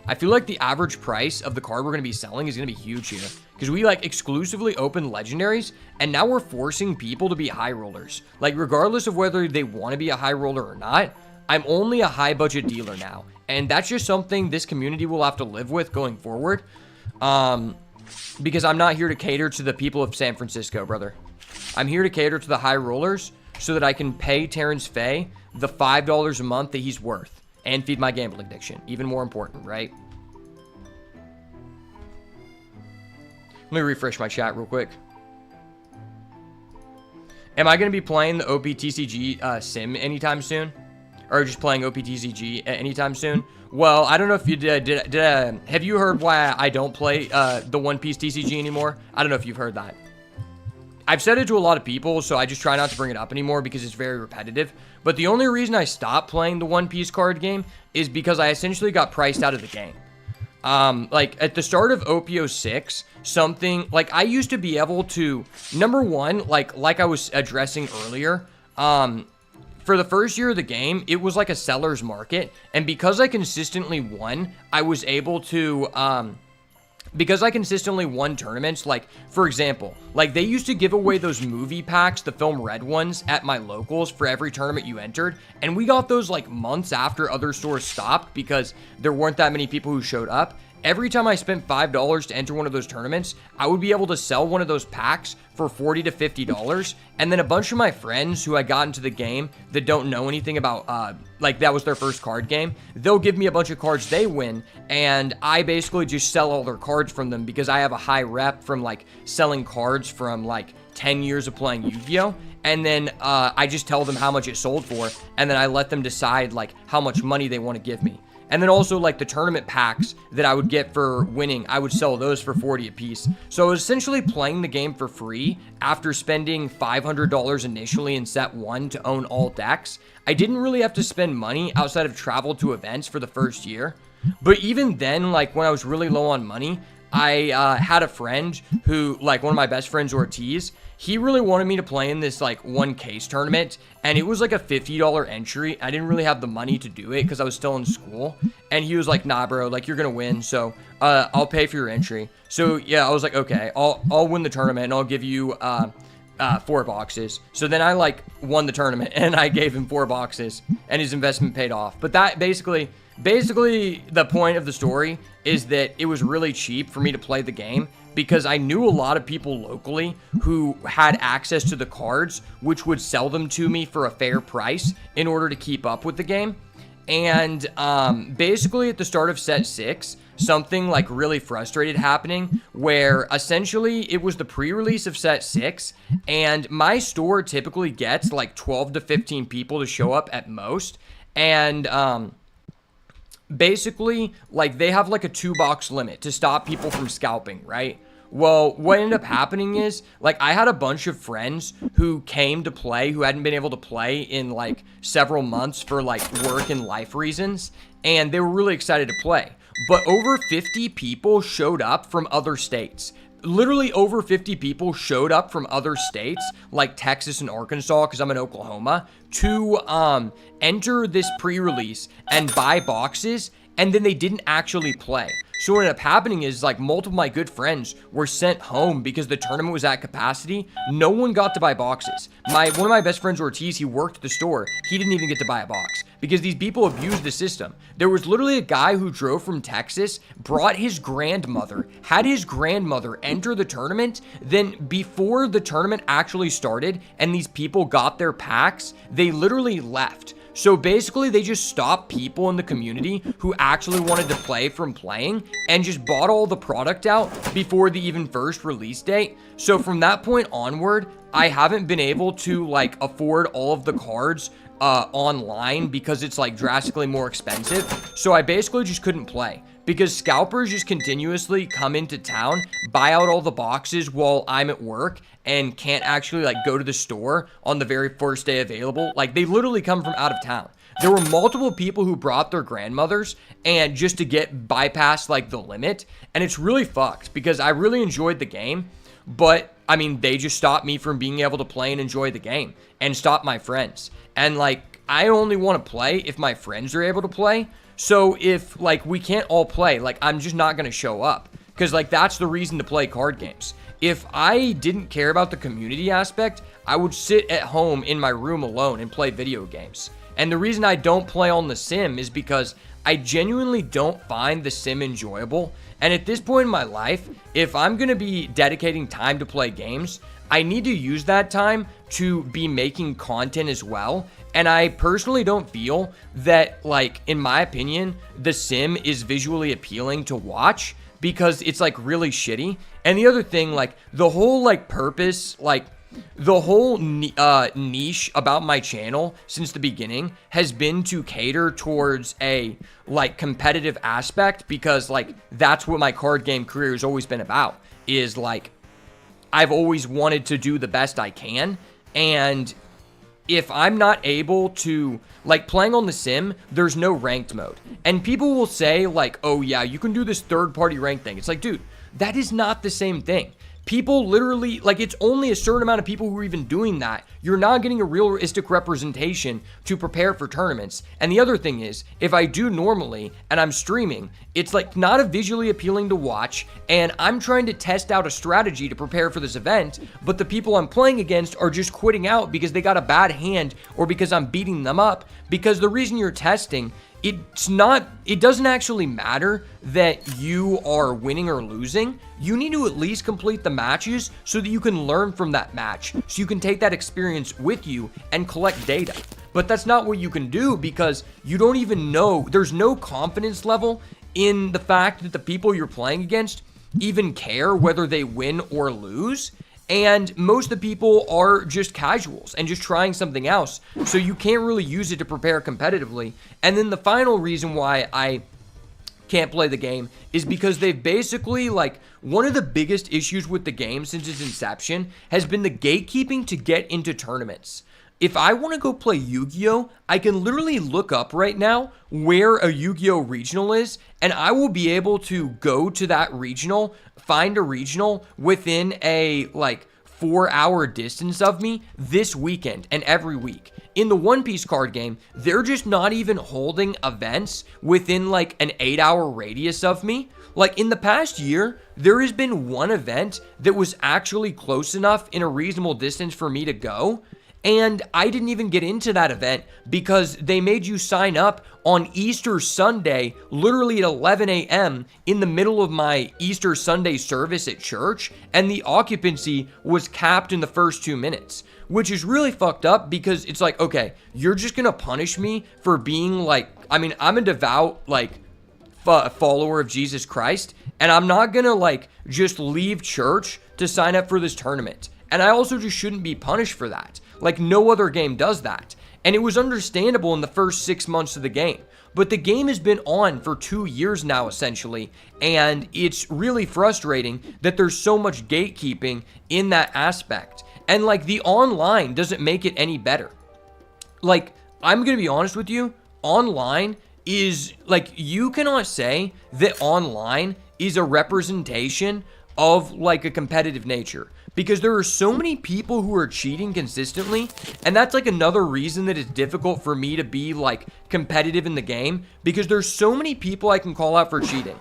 I feel like the average price of the card we're going to be selling is going to be huge here, because we like exclusively open legendaries, and now we're forcing people to be high rollers. Like regardless of whether they want to be a high roller or not, I'm only a high budget dealer now. And that's just something this community will have to live with going forward. Because I'm not here to cater to the people of San Francisco, brother. I'm here to cater to the high rollers so that I can pay Terrence Faye the $5 a month that he's worth. And feed my gambling addiction. Even more important, right? Let me refresh my chat real quick. Am I going to be playing the OPTCG sim anytime soon? Or just playing OPTCG anytime soon? Well, I don't know if you have you heard why I don't play the One Piece TCG anymore? I don't know if you've heard that. I've said it to a lot of people, so I just try not to bring it up anymore because it's very repetitive. But the only reason I stopped playing the One Piece card game is because I essentially got priced out of the game. Like at the start of OP06, something like I used to be able to, number one, like I was addressing earlier, for the first year of the game, it was like a seller's market. And because I consistently won, I was able to, because I consistently won tournaments, like, for example, like, they used to give away those movie packs, the film red ones, at my locals for every tournament you entered, and we got those, like, months after other stores stopped because there weren't that many people who showed up. Every time I spent $5 to enter one of those tournaments, I would be able to sell one of those packs for $40 to $50, and then a bunch of my friends who I got into the game that don't know anything about, like, that was their first card game, they'll give me a bunch of cards they win, and I basically just sell all their cards from them because I have a high rep from, like, selling cards from, like, 10 years of playing Yu-Gi-Oh! And then I just tell them how much it sold for, and then I let them decide, like, how much money they want to give me. And then also, like, the tournament packs that I would get for winning, I would sell those for $40 a piece. So I was essentially playing the game for free after spending $500 initially in set 1 to own all decks. I didn't really have to spend money outside of travel to events for the first year. But even then, like, when I was really low on money, I had a friend who, like, one of my best friends, Ortiz, he really wanted me to play in this, like, one case tournament, and it was, like, a $50 entry. I didn't really have the money to do it because I was still in school, and he was like, nah, bro, like, you're gonna win, so, I'll pay for your entry. So, yeah, I was like, okay, I'll win the tournament, and I'll give you, 4 boxes. So then I, like, won the tournament, and I gave him 4 boxes, and his investment paid off. But that basically, the point of the story is that it was really cheap for me to play the game because I knew a lot of people locally who had access to the cards, which would sell them to me for a fair price in order to keep up with the game. And basically at the start of set 6, something like really frustrated happening where essentially it was the pre-release of set 6 and my store typically gets like 12 to 15 people to show up at most. And basically, like, they have like a 2-box limit to stop people from scalping, right? Well, what ended up happening is, like, I had a bunch of friends who came to play who hadn't been able to play in, like, several months for, like, work and life reasons, and they were really excited to play. But over 50 people showed up from other states. Literally over 50 people showed up from other states, like Texas and Arkansas, because I'm in Oklahoma, to enter this pre-release and buy boxes, and then they didn't actually play. So what ended up happening is, like, multiple of my good friends were sent home because the tournament was at capacity. No one got to buy boxes. One of my best friends, Ortiz, he worked at the store. He didn't even get to buy a box because these people abused the system. There was literally a guy who drove from Texas, brought his grandmother, had his grandmother enter the tournament. Then before the tournament actually started and these people got their packs, they literally left. So basically, they just stopped people in the community who actually wanted to play from playing and just bought all the product out before the even first release date. So from that point onward, I haven't been able to, like, afford all of the cards online because it's, like, drastically more expensive. So I basically just couldn't play because scalpers just continuously come into town, buy out all the boxes while I'm at work, and can't actually, like, go to the store on the very first day available. Like, they literally come from out of town. There were multiple people who brought their grandmothers and just to get bypassed, like, the limit. And it's really fucked because I really enjoyed the game. But, I mean, they just stopped me from being able to play and enjoy the game and stopped my friends. And, like, I only want to play if my friends are able to play. So if, like, we can't all play, like, I'm just not going to show up. Because, like, that's the reason to play card games. If I didn't care about the community aspect, I would sit at home in my room alone and play video games. And the reason I don't play on the sim is because I genuinely don't find the sim enjoyable. And at this point in my life, if I'm going to be dedicating time to play games, I need to use that time to be making content as well. And I personally don't feel that, like, in my opinion, the sim is visually appealing to watch because it's, like, really shitty. And the other thing, like, the whole, like, purpose, like, the whole niche about my channel since the beginning has been to cater towards a, like, competitive aspect because, like, that's what my card game career has always been about, is, like, I've always wanted to do the best I can. And if I'm not able to, like, playing on the sim, there's no ranked mode. And people will say, like, oh yeah, you can do this third-party rank thing. It's like, dude, that is not the same thing. People literally, like, it's only a certain amount of people who are even doing that. You're not getting a realistic representation to prepare for tournaments. And the other thing is, if I do normally and I'm streaming, it's, like, not a visually appealing to watch, and I'm trying to test out a strategy to prepare for this event, but the people I'm playing against are just quitting out because they got a bad hand or because I'm beating them up. Because the reason you're testing, it doesn't actually matter that you are winning or losing. You need to at least complete the matches so that you can learn from that match, so you can take that experience with you and collect data. But that's not what you can do because you don't even know, there's no confidence level in the fact that the people you're playing against even care whether they win or lose. And most of the people are just casuals and just trying something else. So you can't really use it to prepare competitively. And then the final reason why I can't play the game is because they've basically, like, one of the biggest issues with the game since its inception has been the gatekeeping to get into tournaments. if I want to go play Yu-Gi-Oh, I can literally look up right now where a Yu-Gi-Oh regional is, and I will be able to go to that regional, find a regional within a 4-hour distance of me this weekend and every week. In the One Piece card game, they're just not even holding events within an 8-hour radius of me. In the past year, there has been one event that was actually close enough in a reasonable distance for me to go. And I didn't even get into that event because they made you sign up on Easter Sunday, literally at 11 a.m. in the middle of my Easter Sunday service at church, and the occupancy was capped in the first 2 minutes, which is really fucked up because it's okay, you're just gonna punish me for being I'm a devout, follower of Jesus Christ, and I'm not gonna just leave church to sign up for this tournament. And I also just shouldn't be punished for that. No other game does that. And it was understandable in the first 6 months of the game. But the game has been on for 2 years now, essentially. And it's really frustrating that there's so much gatekeeping in that aspect. And the online doesn't make it any better. I'm going to be honest with you. Online is, you cannot say that online is a representation of, a competitive nature. Because there are so many people who are cheating consistently, and that's another reason that it's difficult for me to be competitive in the game, because there's so many people I can call out for cheating.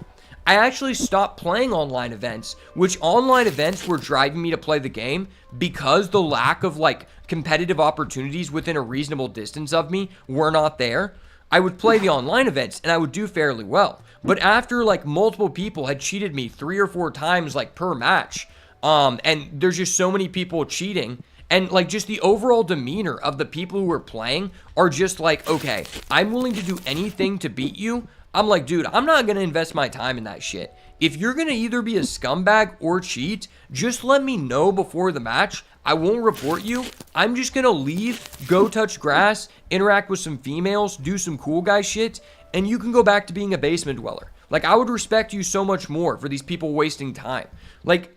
I actually stopped playing online events, which online events were driving me to play the game because the lack of competitive opportunities within a reasonable distance of me were not there. I would play the online events and I would do fairly well. But after multiple people had cheated me 3 or 4 times per match, and there's just so many people cheating, and just the overall demeanor of the people who are playing are just okay, I'm willing to do anything to beat you. I'm dude, I'm not gonna invest my time in that shit. If you're gonna either be a scumbag or cheat, just let me know before the match. I won't report you. I'm just gonna leave, go touch grass, interact with some females, do some cool guy shit, and you can go back to being a basement dweller. I would respect you so much more for these people wasting time.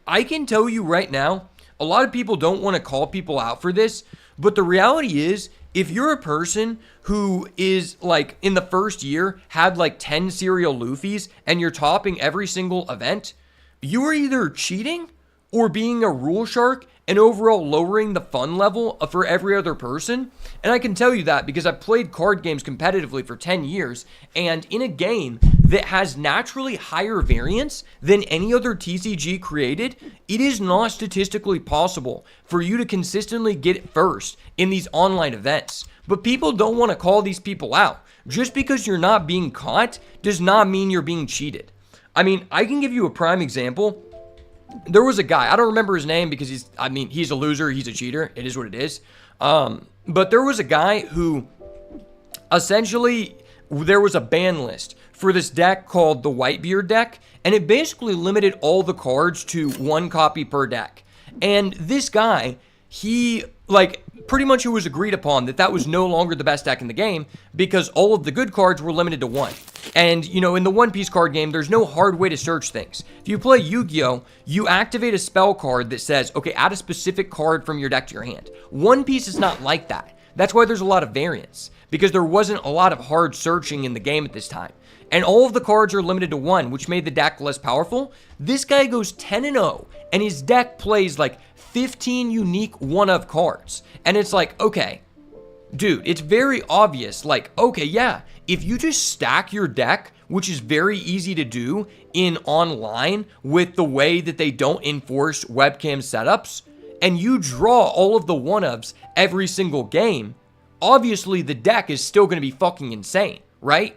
I can tell you right now, a lot of people don't want to call people out for this, but the reality is, if you're a person who is, in the first year, had, 10 serial Luffys, and you're topping every single event, you are either cheating or being a rule shark and overall lowering the fun level for every other person. And I can tell you that because I've played card games competitively for 10 years, and in a game that has naturally higher variance than any other TCG created, it is not statistically possible for you to consistently get first in these online events. But people don't want to call these people out. Just because you're not being caught does not mean you're being cheated. I can give you a prime example. There was a guy, I don't remember his name because he's a loser, he's a cheater, it is what it is. But there was a guy who, essentially, there was a ban list for this deck called the Whitebeard deck, and it basically limited all the cards to 1 copy per deck. And this guy, he, pretty much it was agreed upon that was no longer the best deck in the game because all of the good cards were limited to 1. And, in the One Piece card game, there's no hard way to search things. If you play Yu-Gi-Oh, you activate a spell card that says, okay, add a specific card from your deck to your hand. One Piece is not like that. That's why there's a lot of variance, because there wasn't a lot of hard searching in the game at this time. And all of the cards are limited to 1, which made the deck less powerful. This guy goes 10-0, and his deck plays 15 unique one-of cards. And it's okay, dude, it's very obvious. Okay, yeah, if you just stack your deck, which is very easy to do in online with the way that they don't enforce webcam setups, and you draw all of the one-ofs every single game, obviously the deck is still going to be fucking insane, right?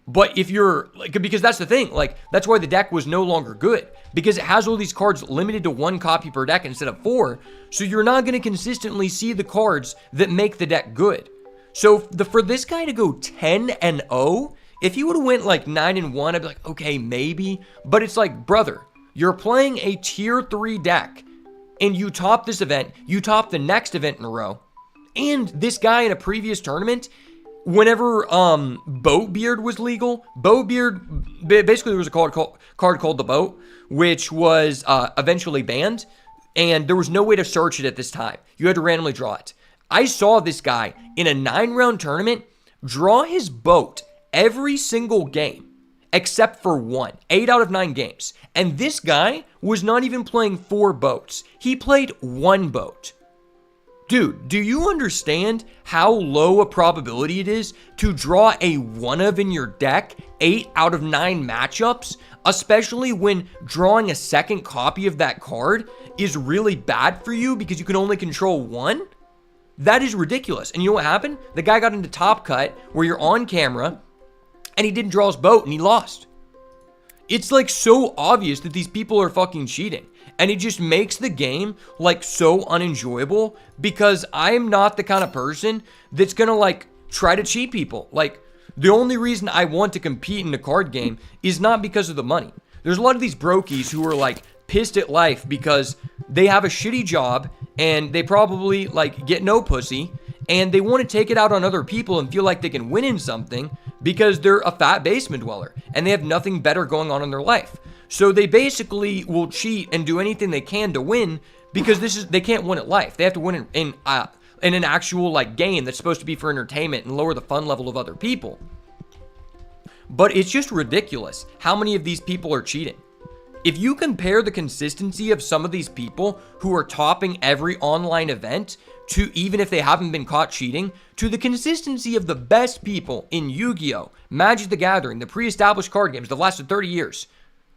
But if you're, because that's the thing, that's why the deck was no longer good, because it has all these cards limited to 1 copy per deck instead of 4, so you're not going to consistently see the cards that make the deck good. So for this guy to go 10-0, if he would have went 9-1, I'd be okay, maybe, but it's brother, you're playing a tier 3 deck, and you top this event, you top the next event in a row, and this guy in a previous tournament, whenever Boatbeard was legal, Boatbeard, basically there was a card called the Boat, which was eventually banned, and there was no way to search it at this time. You had to randomly draw it. I saw this guy in a 9-round tournament draw his boat every single game except for one, 8 out of 9 games. And this guy was not even playing 4 boats. He played 1 boat. Dude, do you understand how low a probability it is to draw a 1 of in your deck 8 out of 9 matchups? Especially when drawing a second copy of that card is really bad for you because you can only control 1? That is ridiculous. And you know what happened? The guy got into Top Cut where you're on camera and he didn't draw his boat and he lost. It's like so obvious that these people are fucking cheating. And it just makes the game like so unenjoyable because I'm not the kind of person that's gonna like try to cheat people. Like the only reason I want to compete in a card game is not because of the money. There's a lot of these brokies who are like pissed at life because they have a shitty job and they probably like get no pussy and they want to take it out on other people and feel like they can win in something because they're a fat basement dweller and they have nothing better going on in their life. So they basically will cheat and do anything they can to win because they can't win at life. They have to win in an actual like game that's supposed to be for entertainment and lower the fun level of other people. But it's just ridiculous how many of these people are cheating. If you compare the consistency of some of these people who are topping every online event to, even if they haven't been caught cheating, to the consistency of the best people in Yu-Gi-Oh!, Magic the Gathering, the pre-established card games that lasted 30 years,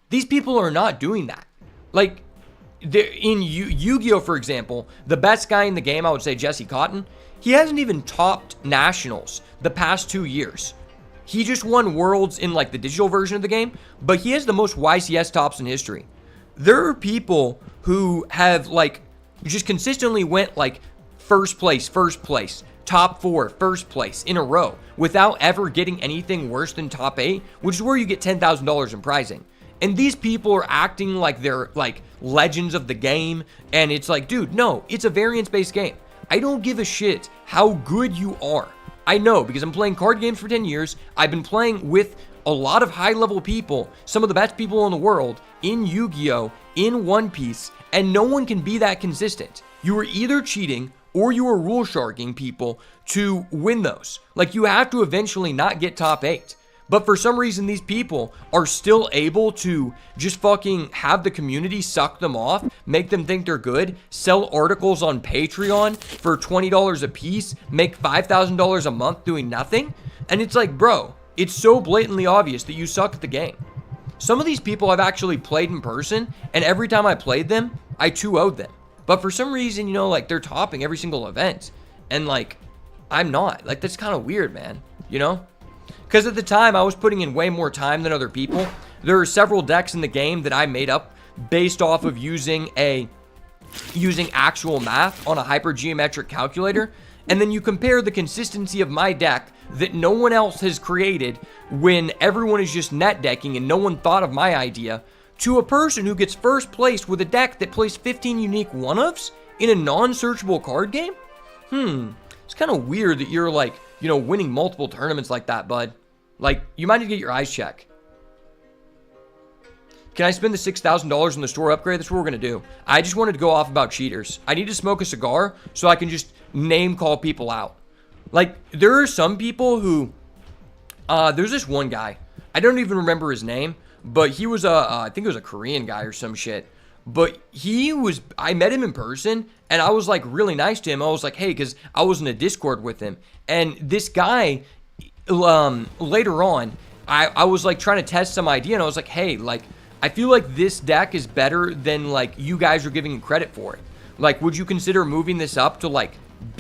these people are not doing that. Like, in Yu-Gi-Oh!, for example, the best guy in the game, I would say Jesse Cotton, he hasn't even topped Nationals the past 2 years. He just won Worlds in like the digital version of the game, but he has the most YCS tops in history. There are people who have like just consistently went like first place, top 4, first place in a row without ever getting anything worse than top 8, which is where you get $10,000 in prizing. And these people are acting like they're like legends of the game. And it's like, dude, no, it's a variance-based game. I don't give a shit how good you are. I know because I'm playing card games for 10 years. I've been playing with a lot of high-level people, some of the best people in the world, in Yu-Gi-Oh!, in One Piece, and no one can be that consistent. You are either cheating or you are rule sharking people to win those. Like, you have to eventually not get top 8. But for some reason, these people are still able to just fucking have the community suck them off, make them think they're good, sell articles on Patreon for $20 a piece, make $5,000 a month doing nothing. And it's like, bro, it's so blatantly obvious that you suck at the game. Some of these people I've actually played in person, and every time I played them, I 2-0'd them. But for some reason, you know, like, they're topping every single event. And, like, I'm not. Like, that's kind of weird, man. You know? Because at the time, I was putting in way more time than other people. There are several decks in the game that I made up based off of using actual math on a hypergeometric calculator. And then you compare the consistency of my deck that no one else has created when everyone is just net decking and no one thought of my idea to a person who gets first place with a deck that plays 15 unique one-ofs in a non-searchable card game? It's kind of weird that you're like, you know, winning multiple tournaments like that, bud. Like, you might need to get your eyes checked. Can I spend the $6,000 on the store upgrade? That's what we're going to do. I just wanted to go off about cheaters. I need to smoke a cigar so I can just name call people out. Like, there are some people who, there's this one guy. I don't even remember his name, but he was I think it was a Korean guy or some shit. But I met him in person, and I was like really nice to him. I was like, hey, because I was in a Discord with him. And this guy, later on, I was like trying to test some idea, and I was like, hey, like, I feel like this deck is better than like you guys are giving credit for it. Like, would you consider moving this up to like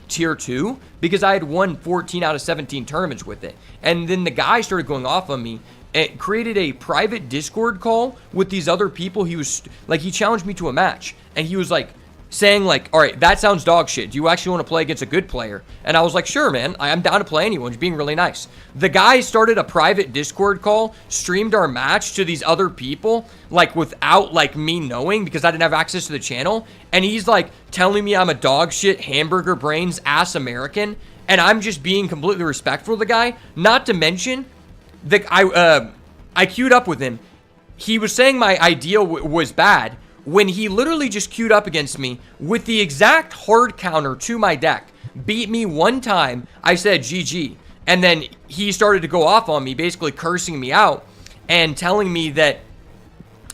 tier 2? Because I had won 14 out of 17 tournaments with it. And then the guy started going off on me. It created a private Discord call with these other people. He was like, he challenged me to a match, and he was like saying like, all right, that sounds dog shit. Do you actually want to play against a good player? And I was like, sure, man, I'm down to play anyone. He's being really nice. The guy started a private Discord call, streamed our match to these other people, like without like me knowing because I didn't have access to the channel. And he's like telling me I'm a dog shit, hamburger brains ass American. And I'm just being completely respectful of the guy. Not to mention, I queued up with him. He was saying my idea was bad when he literally just queued up against me with the exact hard counter to my deck beat me one time. I said GG. And then he started to go off on me, basically cursing me out and telling me that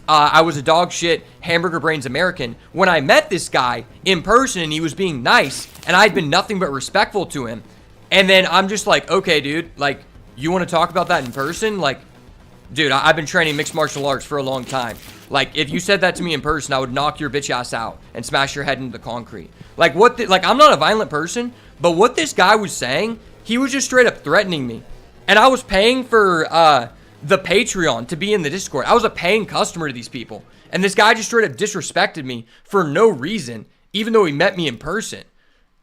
I was a dog shit hamburger brains American. When I met this guy in person and he was being nice and I'd been nothing but respectful to him. And then I'm just like, okay, dude, like, you want to talk about that in person? Like, dude, I've been training mixed martial arts for a long time. Like, if you said that to me in person, I would knock your bitch ass out and smash your head into the concrete. Like, like, I'm not a violent person, but what this guy was saying, he was just straight up threatening me. And I was paying for, the Patreon to be in the Discord. I was a paying customer to these people. And this guy just straight up disrespected me for no reason, even though he met me in person.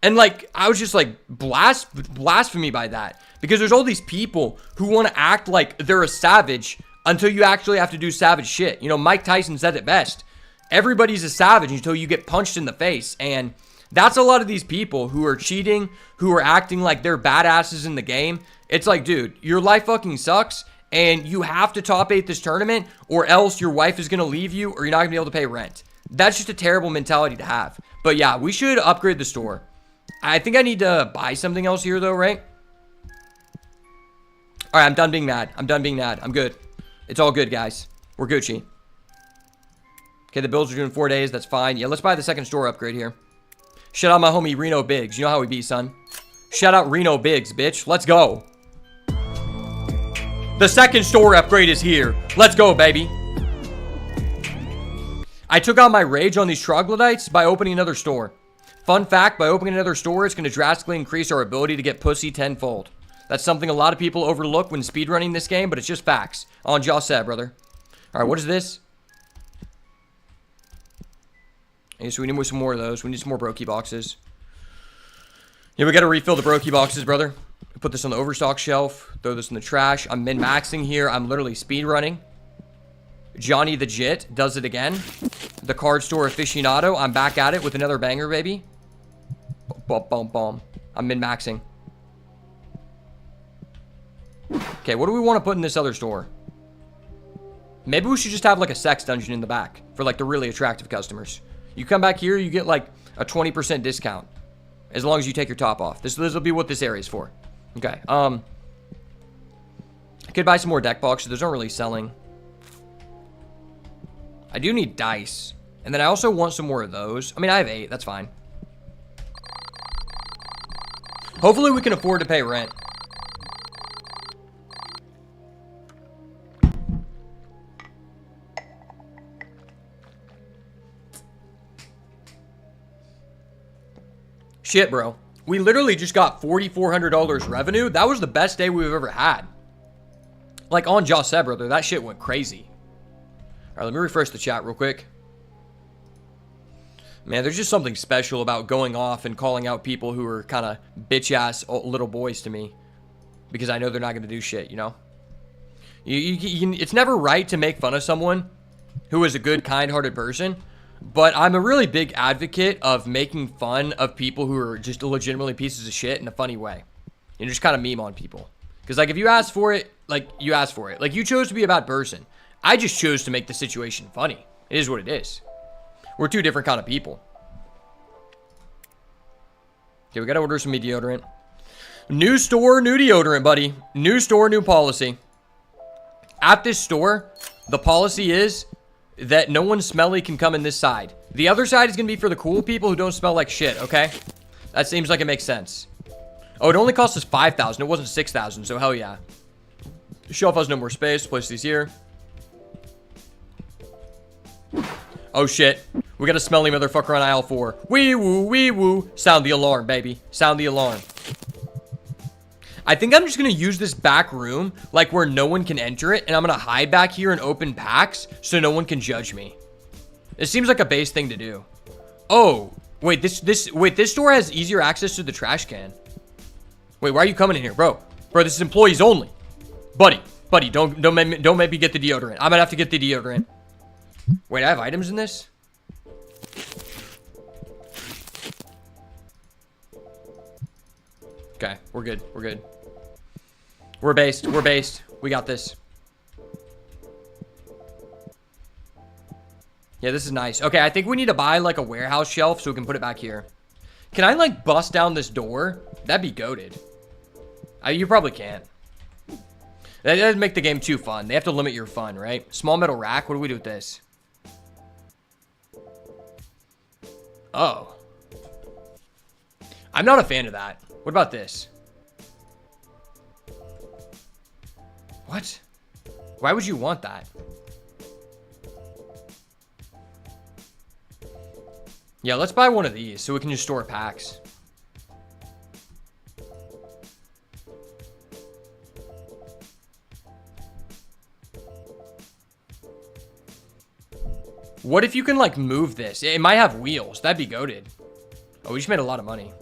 And like, I was just like blasphemy by that. Because there's all these people who want to act like they're a savage until you actually have to do savage shit. You know, Mike Tyson said it best. Everybody's a savage until you get punched in the face. And that's a lot of these people who are cheating, who are acting like they're badasses in the game. It's like, dude, your life fucking sucks. And you have to top 8 this tournament, or else your wife is going to leave you, or you're not going to be able to pay rent. That's just a terrible mentality to have. But yeah, we should upgrade the store. I think I need to buy something else here, though, right? All right, I'm done being mad. I'm done being mad. I'm good. It's all good, guys. We're Gucci. Okay, the bills are due in 4 days. That's fine. Yeah, let's buy the second store upgrade here. Shout out my homie Reno Biggs. You know how we be, son. Shout out Reno Biggs, bitch. Let's go. The second store upgrade is here. Let's go, baby. I took out my rage on these troglodytes by opening another store. Fun fact, by opening another store, it's going to drastically increase our ability to get pussy tenfold. That's something a lot of people overlook when speedrunning this game, but it's just facts. On Jaw said, brother. All right, what is this? Okay, so we need some more of those. We need some more brokey boxes. Yeah, we got to refill the brokey boxes, brother. Put this on the overstock shelf. Throw this in the trash. I'm min-maxing here. I'm literally speed running. Johnny the Jit does it again. The card store aficionado. I'm back at it with another banger, baby. Bum, bum, bum. I'm min-maxing. Okay, what do we want to put in this other store? Maybe we should just have like a sex dungeon in the back for like the really attractive customers. You come back here, you get like a 20% discount. As long as you take your top off. This will be what this area is for. Okay, I could buy some more deck boxes. Those aren't really selling. I do need dice. And then I also want some more of those. I mean, I have 8. That's fine. Hopefully we can afford to pay rent. Shit, bro. We literally just got $4,400 revenue. That was the best day we've ever had. Like, on Jaw said, brother, that shit went crazy. All right, let me refresh the chat real quick. Man, there's just something special about going off and calling out people who are kind of bitch-ass little boys to me. Because I know they're not going to do shit, you know? It's never right to make fun of someone who is a good, kind-hearted person. But I'm a really big advocate of making fun of people who are just legitimately pieces of shit in a funny way. And just kind of meme on people. Because, like, if you ask for it, like, you ask for it. Like, you chose to be a bad person. I just chose to make the situation funny. It is what it is. We're two different kind of people. Okay, we gotta order some deodorant. New store, new deodorant, buddy. New store, new policy. At this store, the policy is that no one smelly can come in this side. The other side is going to be for the cool people who don't smell like shit, okay? That seems like it makes sense. Oh, it only cost us $5,000. It wasn't $6,000, so hell yeah. The shelf has no more space. Place these here. Oh, shit. We got a smelly motherfucker on aisle 4. Wee woo, wee woo. Sound the alarm, baby. Sound the alarm. I think I'm just going to use this back room, like where no one can enter it, and I'm going to hide back here and open packs so no one can judge me. It seems like a base thing to do. Oh, wait, this store has easier access to the trash can. Wait, why are you coming in here, bro? Bro, this is employees only. Buddy, don't make me get the deodorant. I'm going to have to get the deodorant. Wait, I have items in this? Okay, we're good. We're good. We're based. We're based. We got this. Yeah, this is nice. Okay, I think we need to buy like a warehouse shelf so we can put it back here. Can I, like, bust down this door? That'd be goated. You probably can't. That doesn't make the game too fun. They have to limit your fun, right? Small metal rack. What do we do with this? Oh. I'm not a fan of that. What about this? What? Why would you want that? Yeah, let's buy one of these so we can just store packs. What if you can, like, move this? It might have wheels. That'd be goated. Oh, we just made a lot of money.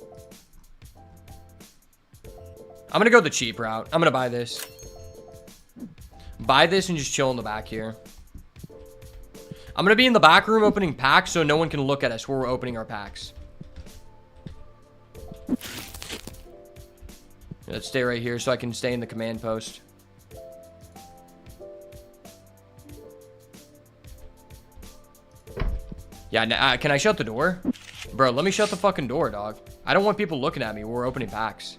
I'm gonna go the cheap route. I'm gonna buy this. Buy this and just chill in the back here. I'm gonna be in the back room opening packs so no one can look at us while we're opening our packs. Let's stay right here so I can stay in the command post. Yeah, can I shut the door? Bro, let me shut the fucking door, dog. I don't want people looking at me while we're opening packs.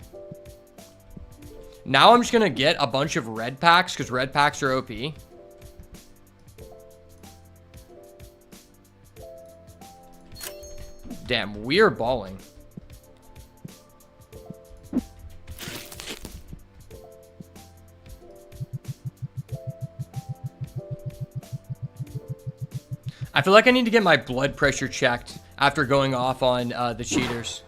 Now I'm just gonna get a bunch of red packs because red packs are OP. Damn, we're balling. I feel like I need to get my blood pressure checked after going off on the cheaters.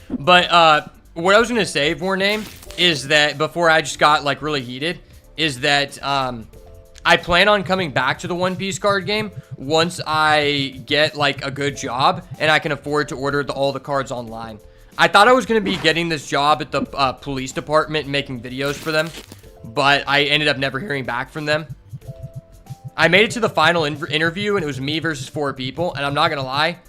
But what I was gonna say, Vorname, is that before I just got like really heated, is that I plan on coming back to the One Piece card game once I get like a good job and I can afford to order all the cards online. I thought I was gonna be getting this job at the police department and making videos for them, but I ended up never hearing back from them. I made it to the final interview and it was me versus 4 people, and I'm not gonna lie,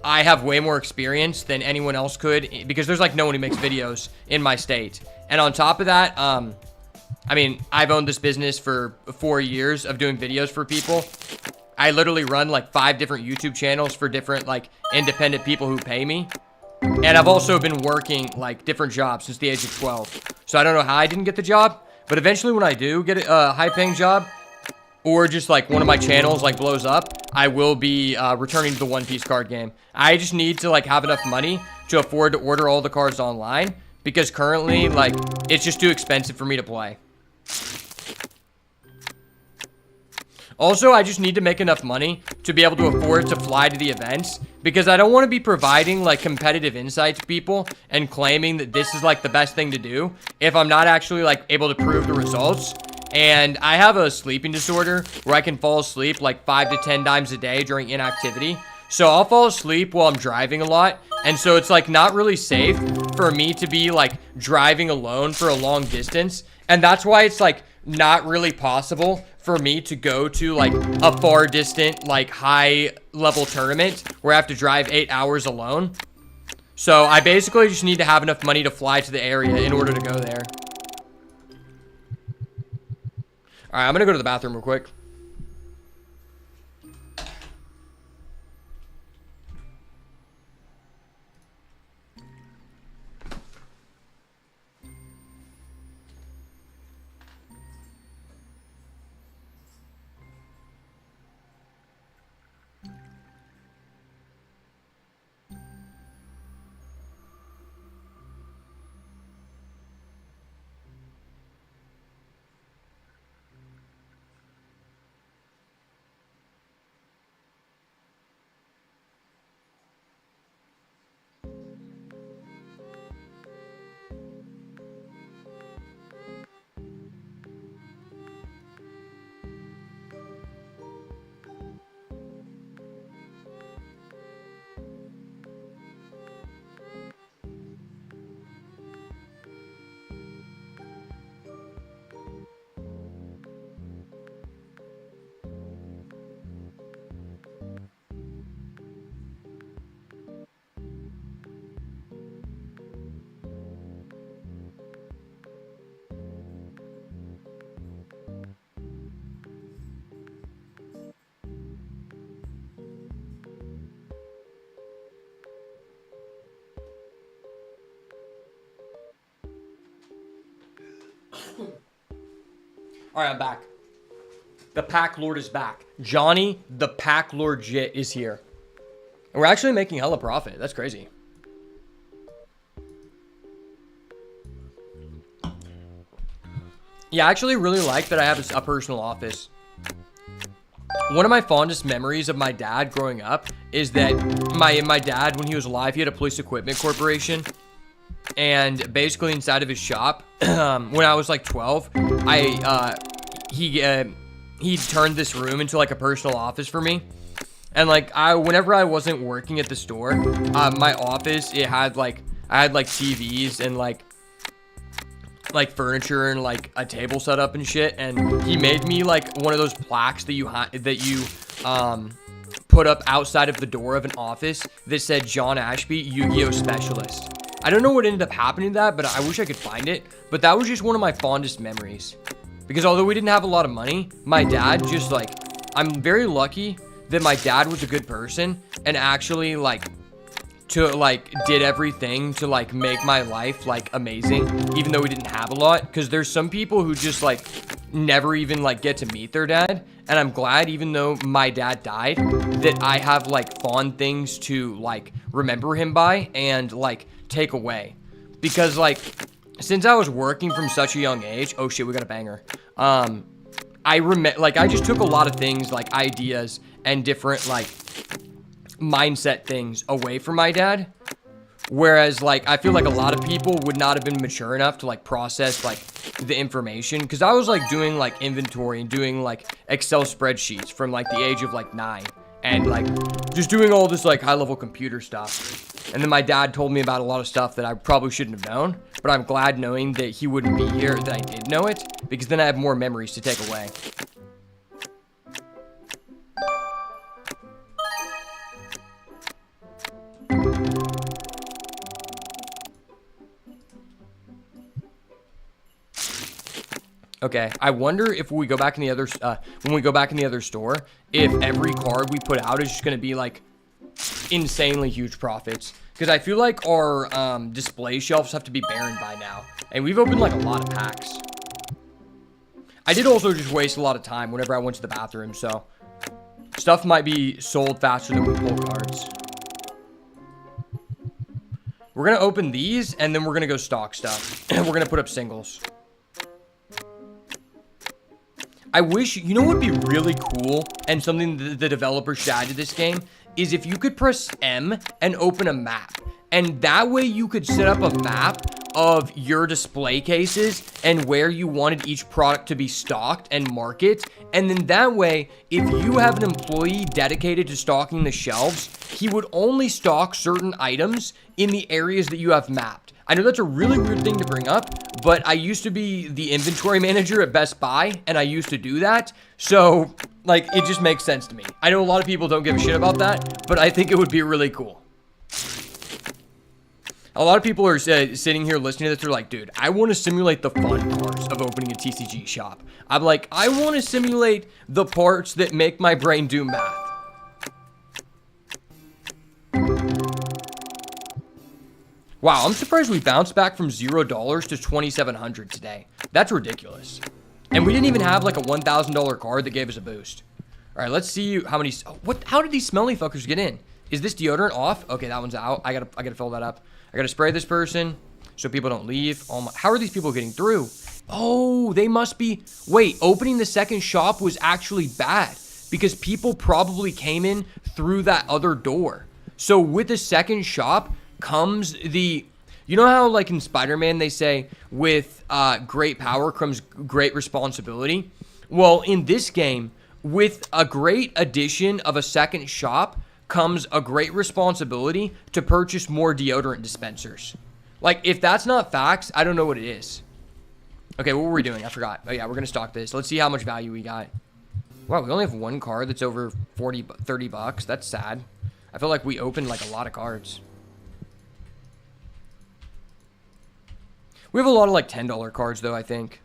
I have way more experience than anyone else could because there's like no one who makes videos in my state. And on top of that, I mean, I've owned this business for 4 years of doing videos for people. I literally run like 5 different YouTube channels for different like independent people who pay me. And I've also been working like different jobs since the age of 12. So I don't know how I didn't get the job, but eventually when I do get a high paying job, or just like one of my channels like blows up, I will be returning to the One Piece card game. I just need to like have enough money to afford to order all the cards online because currently like it's just too expensive for me to play. Also, I just need to make enough money to be able to afford to fly to the events because I don't want to be providing like competitive insight to people and claiming that this is like the best thing to do if I'm not actually like able to prove the results. And I have a sleeping disorder where I can fall asleep like 5 to 10 times a day during inactivity. So I'll fall asleep while I'm driving a lot. And so it's like not really safe for me to be like driving alone for a long distance. And that's why it's like not really possible for me to go to like a far distant, like high level tournament where I have to drive 8 hours alone. So I basically just need to have enough money to fly to the area in order to go there. All right, I'm going to go to the bathroom real quick. All right, I'm back. The Pack Lord is back. Johnny, the Pack Lord Jit, is here. And we're actually making hella profit. That's crazy. Yeah, I actually really like that I have a personal office. One of my fondest memories of my dad growing up is that my dad, when he was alive, he had a police equipment corporation. And basically inside of his shop, when I was like 12, he turned this room into like a personal office for me. And like whenever I wasn't working at the store, my office, I had like TVs and like furniture and like a table set up and shit. And he made me like one of those plaques that you put up outside of the door of an office that said John Ashby, Yu-Gi-Oh specialist. I don't know what ended up happening to that, but I wish I could find it. But that was just one of my fondest memories. Because although we didn't have a lot of money, my dad just like, I'm very lucky that my dad was a good person and actually did everything to like make my life like amazing, even though we didn't have a lot. Because there's some people who just like never even like get to meet their dad. And I'm glad, even though my dad died, that I have like fond things to like remember him by and like take away. Because like since I was working from such a young age, oh shit, we got a banger. I just took a lot of things, like ideas and different like mindset things away from my dad. Whereas like I feel like a lot of people would not have been mature enough to like process like the information, because I was like doing like inventory and doing like Excel spreadsheets from like the age of like 9, and like just doing all this like high level computer stuff. And then my dad told me about a lot of stuff that I probably shouldn't have known, but I'm glad knowing that he wouldn't be here that I did know it, because then I have more memories to take away. Okay, I wonder if we go back in the other, when we go back in the other store, if every card we put out is just going to be like insanely huge profits. Because I feel like our display shelves have to be barren by now. And we've opened like a lot of packs. I did also just waste a lot of time whenever I went to the bathroom, so stuff might be sold faster than we pull cards. We're going to open these, and then we're going to go stock stuff. And we're going to put up singles. I wish, you know what would be really cool, and something the developers should add to this game, is if you could press M and open a map. And that way you could set up a map of your display cases and where you wanted each product to be stocked and market. And then that way, if you have an employee dedicated to stocking the shelves, he would only stock certain items in the areas that you have mapped. I know that's a really weird thing to bring up, but I used to be the inventory manager at Best Buy, and I used to do that. So, like, it just makes sense to me. I know a lot of people don't give a shit about that, but I think it would be really cool. A lot of people are sitting here listening to this. They're like, dude, I want to simulate the fun parts of opening a TCG shop. I'm like, I want to simulate the parts that make my brain do math. Wow, I'm surprised we bounced back from $0 to $2,700 today. That's ridiculous. And we didn't even have like a $1,000 card that gave us a boost. All right, let's see how many. How did these smelly fuckers get in? Is this deodorant off? Okay, that one's out. I gotta fill that up. I gotta spray this person so people don't leave. Oh my, how are these people getting through? Oh, they must be. Wait, opening the second shop was actually bad because people probably came in through that other door. So with the second shop comes the, you know how like in Spider-Man they say with great power comes great responsibility? Well, in this game, with a great addition of a second shop comes a great responsibility to purchase more deodorant dispensers. Like, if that's not facts, I don't know what it is. Okay, what were we doing? I forgot. Oh yeah, we're gonna stock this. Let's see how much value we got. Wow, we only have one card that's over 30 bucks. That's sad. I feel like we opened like a lot of cards. We have a lot of like $10 cards though, I think.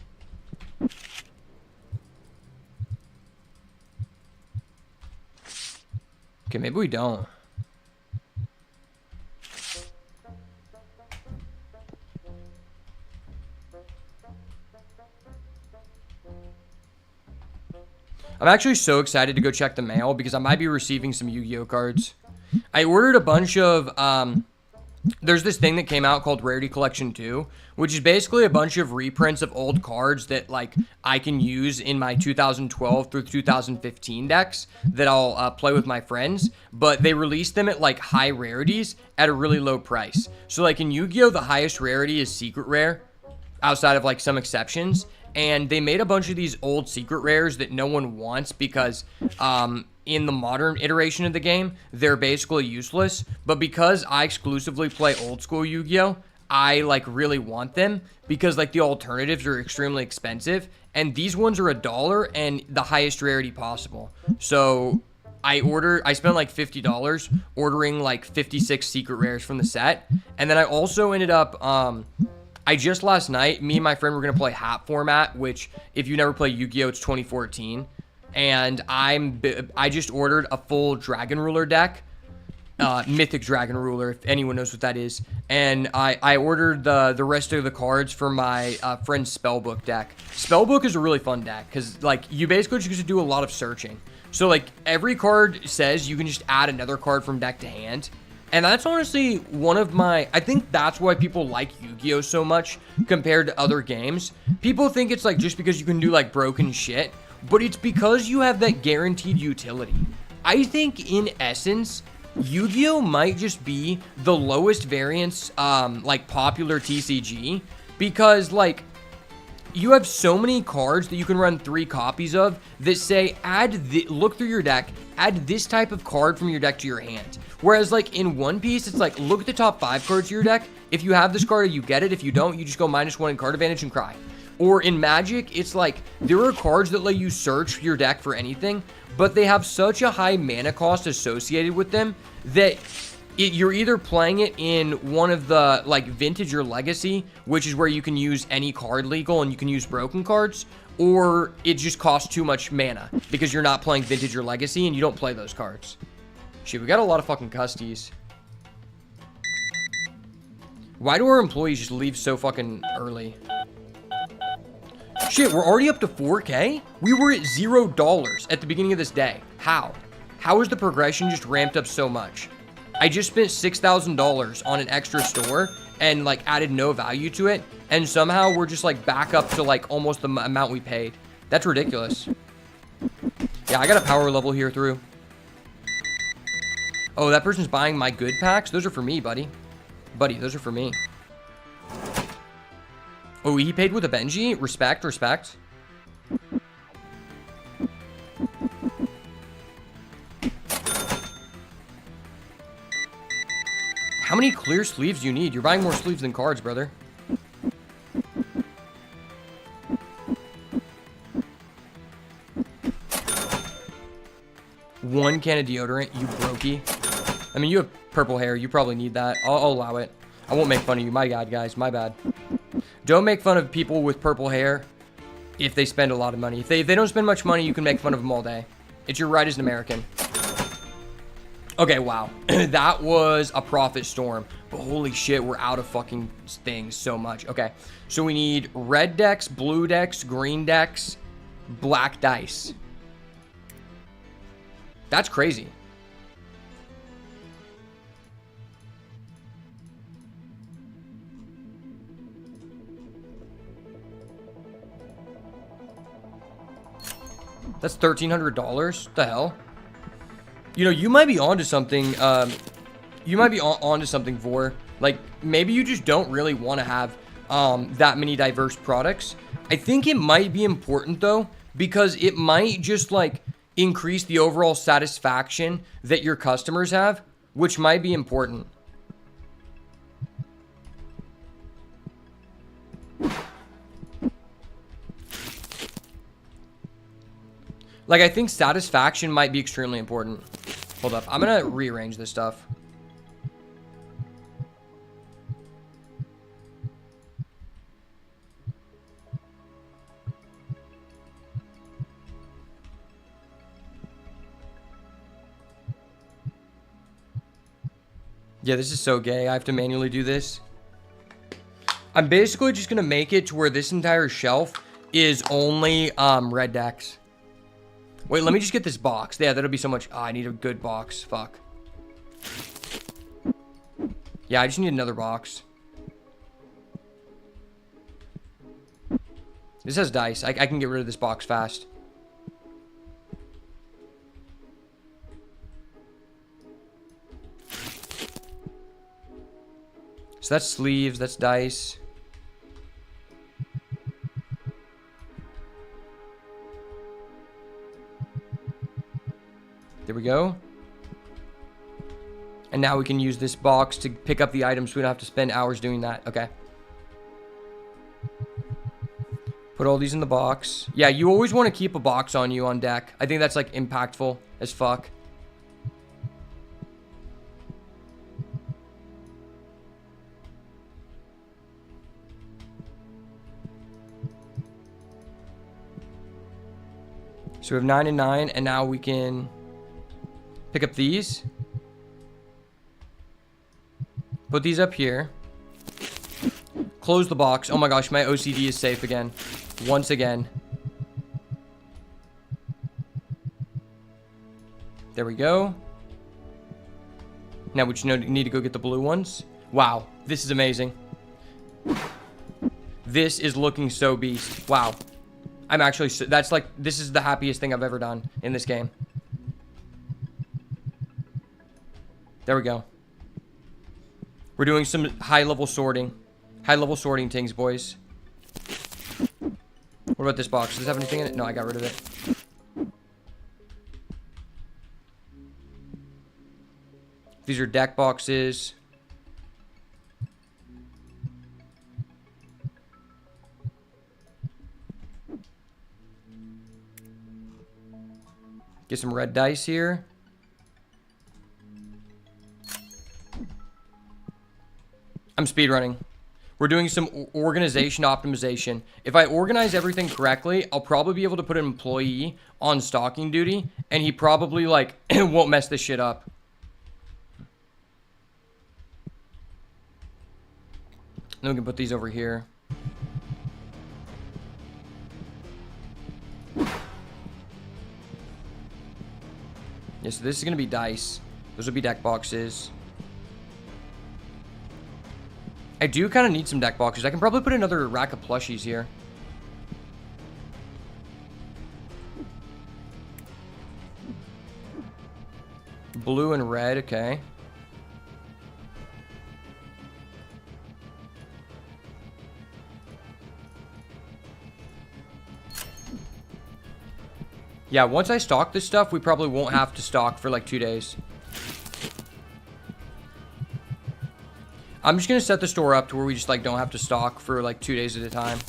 Okay, maybe we don't. I'm actually so excited to go check the mail because I might be receiving some Yu-Gi-Oh cards. I ordered a bunch of, there's this thing that came out called Rarity Collection 2, which is basically a bunch of reprints of old cards that, like, I can use in my 2012 through 2015 decks that I'll play with my friends, but they released them at, like, high rarities at a really low price. So, like, in Yu-Gi-Oh, the highest rarity is Secret Rare, outside of, like, some exceptions, and they made a bunch of these old Secret Rares that no one wants because, in the modern iteration of the game, they're basically useless. But because I exclusively play old school Yu-Gi-Oh, I like really want them because like the alternatives are extremely expensive, and these ones are $1 and the highest rarity possible. So I spent like $50 ordering like 56 secret rares from the set, and then I also ended up last night, me and my friend were gonna play Hat format, which if you never play Yu-Gi-Oh, it's 2014. And I just ordered a full Dragon Ruler deck, Mythic Dragon Ruler, if anyone knows what that is. And I ordered the rest of the cards for my friend's Spellbook deck. Spellbook is a really fun deck because like you basically just get to do a lot of searching. So like every card says you can just add another card from deck to hand. And that's honestly one of my, I think that's why people like Yu-Gi-Oh so much compared to other games. People think it's like just because you can do like broken shit, but it's because you have that guaranteed utility. I think in essence, Yu-Gi-Oh might just be the lowest variance, like popular TCG, because like you have so many cards that you can run 3 copies of that say look through your deck, add this type of card from your deck to your hand. Whereas like in One Piece, it's like look at the top 5 cards of your deck. If you have this card, you get it. If you don't, you just go -1 in card advantage and cry. Or in Magic, it's like, there are cards that let you search your deck for anything, but they have such a high mana cost associated with them that you're either playing it in one of the, like, Vintage or Legacy, which is where you can use any card legal and you can use broken cards, or it just costs too much mana because you're not playing Vintage or Legacy and you don't play those cards. Shit, we got a lot of fucking custies. Why do our employees just leave so fucking early? Shit, we're already up to 4K? We were at $0 at the beginning of this day. How? How is the progression just ramped up so much? I just spent $6,000 on an extra store and like added no value to it, and somehow we're just like back up to like almost the amount we paid. That's ridiculous. Yeah, I got a power level here through. Oh, that person's buying my good packs? Those are for me, buddy. Buddy, those are for me. Oh, he paid with a Benji? Respect, respect. How many clear sleeves do you need? You're buying more sleeves than cards, brother. One can of deodorant, you brokey. I mean, you have purple hair. You probably need that. I'll allow it. I won't make fun of you. My God, guys. My bad. Don't make fun of people with purple hair if they spend a lot of money. If they don't spend much money, you can make fun of them all day. It's your right as an American. Okay, wow. That was a profit storm. But holy shit, we're out of fucking things so much. Okay, so we need red decks, blue decks, green decks, black dice. That's crazy. That's $1,300. The hell? You know, you might be onto something. You might be onto something, Vor. Like, maybe you just don't really want to have that many diverse products. I think it might be important, though, because it might just, like, increase the overall satisfaction that your customers have, which might be important. Like, I think satisfaction might be extremely important. Hold up. I'm going to rearrange this stuff. Yeah, this is so gay. I have to manually do this. I'm basically just going to make it to where this entire shelf is only red decks. Wait, let me just get this box. Yeah, that'll be so much. Oh, I need a good box. Fuck. Yeah, I just need another box. This has dice. I can get rid of this box fast. So that's sleeves. That's dice. There we go. And now we can use this box to pick up the items. So we don't have to spend hours doing that. Okay. Put all these in the box. Yeah, you always want to keep a box on you on deck. I think that's like impactful as fuck. So we have 9 and 9, and now we can pick up these. Put these up here. Close the box. Oh my gosh, my OCD is safe again. Once again. There we go. Now we just need to go get the blue ones. Wow, this is amazing. This is looking so beast. Wow. I'm actually, that's like, this is the happiest thing I've ever done in this game. There we go. We're doing some high-level sorting. High-level sorting things, boys. What about this box? Does it have anything in it? No, I got rid of it. These are deck boxes. Get some red dice here. I'm speedrunning. We're doing some organization optimization. If I organize everything correctly, I'll probably be able to put an employee on stalking duty, and he probably, like, won't mess this shit up. Then we can put these over here. Yeah, so this is going to be dice. Those will be deck boxes. I do kind of need some deck boxes. I can probably put another rack of plushies here. Blue and red, okay. Yeah, once I stock this stuff, we probably won't have to stock for like 2 days. I'm just going to set the store up to where we just like don't have to stock for like 2 days at a time.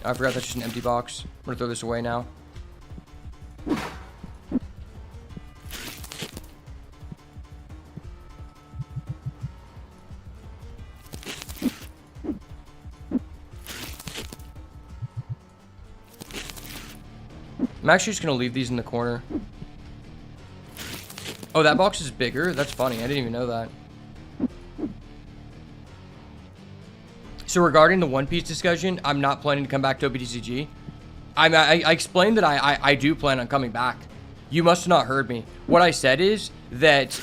I forgot that's just an empty box. I'm going to throw this away now. I'm actually just going to leave these in the corner. Oh, that box is bigger? That's funny. I didn't even know that. So regarding the One Piece discussion, I'm not planning to come back to OPTCG. I explained that I do plan on coming back. You must have not heard me. What I said is that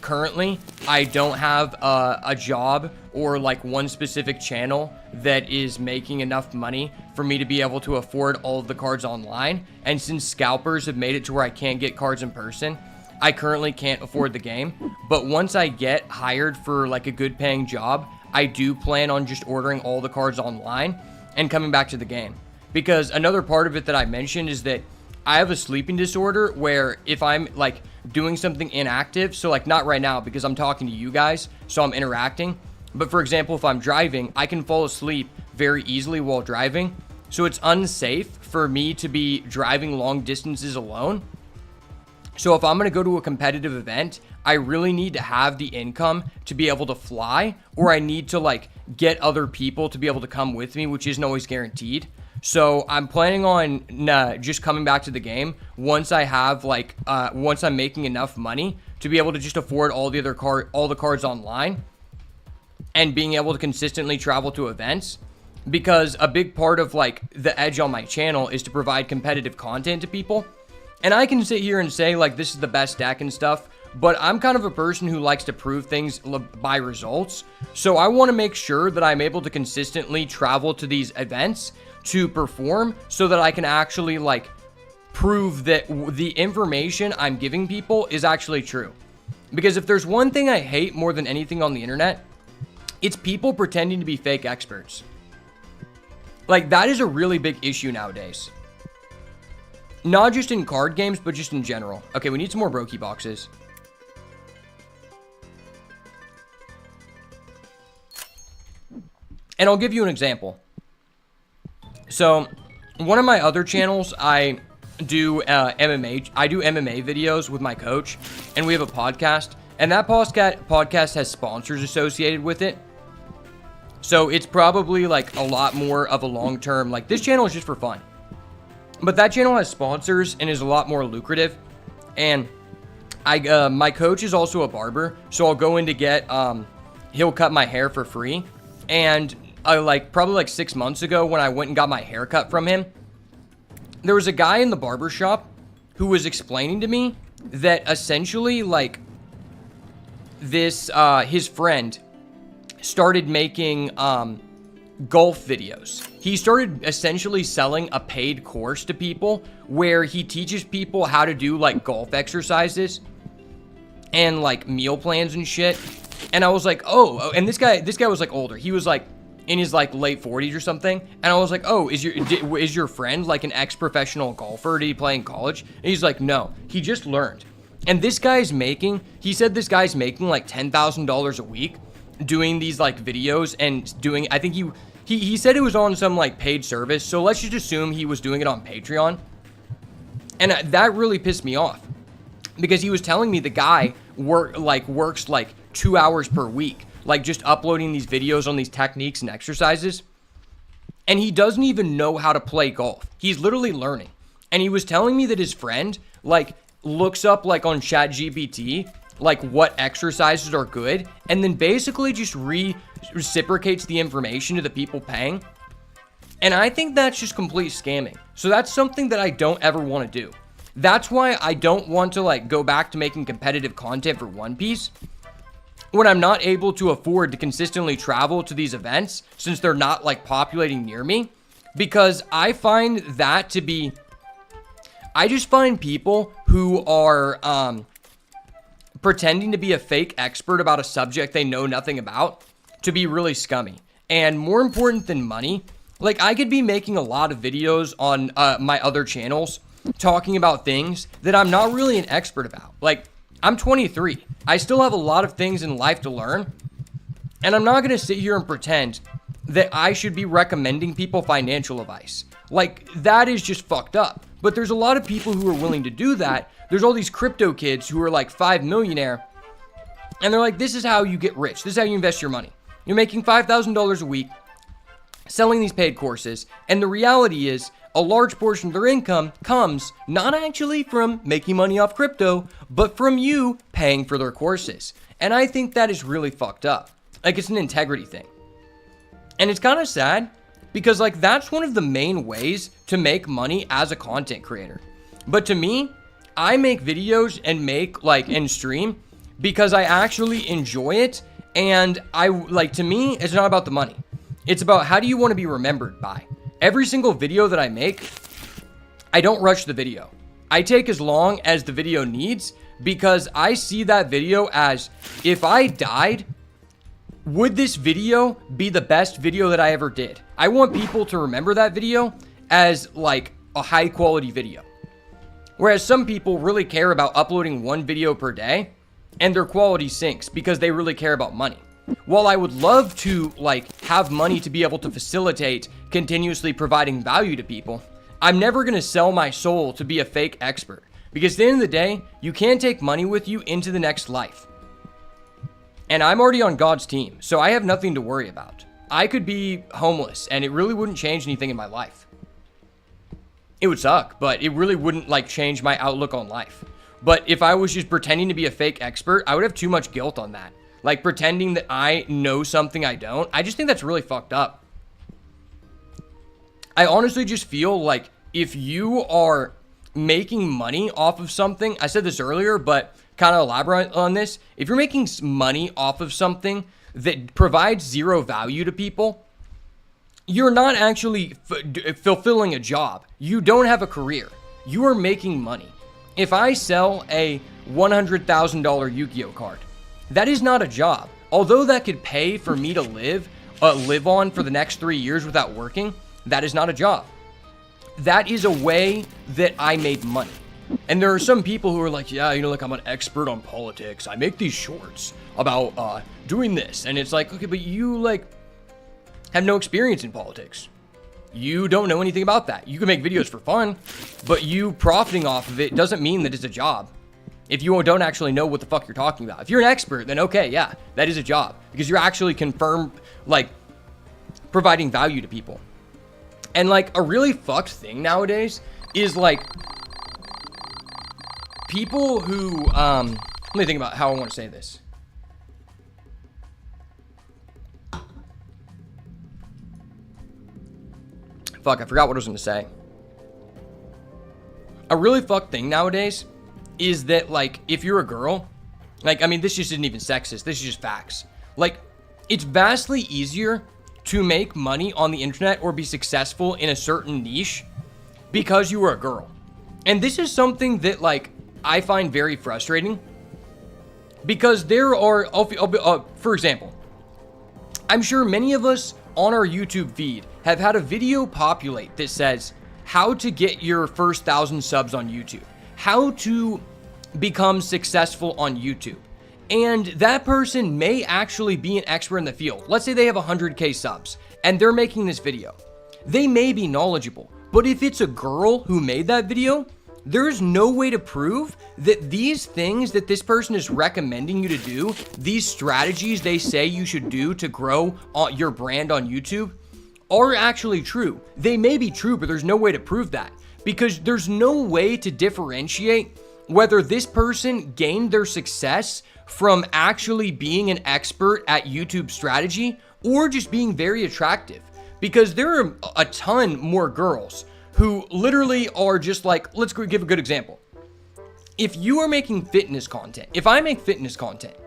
currently I don't have a job or like one specific channel that is making enough money for me to be able to afford all of the cards online. And since scalpers have made it to where I can't get cards in person, I currently can't afford the game. But once I get hired for like a good paying job, I do plan on just ordering all the cards online and coming back to the game. Because another part of it that I mentioned is that I have a sleeping disorder where if I'm like doing something inactive, so like not right now because I'm talking to you guys, so I'm interacting. But for example, if I'm driving, I can fall asleep very easily while driving. So it's unsafe for me to be driving long distances alone. So if I'm going to go to a competitive event, I really need to have the income to be able to fly, or I need to like get other people to be able to come with me, which isn't always guaranteed. So I'm planning on just coming back to the game once I have like once I'm making enough money to be able to just afford all the cards online and being able to consistently travel to events. because a big part of like the edge on my channel is to provide competitive content to people. And I can sit here and say like this is the best deck and stuff, but I'm kind of a person who likes to prove things by results. So I want to make sure that I'm able to consistently travel to these events to perform so that I can actually like prove that the information I'm giving people is actually true. Because if there's one thing I hate more than anything on the internet, it's people pretending to be fake experts. Like, that is a really big issue nowadays. Not just in card games, but just in general. Okay, we need some more Brokey boxes. And I'll give you an example. So, one of my other channels, I do MMA videos with my coach, and we have a podcast, and that podcast has sponsors associated with it. So it's probably like a lot more of a long-term, like this channel is just for fun, but that channel has sponsors and is a lot more lucrative. And my coach is also a barber, so I'll go in to get he'll cut my hair for free. And probably like 6 months ago when I went and got my hair cut from him, there was a guy in the barber shop who was explaining to me that essentially like this, his friend started making golf videos. He started essentially selling a paid course to people where he teaches people how to do like golf exercises and like meal plans and shit. And I was like, oh, and this guy was like older. He was like in his like late 40s or something. And I was like, oh, is your friend like an ex-professional golfer? Did he play in college? And he's like, no, he just learned. And this guy's making, he said this guy's making like $10,000 a week doing these like videos and doing, I think he said it was on some like paid service. So let's just assume he was doing it on Patreon. And that really pissed me off because he was telling me the guy works like 2 hours per week, like just uploading these videos on these techniques and exercises. And he doesn't even know how to play golf. He's literally learning. And he was telling me that his friend like looks up like on ChatGPT like what exercises are good, and then basically just reciprocates the information to the people paying. And I think that's just complete scamming. So that's something that I don't ever want to do. That's why I don't want to like go back to making competitive content for One Piece when I'm not able to afford to consistently travel to these events since they're not like populating near me, because I find that to be, I just find people who are pretending to be a fake expert about a subject they know nothing about to be really scummy. And more important than money, like I could be making a lot of videos on my other channels talking about things that I'm not really an expert about. Like I'm 23. I still have a lot of things in life to learn. And I'm not going to sit here and pretend that I should be recommending people financial advice. Like that is just fucked up. But there's a lot of people who are willing to do that. There's all these crypto kids who are like 5 millionaire. And they're like, this is how you get rich. This is how you invest your money. You're making $5,000 a week selling these paid courses. And the reality is a large portion of their income comes not actually from making money off crypto, but from you paying for their courses. And I think that is really fucked up. Like it's an integrity thing. And it's kind of sad because like that's one of the main ways to make money as a content creator. But to me, I make videos and and stream because I actually enjoy it. And to me, it's not about the money. It's about how do you want to be remembered by. Every single video that I make, I don't rush the video. I take as long as the video needs because I see that video as if I died, would this video be the best video that I ever did? I want people to remember that video as like a high quality video. Whereas some people really care about uploading one video per day and their quality sinks because they really care about money. While I would love to like have money to be able to facilitate continuously providing value to people, I'm never going to sell my soul to be a fake expert because at the end of the day, you can't take money with you into the next life. And I'm already on God's team, so I have nothing to worry about. I could be homeless and it really wouldn't change anything in my life. It would suck, but it really wouldn't like change my outlook on life. But if I was just pretending to be a fake expert, I would have too much guilt on that. Like pretending that I know something I don't. I just think that's really fucked up. I honestly just feel like if you are making money off of something, I said this earlier, but kind of elaborate on this. If you're making money off of something that provides zero value to people, you're not actually fulfilling a job. You don't have a career. You are making money. If I sell a $100,000 Yu-Gi-Oh card, that is not a job. Although that could pay for me to live on for the next 3 years without working, that is not a job. That is a way that I made money. And there are some people who are like, yeah, you know, like I'm an expert on politics. I make these shorts about doing this. And it's like, okay, but you like have no experience in politics. You don't know anything about that. You can make videos for fun, but you profiting off of it doesn't mean that it's a job. If you don't actually know what the fuck you're talking about. If you're an expert, then okay, yeah, that is a job. Because you're actually confirmed, like, providing value to people. And, like, a really fucked thing nowadays is, like, people who, let me think about how I want to say this. Fuck, I forgot what I was going to say. A really fucked thing nowadays is that, like, if you're a girl, like, I mean, this just isn't even sexist. This is just facts. Like, it's vastly easier to make money on the internet or be successful in a certain niche because you are a girl. And this is something that, like, I find very frustrating because there are, for example, I'm sure many of us on our YouTube feed have had a video populate that says how to get your first 1,000 subs on YouTube, how to become successful on YouTube. And that person may actually be an expert in the field. Let's say they have 100K subs and they're making this video. They may be knowledgeable, but if it's a girl who made that video, there's no way to prove that these things that this person is recommending you to do, these strategies they say you should do to grow your brand on YouTube, are actually true. They may be true, but there's no way to prove that because there's no way to differentiate whether this person gained their success from actually being an expert at YouTube strategy or just being very attractive. Because there are a ton more girls who literally are just like, let's give a good example. If you are making fitness content, if I make fitness content,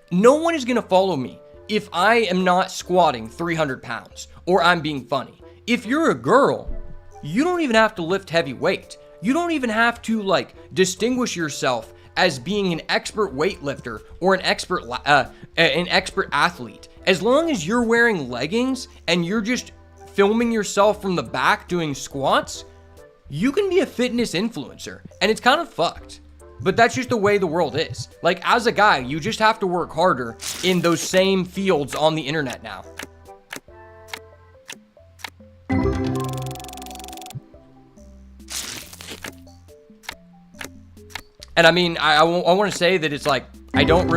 no one is going to follow me if I am not squatting 300 pounds or I'm being funny. If you're a girl, you don't even have to lift heavy weight. You don't even have to like distinguish yourself as being an expert weightlifter or an expert athlete. As long as you're wearing leggings and you're just filming yourself from the back doing squats, you can be a fitness influencer. And it's kind of fucked. But that's just the way the world is. Like, as a guy, you just have to work harder in those same fields on the internet now. And I mean, I want to say that it's like, I don't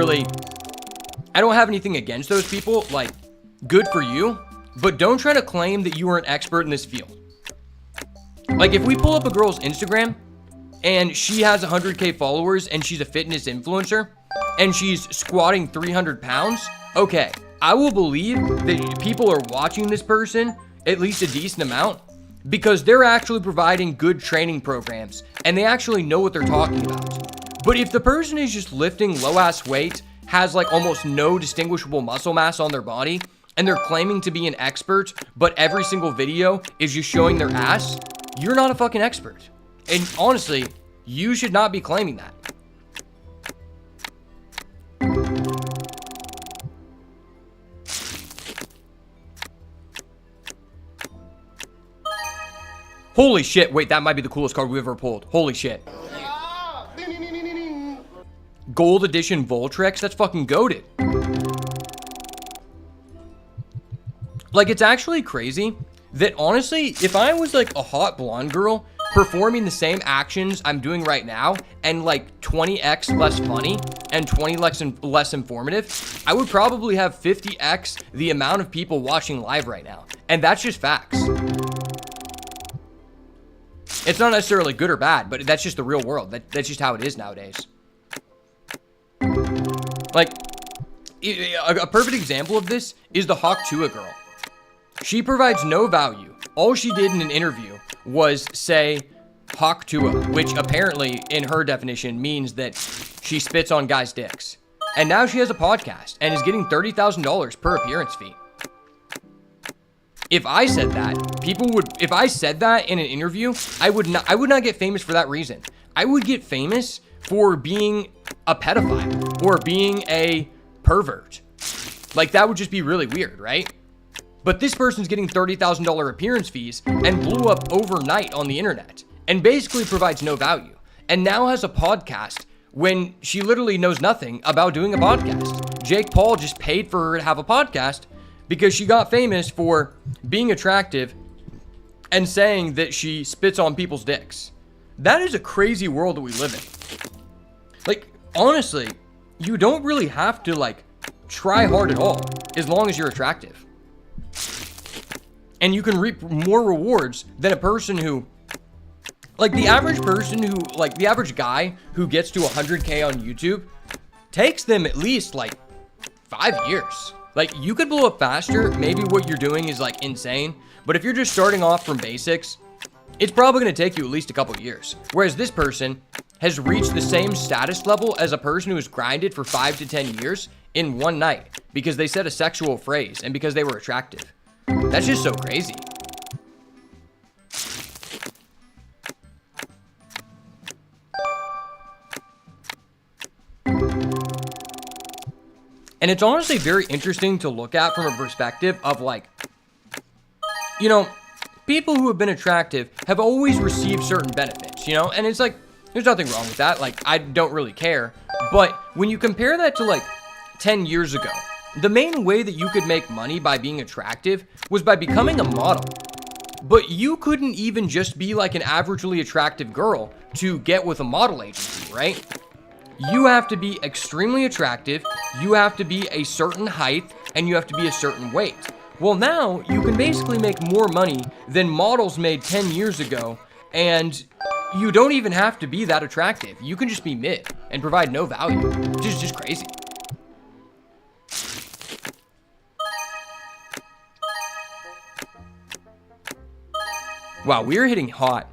have anything against those people. Like, good for you. But don't try to claim that you are an expert in this field. Like, if we pull up a girl's Instagram and she has 100K followers and she's a fitness influencer and she's squatting 300 pounds, okay, I will believe that people are watching this person at least a decent amount because they're actually providing good training programs and they actually know what they're talking about. But if the person is just lifting low-ass weight, has like almost no distinguishable muscle mass on their body, and they're claiming to be an expert, but every single video is just showing their ass, you're not a fucking expert. And honestly, you should not be claiming that. Holy shit, wait, that might be the coolest card we've ever pulled. Holy shit. Gold edition Voltrex, that's fucking goated. Like, it's actually crazy that honestly, if I was like a hot blonde girl performing the same actions I'm doing right now and like 20x less funny and 20x less informative, I would probably have 50x the amount of people watching live right now. And that's just facts. It's not necessarily good or bad, but that's just the real world. That's just how it is nowadays. Like, a perfect example of this is the Hawk Chua girl. She provides no value All she did in an interview was say Hawk Tua, which apparently in her definition means that she spits on guys' dicks. And now she has a podcast and is getting $30,000 per appearance fee. If I said that, if I said that in an interview, I would not get famous for that reason. I would get famous for being a pedophile or being a pervert. Like, that would just be really weird, right? But this person's getting $30,000 appearance fees and blew up overnight on the internet and basically provides no value, and now has a podcast when she literally knows nothing about doing a podcast. Jake Paul just paid for her to have a podcast because she got famous for being attractive and saying that she spits on people's dicks. That is a crazy world that we live in. Like, honestly, you don't really have to, like, try hard at all as long as you're attractive. And you can reap more rewards than a person who, like, the average person who, like, the average guy who gets to 100K on YouTube takes them at least, like, 5 years. Like, you could blow up faster. Maybe what you're doing is, like, insane. But if you're just starting off from basics, it's probably going to take you at least a couple years. Whereas this person has reached the same status level as a person who has grinded for 5 to 10 years in one night because they said a sexual phrase and because they were attractive. That's just so crazy. And it's honestly very interesting to look at from a perspective of, like, you know, people who have been attractive have always received certain benefits, you know? And it's like, there's nothing wrong with that. Like, I don't really care. But when you compare that to, like, 10 years ago, the main way that you could make money by being attractive was by becoming a model. But you couldn't even just be like an averagely attractive girl to get with a model agency, right? You have to be extremely attractive, you have to be a certain height, and you have to be a certain weight. Well, now you can basically make more money than models made 10 years ago, and you don't even have to be that attractive. You can just be mid and provide no value, which is just crazy. Wow, we're hitting hot.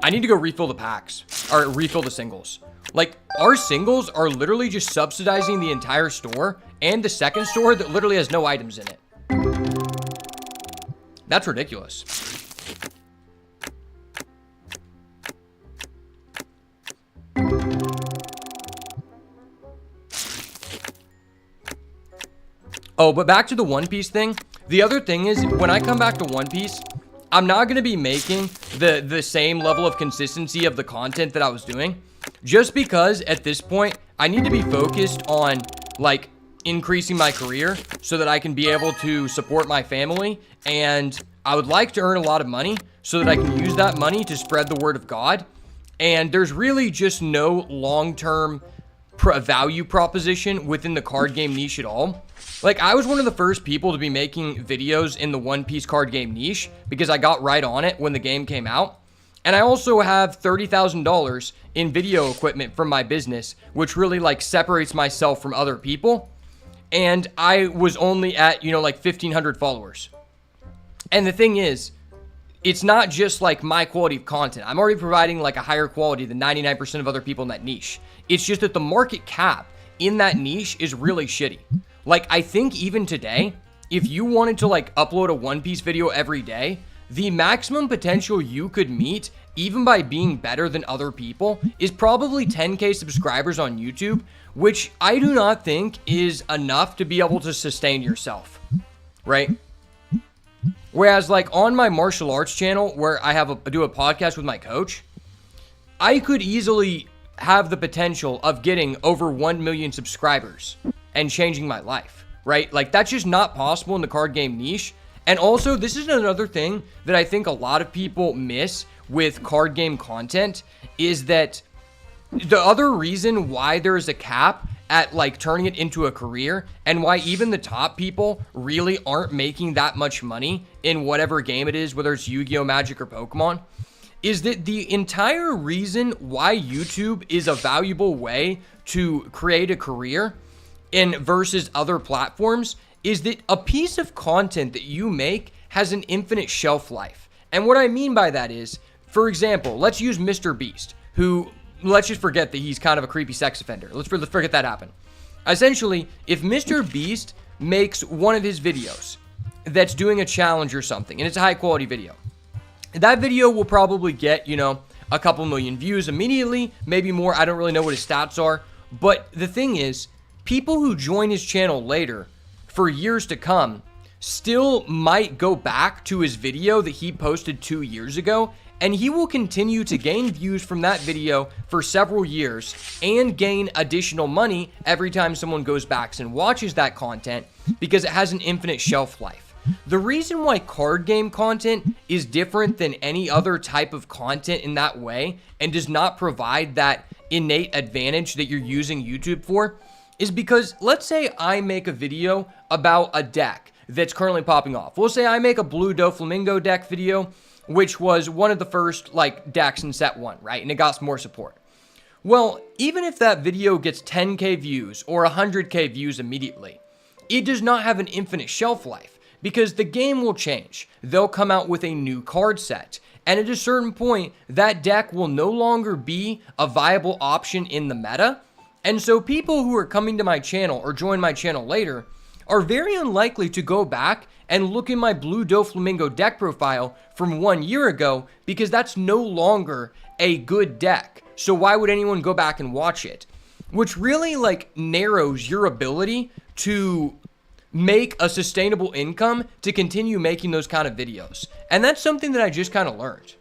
I need to go refill the packs, or refill the singles. Like, our singles are literally just subsidizing the entire store and the second store that literally has no items in it. That's ridiculous. Oh, but back to the One Piece thing. The other thing is, when I come back to One Piece, I'm not going to be making the same level of consistency of the content that I was doing, just because at this point, I need to be focused on, like, increasing my career so that I can be able to support my family, and I would like to earn a lot of money so that I can use that money to spread the word of God. And there's really just no long-term value proposition within the card game niche at all. Like, I was one of the first people to be making videos in the One Piece card game niche because I got right on it when the game came out. And I also have $30,000 in video equipment from my business, which really, like, separates myself from other people. And I was only at, you know, like 1,500 followers. And the thing is, it's not just like my quality of content. I'm already providing like a higher quality than 99% of other people in that niche. It's just that the market cap in that niche is really shitty. Like, I think even today, if you wanted to like upload a One Piece video every day, the maximum potential you could meet, even by being better than other people, is probably 10K subscribers on YouTube, which I do not think is enough to be able to sustain yourself, right? Whereas, like, on my martial arts channel, where I do a podcast with my coach, I could easily have the potential of getting over 1 million subscribers and changing my life, right? Like, that's just not possible in the card game niche. And also, this is another thing that I think a lot of people miss with card game content, is that the other reason why there is a cap at like turning it into a career, and why even the top people really aren't making that much money in whatever game it is, whether it's Yu-Gi-Oh, Magic, or Pokemon, is that the entire reason why YouTube is a valuable way to create a career in versus other platforms is that a piece of content that you make has an infinite shelf life. And what I mean by that is, for example, let's use Mr. Beast, who, let's just forget that he's kind of a creepy sex offender. Let's forget that happened. Essentially, if Mr. Beast makes one of his videos that's doing a challenge or something, and it's a high quality video, that video will probably get, a couple million views immediately, maybe more. I don't really know what his stats are. But the thing is, people who join his channel later for years to come still might go back to his video that he posted 2 years ago, and he will continue to gain views from that video for several years and gain additional money every time someone goes back and watches that content because it has an infinite shelf life. The reason why card game content is different than any other type of content in that way and does not provide that innate advantage that you're using YouTube for is because, let's say I make a video about a deck that's currently popping off. We'll say I make a blue Doflamingo deck video, which was one of the first decks in set 1, right? And it got some more support. Well, even if that video gets 10k views or 100k views immediately, it does not have an infinite shelf life because the game will change. They'll come out with a new card set. And at a certain point, that deck will no longer be a viable option in the meta. And so people who are coming to my channel or join my channel later are very unlikely to go back and look in my blue Doflamingo deck profile from 1 year ago because that's no longer a good deck. So why would anyone go back and watch it? Which really narrows your ability to make a sustainable income to continue making those kind of videos. And that's something that I just kind of learned.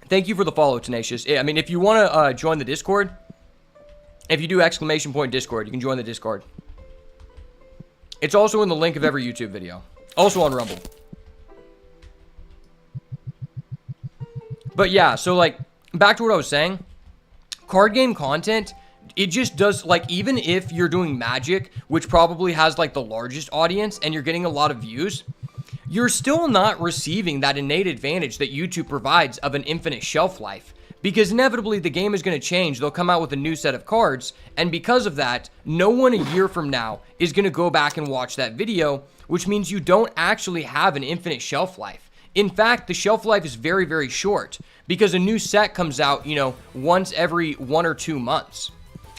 Thank you for the follow, Tenacious. I mean, if you want to join the Discord, if you do !Discord, you can join the Discord. It's also in the link of every YouTube video. Also on Rumble. But yeah, so back to what I was saying. Card game content, it just does, even if you're doing Magic, which probably has the largest audience and you're getting a lot of views, you're still not receiving that innate advantage that YouTube provides of an infinite shelf life. Because inevitably the game is going to change. They'll come out with a new set of cards. And because of that, no one a year from now is going to go back and watch that video, which means you don't actually have an infinite shelf life. In fact, the shelf life is very, very short because a new set comes out, once every 1 or 2 months.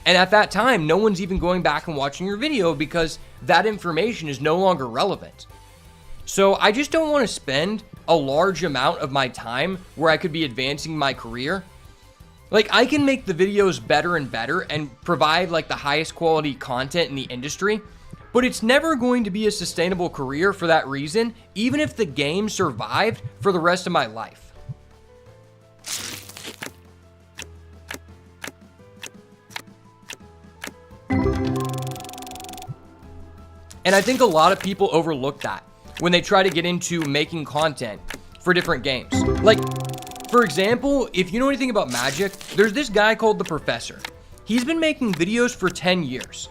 And at that time, no one's even going back and watching your video because that information is no longer relevant. So I just don't want to spend a large amount of my time where I could be advancing my career. I can make the videos better and better and provide the highest quality content in the industry, but it's never going to be a sustainable career for that reason, even if the game survived for the rest of my life. And I think a lot of people overlook that when they try to get into making content for different games. For example, if you know anything about Magic, there's this guy called the Professor. He's been making videos for 10 years.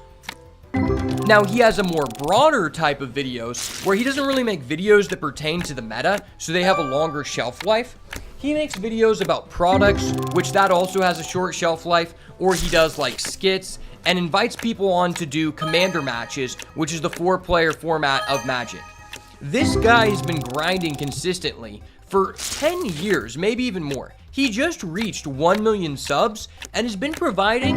Now, he has a more broader type of videos where he doesn't really make videos that pertain to the meta, so they have a longer shelf life. He makes videos about products, which that also has a short shelf life, or he does skits and invites people on to do commander matches, which is the 4-player format of Magic. This guy has been grinding consistently for 10 years, maybe even more. He just reached 1 million subs and has been providing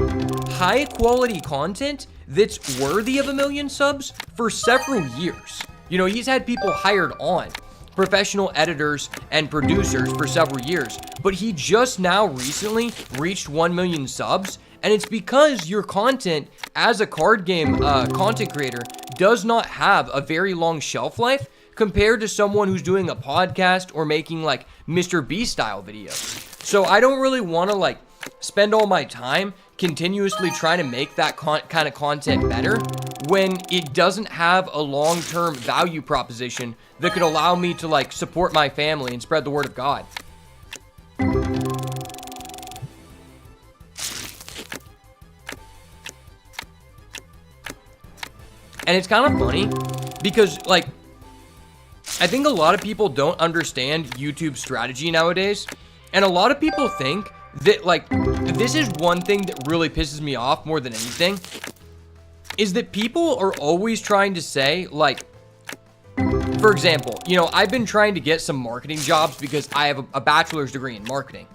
high quality content that's worthy of 1 million subs for several years. He's had people hired on, professional editors and producers for several years, but he just now recently reached 1 million subs. And it's because your content as a card game content creator does not have a very long shelf life compared to someone who's doing a podcast or making Mr. Beast style videos. So I don't really want to spend all my time continuously trying to make that kind of content better when it doesn't have a long-term value proposition that could allow me to support my family and spread the word of God. And it's kind of funny because I think a lot of people don't understand YouTube's strategy nowadays. And a lot of people think that, like, this is one thing that really pisses me off more than anything, is that people are always trying to say, like, for example, you know, I've been trying to get some marketing jobs because I have a bachelor's degree in marketing.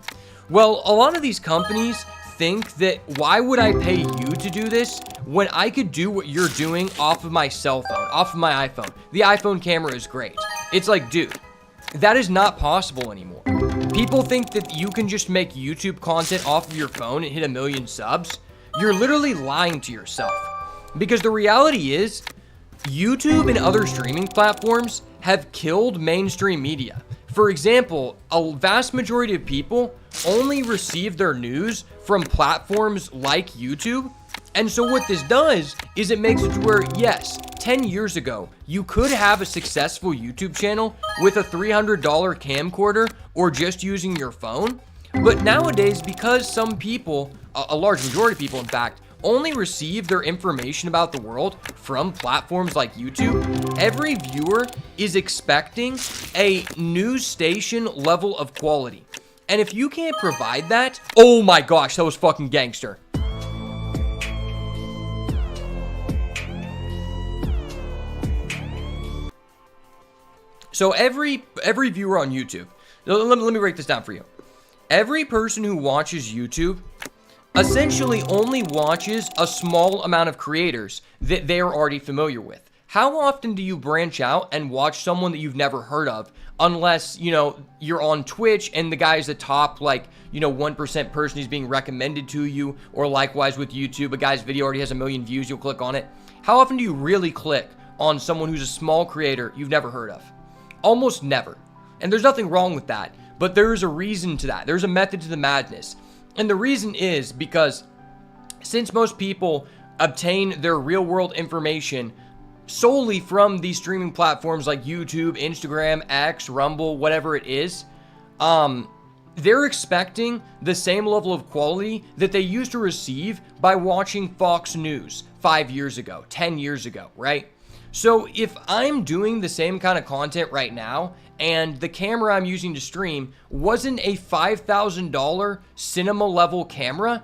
Well, a lot of these companies think that why would I pay you to do this when I could do what you're doing off of my cell phone, off of my iPhone. The iPhone camera is great. It's like, dude, that is not possible anymore. People think that you can just make YouTube content off of your phone and hit 1 million subs. You're literally lying to yourself. Because the reality is, YouTube and other streaming platforms have killed mainstream media. For example, a vast majority of people only receive their news from platforms like YouTube. And so what this does is it makes it to where, yes, 10 years ago, you could have a successful YouTube channel with a $300 camcorder or just using your phone. But nowadays, because some people, a large majority of people in fact, only receive their information about the world from platforms like YouTube, every viewer is expecting a news station level of quality. And if you can't provide that, oh my gosh, that was fucking gangster. So every viewer on YouTube, let me break this down for you. Every person who watches YouTube essentially only watches a small amount of creators that they're already familiar with. How often do you branch out and watch someone that you've never heard of, unless, you know, you're on Twitch and the guy's the top, like, you know, 1% person who's being recommended to you, or likewise with YouTube, a guy's video already has 1 million views, you'll click on it. How often do you really click on someone who's a small creator you've never heard of? Almost never. And there's nothing wrong with that, but there is a reason to that. There's a method to the madness. And the reason is because since most people obtain their real world information solely from these streaming platforms like YouTube, Instagram, X, Rumble, whatever it is, they're expecting the same level of quality that they used to receive by watching Fox News 5 years ago, 10 years ago, right? So if I'm doing the same kind of content right now and the camera I'm using to stream wasn't a $5,000 cinema level camera,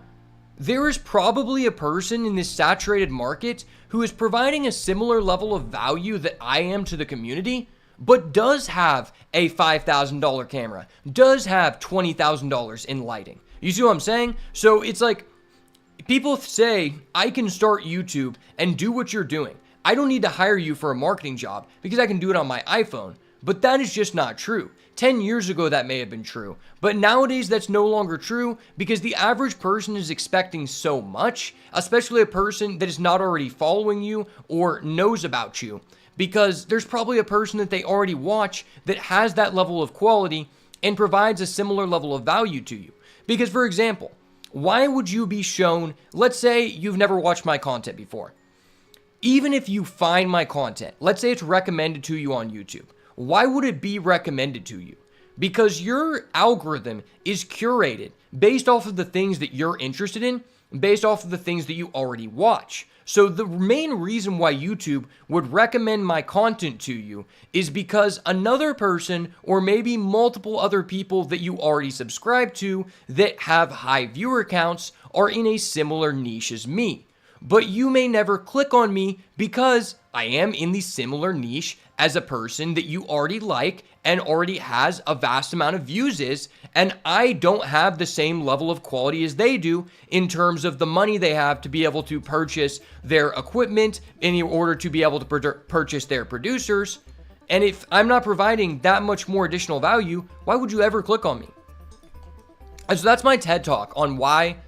there is probably a person in this saturated market who is providing a similar level of value that I am to the community, but does have a $5,000 camera, does have $20,000 in lighting. You see what I'm saying? So it's like, people say, I can start YouTube and do what you're doing. I don't need to hire you for a marketing job because I can do it on my iPhone. But that is just not true. 10 years ago, that may have been true. But nowadays, that's no longer true because the average person is expecting so much, especially a person that is not already following you or knows about you. Because there's probably a person that they already watch that has that level of quality and provides a similar level of value to you. Because, for example, why would you be shown, let's say you've never watched my content before. Even if you find my content, let's say it's recommended to you on YouTube. Why would it be recommended to you? Because your algorithm is curated based off of the things that you're interested in, based off of the things that you already watch. So the main reason why YouTube would recommend my content to you is because another person or maybe multiple other people that you already subscribe to that have high viewer counts are in a similar niche as me. But you may never click on me because I am in the similar niche as a person that you already like and already has a vast amount of views is, and I don't have the same level of quality as they do in terms of the money they have to be able to purchase their equipment in order to be able to purchase their producers. And if I'm not providing that much more additional value, why would you ever click on me? And so that's my TED Talk on why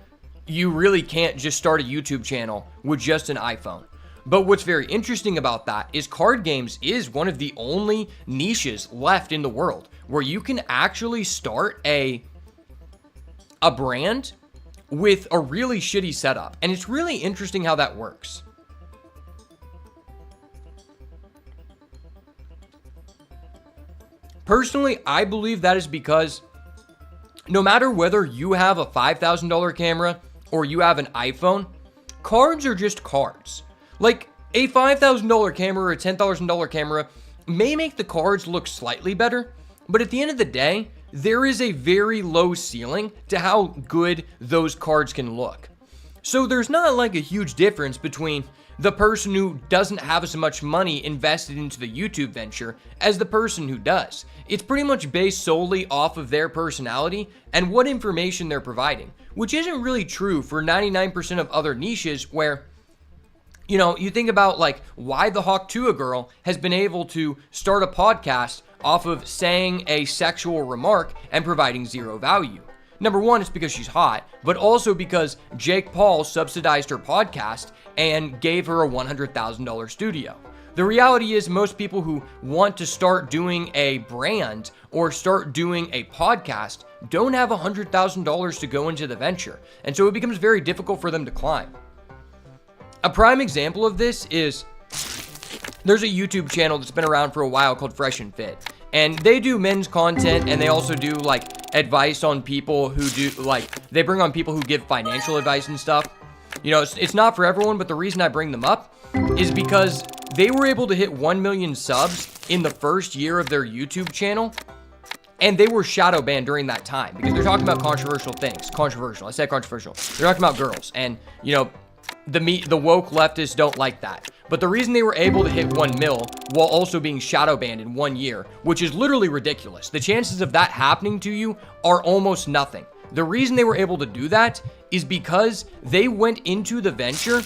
you really can't just start a YouTube channel with just an iPhone. But what's very interesting about that is card games is one of the only niches left in the world where you can actually start a brand with a really shitty setup. And it's really interesting how that works. Personally, I believe that is because no matter whether you have a $5,000 camera or you have an iPhone, cards are just cards. Like, a $5,000 camera or a $10,000 camera may make the cards look slightly better, but at the end of the day, there is a very low ceiling to how good those cards can look. So there's not like a huge difference between the person who doesn't have as much money invested into the YouTube venture as the person who does. It's pretty much based solely off of their personality and what information they're providing, which isn't really true for 99% of other niches where, you know, you think about like why the Hawk Tuah girl has been able to start a podcast off of saying a sexual remark and providing zero value. Number one, it's because she's hot, but also because Jake Paul subsidized her podcast and gave her a $100,000 studio. The reality is most people who want to start doing a brand or start doing a podcast don't have $100,000 to go into the venture, and so it becomes very difficult for them to climb. A prime example of this is there's a YouTube channel that's been around for a while called Fresh and Fit, and they do men's content, and they also do like advice on people who do like, they bring on people who give financial advice and stuff. You know, it's not for everyone, but the reason I bring them up is because they were able to hit 1 million subs in the first year of their YouTube channel, and they were shadow banned during that time because they're talking about controversial things. Controversial, I said controversial. They're talking about girls, and you know, the woke leftists don't like that. But the reason they were able to hit 1 mil while also being shadow banned in 1 year, which is literally ridiculous. The chances of that happening to you are almost nothing. The reason they were able to do that is because they went into the venture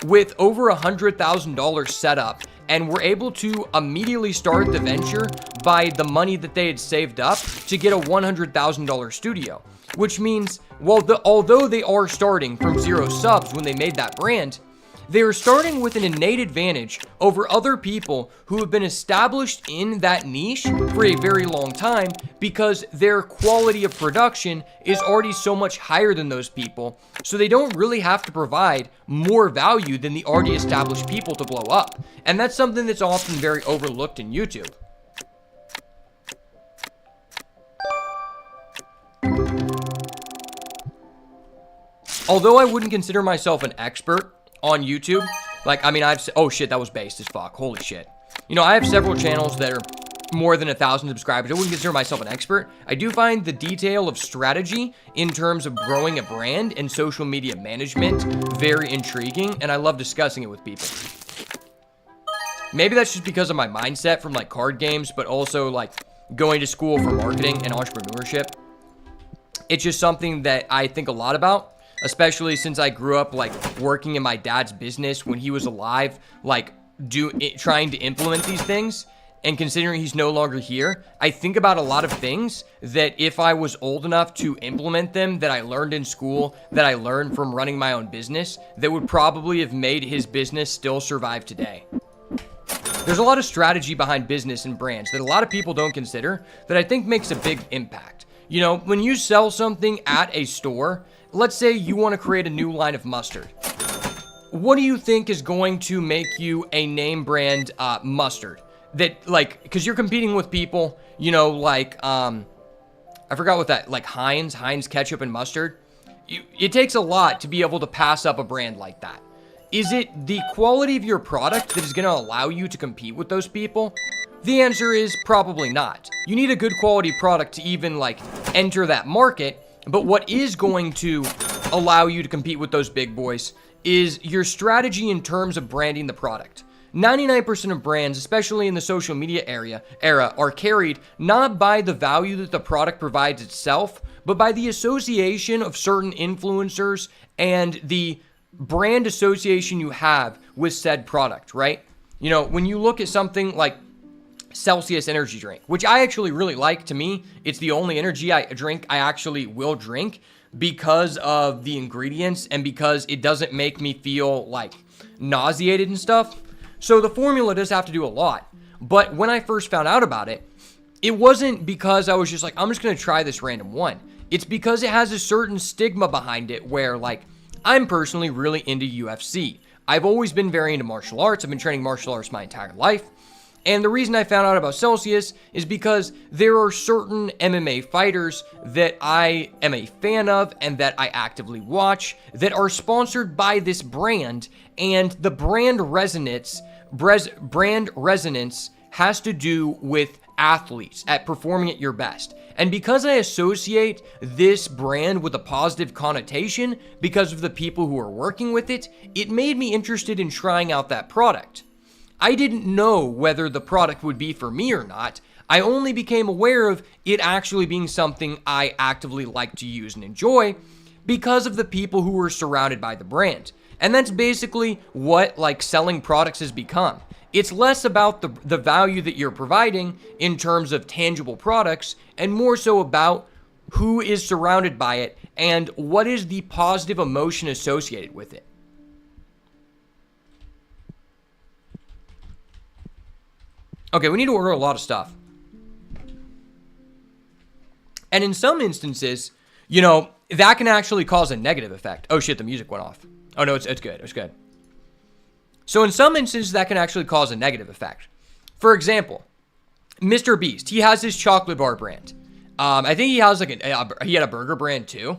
with over $100,000 set up and were able to immediately start the venture by the money that they had saved up to get a $100,000 studio. Which means, well, although they are starting from 0 subs when they made that brand, they are starting with an innate advantage over other people who have been established in that niche for a very long time because their quality of production is already so much higher than those people, so they don't really have to provide more value than the already established people to blow up. And that's something that's often very overlooked in YouTube. Although I wouldn't consider myself an expert on YouTube, like, I mean, oh shit, that was based as fuck, holy shit. You know, I have several channels that are more than 1,000 subscribers. I wouldn't consider myself an expert. I do find the detail of strategy in terms of growing a brand and social media management very intriguing, and I love discussing it with people. Maybe that's just because of my mindset from like card games, but also like going to school for marketing and entrepreneurship. It's just something that I think a lot about, especially since I grew up like working in my dad's business when he was alive, like trying to implement these things. And considering he's no longer here, I think about a lot of things that if I was old enough to implement them, that I learned in school, that I learned from running my own business, that would probably have made his business still survive today. There's a lot of strategy behind business and brands that a lot of people don't consider that I think makes a big impact. You know, when you sell something at a store, let's say you want to create a new line of mustard. What do you think is going to make you a name brand mustard? That, like, because you're competing with people, you know, like, I forgot what that, like Heinz ketchup and mustard. It takes a lot to be able to pass up a brand like that. Is it the quality of your product that is going to allow you to compete with those people? The answer is probably not. You need a good quality product to even, like, enter that market. But what is going to allow you to compete with those big boys is your strategy in terms of branding the product. 99% of brands, especially in the social media era, are carried not by the value that the product provides itself, but by the association of certain influencers and the brand association you have with said product, right? You know, when you look at something like Celsius energy drink, which I actually really like. To me, it's the only energy drink I actually will drink because of the ingredients and because it doesn't make me feel like nauseated and stuff. So the formula does have to do a lot. But when I first found out about it, it wasn't because I was just like, I'm just going to try this random one. It's because it has a certain stigma behind it where, like, I'm personally really into UFC. I've always been very into martial arts. I've been training martial arts my entire life. And the reason I found out about Celsius is because there are certain MMA fighters that I am a fan of and that I actively watch that are sponsored by this brand, and the brand resonance has to do with athletes at performing at your best. And because I associate this brand with a positive connotation because of the people who are working with it, it made me interested in trying out that product. I didn't know whether the product would be for me or not. I only became aware of it actually being something I actively like to use and enjoy because of the people who were surrounded by the brand. And that's basically what like selling products has become. It's less about the value that you're providing in terms of tangible products and more so about who is surrounded by it and what is the positive emotion associated with it. Okay, we need to order a lot of stuff. And in some instances, you know, that can actually cause a negative effect. Oh shit, the music went off. Oh no, it's good. It's good. So in some instances, that can actually cause a negative effect. For example, Mr. Beast, he has his chocolate bar brand. I think he has like he had a burger brand too.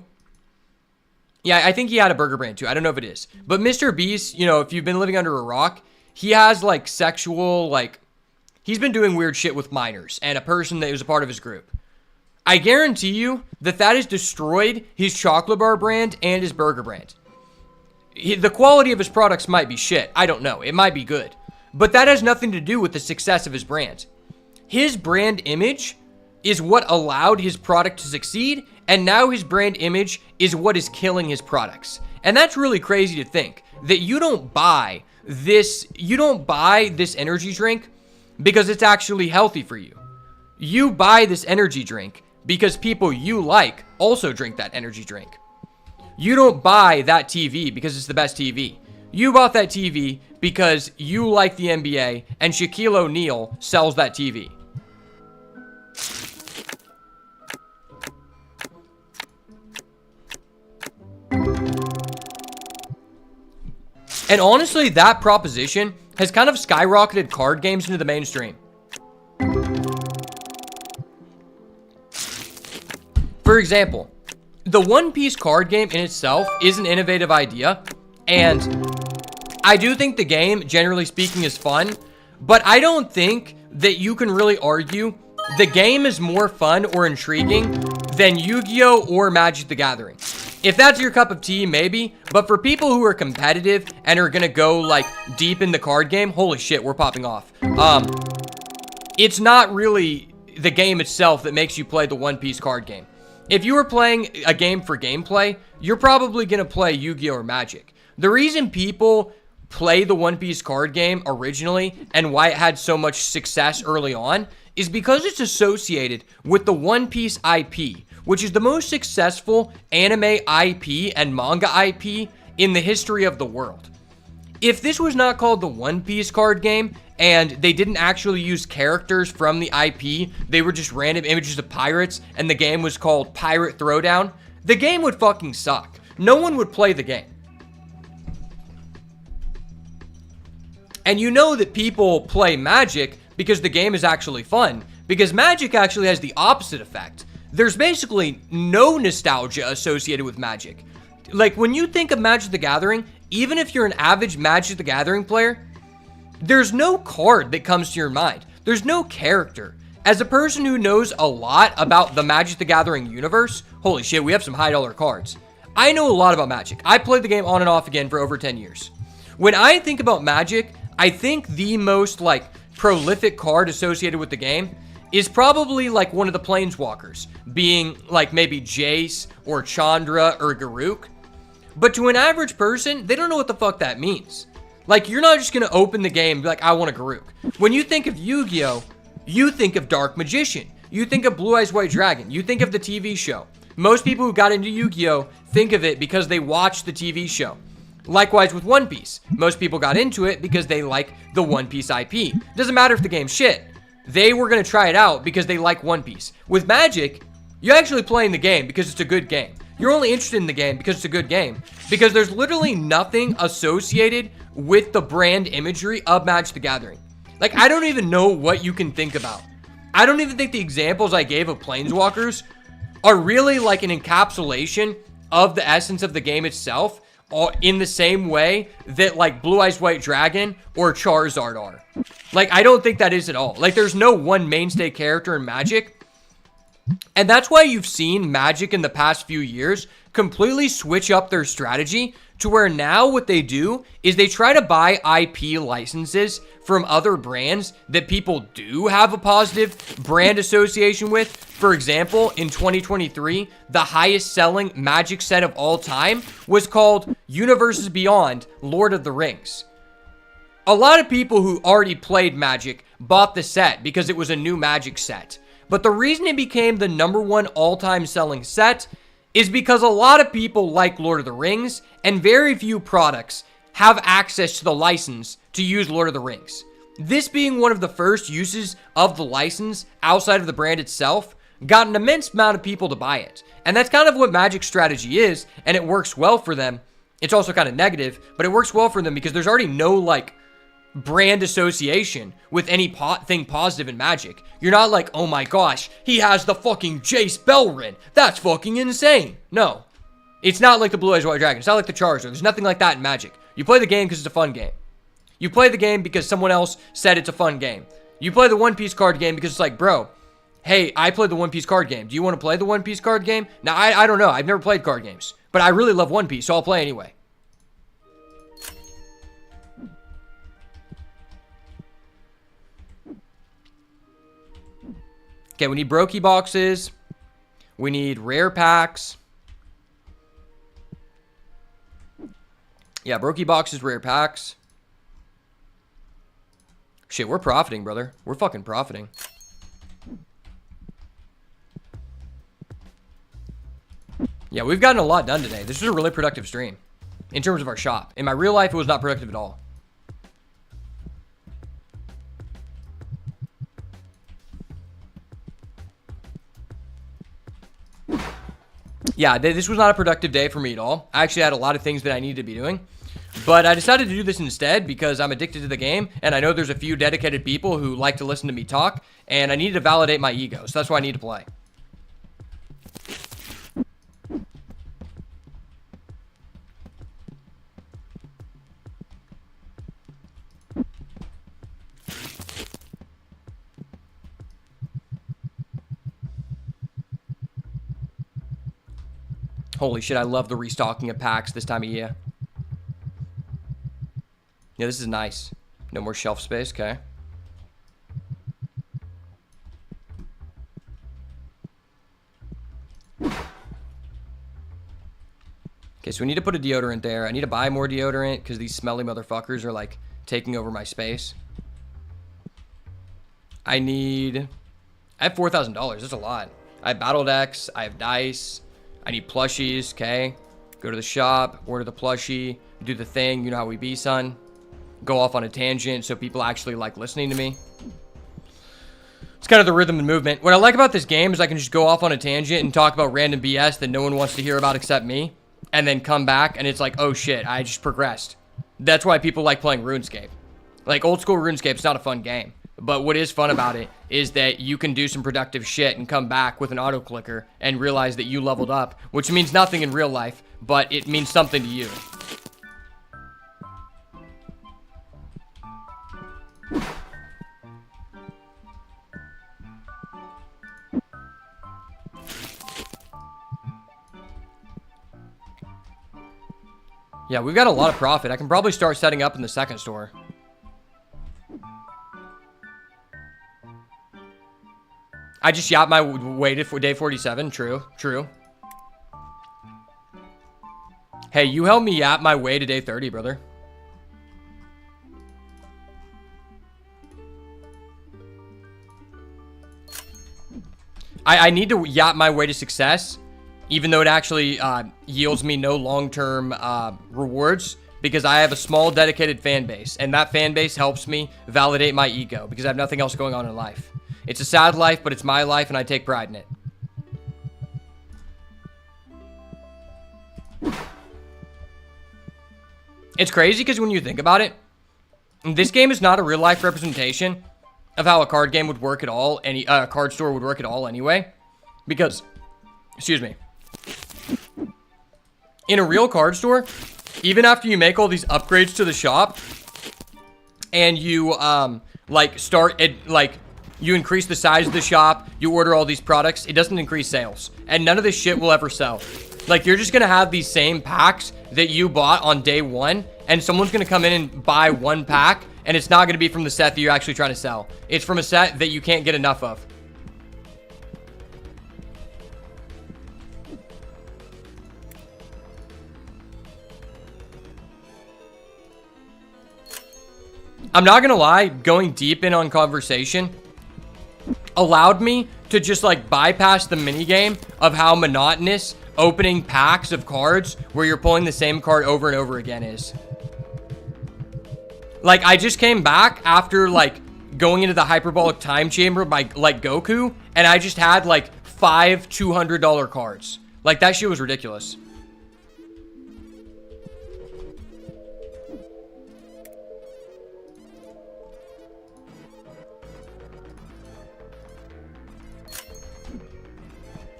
Yeah, I think he had a burger brand too. I don't know if it is. But Mr. Beast, you know, if you've been living under a rock, he has like sexual, like, he's been doing weird shit with minors and a person that was a part of his group. I guarantee you that has destroyed his chocolate bar brand and his burger brand. The quality of his products might be shit. I don't know. It might be good. But that has nothing to do with the success of his brand. His brand image is what allowed his product to succeed, and now his brand image is what is killing his products. And that's really crazy to think, that you don't buy this energy drink because it's actually healthy for you. You buy this energy drink because people you like also drink that energy drink. You don't buy that TV because it's the best TV. You bought that TV because you like the NBA and Shaquille O'Neal sells that TV. And honestly, that proposition has kind of skyrocketed card games into the mainstream. For example, the One Piece card game in itself is an innovative idea, and I do think the game, generally speaking, is fun, but I don't think that you can really argue the game is more fun or intriguing than Yu-Gi-Oh! Or Magic the Gathering. If that's your cup of tea, maybe, but for people who are competitive and are gonna go, like, deep in the card game, holy shit, we're popping off. It's not really the game itself that makes you play the One Piece card game. If you were playing a game for gameplay, you're probably going to play Yu-Gi-Oh! Or Magic. The reason people play the One Piece card game originally and why it had so much success early on is because it's associated with the One Piece IP, which is the most successful anime IP and manga IP in the history of the world. If this was not called the One Piece card game, and they didn't actually use characters from the IP, they were just random images of pirates, and the game was called Pirate Throwdown, the game would fucking suck. No one would play the game. And you know that people play Magic because the game is actually fun, because Magic actually has the opposite effect. There's basically no nostalgia associated with Magic. Like, when you think of Magic the Gathering, even if you're an average Magic the Gathering player, there's no card that comes to your mind. There's no character. As a person who knows a lot about the Magic the Gathering universe, holy shit, we have some high dollar cards. I know a lot about Magic. I played the game on and off again for over 10 years. When I think about Magic, I think the most, like, prolific card associated with the game is probably, like, one of the Planeswalkers, being, like, maybe Jace or Chandra or Garruk. But to an average person, they don't know what the fuck that means. Like, you're not just going to open the game and be like, I want a Garruk. When you think of Yu-Gi-Oh!, you think of Dark Magician. You think of Blue Eyes White Dragon. You think of the TV show. Most people who got into Yu-Gi-Oh! Think of it because they watched the TV show. Likewise with One Piece. Most people got into it because they like the One Piece IP. Doesn't matter if the game's shit. They were going to try it out because they like One Piece. With Magic, you're actually playing the game because it's a good game. You're only interested in the game because it's a good game. Because there's literally nothing associated with the brand imagery of Magic the Gathering. Like, I don't even know what you can think about. I don't even think the examples I gave of Planeswalkers are really like an encapsulation of the essence of the game itself, in the same way that like Blue Eyes White Dragon or Charizard are. Like, I don't think that is at all. Like, there's no one mainstay character in Magic. And that's why you've seen Magic in the past few years completely switch up their strategy to where now what they do is they try to buy IP licenses from other brands that people do have a positive brand association with. For example, in 2023, the highest selling Magic set of all time was called Universes Beyond Lord of the Rings. A lot of people who already played Magic bought the set because it was a new Magic set. But the reason it became the #1 all-time selling set is because a lot of people like Lord of the Rings, and very few products have access to the license to use Lord of the Rings. This being one of the first uses of the license outside of the brand itself, got an immense amount of people to buy it. And that's kind of what Magic's strategy is, and it works well for them. It's also kind of negative, but it works well for them because there's already no, like, brand association with anything positive in Magic. You're not like, oh my gosh, he has the fucking Jace Belrin. That's fucking insane. No. It's not like the Blue Eyes White Dragon. It's not like the Charizard. There's nothing like that in Magic. You play the game because it's a fun game. You play the game because someone else said it's a fun game. You play the One Piece card game because it's like, bro, hey, I played the One Piece card game. Do you want to play the One Piece card game? Now, I don't know. I've never played card games. But I really love One Piece, so I'll play anyway. Okay, we need Brokey boxes. We need rare packs. Yeah, Brokey boxes, rare packs. Shit, we're profiting, brother. We're fucking profiting. Yeah, we've gotten a lot done today. This was a really productive stream in terms of our shop. In my real life, it was not productive at all. Yeah, this was not a productive day for me at all. I actually had a lot of things that I needed to be doing. But I decided to do this instead because I'm addicted to the game. And I know there's a few dedicated people who like to listen to me talk. And I needed to validate my ego. So that's why I need to play. Holy shit, I love the restocking of packs this time of year. Yeah, this is nice. No more shelf space, okay. Okay, so we need to put a deodorant there. I need to buy more deodorant because these smelly motherfuckers are like taking over my space. I have $4,000, that's a lot. I have battle decks, I have dice. I need plushies, okay? Go to the shop, order the plushie, do the thing, you know how we be, son. Go off on a tangent so people actually like listening to me. It's kind of the rhythm and movement. What I like about this game is I can just go off on a tangent and talk about random BS that no one wants to hear about except me. And then come back and it's like, oh shit, I just progressed. That's why people like playing RuneScape. Like, old school RuneScape is not a fun game. But what is fun about it is that you can do some productive shit and come back with an auto clicker and realize that you leveled up, which means nothing in real life, but it means something to you. Yeah, we've got a lot of profit. I can probably start setting up in the second store. I just yapped my way to day 47. True. Hey, you helped me yap my way to day 30, brother. I need to yap my way to success, even though it actually yields me no long-term rewards, because I have a small dedicated fan base, and that fan base helps me validate my ego, because I have nothing else going on in life. It's a sad life, but it's my life, and I take pride in it. It's crazy because when you think about it, this game is not a real-life representation of how a card game would work at all, a card store would work at all anyway. Because, excuse me, in a real card store, even after you make all these upgrades to the shop and you like start it, like you increase the size of the shop, you order all these products, it doesn't increase sales, and none of this shit will ever sell. Like, you're just gonna have these same packs that you bought on day one, and someone's gonna come in and buy one pack, and it's not gonna be from the set that you're actually trying to sell. It's from a set that you can't get enough of. I'm not gonna lie, going deep in on conversation allowed me to just like bypass the minigame of how monotonous opening packs of cards where you're pulling the same card over and over again is. Like, I just came back after like going into the hyperbolic time chamber by like Goku, and I just had like 5 $200 cards. Like, that shit was ridiculous.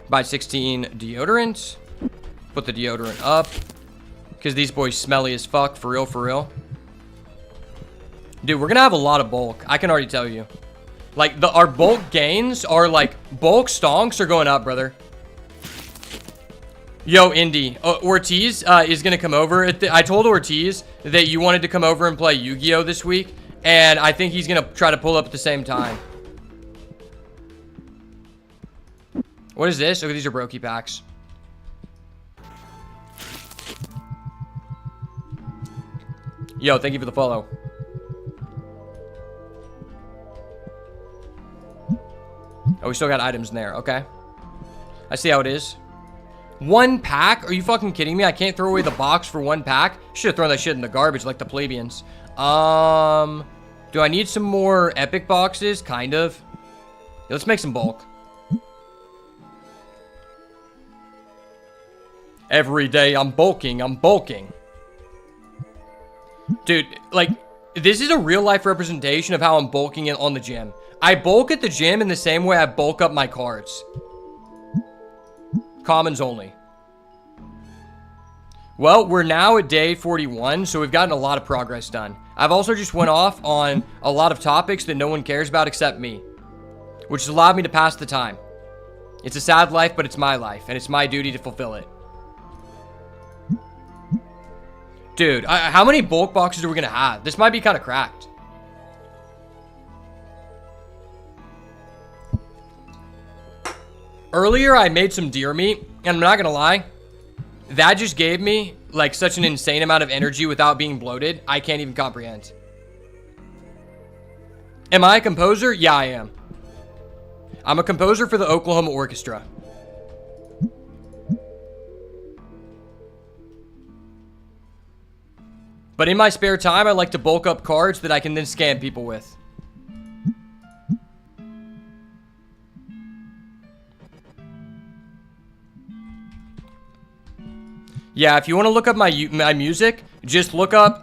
Buy 16 deodorant. Put the deodorant up. Because these boys smelly as fuck. For real, for real. Dude, we're gonna have a lot of bulk. I can already tell you. Like, our bulk gains are like... Bulk stonks are going up, brother. Yo, Indy. Ortiz is gonna come over. I told Ortiz that you wanted to come over and play Yu-Gi-Oh! This week. And I think he's gonna try to pull up at the same time. What is this? Okay, these are Brokey packs. Yo, thank you for the follow. Oh, we still got items in there. Okay. I see how it is. One pack? Are you fucking kidding me? I can't throw away the box for one pack? Should have thrown that shit in the garbage like the plebeians. Do I need some more epic boxes? Kind of. Yeah, let's make some bulk. Every day I'm bulking, I'm bulking. Dude, like, this is a real life representation of how I'm bulking on the gym. I bulk at the gym in the same way I bulk up my cards. Commons only. Well, we're now at day 41, so we've gotten a lot of progress done. I've also just went off on a lot of topics that no one cares about except me, which has allowed me to pass the time. It's a sad life, but it's my life, and it's my duty to fulfill it. Dude, how many bulk boxes are we gonna have? This might be kind of cracked. Earlier, I made some deer meat, and I'm not gonna lie, that just gave me like such an insane amount of energy without being bloated. I can't even comprehend. Am I a composer? Yeah, I am. I'm a composer for the Oklahoma Orchestra. But in my spare time, I like to bulk up cards that I can then scam people with. Yeah, if you want to look up my music, just look up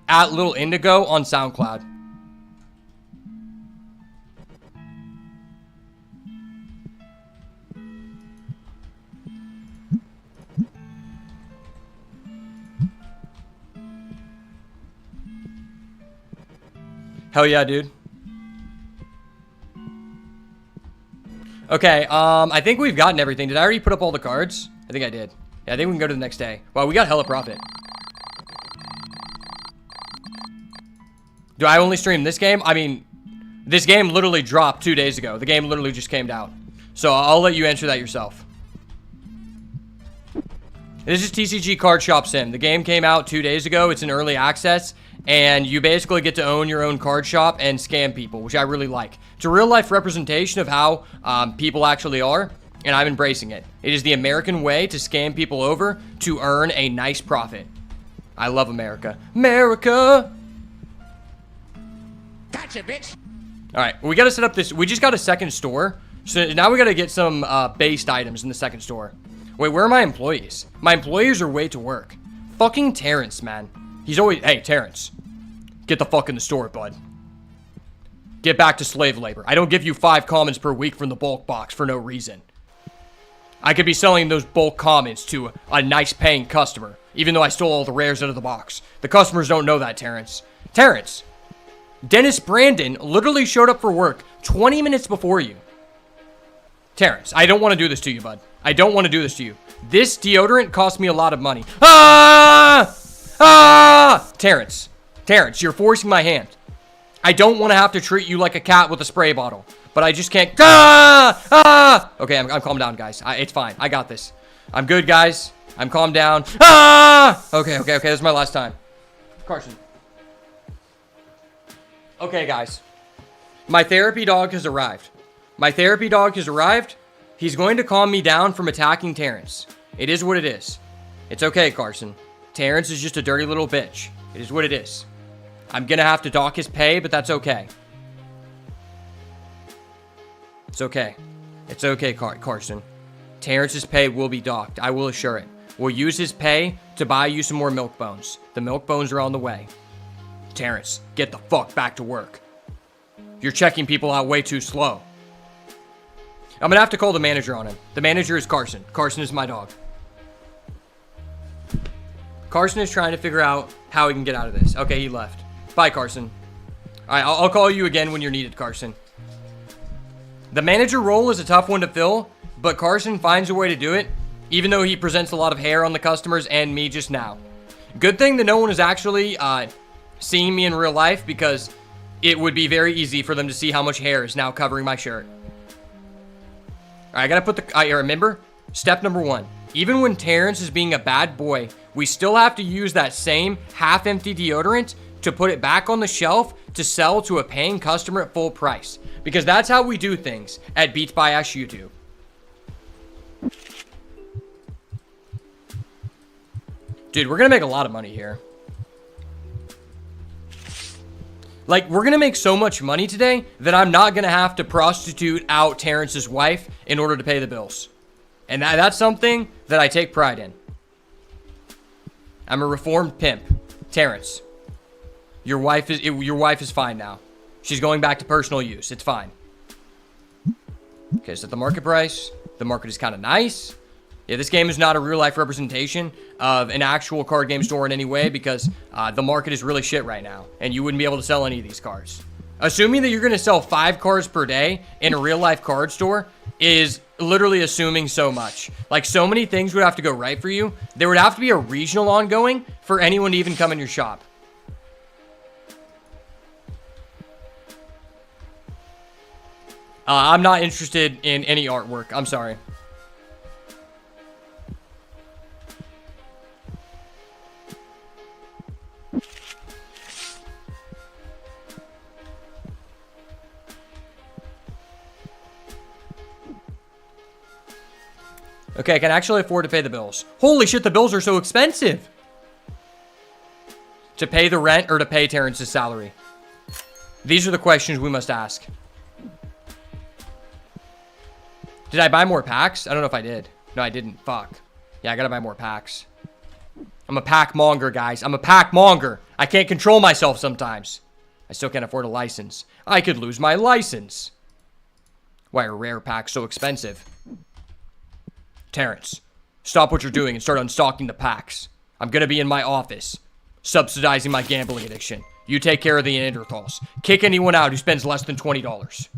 at Little Indigo on SoundCloud. Hell yeah, dude. Okay, I think we've gotten everything. Did I already put up all the cards? I think I did. Yeah, I think we can go to the next day. Wow, we got hella profit. Do I only stream this game? I mean, this game literally dropped 2 days ago. The game literally just came out. So I'll let you answer that yourself. This is TCG Card Shop Sim. The game came out 2 days ago. It's in early access. And you basically get to own your own card shop and scam people, which I really like. It's a real life representation of how people actually are, and I'm embracing it. It is the American way to scam people over to earn a nice profit. I love America. America! Gotcha, bitch. All right, we got to set up this. We just got a second store. So now we got to get some based items in the second store. Wait, where are my employees? My employees are way to work. Fucking Terrence, man. He's always... Hey, Terrence. Get the fuck in the store, bud. Get back to slave labor. I don't give you 5 commons per week from the bulk box for no reason. I could be selling those bulk commons to a nice paying customer, even though I stole all the rares out of the box. The customers don't know that, Terrence. Terrence, Dennis Brandon literally showed up for work 20 minutes before you. Terrence, I don't want to do this to you, bud. I don't want to do this to you. This deodorant cost me a lot of money. Ah! Ah! Terrence, you're forcing my hand. I don't want to have to treat you like a cat with a spray bottle, but I just can't. Ah! Ah! Okay, I'm calm down, guys. It's fine. I got this. I'm good, guys. I'm calmed down. Ah! Okay. This is my last time. Carson. Okay, guys. My therapy dog has arrived. He's going to calm me down from attacking Terrence. It is what it is. It's okay, Carson. Terrence is just a dirty little bitch. It is what it is. I'm gonna have to dock his pay, but that's okay. It's okay. It's okay, Carson. Terrence's pay will be docked. I will assure it. We'll use his pay to buy you some more milk bones. The milk bones are on the way. Terrence, get the fuck back to work. You're checking people out way too slow. I'm gonna have to call the manager on him. The manager is Carson. Carson is my dog. Carson is trying to figure out how he can get out of this. Okay, he left. Bye, Carson. All right, I'll call you again when you're needed, Carson. The manager role is a tough one to fill, but Carson finds a way to do it, even though he presents a lot of hair on the customers and me just now. Good thing that no one is actually seeing me in real life, because it would be very easy for them to see how much hair is now covering my shirt. All right, I gotta put the... remember, step number 1. Even when Terrence is being a bad boy, we still have to use that same half-empty deodorant to put it back on the shelf to sell to a paying customer at full price. Because that's how we do things at Beats by Ash YouTube. Dude, we're gonna make a lot of money here. Like, we're gonna make so much money today that I'm not gonna have to prostitute out Terrence's wife in order to pay the bills. And that's something that I take pride in. I'm a reformed pimp. Terrence, your wife is fine now. She's going back to personal use. It's fine. Okay, so the market price. The market is kind of nice. Yeah, this game is not a real-life representation of an actual card game store in any way, because the market is really shit right now, and you wouldn't be able to sell any of these cards. Assuming that you're going to sell 5 cards per day in a real-life card store is literally assuming so much. Like, so many things would have to go right for you. There would have to be a regional ongoing for anyone to even come in your shop. I'm not interested in any artwork. I'm sorry. Okay, I can actually afford to pay the bills. Holy shit, the bills are so expensive. To pay the rent or to pay Terrence's salary? These are the questions we must ask. Did I buy more packs? I don't know if I did. No, I didn't. Fuck. Yeah, I gotta buy more packs. I'm a pack monger, guys. I'm a pack monger. I can't control myself sometimes. I still can't afford a license. I could lose my license. Why are rare packs so expensive? Terrence, stop what you're doing and start unstocking the packs. I'm gonna be in my office, subsidizing my gambling addiction. You take care of the Neanderthals. Kick anyone out who spends less than $20.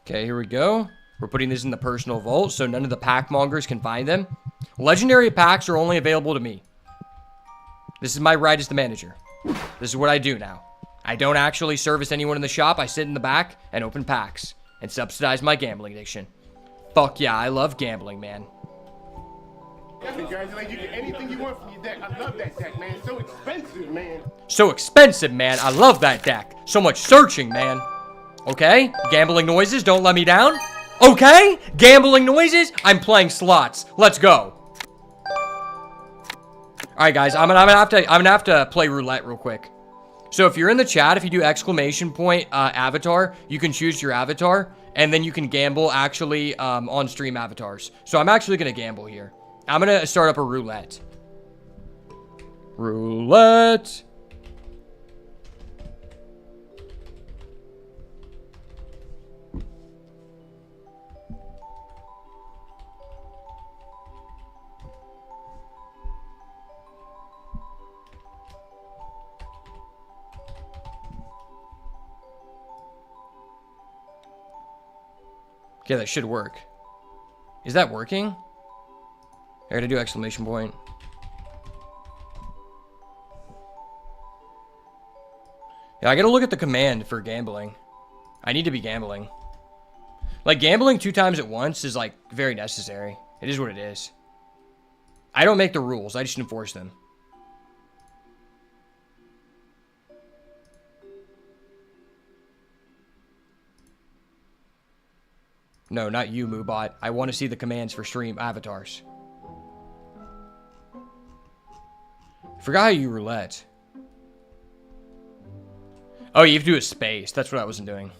Okay, here we go. We're putting this in the personal vault so none of the pack mongers can find them. Legendary packs are only available to me. This is my right as the manager. This is what I do now. I don't actually service anyone in the shop. I sit in the back and open packs and subsidize my gambling addiction. Fuck yeah, I love gambling, man. Congratulations, you get anything you want from your deck. I love that deck, man. It's so expensive, man. So expensive, man. I love that deck. So much searching, man. Okay, gambling noises, don't let me down. Okay, gambling noises, I'm playing slots. Let's go. All right, guys, I'm gonna have to play roulette real quick. So if you're in the chat, if you do exclamation point avatar, you can choose your avatar, and then you can gamble actually on stream avatars. So I'm actually gonna gamble here. I'm gonna start up a roulette. Roulette. Okay, that should work. Is that working? I gotta do exclamation point. Yeah, I gotta look at the command for gambling. I need to be gambling. Like, gambling 2 times at once is, like, very necessary. It is what it is. I don't make the rules. I just enforce them. No, not you, Moobot. I want to see the commands for stream avatars. Forgot how you roulette. Oh, you have to do a space. That's what I wasn't doing.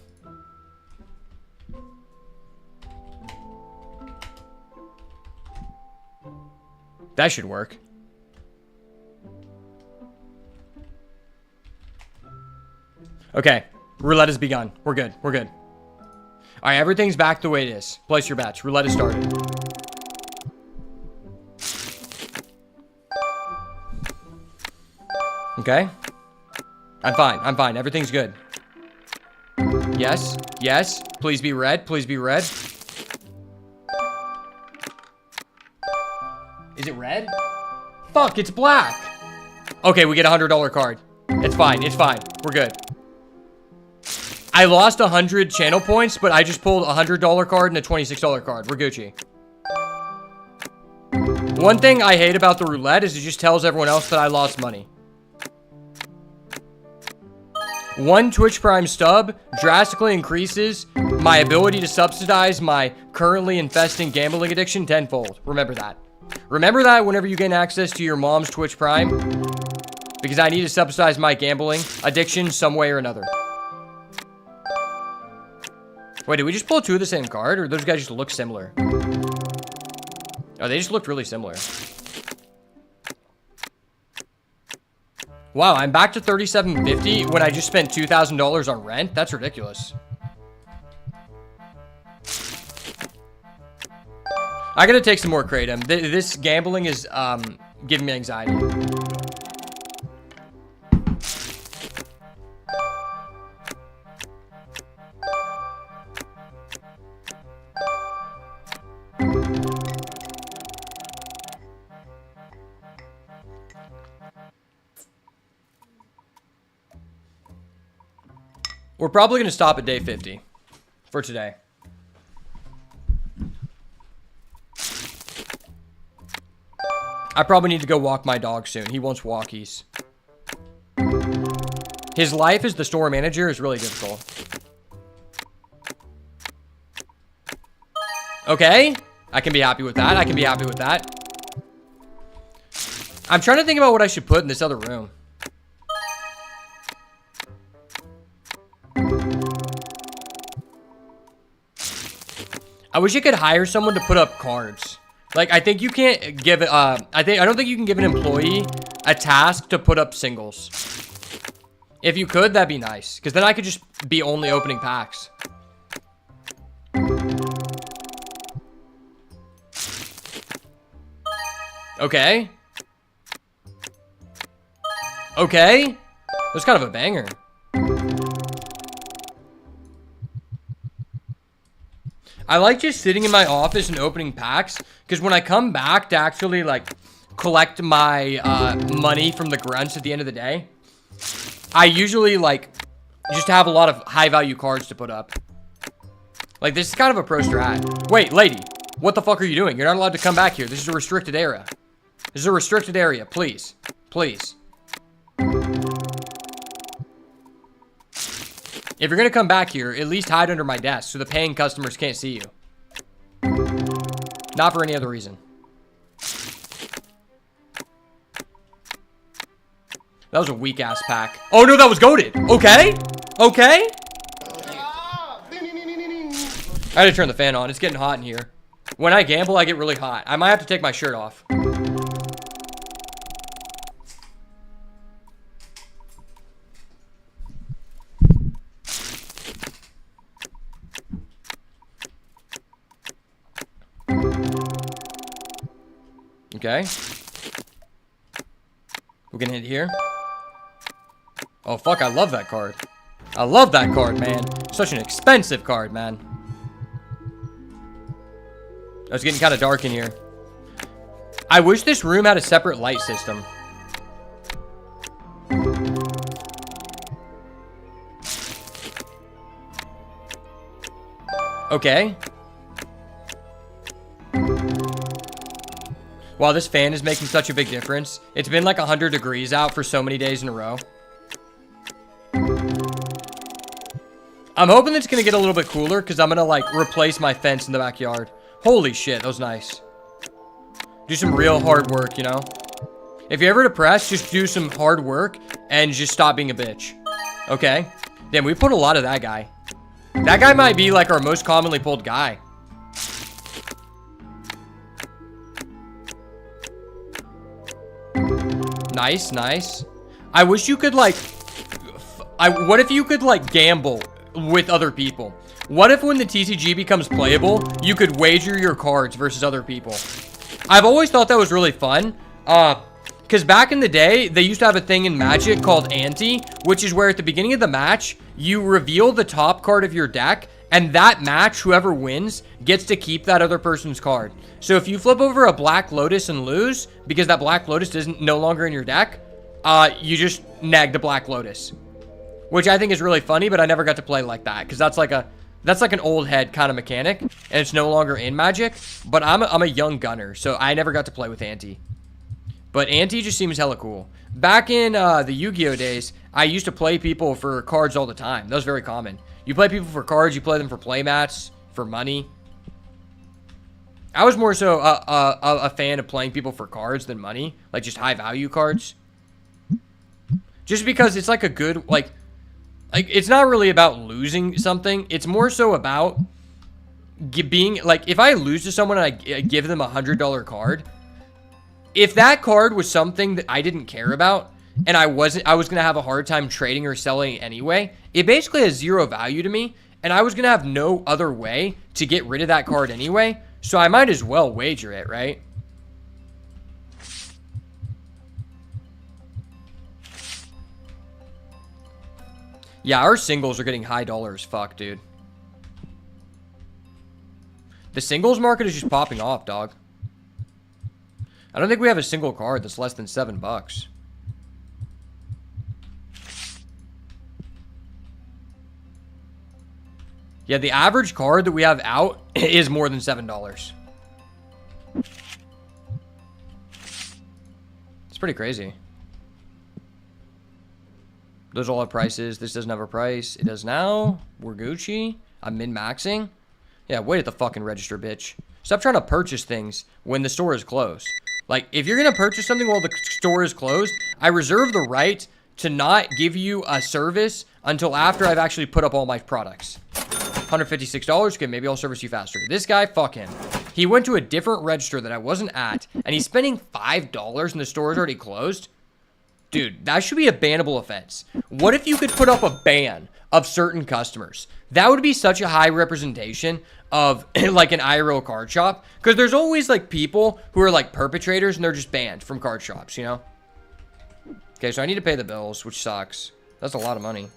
That should work. Okay. Roulette has begun. We're good. We're good. Alright, everything's back the way it is. Place your bets. Roulette has started. Okay. I'm fine. I'm fine. Everything's good. Yes. Yes. Please be red. Please be red. Is it red? Fuck, it's black. Okay, we get a $100 card. It's fine. It's fine. We're good. I lost 100 channel points, but I just pulled a $100 card and a $26 card. We're Gucci. One thing I hate about the roulette is it just tells everyone else that I lost money. 1 Twitch Prime stub drastically increases my ability to subsidize my currently infesting gambling addiction tenfold. Remember that. Remember that whenever you gain access to your mom's Twitch Prime. Because I need to subsidize my gambling addiction some way or another. Wait, did we just pull 2 of the same card? Or those guys just look similar? Oh, they just looked really similar. Wow, I'm back to $37.50 when I just spent $2,000 on rent? That's ridiculous. I gotta take some more Kratom. This gambling is giving me anxiety. We're probably going to stop at day 50 for today. I probably need to go walk my dog soon. He wants walkies. His life as the store manager is really difficult. Okay. I can be happy with that. I can be happy with that. I'm trying to think about what I should put in this other room. I wish you could hire someone to put up cards. Like, I think you can't give it, I don't think you can give an employee a task to put up singles. If you could, that'd be nice. Because then I could just be only opening packs. Okay. Okay. That's kind of a banger. I like just sitting in my office and opening packs, because when I come back to actually, like, collect my money from the grunts at the end of the day, I usually, like, just have a lot of high-value cards to put up. Like, this is kind of a pro strat. Wait, lady, what the fuck are you doing? You're not allowed to come back here. This is a restricted area. This is a restricted area. Please. Please. If you're going to come back here, at least hide under my desk so the paying customers can't see you. Not for any other reason. That was a weak-ass pack. Oh, no, that was goated. Okay. Okay. I had to turn the fan on. It's getting hot in here. When I gamble, I get really hot. I might have to take my shirt off. Okay. We can hit here. Oh, fuck, I love that card. I love that card, man. Such an expensive card, man. It's getting kind of dark in here. I wish this room had a separate light system. Okay. Wow, this fan is making such a big difference. It's been like 100 degrees out for so many days in a row. I'm hoping it's gonna get a little bit cooler because I'm gonna like replace my fence in the backyard. Holy shit, that was nice. Do some real hard work, you know? If you're ever depressed, just do some hard work and just stop being a bitch. Okay? Damn, we put a lot of that guy. That guy might be like our most commonly pulled guy. Nice, nice. I wish you could like... what if you could like gamble with other people? What if when the TCG becomes playable, you could wager your cards versus other people? I've always thought that was really fun. Because back in the day, they used to have a thing in Magic called Ante, which is where at the beginning of the match, you reveal the top card of your deck, and that match, whoever wins, gets to keep that other person's card. So if you flip over a Black Lotus and lose, because that Black Lotus isn't no longer in your deck, you just nag the Black Lotus. Which I think is really funny, but I never got to play like that, because that's like an old head kind of mechanic, and it's no longer in Magic. But I'm a young gunner, so I never got to play with Ante. But Ante just seems hella cool. Back in the Yu-Gi-Oh days, I used to play people for cards all the time. That was very common. You play people for cards, you play them for playmats, for money. I was more so a fan of playing people for cards than money, like just high value cards. Just because it's like a good like it's not really about losing something. It's more so about being like, if I lose to someone and I give them $100 card, if that card was something that I didn't care about and I was gonna have a hard time trading or selling anyway, it basically has zero value to me, and I was gonna have no other way to get rid of that card anyway, so I might as well wager it, right? Yeah, our singles are getting high dollar as fuck, dude. The singles market is just popping off, dog. I don't think we have a single card that's less than $7. Yeah, the average card that we have out is more than $7. It's pretty crazy. Those all have prices. This doesn't have a price. It does now. We're Gucci. I'm min-maxing. Yeah, wait at the fucking register, bitch. Stop trying to purchase things when the store is closed. Like, if you're going to purchase something while the store is closed, I reserve the right to not give you a service until after I've actually put up all my products. $156. Okay, maybe I'll service you faster. This guy, fuck him. He went to a different register that I wasn't at, and he's spending $5 and the store is already closed. Dude, that should be a bannable offense. What if you could put up a ban of certain customers? That would be such a high representation of like an IRL card shop. Because there's always like people who are like perpetrators and they're just banned from card shops, you know? Okay, so I need to pay the bills, which sucks. That's a lot of money.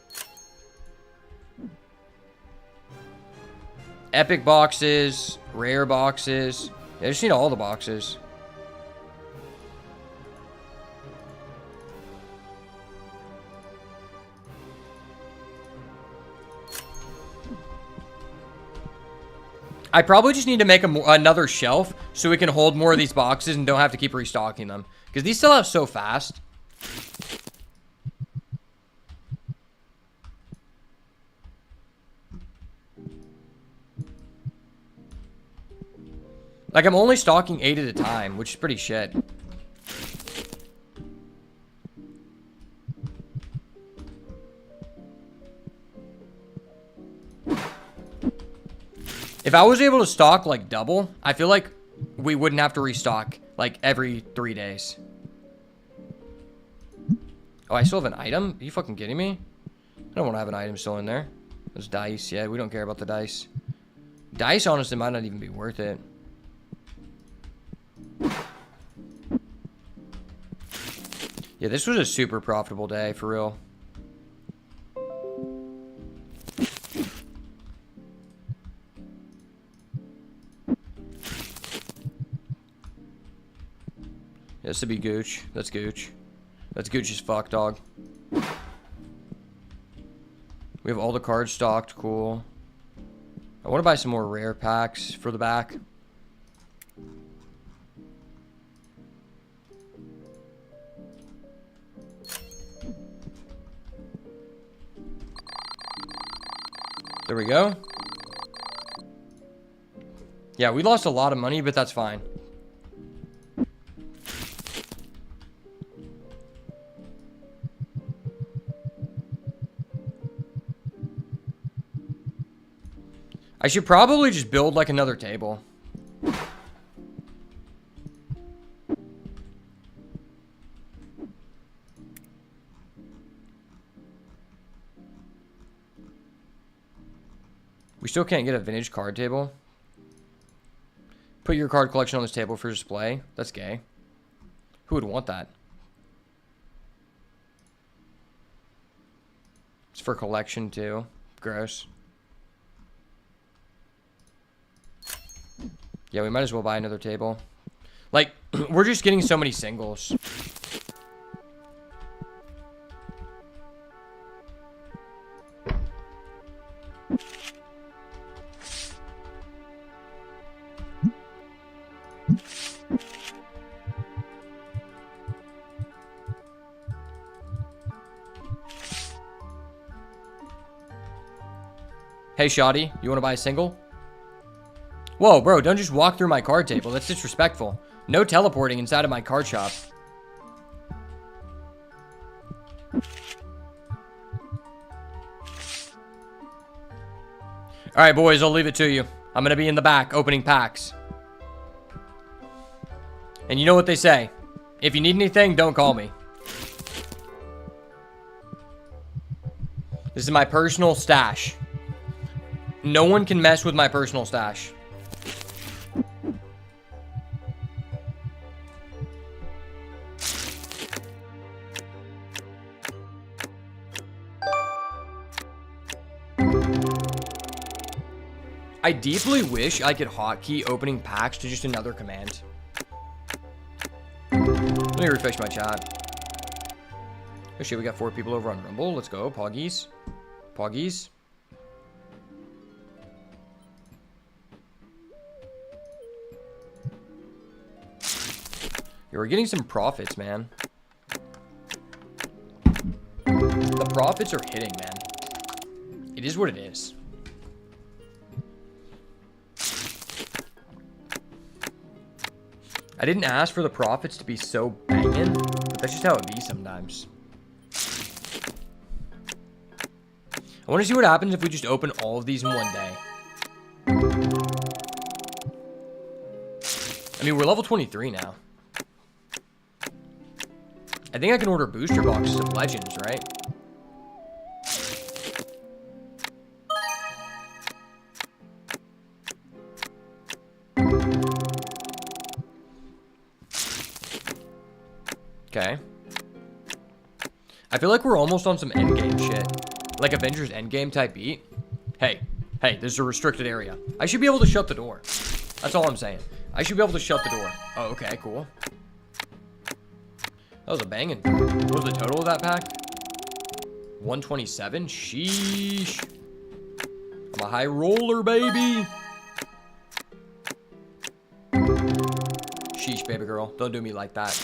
Epic boxes, rare boxes. Yeah, I just need all the boxes. I probably just need to make another shelf so we can hold more of these boxes and don't have to keep restocking them. Because these sell out so fast. Like, I'm only stocking 8 at a time, which is pretty shit. If I was able to stock, like, double, I feel like we wouldn't have to restock, like, every 3 days. Oh, I still have an item? Are you fucking kidding me? I don't want to have an item still in there. Those dice. Yeah, we don't care about the dice. Dice, honestly, might not even be worth it. Yeah, this was a super profitable day, for real. This would be gooch. That's gooch. That's gooch as fuck, dog. We have all the cards stocked. Cool. I want to buy some more rare packs for the back. There we go. Yeah, we lost a lot of money, but that's fine. I should probably just build like another table. We still can't get a vintage card table. Put your card collection on this table for display. That's gay. Who would want that? It's for collection too. Gross. Yeah, we might as well buy another table. Like, we're just getting so many singles. Hey, Shoddy, you want to buy a single? Whoa, bro, don't just walk through my card table. That's disrespectful. No teleporting inside of my card shop. Alright, boys, I'll leave it to you. I'm going to be in the back opening packs. And you know what they say. If you need anything, don't call me. This is my personal stash. No one can mess with my personal stash. I deeply wish I could hotkey opening packs to just another command. Let me refresh my chat. Oh shit, we got 4 people over on Rumble. Let's go, Poggies. Poggies. Yeah, we're getting some profits, man. The profits are hitting, man. It is what it is. I didn't ask for the profits to be so banging, but that's just how it be sometimes. I want to see what happens if we just open all of these in one day. I mean, we're level 23 now. I think I can order booster boxes of Legends, right? Okay. I feel like we're almost on some endgame shit. Like Avengers Endgame type beat. Hey, this is a restricted area. I should be able to shut the door. That's all I'm saying. I should be able to shut the door. Oh, okay, cool. That was a banging. What was the total of that pack? 127? Sheesh. I'm a high roller, baby. Sheesh, baby girl. Don't do me like that.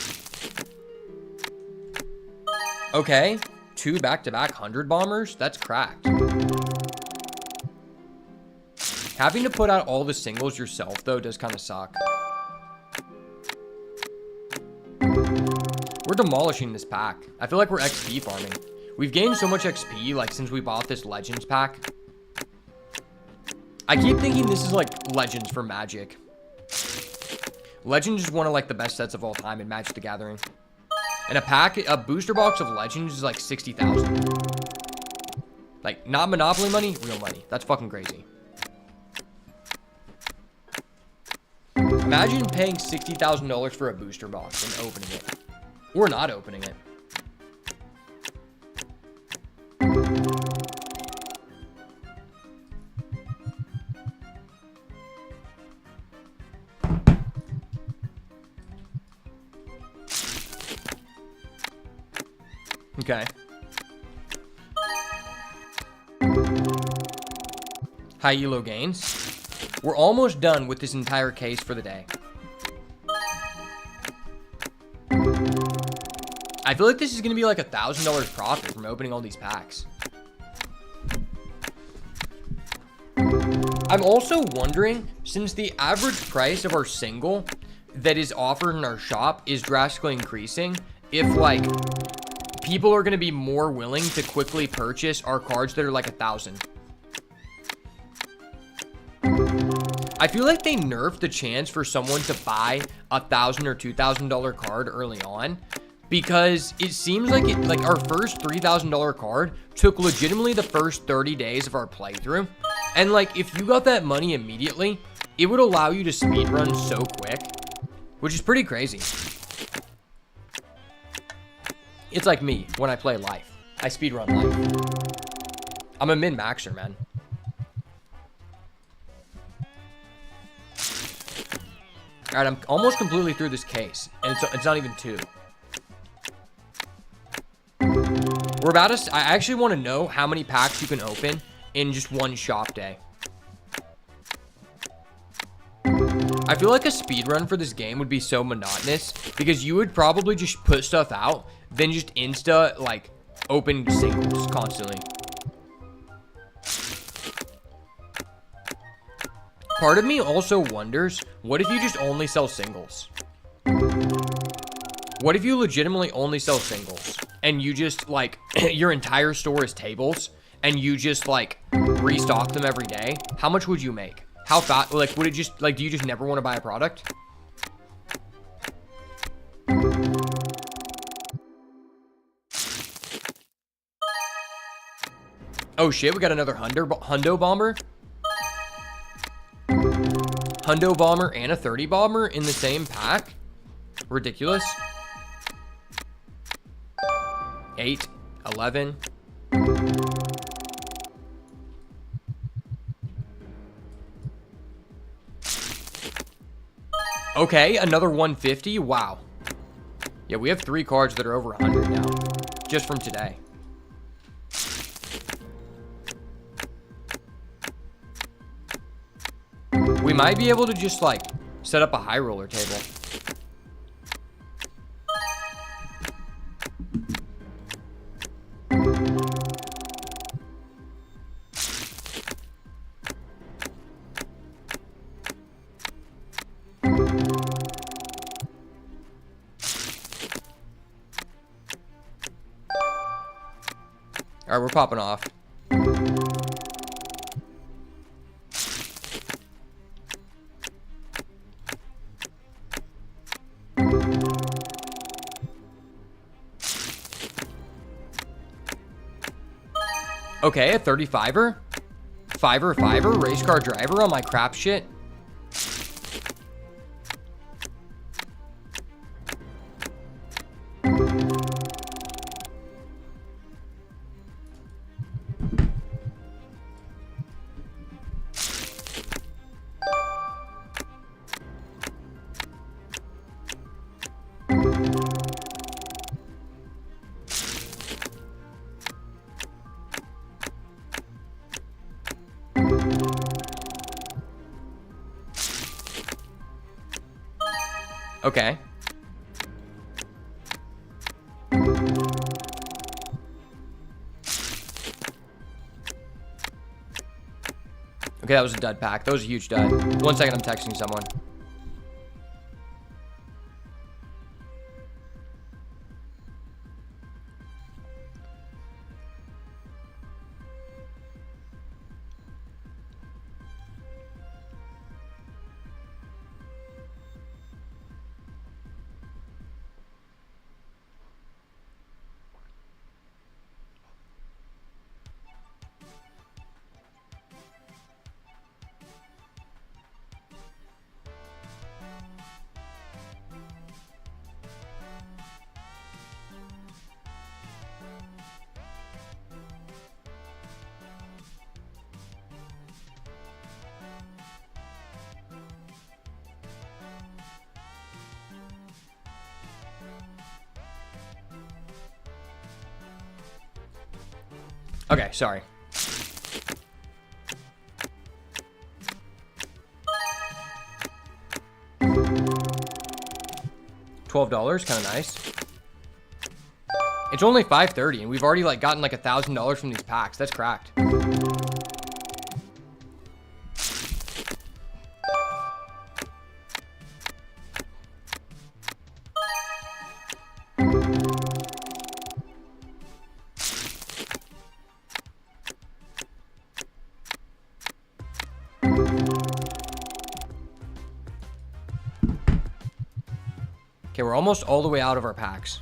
Okay. 2 back-to-back 100 bombers? That's cracked. Having to put out all the singles yourself, though, does kind of suck. We're demolishing this pack. I feel like we're XP farming. We've gained so much XP, like, since we bought this Legends pack. I keep thinking this is, like, Legends for Magic. Legends is one of, like, the best sets of all time in Magic the Gathering. And a booster box of Legends is, like, 60,000. Like, not Monopoly money, real money. That's fucking crazy. Imagine paying $60,000 for a booster box and opening it. Or not opening it. Okay. High elo gains. We're almost done with this entire case for the day. I feel like this is going to be like $1,000 profit from opening all these packs. I'm also wondering, since the average price of our single that is offered in our shop is drastically increasing, if like people are going to be more willing to quickly purchase our cards that are like 1,000. I feel like they nerfed the chance for someone to buy $1,000 or $2,000 card early on, because it seems like our first $3,000 card took legitimately the first 30 days of our playthrough. And like, if you got that money immediately, it would allow you to speedrun so quick, which is pretty crazy. It's like me when I play Life. I speedrun Life. I'm a min-maxer, man. All right, I'm almost completely through this case, and it's not even 2. We're about to... I actually want to know how many packs you can open in just one shop day. I feel like a speedrun for this game would be so monotonous, because you would probably just put stuff out, then just insta, like, open singles constantly. Part of me also wonders, what if you just only sell singles? What if you legitimately only sell singles? And you just, like, your entire store is tables, and you just, like, restock them every day? How much would you make? How fast, like, would it just, like, do you just never want to buy a product? Oh shit, we got another Hundo Bomber? Hundo Bomber and a 30 Bomber in the same pack? Ridiculous. 8, 11. Okay, another 150. Wow. Yeah, we have 3 cards that are over 100 now, just from today. We might be able to just, like, set up a high roller table. All right, we're popping off. Okay, a 35er? 5er, race car driver on my crap shit. Okay. Okay, that was a dud pack. That was a huge dud. 1 second, I'm texting someone. Okay, sorry. $12, kind of nice. It's only 5:30, and we've already like gotten like $1,000 from these packs. That's cracked. Okay, we're almost all the way out of our packs.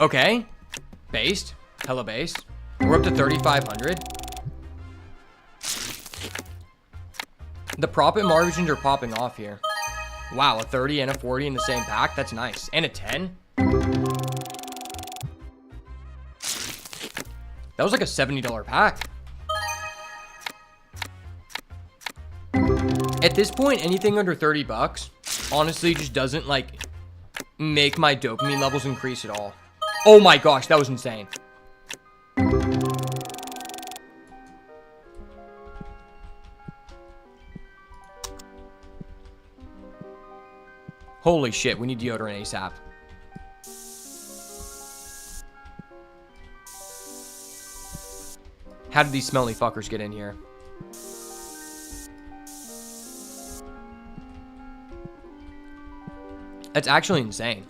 Okay, based, hella based. We're up to 3,500. The profit margins are popping off here. Wow, a 30 and a 40 in the same pack. That's nice. And a 10. That was like a $70 pack. At this point, anything under 30 bucks, honestly, just doesn't like make my dopamine levels increase at all. Oh my gosh, that was insane. Holy shit, we need deodorant ASAP. How did these smelly fuckers get in here? That's actually insane.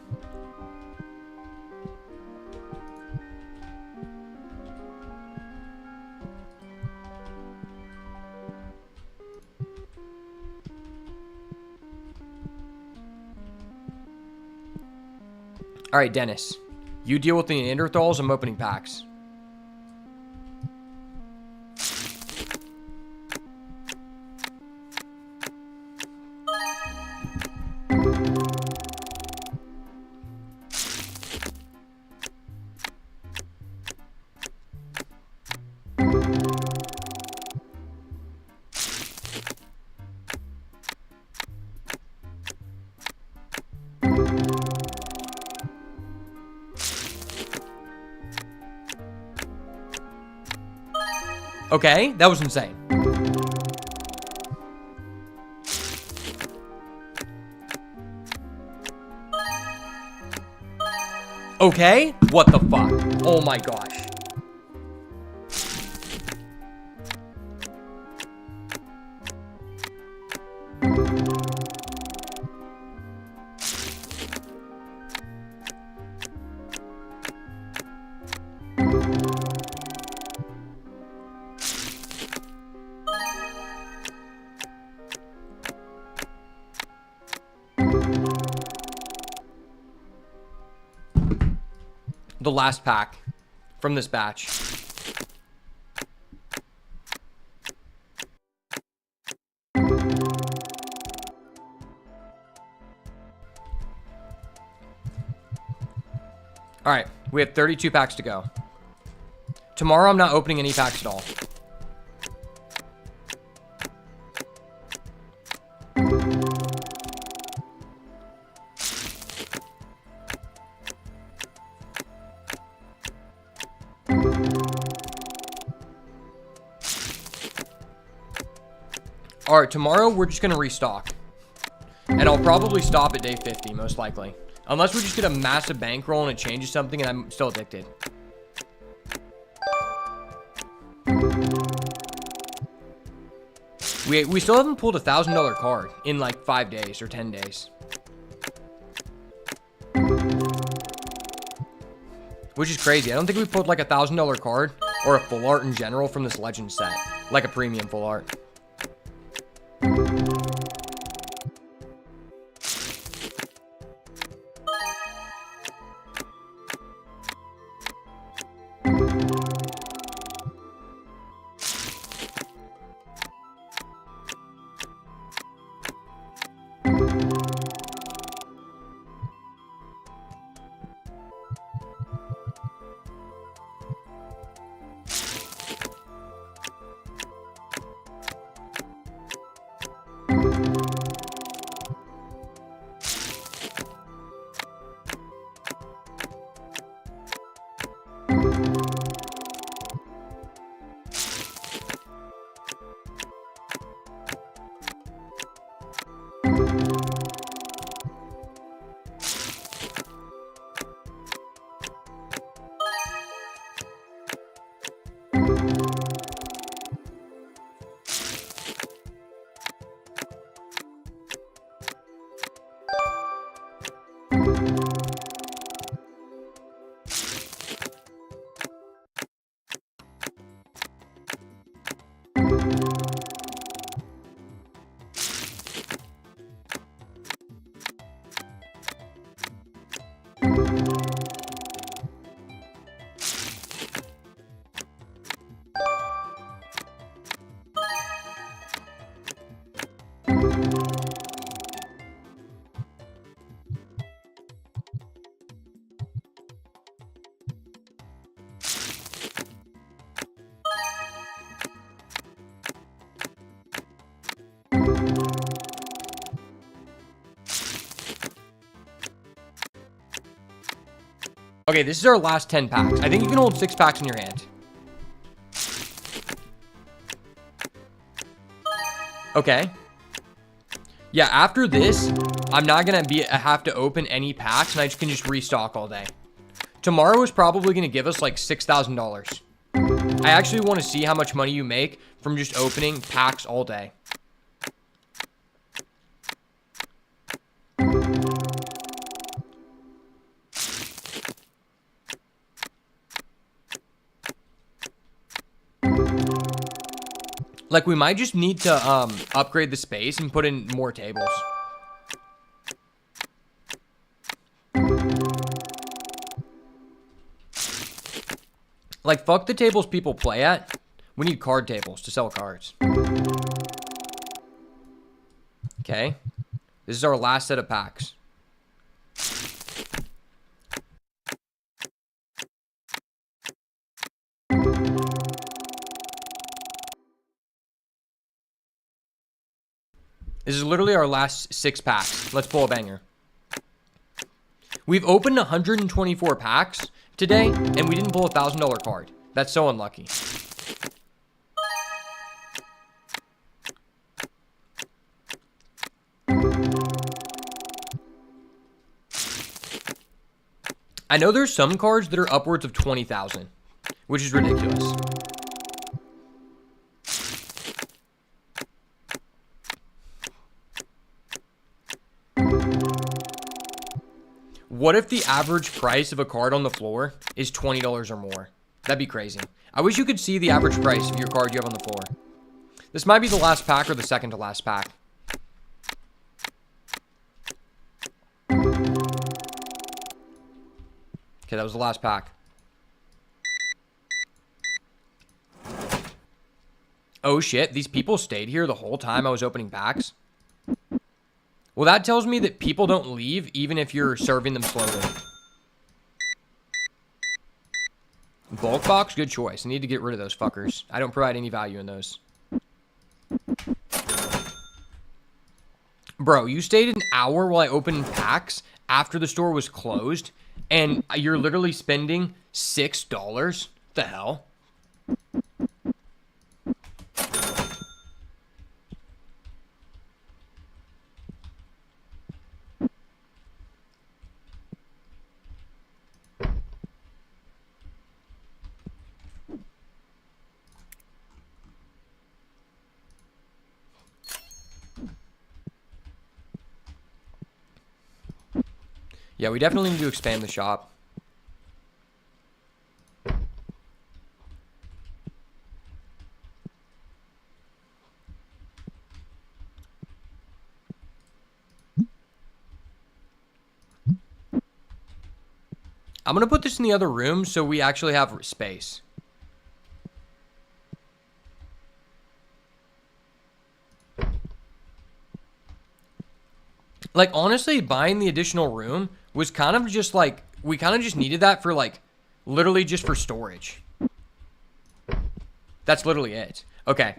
All right, Dennis, you deal with the Neanderthals. I'm opening packs. Okay, that was insane. Okay, what the fuck? Oh my gosh. The last pack from this batch. All right, we have 32 packs to go. Tomorrow, I'm not opening any packs at all. All right, tomorrow we're just gonna restock. And I'll probably stop at day 50, most likely. Unless we just get a massive bankroll and it changes something and I'm still addicted. We still haven't pulled a $1,000 card in like 5 days or 10 days. Which is crazy. I don't think we pulled like a $1,000 card or a full art in general from this legend set. Like a premium full art. Okay, this is our last 10 packs. I think you can hold 6 packs in your hand. Okay. Yeah, after this, I'm not going to have to open any packs, and I can just restock all day. Tomorrow is probably going to give us like $6,000. I actually want to see how much money you make from just opening packs all day. Like, we might just need to upgrade the space and put in more tables. Like, fuck the tables people play at. We need card tables to sell cards. Okay. This is our last set of packs. This is literally our last 6 packs. Let's pull a banger. We've opened 124 packs today, and we didn't pull a $1,000 card. That's so unlucky. I know there's some cards that are upwards of 20,000, which is ridiculous. What if the average price of a card on the floor is $20 or more? That'd be crazy. I wish you could see the average price of your card you have on the floor. This might be the last pack or the second to last pack. Okay, that was the last pack. Oh shit, these people stayed here the whole time I was opening packs? Well, that tells me that people don't leave even if you're serving them slowly. Bulk box, good choice. I need to get rid of those fuckers. I don't provide any value in those. Bro, you stayed an hour while I opened packs after the store was closed, and you're literally spending $6? The hell? Yeah, we definitely need to expand the shop. I'm going to put this in the other room so we actually have space. Like, honestly, buying the additional room was kind of just like, we kind of just needed that for like, literally just for storage. That's literally it. Okay.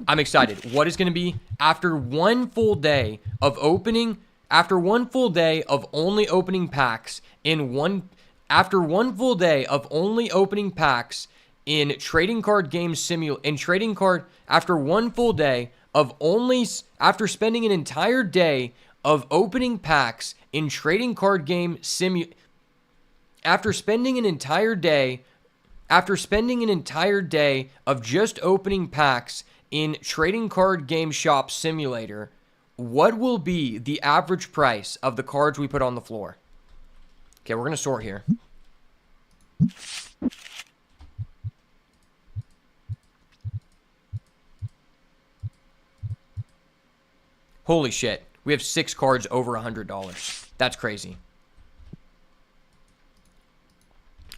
I'm excited. What is going to be after one full day of opening, after one full day of only opening packs after one full day of only opening packs in trading card game after one full day of only, after spending an entire day of opening packs in trading card game after spending an entire day of just opening packs in trading card game shop simulator, what will be the average price of the cards we put on the floor? Okay, we're going to sort here. Holy shit. We have 6 cards over $100. That's crazy.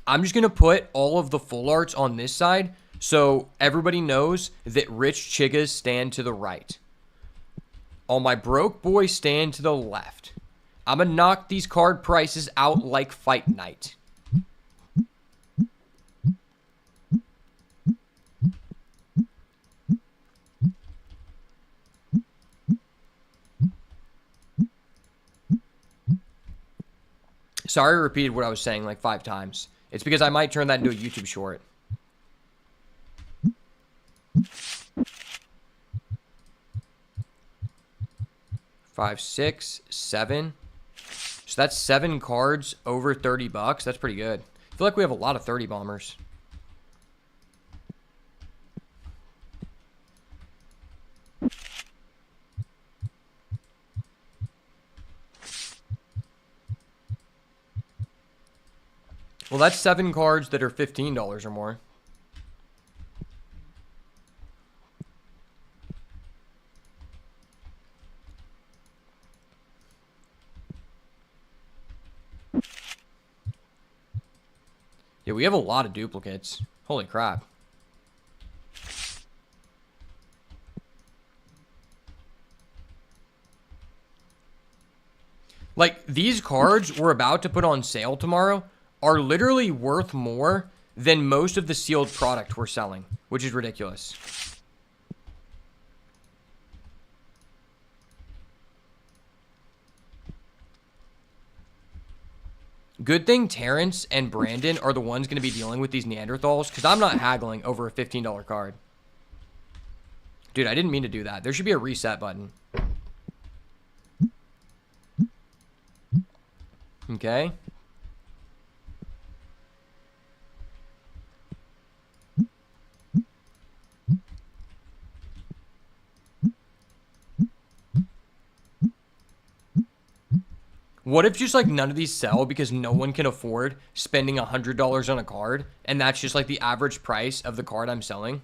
I'm just going to put all of the full arts on this side so everybody knows that rich chiggas stand to the right. All my broke boys stand to the left. I'm going to knock these card prices out like fight night. Sorry I repeated what I was saying like 5 times. It's because I might turn that into a YouTube short. Five, 6, 7. So that's 7 cards over 30 bucks. That's pretty good. I feel like we have a lot of 30 bombers. Well, that's 7 cards that are $15 or more. Yeah, we have a lot of duplicates. Holy crap. Like, these cards we're about to put on sale tomorrow are literally worth more than most of the sealed product we're selling, which is ridiculous. Good thing Terrence and Brandon are the ones going to be dealing with these Neanderthals, because I'm not haggling over a $15 card. Dude, I didn't mean to do that. There should be a reset button. Okay. What if just like none of these sell because no one can afford spending $100 on a card, and that's just like the average price of the card I'm selling?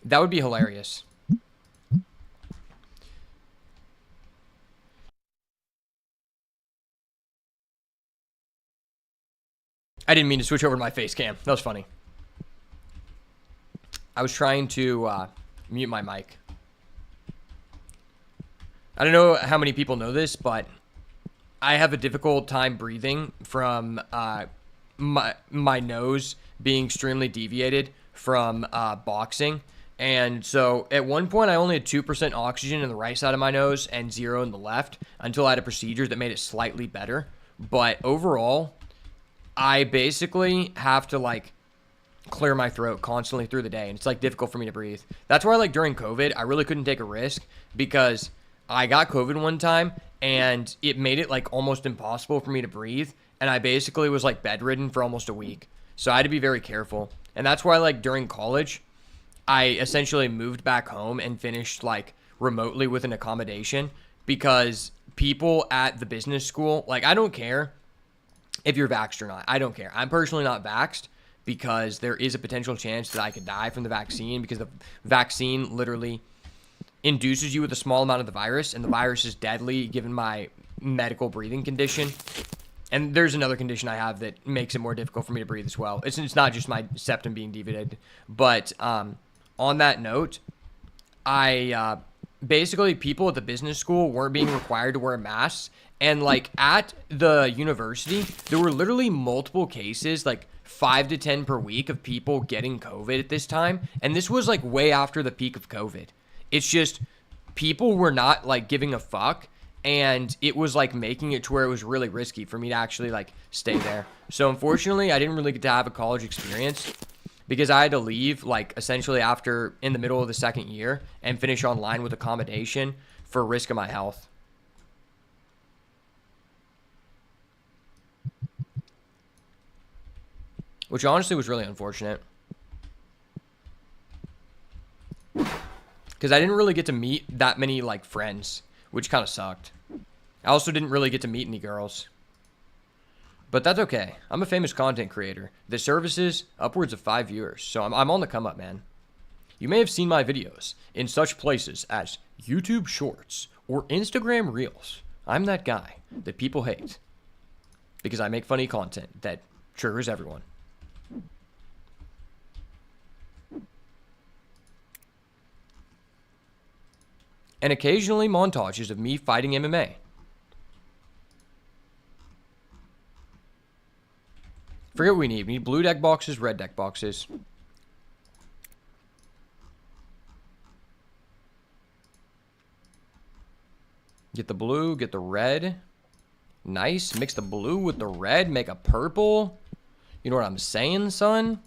That would be hilarious. I didn't mean to switch over to my face cam. That was funny. I was trying to mute my mic. I don't know how many people know this, but I have a difficult time breathing from my nose being extremely deviated from boxing. And so at one point, I only had 2% oxygen in the right side of my nose and 0 in the left until I had a procedure that made it slightly better. But overall, I basically have to like clear my throat constantly through the day, and it's like difficult for me to breathe. That's why like during COVID, I really couldn't take a risk, because I got COVID one time and it made it like almost impossible for me to breathe, and I basically was like bedridden for almost a week. So I had to be very careful. And that's why like during college, I essentially moved back home and finished like remotely with an accommodation, because people at the business school, like, I don't care if you're vaxxed or not. I don't care. I'm personally not vaxxed because there is a potential chance that I could die from the vaccine, because the vaccine literally induces you with a small amount of the virus, and the virus is deadly given my medical breathing condition. And there's another condition I have that makes it more difficult for me to breathe as well. It's not just my septum being deviated. But on that note, I basically, people at the business school weren't being required to wear masks. And like at the university, there were literally multiple cases, like 5 to 10 per week, of people getting COVID at this time. And this was like way after the peak of COVID. It's just people were not like giving a fuck. And it was like making it to where it was really risky for me to actually like stay there. So unfortunately, I didn't really get to have a college experience, because I had to leave like essentially after, in the middle of the second year, and finish online with accommodation for risk of my health. Which honestly was really unfortunate, because I didn't really get to meet that many like friends, which kind of sucked. I also didn't really get to meet any girls. But that's okay. I'm a famous content creator that services upwards of 5 viewers, so I'm on the come up, man. You may have seen my videos in such places as YouTube Shorts or Instagram Reels. I'm that guy that people hate, because I make funny content that triggers everyone. And occasionally montages of me fighting MMA. Forget what we need. We need blue deck boxes, red deck boxes. Get the blue, get the red. Nice. Mix the blue with the red. Make a purple. You know what I'm saying, son?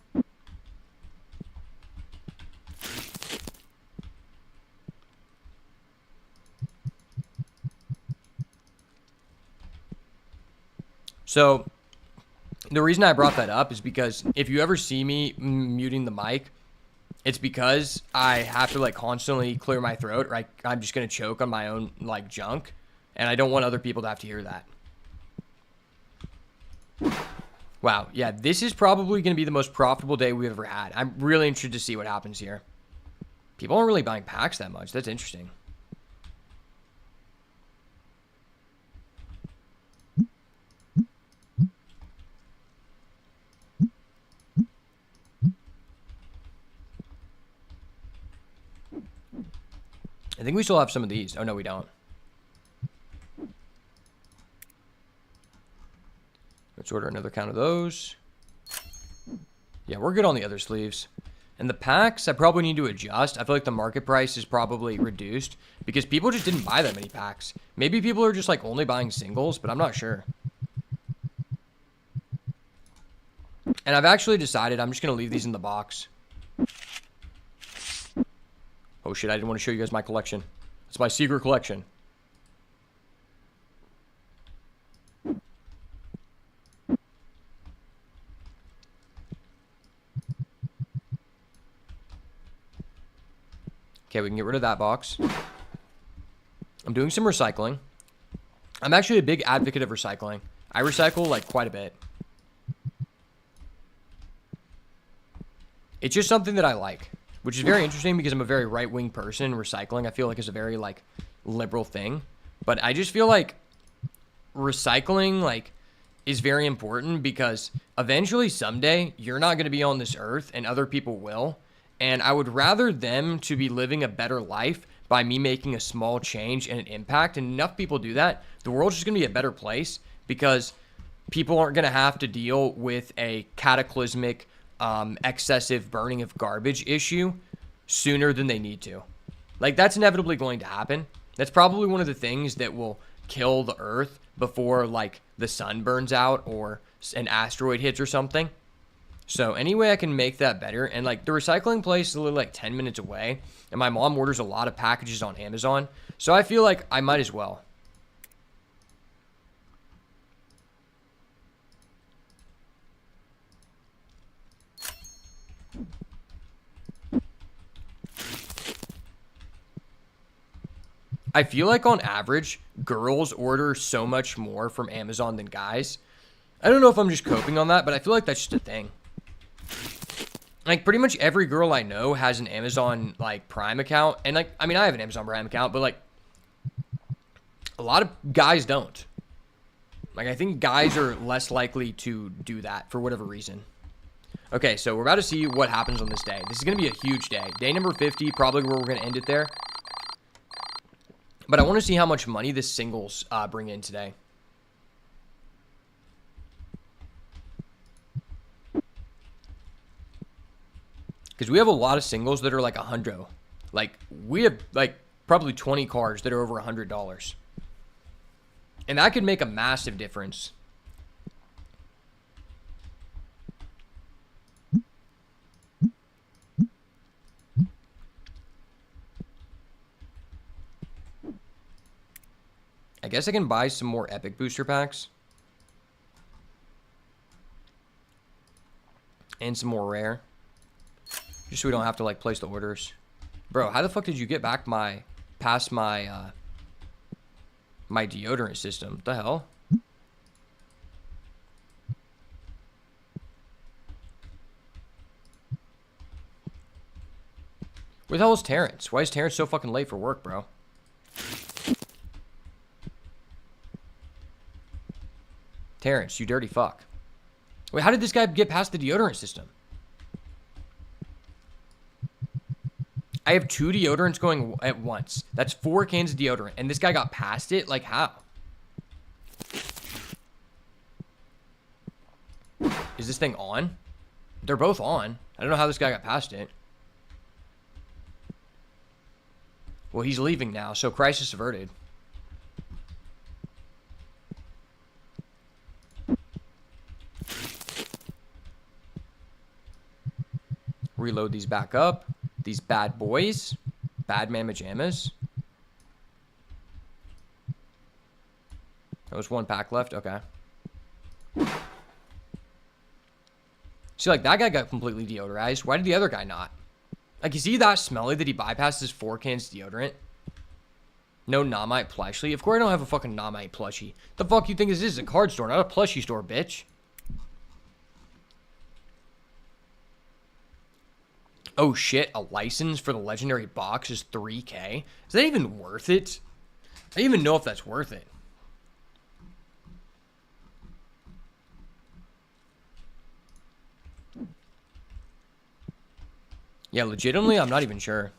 So, the reason I brought that up is because if you ever see me muting the mic, it's because I have to, like, constantly clear my throat, or I'm just going to choke on my own, like, junk. And I don't want other people to have to hear that. Wow, yeah, this is probably going to be the most profitable day we've ever had. I'm really interested to see what happens here. People aren't really buying packs that much. That's interesting. I think we still have some of these. Oh, no, we don't. Let's order another count of those. Yeah, we're good on the other sleeves. And the packs, I probably need to adjust. I feel like the market price is probably reduced because people just didn't buy that many packs. Maybe people are just, like, only buying singles, but I'm not sure. And I've actually decided I'm just going to leave these in the box. Oh, shit, I didn't want to show you guys my collection. It's my secret collection. Okay, we can get rid of that box. I'm doing some recycling. I'm actually a big advocate of recycling. I recycle, like, quite a bit. It's just something that I like, which is very interesting because I'm a very right-wing person. Recycling, I feel like, is a very, like, liberal thing. But I just feel like recycling, like, is very important because eventually, someday, you're not going to be on this earth and other people will. And I would rather them to be living a better life by me making a small change and an impact. And enough people do that, the world's just going to be a better place because people aren't going to have to deal with a cataclysmic, excessive burning of garbage issue sooner than they need to. Like, that's inevitably going to happen. That's probably one of the things that will kill the earth before, like, the sun burns out or an asteroid hits or something. So any way I can make that better, and, like, the recycling place is literally, like, 10 minutes away, and my mom orders a lot of packages on Amazon, so I feel like I might as well. I feel like on average, girls order so much more from Amazon than guys. I don't know if I'm just coping on that, but I feel like that's just a thing. Like, pretty much every girl I know has an Amazon, like, Prime account. And, like, I mean, I have an Amazon Prime account, but, like, a lot of guys don't. Like, I think guys are less likely to do that for whatever reason. Okay, so we're about to see what happens on this day. This is going to be a huge day. Day number 50, probably where we're going to end it there. But I want to see how much money this singles bring in today. Because we have a lot of singles that are like $100. Like, we have, like, probably 20 cars that are over $100. And that could make a massive difference. I guess I can buy some more epic booster packs. And some more rare. Just so we don't have to, like, place the orders. Bro, how the fuck did you get back past my my deodorant system? What the hell? Where the hell is Terrence? Why is Terrence so fucking late for work, bro? Terrence, you dirty fuck. Wait, how did this guy get past the deodorant system? I have 2 deodorants going at once. That's 4 cans of deodorant. And this guy got past it? Like, how? Is this thing on? They're both on. I don't know how this guy got past it. Well, he's leaving now, so crisis averted. Reload these back up. These bad boys. Bad man pajamas. There was one pack left. Okay. See, like, that guy got completely deodorized. Why did the other guy not? Like, is he that smelly that he bypassed his 4 cans deodorant? No Namite plushie? Of course I don't have a fucking Namite plushie. The fuck you think this is? A card store, not a plushie store, bitch. Oh shit, a license for the legendary box is 3K? Is that even worth it? I don't even know if that's worth it. Yeah, legitimately, I'm not even sure.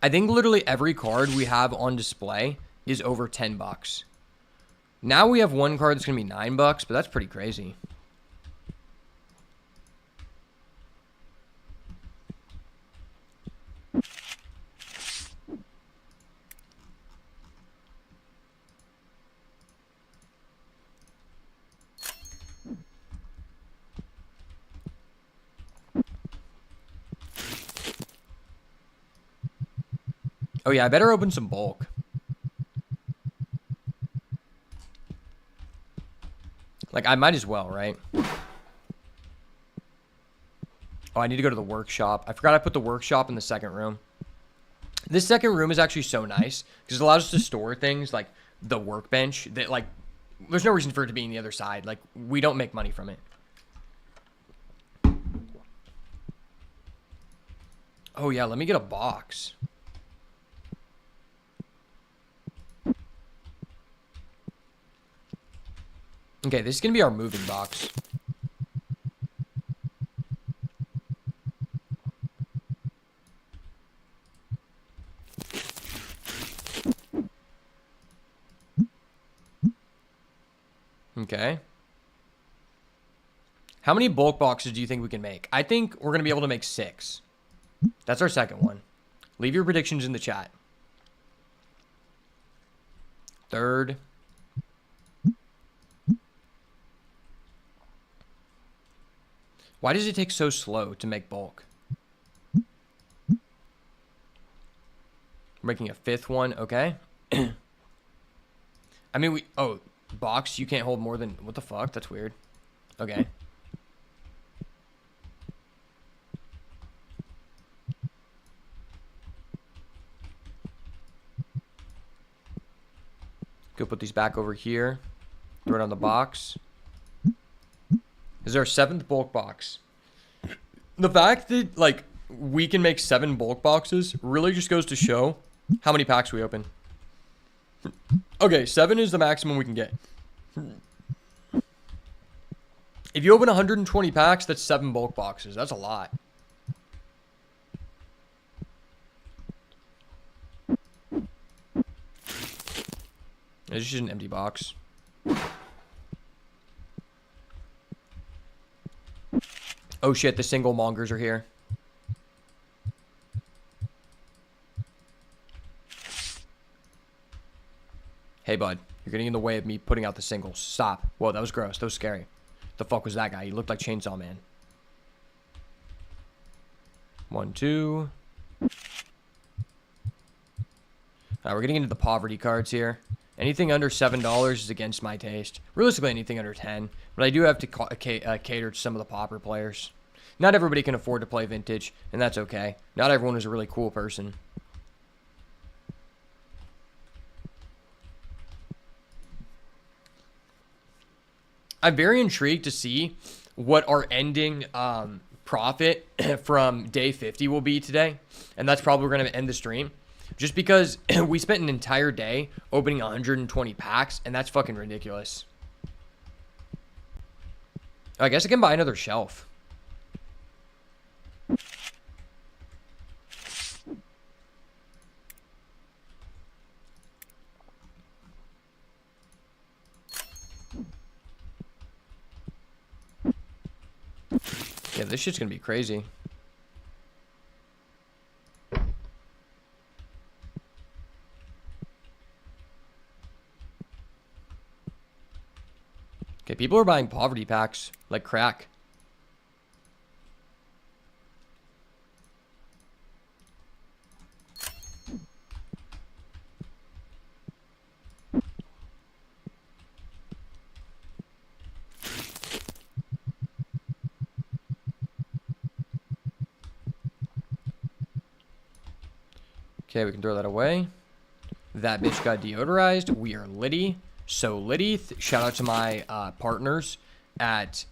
I think literally every card we have on display is over 10 bucks. Now we have one card that's going to be 9 bucks, but that's pretty crazy. Oh yeah, I better open some bulk. Like, I might as well, right? Oh, I need to go to the workshop. I forgot I put the workshop in the second room. This second room is actually so nice because it allows us to store things like the workbench that, like, there's no reason for it to be on the other side. Like, we don't make money from it. Oh yeah, let me get a box. Okay, this is going to be our moving box. Okay. How many bulk boxes do you think we can make? I think we're going to be able to make 6. That's our second one. Leave your predictions in the chat. Third. Why does it take so slow to make bulk? We're making a 5th one. Okay. I mean, oh, box, you can't hold more than... What the fuck? That's weird. Okay. Go put these back over here. Throw it on the box. This is our 7th bulk box. The fact that, like, we can make 7 bulk boxes really just goes to show how many packs we open. Okay, 7 is the maximum we can get. If you open 120 packs, that's 7 bulk boxes. That's a lot. It's just an empty box. Oh shit, the single mongers are here. Hey bud, you're getting in the way of me putting out the singles. Stop. Whoa, that was gross. That was scary. The fuck was that guy? He looked like Chainsaw Man. 1, 2. Alright, we're getting into the poverty cards here. Anything under $7 is against my taste. Realistically, anything under 10. But I do have to cater to some of the pauper players. Not everybody can afford to play vintage, and that's okay. Not everyone is a really cool person. I'm very intrigued to see what our ending profit from day 50 will be today. And that's probably going to end the stream. Just because we spent an entire day opening 120 packs, and that's fucking ridiculous. I guess I can buy another shelf. Yeah, this shit's gonna be crazy. Okay, people are buying poverty packs like crack. Okay, we can throw that away. That bitch got deodorized. We are litty. So litty. Shout out to my partners at...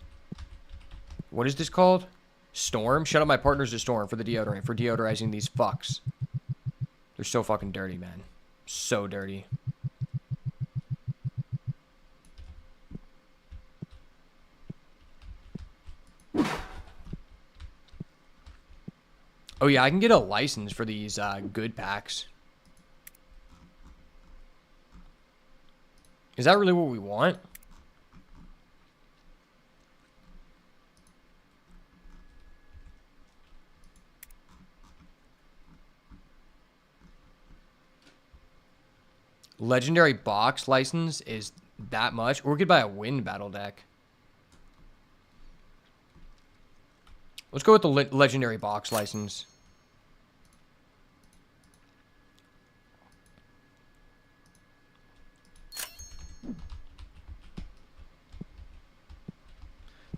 What is this called? Storm. Shout out my partners at Storm for the deodorant. For deodorizing these fucks. They're so fucking dirty, man. So dirty. Oh yeah, I can get a license for these good packs. Is that really what we want? Legendary box license is that much? Or we could buy a wind battle deck. Let's go with the legendary box license.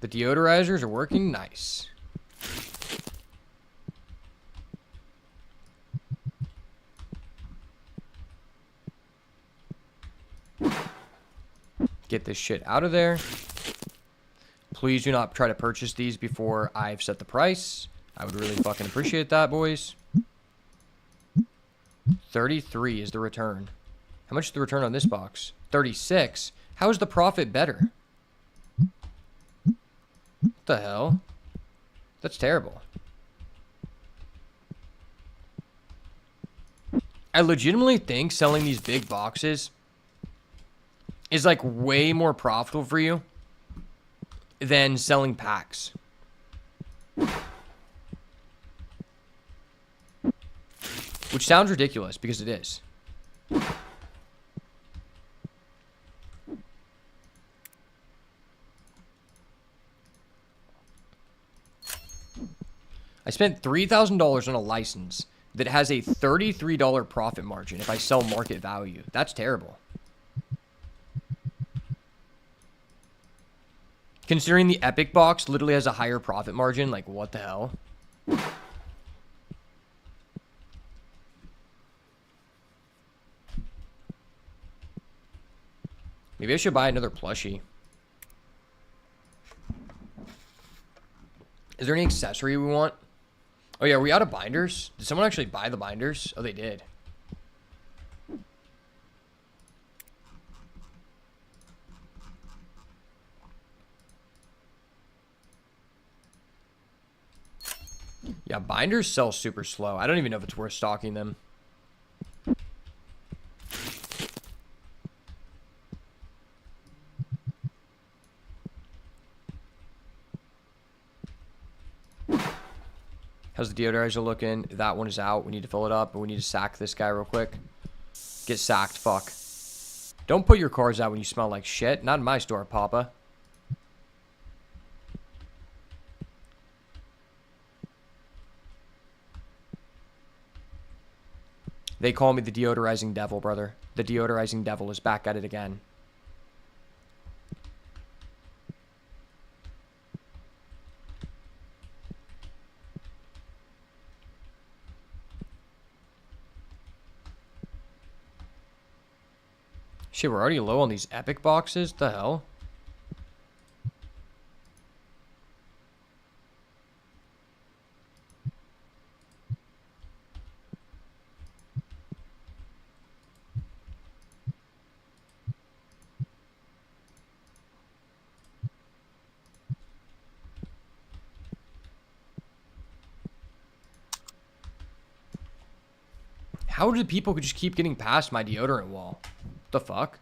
The deodorizers are working nice. Get this shit out of there. Please do not try to purchase these before I've set the price. I would really fucking appreciate that, boys. 33 is the return. How much is the return on this box? 36. How is the profit better? What the hell? That's terrible. I legitimately think selling these big boxes is like way more profitable for you than selling packs. Which sounds ridiculous because it is. I spent $3,000 on a license that has a $33 profit margin if I sell market value. That's terrible. Considering the Epic box literally has a higher profit margin, like what the hell? Maybe I should buy another plushie. Is there any accessory we want? Oh yeah, are we out of binders? Did someone actually buy the binders? Oh, they did. Yeah, binders sell super slow. I don't even know if it's worth stocking them. How's the deodorizer looking? That one is out. We need to fill it up, but we need to sack this guy real quick. Get sacked, fuck. Don't put your cars out when you smell like shit. Not in my store, Papa. They call me the deodorizing devil, brother. The deodorizing devil is back at it again. Shit, we're already low on these epic boxes? The hell? How do people just keep getting past my deodorant wall? What the fuck?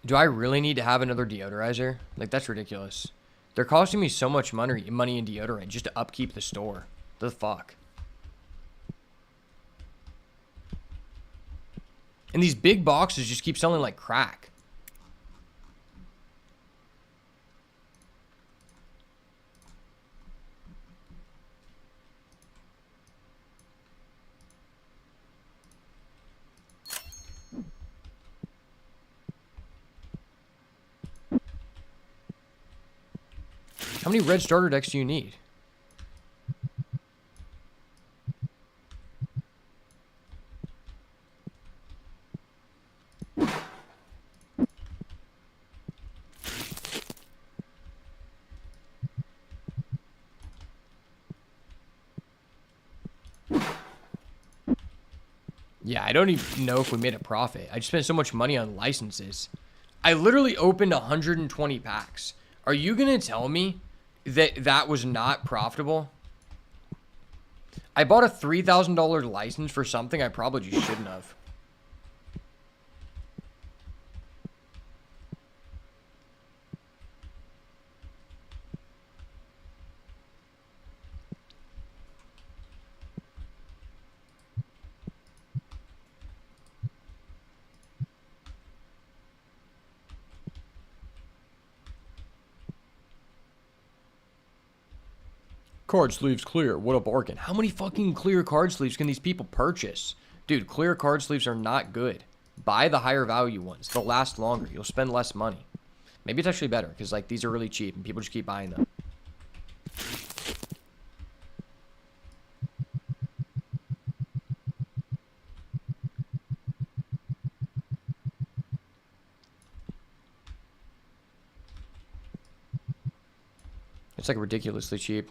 Do I really need to have another deodorizer? Like, that's ridiculous. They're costing me so much money in deodorant just to upkeep the store. The fuck? And these big boxes just keep selling like crack. How many red starter decks do you need? Yeah, I don't even know if we made a profit. I just spent so much money on licenses. I literally opened 120 packs. Are you going to tell me that that was not profitable? I bought a $3,000 license for something I probably just shouldn't have. Card sleeves clear. What a bargain. How many fucking clear card sleeves can these people purchase? Dude, clear card sleeves are not good. Buy the higher value ones. They'll last longer. You'll spend less money. Maybe it's actually better because like these are really cheap and people just keep buying them. It's like ridiculously cheap.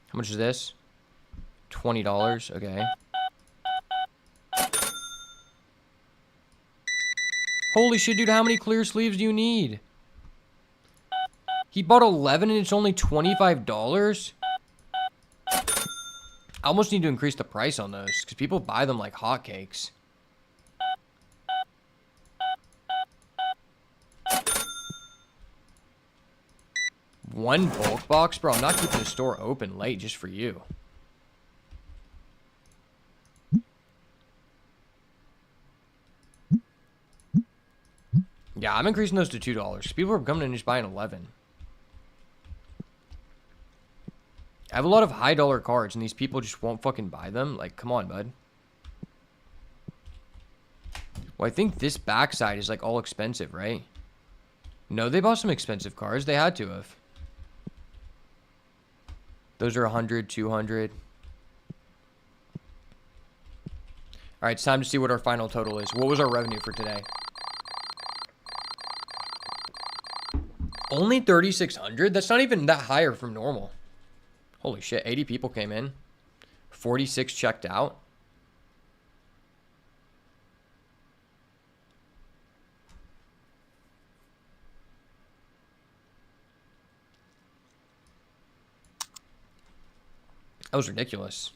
How much is this? $20. Okay. Holy shit, dude. How many clear sleeves do you need? He bought 11 and it's only $25? I almost need to increase the price on those because people buy them like hotcakes. One bulk box? Bro, I'm not keeping the store open late just for you. Yeah, I'm increasing those to $2. People are coming and just buying 11. I have a lot of high dollar cards and these people just won't fucking buy them. Like, come on, bud. Well, I think this backside is like all expensive, right? No, they bought some expensive cards. They had to have. Those are 100, 200. All right, it's time to see what our final total is. What was our revenue for today? Only 3,600? That's not even that higher from normal. Holy shit, 80 people came in. 46 checked out. That was ridiculous.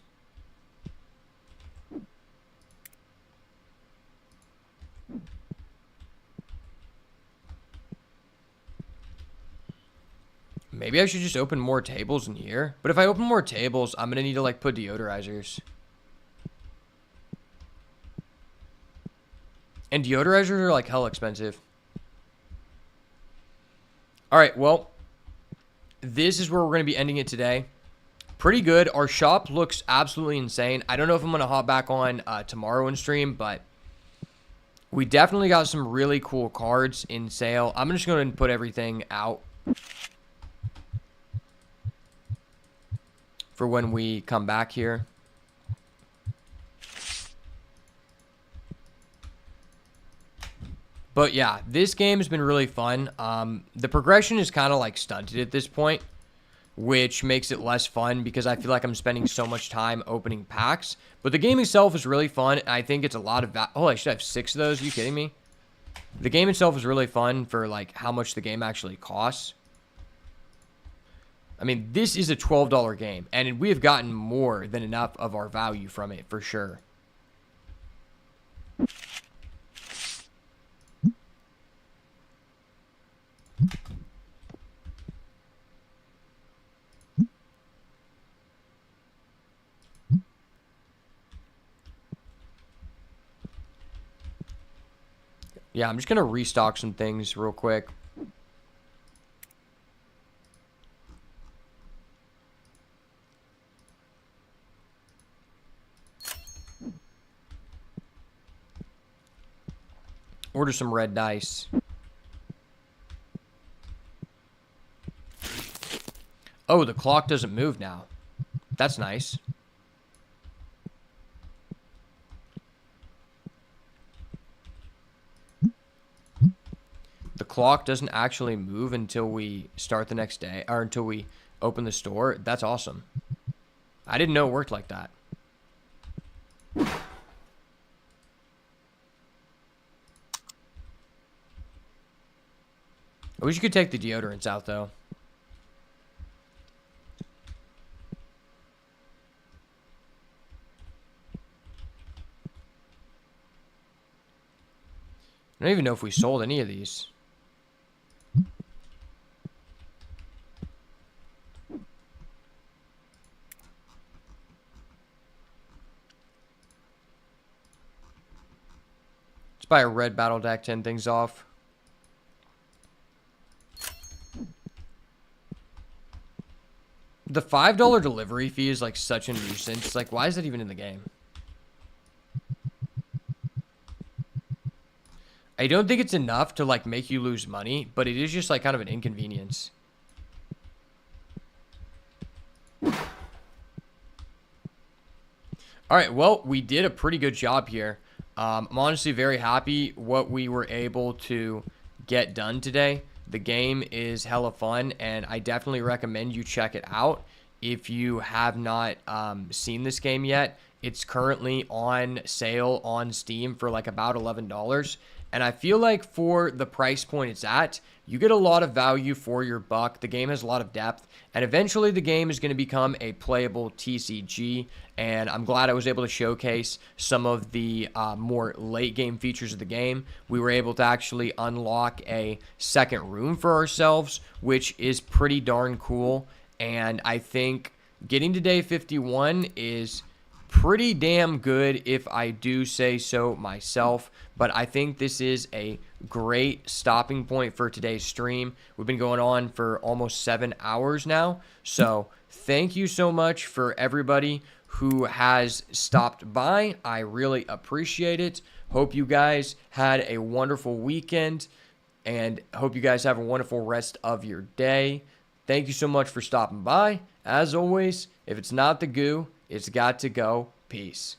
Maybe I should just open more tables in here. But if I open more tables, I'm going to need to like put deodorizers. And deodorizers are like hell expensive. All right, well, this is where we're going to be ending it today. Pretty good. Our shop looks absolutely insane. I don't know if I'm going to hop back on tomorrow and stream, but we definitely got some really cool cards in sale. I'm just going to put everything out for when we come back here. But yeah, this game has been really fun. The progression is kind of like stunted at this point, which makes it less fun because I feel like I'm spending so much time opening packs. But the game itself is really fun. I think it's a lot of... Oh, I should have 6 of those. Are you kidding me? The game itself is really fun for like how much the game actually costs. I mean, this is a $12 game, and we have gotten more than enough of our value from it, for sure. Yeah, I'm just going to restock some things real quick. Order some red dice. Oh, the clock doesn't move now. That's nice. The clock doesn't actually move until we start the next day, or until we open the store. That's awesome. I didn't know it worked like that. I wish you could take the deodorants out, though. I don't even know if we sold any of these. Let's buy a red battle deck, 10 things off. The $5 delivery fee is like such a nuisance. Like, why is that even in the game? I don't think it's enough to like make you lose money, but it is just like kind of an inconvenience. All right, well, we did a pretty good job here. I'm honestly very happy what we were able to get done today. The game is hella fun, and I definitely recommend you check it out. If you have not seen this game yet, it's currently on sale on Steam for like about $11. And I feel like for the price point it's at, you get a lot of value for your buck. The game has a lot of depth, and eventually the game is going to become a playable TCG. And I'm glad I was able to showcase some of the more late game features of the game. We were able to actually unlock a second room for ourselves, which is pretty darn cool. And I think getting to day 51 is pretty damn good, if I do say so myself. But I think this is a great stopping point for today's stream. We've been going on for almost 7 hours now. So thank you so much for everybody who has stopped by. I really appreciate it. Hope you guys had a wonderful weekend, and hope you guys have a wonderful rest of your day. Thank you so much for stopping by. As always, if it's not the goo, it's got to go. Peace.